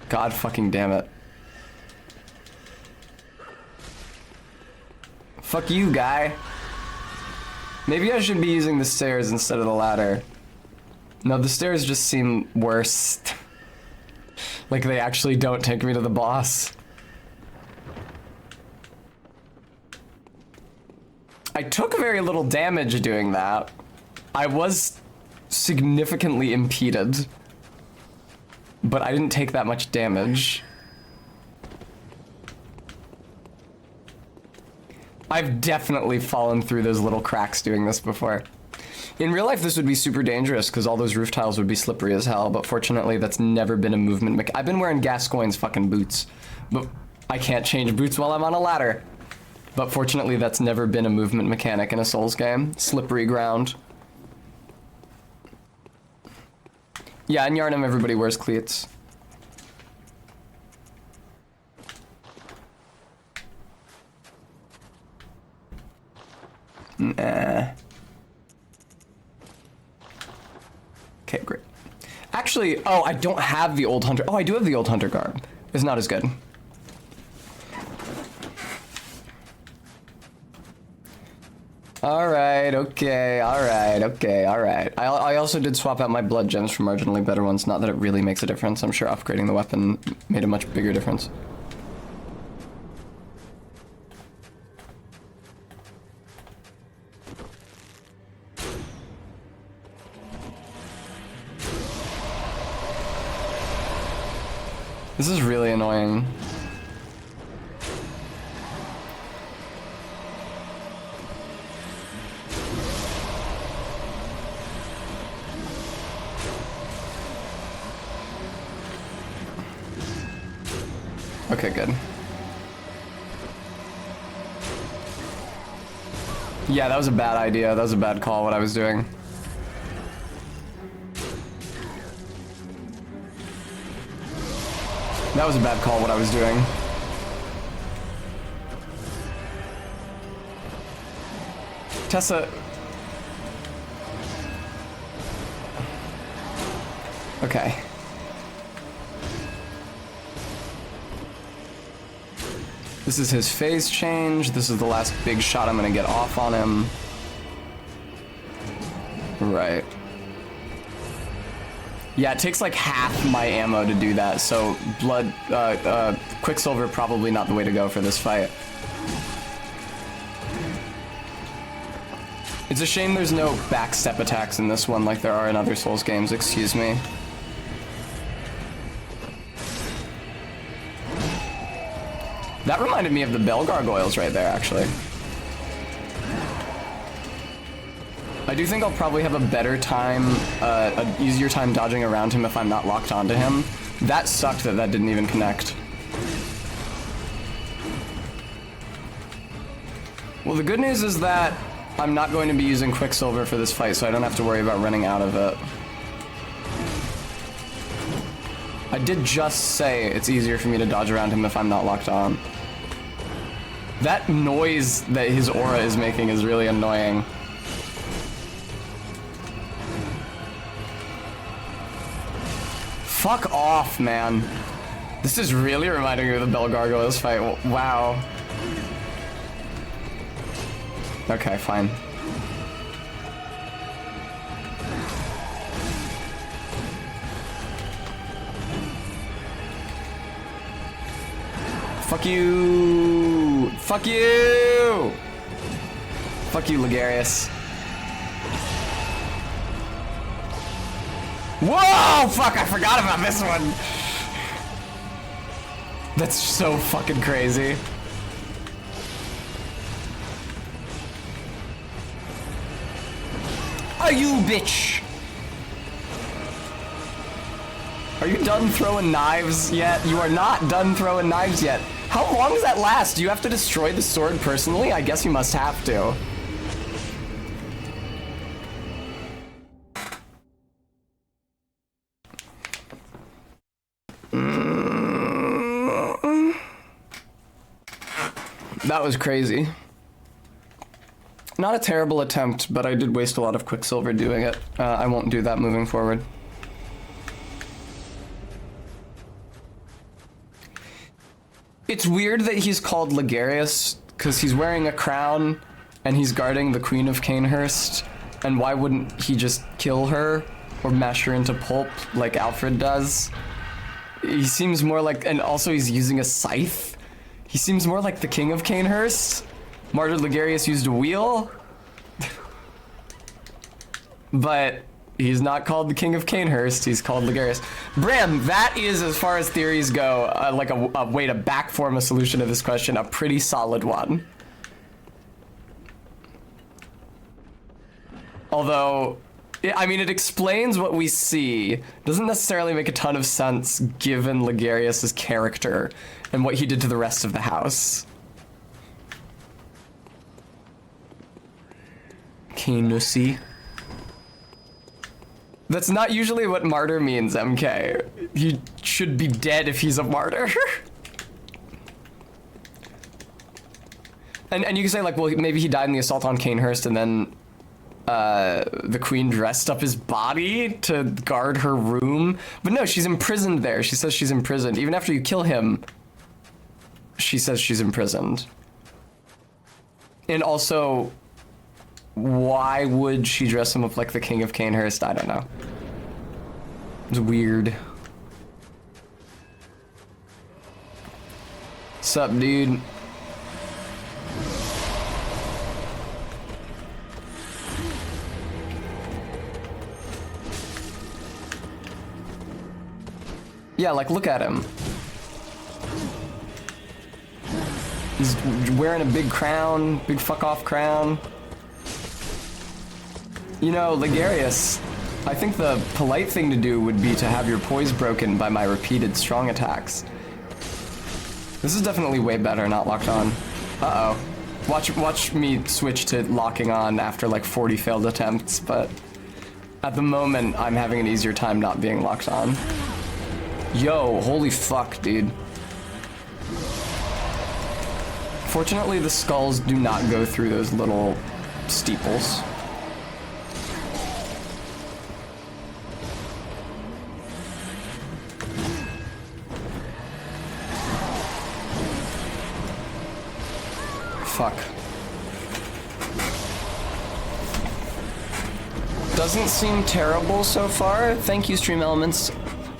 God fucking damn it. Fuck you, guy. Maybe I should be using the stairs instead of the ladder. No, the stairs just seem worse. Like they actually don't take me to the boss. I took very little damage doing that. I was significantly impeded, but I didn't take that much damage. I've definitely fallen through those little cracks doing this before. In real life, this would be super dangerous because all those roof tiles would be slippery as hell, but fortunately, that's never been a movement I've been wearing Gascoigne's fucking boots, but I can't change boots while I'm on a ladder. But fortunately, that's never been a movement mechanic in a Souls game. Slippery ground. Yeah, in Yharnam, everybody wears cleats. Nah. Okay, great. Actually, oh, I don't have the old hunter. Oh, I do have the old hunter garb. It's not as good. Alright, okay, alright, okay, alright. I also did swap out my blood gems for marginally better ones. Not that it really makes a difference. I'm sure upgrading the weapon made a much bigger difference. This is really annoying. Okay, good. Yeah, that was a bad idea. That was a bad call, what I was doing. That was a bad call, what I was doing. Tessa... Okay. This is his phase change. This is the last big shot I'm gonna get off on him. Right. Yeah, it takes like half my ammo to do that, so Quicksilver probably not the way to go for this fight. It's a shame there's no backstep attacks in this one like there are in other Souls games, excuse me. That reminded me of the bell gargoyles right there, actually. I do think I'll probably have a better time, an easier time dodging around him if I'm not locked onto him. That sucked that that didn't even connect. Well, the good news is that I'm not going to be using Quicksilver for this fight, so I don't have to worry about running out of it. I did just say it's easier for me to dodge around him if I'm not locked on. That noise that his aura is making is really annoying. Fuck off, man. This is really reminding me of the Bell Gargoyles fight. Wow. Okay, fine. Fuck you! Fuck you! Fuck you, Ligarius. Whoa! Fuck, I forgot about this one! That's so fucking crazy. Are you bitch? Are you done throwing knives yet? You are not done throwing knives yet. How long does that last? Do you have to destroy the sword personally? I guess you must have to. That was crazy. Not a terrible attempt, but I did waste a lot of Quicksilver doing it. I won't do that moving forward. It's weird that he's called Ligarius, because he's wearing a crown, and he's guarding the Queen of Canehurst, and why wouldn't he just kill her, or mash her into pulp, like Alfred does? He seems more like, and also he's using a scythe? He seems more like the King of Canehurst. Martyr Ligarius used a wheel, but he's not called the King of Canehurst, he's called Ligarius. Bram, that is, as far as theories go, like a way to backform a solution to this question, a pretty solid one. Although, I mean, it explains what we see. Doesn't necessarily make a ton of sense given Ligarius's character and what he did to the rest of the house. Canussy. That's not usually what martyr means, MK. He should be dead if he's a martyr. and you can say like, well, maybe he died in the assault on Canehurst and then the queen dressed up his body to guard her room. But no, she's imprisoned there. She says she's imprisoned. Even after you kill him, she says she's imprisoned. And also, why would she dress him up like the King of Canehurst? I don't know. It's weird. Sup, dude? Yeah, like, look at him. He's wearing a big crown, big fuck-off crown. You know, Ligarius, I think the polite thing to do would be to have your poise broken by my repeated strong attacks. This is definitely way better, not locked on. Uh-oh. Watch me switch to locking on after like 40 failed attempts, but at the moment, I'm having an easier time not being locked on. Yo, holy fuck, dude. Fortunately, the skulls do not go through those little steeples. Fuck. Doesn't seem terrible so far. Thank you, Stream Elements.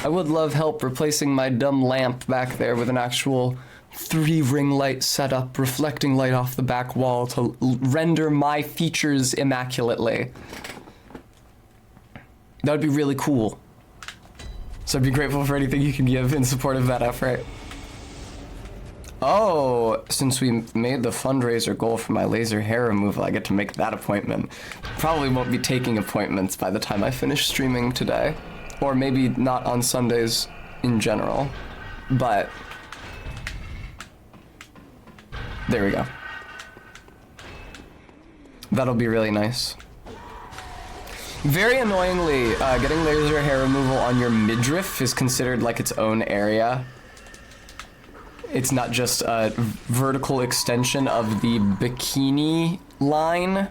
I would love help replacing my dumb lamp back there with an actual 3 ring light setup, reflecting light off the back wall to render my features immaculately. That would be really cool. So I'd be grateful for anything you can give in support of that effort. Oh, since we made the fundraiser goal for my laser hair removal, I get to make that appointment. Probably won't be taking appointments by the time I finish streaming today. Or maybe not on Sundays in general. But there we go. That'll be really nice. Very annoyingly, getting laser hair removal on your midriff is considered like its own area. It's not just a vertical extension of the bikini line.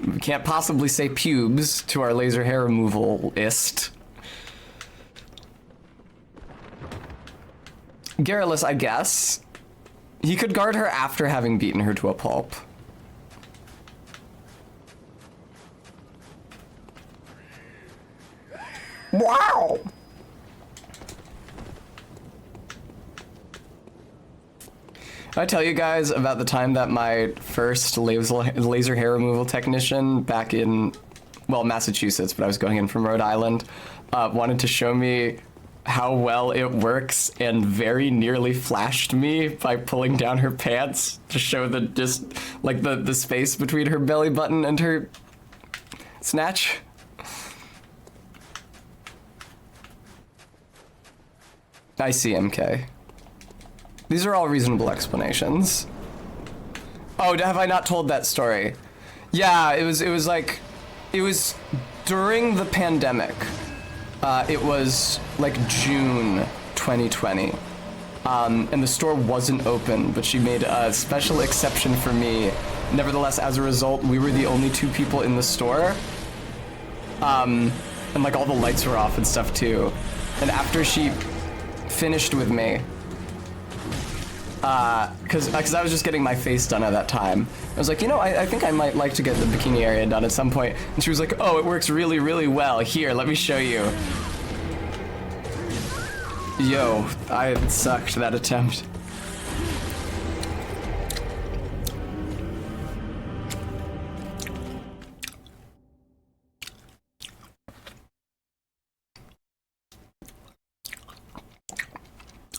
We can't possibly say pubes to our laser hair removalist. Garrulus, I guess. He could guard her after having beaten her to a pulp. Wow! Did I tell you guys about the time that my first laser hair removal technician back in, well, Massachusetts, but I was going in from Rhode Island, wanted to show me how well it works and very nearly flashed me by pulling down her pants to show the the space between her belly button and her snatch. I see, MK. These are all reasonable explanations. Oh, have I not told that story? Yeah, it was during the pandemic. It was like June 2020. And the store wasn't open, but she made a special exception for me. Nevertheless, as a result, we were the only 2 people in the store. And like all the lights were off and stuff too. And after she finished with me, because I was just getting my face done at that time. I was like, you know, I think I might like to get the bikini area done at some point. And she was like, oh, it works really, really well. Here, let me show you. Yo, I sucked that attempt.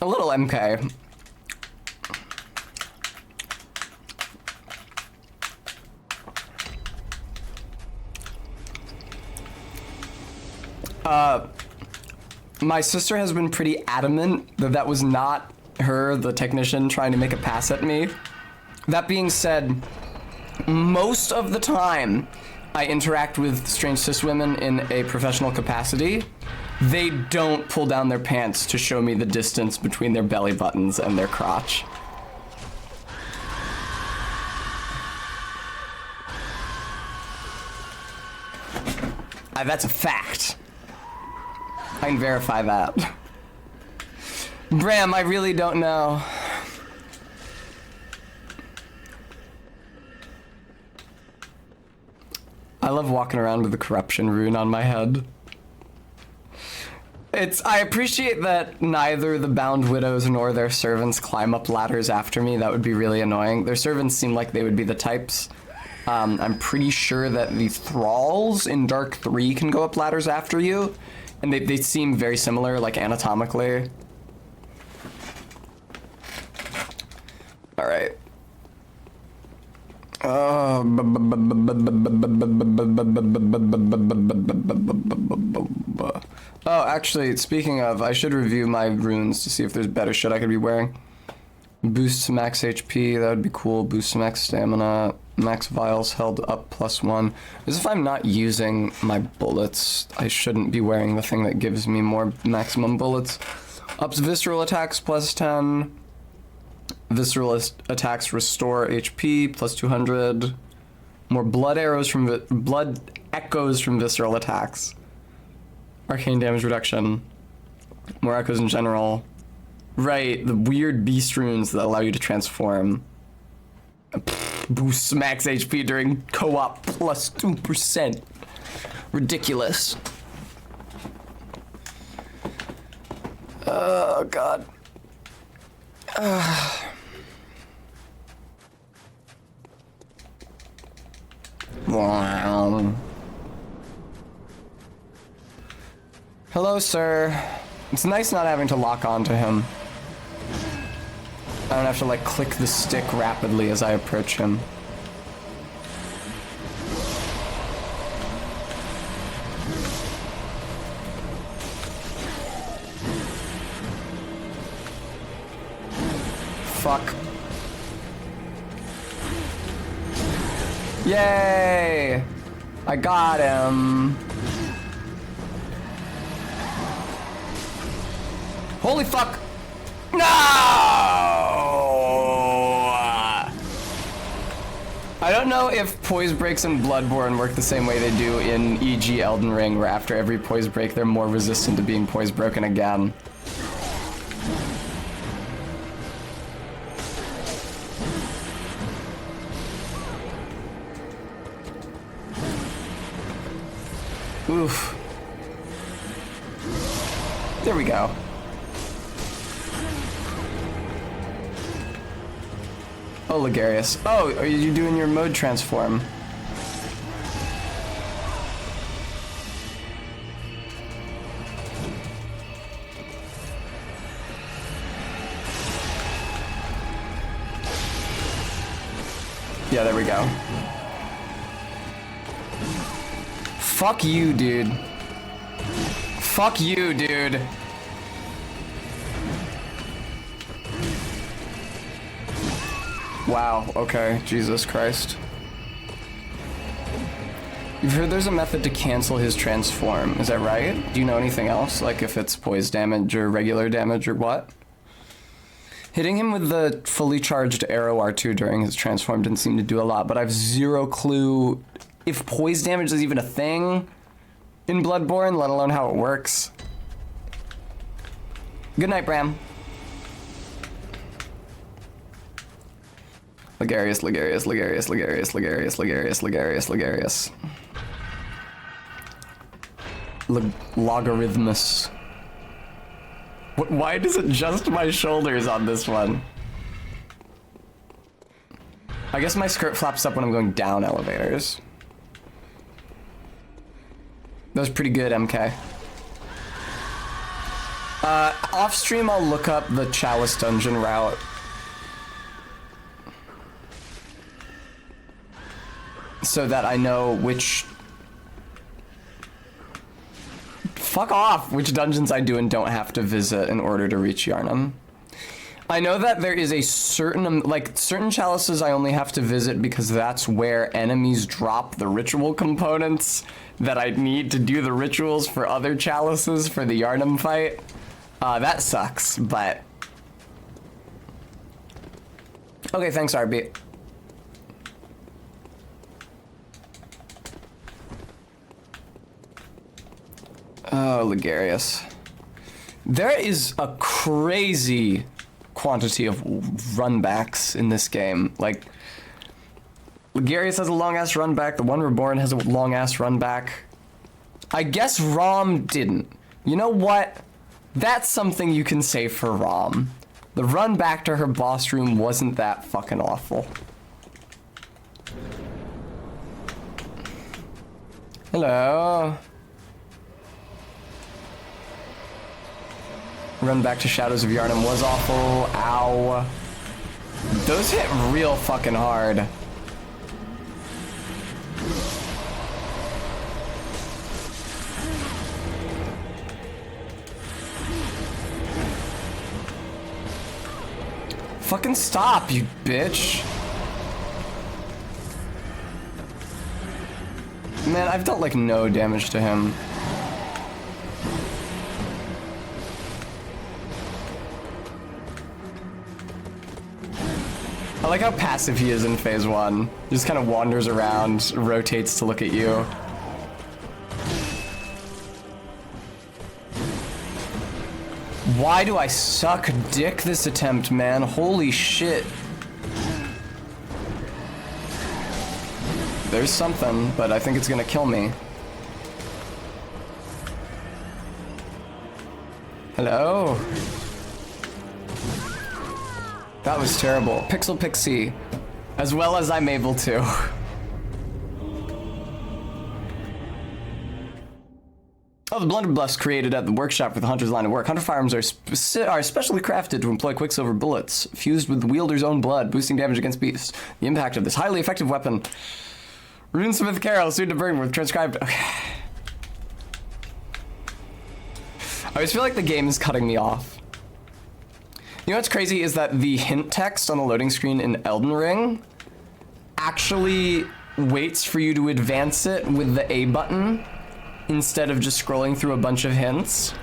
A little MK. My sister has been pretty adamant that that was not her, the technician, trying to make a pass at me. That being said, most of the time I interact with strange cis women in a professional capacity, they don't pull down their pants to show me the distance between their belly buttons and their crotch. That's a fact. I can verify that. Bram, I really don't know. I love walking around with the corruption rune on my head. I appreciate that neither the bound widows nor their servants climb up ladders after me. That would be really annoying. Their servants seem like they would be the types. I'm pretty sure that the thralls in Dark 3 can go up ladders after you. And they seem very similar, like, anatomically. Alright. Oh, actually, speaking of, I should review my runes to see if there's better shit I could be wearing. Boost max HP, that would be cool. Boost max stamina. Max vials held up +1. As if I'm not using my bullets, I shouldn't be wearing the thing that gives me more maximum bullets. Ups visceral attacks +10. Visceral attacks restore HP +200. More blood arrows from blood echoes from visceral attacks. Arcane damage reduction. More echoes in general. Right, the weird beast runes that allow you to transform. Boosts max HP during co-op +2%. Ridiculous. Oh god. Wow. Hello, sir. It's nice not having to lock onto him. I don't have to like click the stick rapidly as I approach him. Fuck. Yay! I got him. Holy fuck! No! I don't know if poise breaks in Bloodborne work the same way they do in e.g. Elden Ring, where after every poise break they're more resistant to being poise broken again. Oof. There we go. Oh, Ligarius. Oh, are you doing your mode transform? Yeah, there we go. Fuck you, dude. Fuck you, dude. Wow, okay. Jesus Christ. You've heard there's a method to cancel his transform, is that right? Do you know anything else? Like if it's poise damage or regular damage or what? Hitting him with the fully charged arrow R2 during his transform didn't seem to do a lot, but I've zero clue if poise damage is even a thing in Bloodborne, let alone how it works. Good night, Bram. Ligarius, Ligarius, Ligarius, Ligarius, Ligarius, Ligarius, Ligarius, Ligarius. Logarithmus. Why is it just my shoulders on this one? I guess my skirt flaps up when I'm going down elevators. That was pretty good, MK. Off stream, I'll look up the Chalice dungeon route. So that I know which... Fuck off! Which dungeons I do and don't have to visit in order to reach Yharnam. I know that there is a certain, like, certain chalices I only have to visit because that's where enemies drop the ritual components that I need to do the rituals for other chalices for the Yharnam fight. That sucks, but... Okay, thanks, RB. Oh, Ligarius. There is a crazy quantity of runbacks in this game. Like, Ligarius has a long-ass runback, the One Reborn has a long-ass runback. I guess Rom didn't. You know what? That's something you can say for Rom. The run back to her boss room wasn't that fucking awful. Hello. Run back to Shadows of Yharnam was awful. Ow. Those hit real fucking hard. Fucking stop, you bitch. Man, I've dealt like no damage to him. I like how passive he is in phase 1. He just kind of wanders around, rotates to look at you. Why do I suck dick this attempt, man? Holy shit. There's something, but I think it's gonna kill me. Hello? That was terrible. Pixel Pixie. As well as I'm able to. Oh, the blunderbuss created at the workshop for the hunter's line of work. Hunter firearms are specially crafted to employ quicksilver bullets, fused with the wielder's own blood, boosting damage against beasts. The impact of this highly effective weapon. Runesmith Carol, soon to burn with transcribed. Okay. I always feel like the game is cutting me off. You know what's crazy is that the hint text on the loading screen in Elden Ring actually waits for you to advance it with the A button instead of just scrolling through a bunch of hints.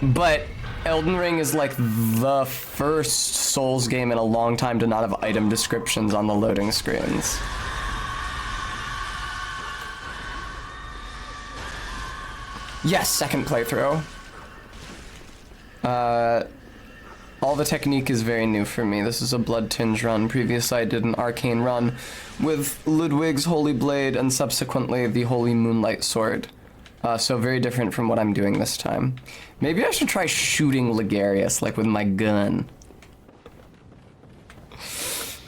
But Elden Ring is like the first Souls game in a long time to not have item descriptions on the loading screens. Yes, second playthrough. All the technique is very new for me. This is a Blood Tinge run. Previously I did an Arcane run with Ludwig's Holy Blade and subsequently the Holy Moonlight Sword. So very different from what I'm doing this time. Maybe I should try shooting Ligarius, like with my gun. This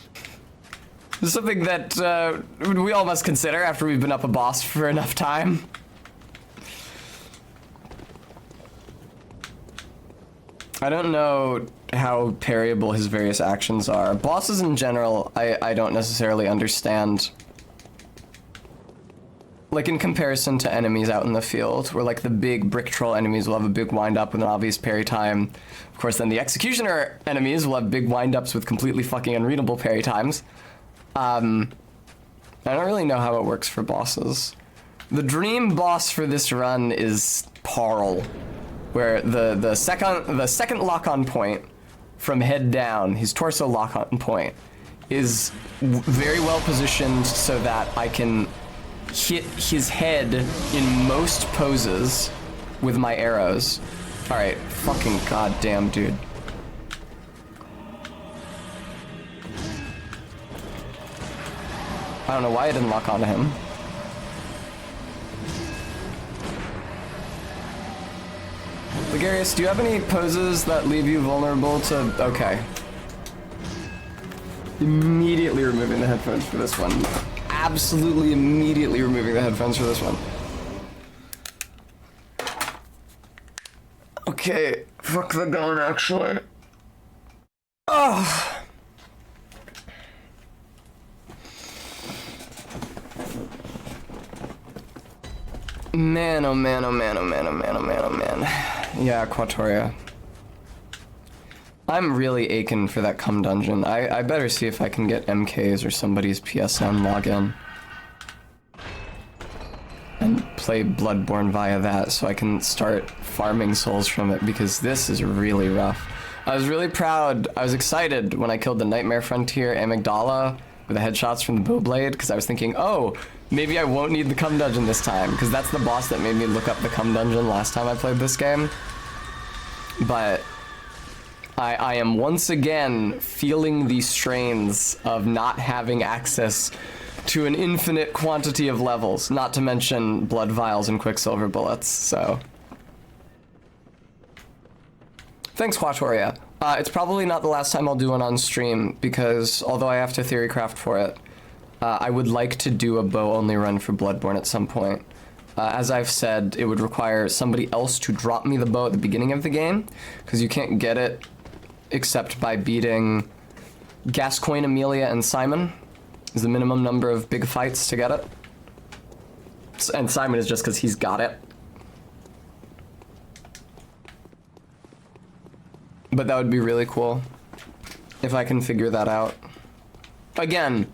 is something that we all must consider after we've been up a boss for enough time. I don't know how parryable his various actions are. Bosses in general, I don't necessarily understand. Like in comparison to enemies out in the field, where like the big brick troll enemies will have a big wind up with an obvious parry time. Of course, then the executioner enemies will have big wind ups with completely fucking unreadable parry times. I don't really know how it works for bosses. The dream boss for this run is Parl, where the second lock-on point from head down, his torso lock-on point, is very well positioned so that I can hit his head in most poses with my arrows. All right, fucking goddamn, dude. I don't know why I didn't lock onto him. Ligarius, do you have any poses that leave you vulnerable to... Okay. Immediately removing the headphones for this one. Absolutely immediately removing the headphones for this one. Okay, fuck the gun, actually. Oh. Man, oh man, oh man, oh man, oh man, oh man, oh man. Yeah, Quatoria. I'm really aching for that cum dungeon. I better see if I can get MKs or somebody's PSN login. And play Bloodborne via that so I can start farming souls from it, because this is really rough. I was really proud, I was excited when I killed the Nightmare Frontier Amygdala with the headshots from the Bowblade, because I was thinking, oh, maybe I won't need the cum dungeon this time, because that's the boss that made me look up the cum dungeon last time I played this game. But I am once again feeling the strains of not having access to an infinite quantity of levels, not to mention blood vials and quicksilver bullets, so. Thanks, Quatoria. It's probably not the last time I'll do one on stream, because although I have to theorycraft for it, I would like to do a bow only run for Bloodborne at some point. As I've said, it would require somebody else to drop me the bow at the beginning of the game, because you can't get it except by beating Gascoigne, Amelia, and Simon is the minimum number of big fights to get it. And Simon is just because he's got it. But that would be really cool if I can figure that out. Again,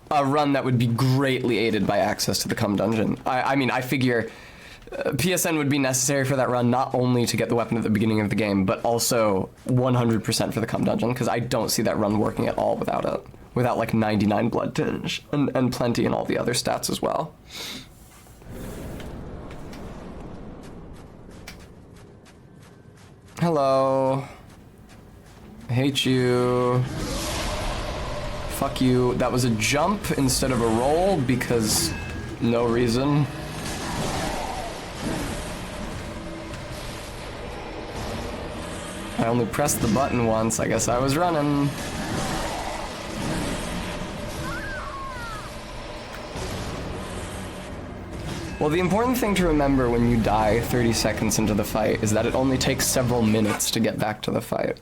a run that would be greatly aided by access to the cum dungeon. I mean, I figure PSN would be necessary for that run, not only to get the weapon at the beginning of the game, but also 100% for the cum dungeon, because I don't see that run working at all without it. Without like 99 blood tinge and plenty and all the other stats as well. Hello. I hate you. Fuck you. That was a jump instead of a roll because no reason. I only pressed the button once. I guess I was running. Well, the important thing to remember when you die 30 seconds into the fight is that it only takes several minutes to get back to the fight,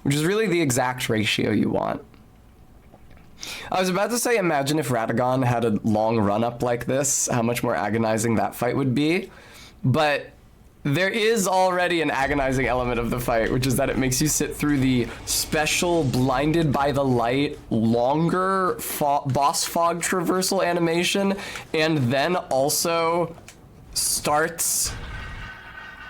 which is really the exact ratio you want. I was about to say, imagine if Radagon had a long run-up like this, how much more agonizing that fight would be, but there is already an agonizing element of the fight, which is that it makes you sit through the special blinded by the light, longer boss fog traversal animation, and then also starts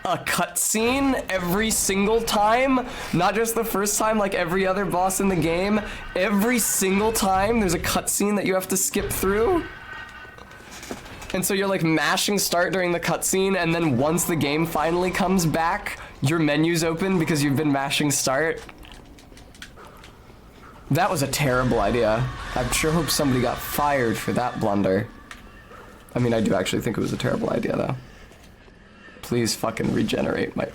a cutscene every single time, not just the first time like every other boss in the game. Every single time there's a cutscene that you have to skip through. And so you're like mashing start during the cutscene, and then once the game finally comes back, your menu's open because you've been mashing start. That was a terrible idea. I sure hope somebody got fired for that blunder. I mean, I do actually think it was a terrible idea, though. Please fucking regenerate my...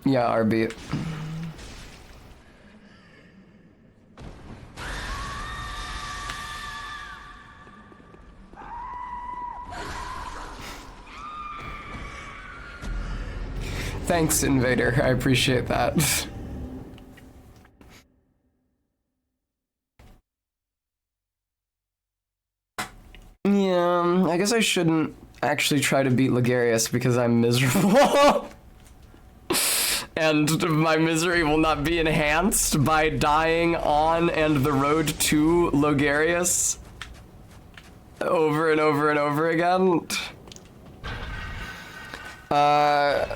Yeah, RB. Thanks, Invader. I appreciate that. Yeah, I guess I shouldn't actually try to beat Ligarius because I'm miserable. And my misery will not be enhanced by dying on and the road to Logarius over and over and over again. I'll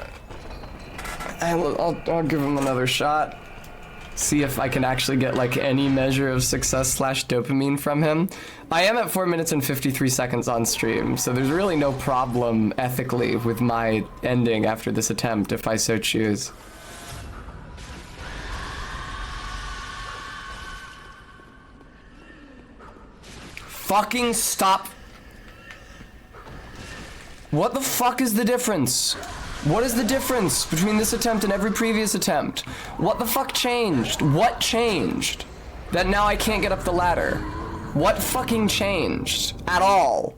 give him another shot. See if I can actually get like any measure of success / dopamine from him. I am at 4 minutes and 53 seconds on stream, so there's really no problem ethically with my ending after this attempt if I so choose. Fucking stop. What the fuck is the difference? What is the difference between this attempt and every previous attempt? What the fuck changed? What changed? That now I can't get up the ladder. What fucking changed? At all?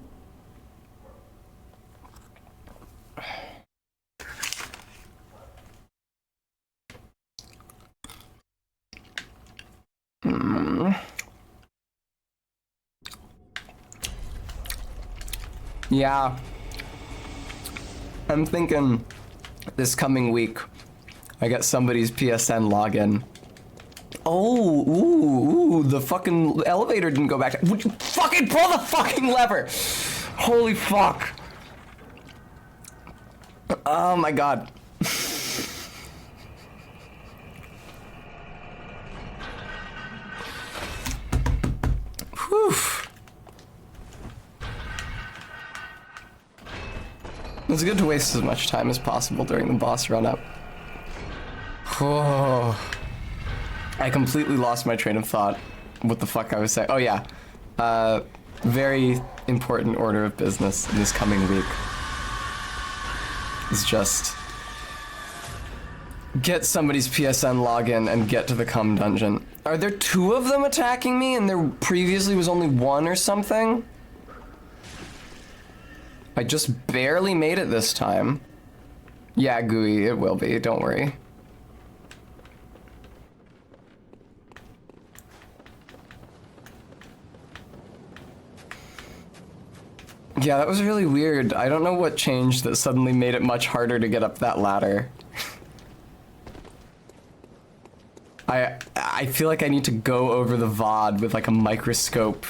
Yeah. I'm thinking this coming week I get somebody's PSN login. Oh, ooh, the fucking elevator didn't go back. Would you fucking pull the fucking lever? Holy fuck. Oh my god. Whew. It's good to waste as much time as possible during the boss run-up. Oh. I completely lost my train of thought. What the fuck I was saying. Oh yeah. Very important order of business in this coming week. Is just get somebody's PSN login and get to the cum dungeon. Are there 2 of them attacking me and there previously was only 1 or something? I just barely made it this time. Yeah, Gooey, it will be, don't worry. Yeah, that was really weird. I don't know what changed that suddenly made it much harder to get up that ladder. I feel like I need to go over the VOD with like a microscope,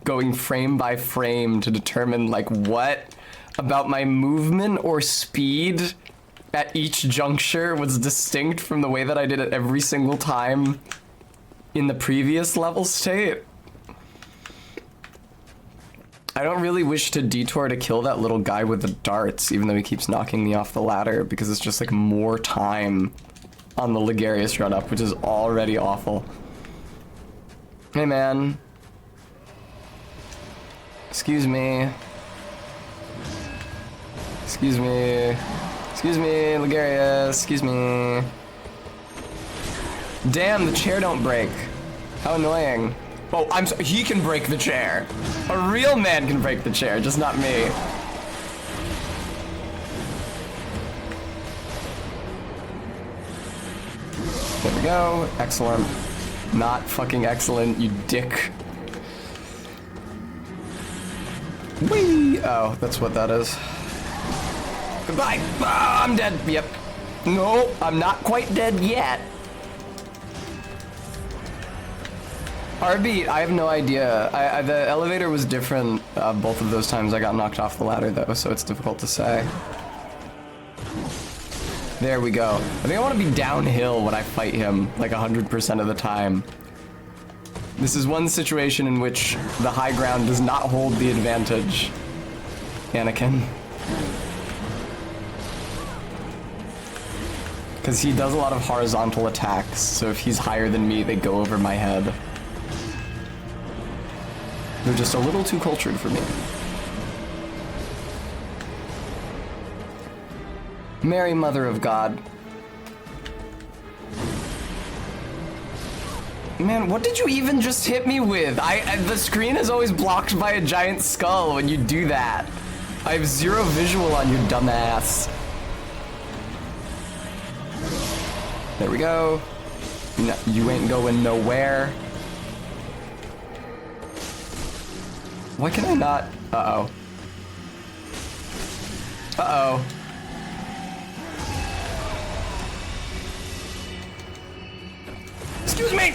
going frame by frame to determine like what about my movement or speed at each juncture was distinct from the way that I did it every single time in the previous level state. I don't really wish to detour to kill that little guy with the darts, even though he keeps knocking me off the ladder, because it's just like more time on the Ligarius run-up, which is already awful. Hey, man. Excuse me. Excuse me. Excuse me, Ligarius. Excuse me. Damn, the chair don't break. How annoying. Oh, he can break the chair. A real man can break the chair, just not me. There we go. Excellent. Not fucking excellent, you dick. Whee! Oh, that's what that is. Goodbye! Ah, I'm dead. Yep. No, I'm not quite dead yet. RB, I have no idea. The elevator was different both of those times I got knocked off the ladder though, so it's difficult to say. There we go. I think I want to be downhill when I fight him, like 100% of the time. This is one situation in which the high ground does not hold the advantage. Anakin. Because he does a lot of horizontal attacks, so if he's higher than me, they go over my head. They're just a little too cultured for me. Mary, Mother of God. Man, what did you even just hit me with? The screen is always blocked by a giant skull when you do that. I have zero visual on you, dumbass. There we go. No, you ain't going nowhere. Why can I not? Uh-oh. Uh-oh. Excuse me!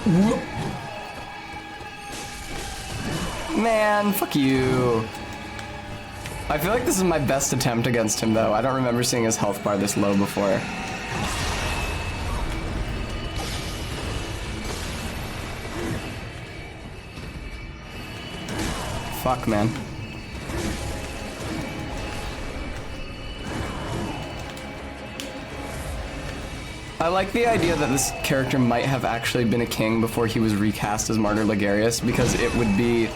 Whoop. Man, fuck you. I feel like this is my best attempt against him, though. I don't remember seeing his health bar this low before. Fuck, man. I like the idea that this character might have actually been a king before he was recast as Martyr Ligarius, because it would be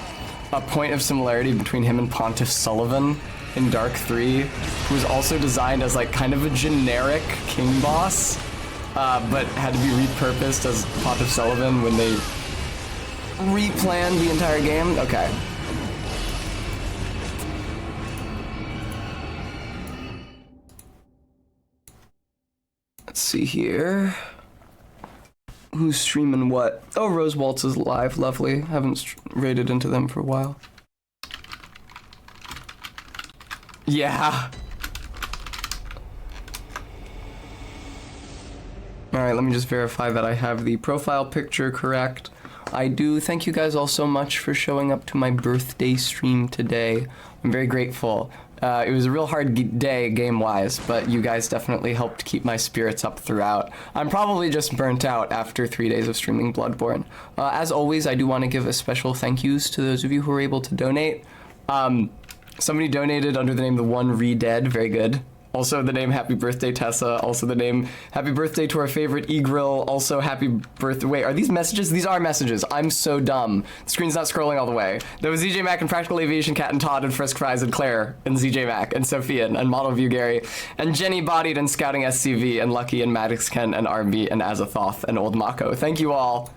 a point of similarity between him and Pontiff Sullivan in Dark 3, who was also designed as like kind of a generic king boss, but had to be repurposed as Pontiff Sullivan when they replanned the entire game. Okay. Let's see here. Who's streaming what? Oh, Rose Waltz is live. Lovely. Haven't raided into them for a while. Yeah. Alright, let me just verify that I have the profile picture correct. I do. Thank you guys all so much for showing up to my birthday stream today. I'm very grateful. It was a real hard day game-wise, but you guys definitely helped keep my spirits up throughout. I'm probably just burnt out after 3 days of streaming Bloodborne. As always, I do want to give a special thank yous to those of you who were able to donate. Somebody donated under the name The One Re-Dead, very good. Also the name Happy Birthday Tessa, also the name Happy Birthday to our favorite E-Grill, also Happy Birthday, wait, are these messages? These are messages, I'm so dumb. The screen's not scrolling all the way. There was ZJ Mac and Practical Aviation Cat and Todd and Frisk Fries and Claire and ZJ Mac and Sophia and Model View Gary and Jenny Bodied and Scouting SCV and Lucky and Maddox Ken and RB and Azathoth and Old Mako. Thank you all.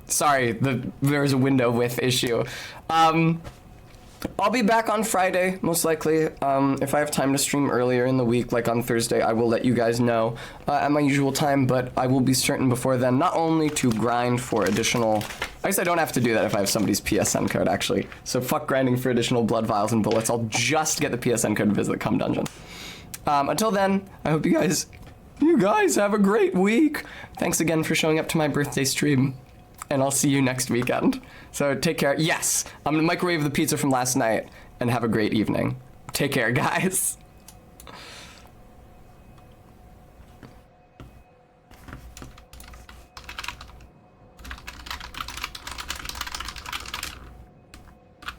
Sorry, there was a window width issue. I'll be back on Friday, most likely. If I have time to stream earlier in the week, like on Thursday, I will let you guys know at my usual time, but I will be certain before then, not only to grind for additional... I guess I don't have to do that if I have somebody's PSN code, actually. So fuck grinding for additional blood vials and bullets. I'll just get the PSN code to visit the Cum Dungeon. Until then, I hope you guys have a great week. Thanks again for showing up to my birthday stream. And I'll see you next weekend. So take care. Yes, I'm gonna microwave the pizza from last night and have a great evening. Take care, guys.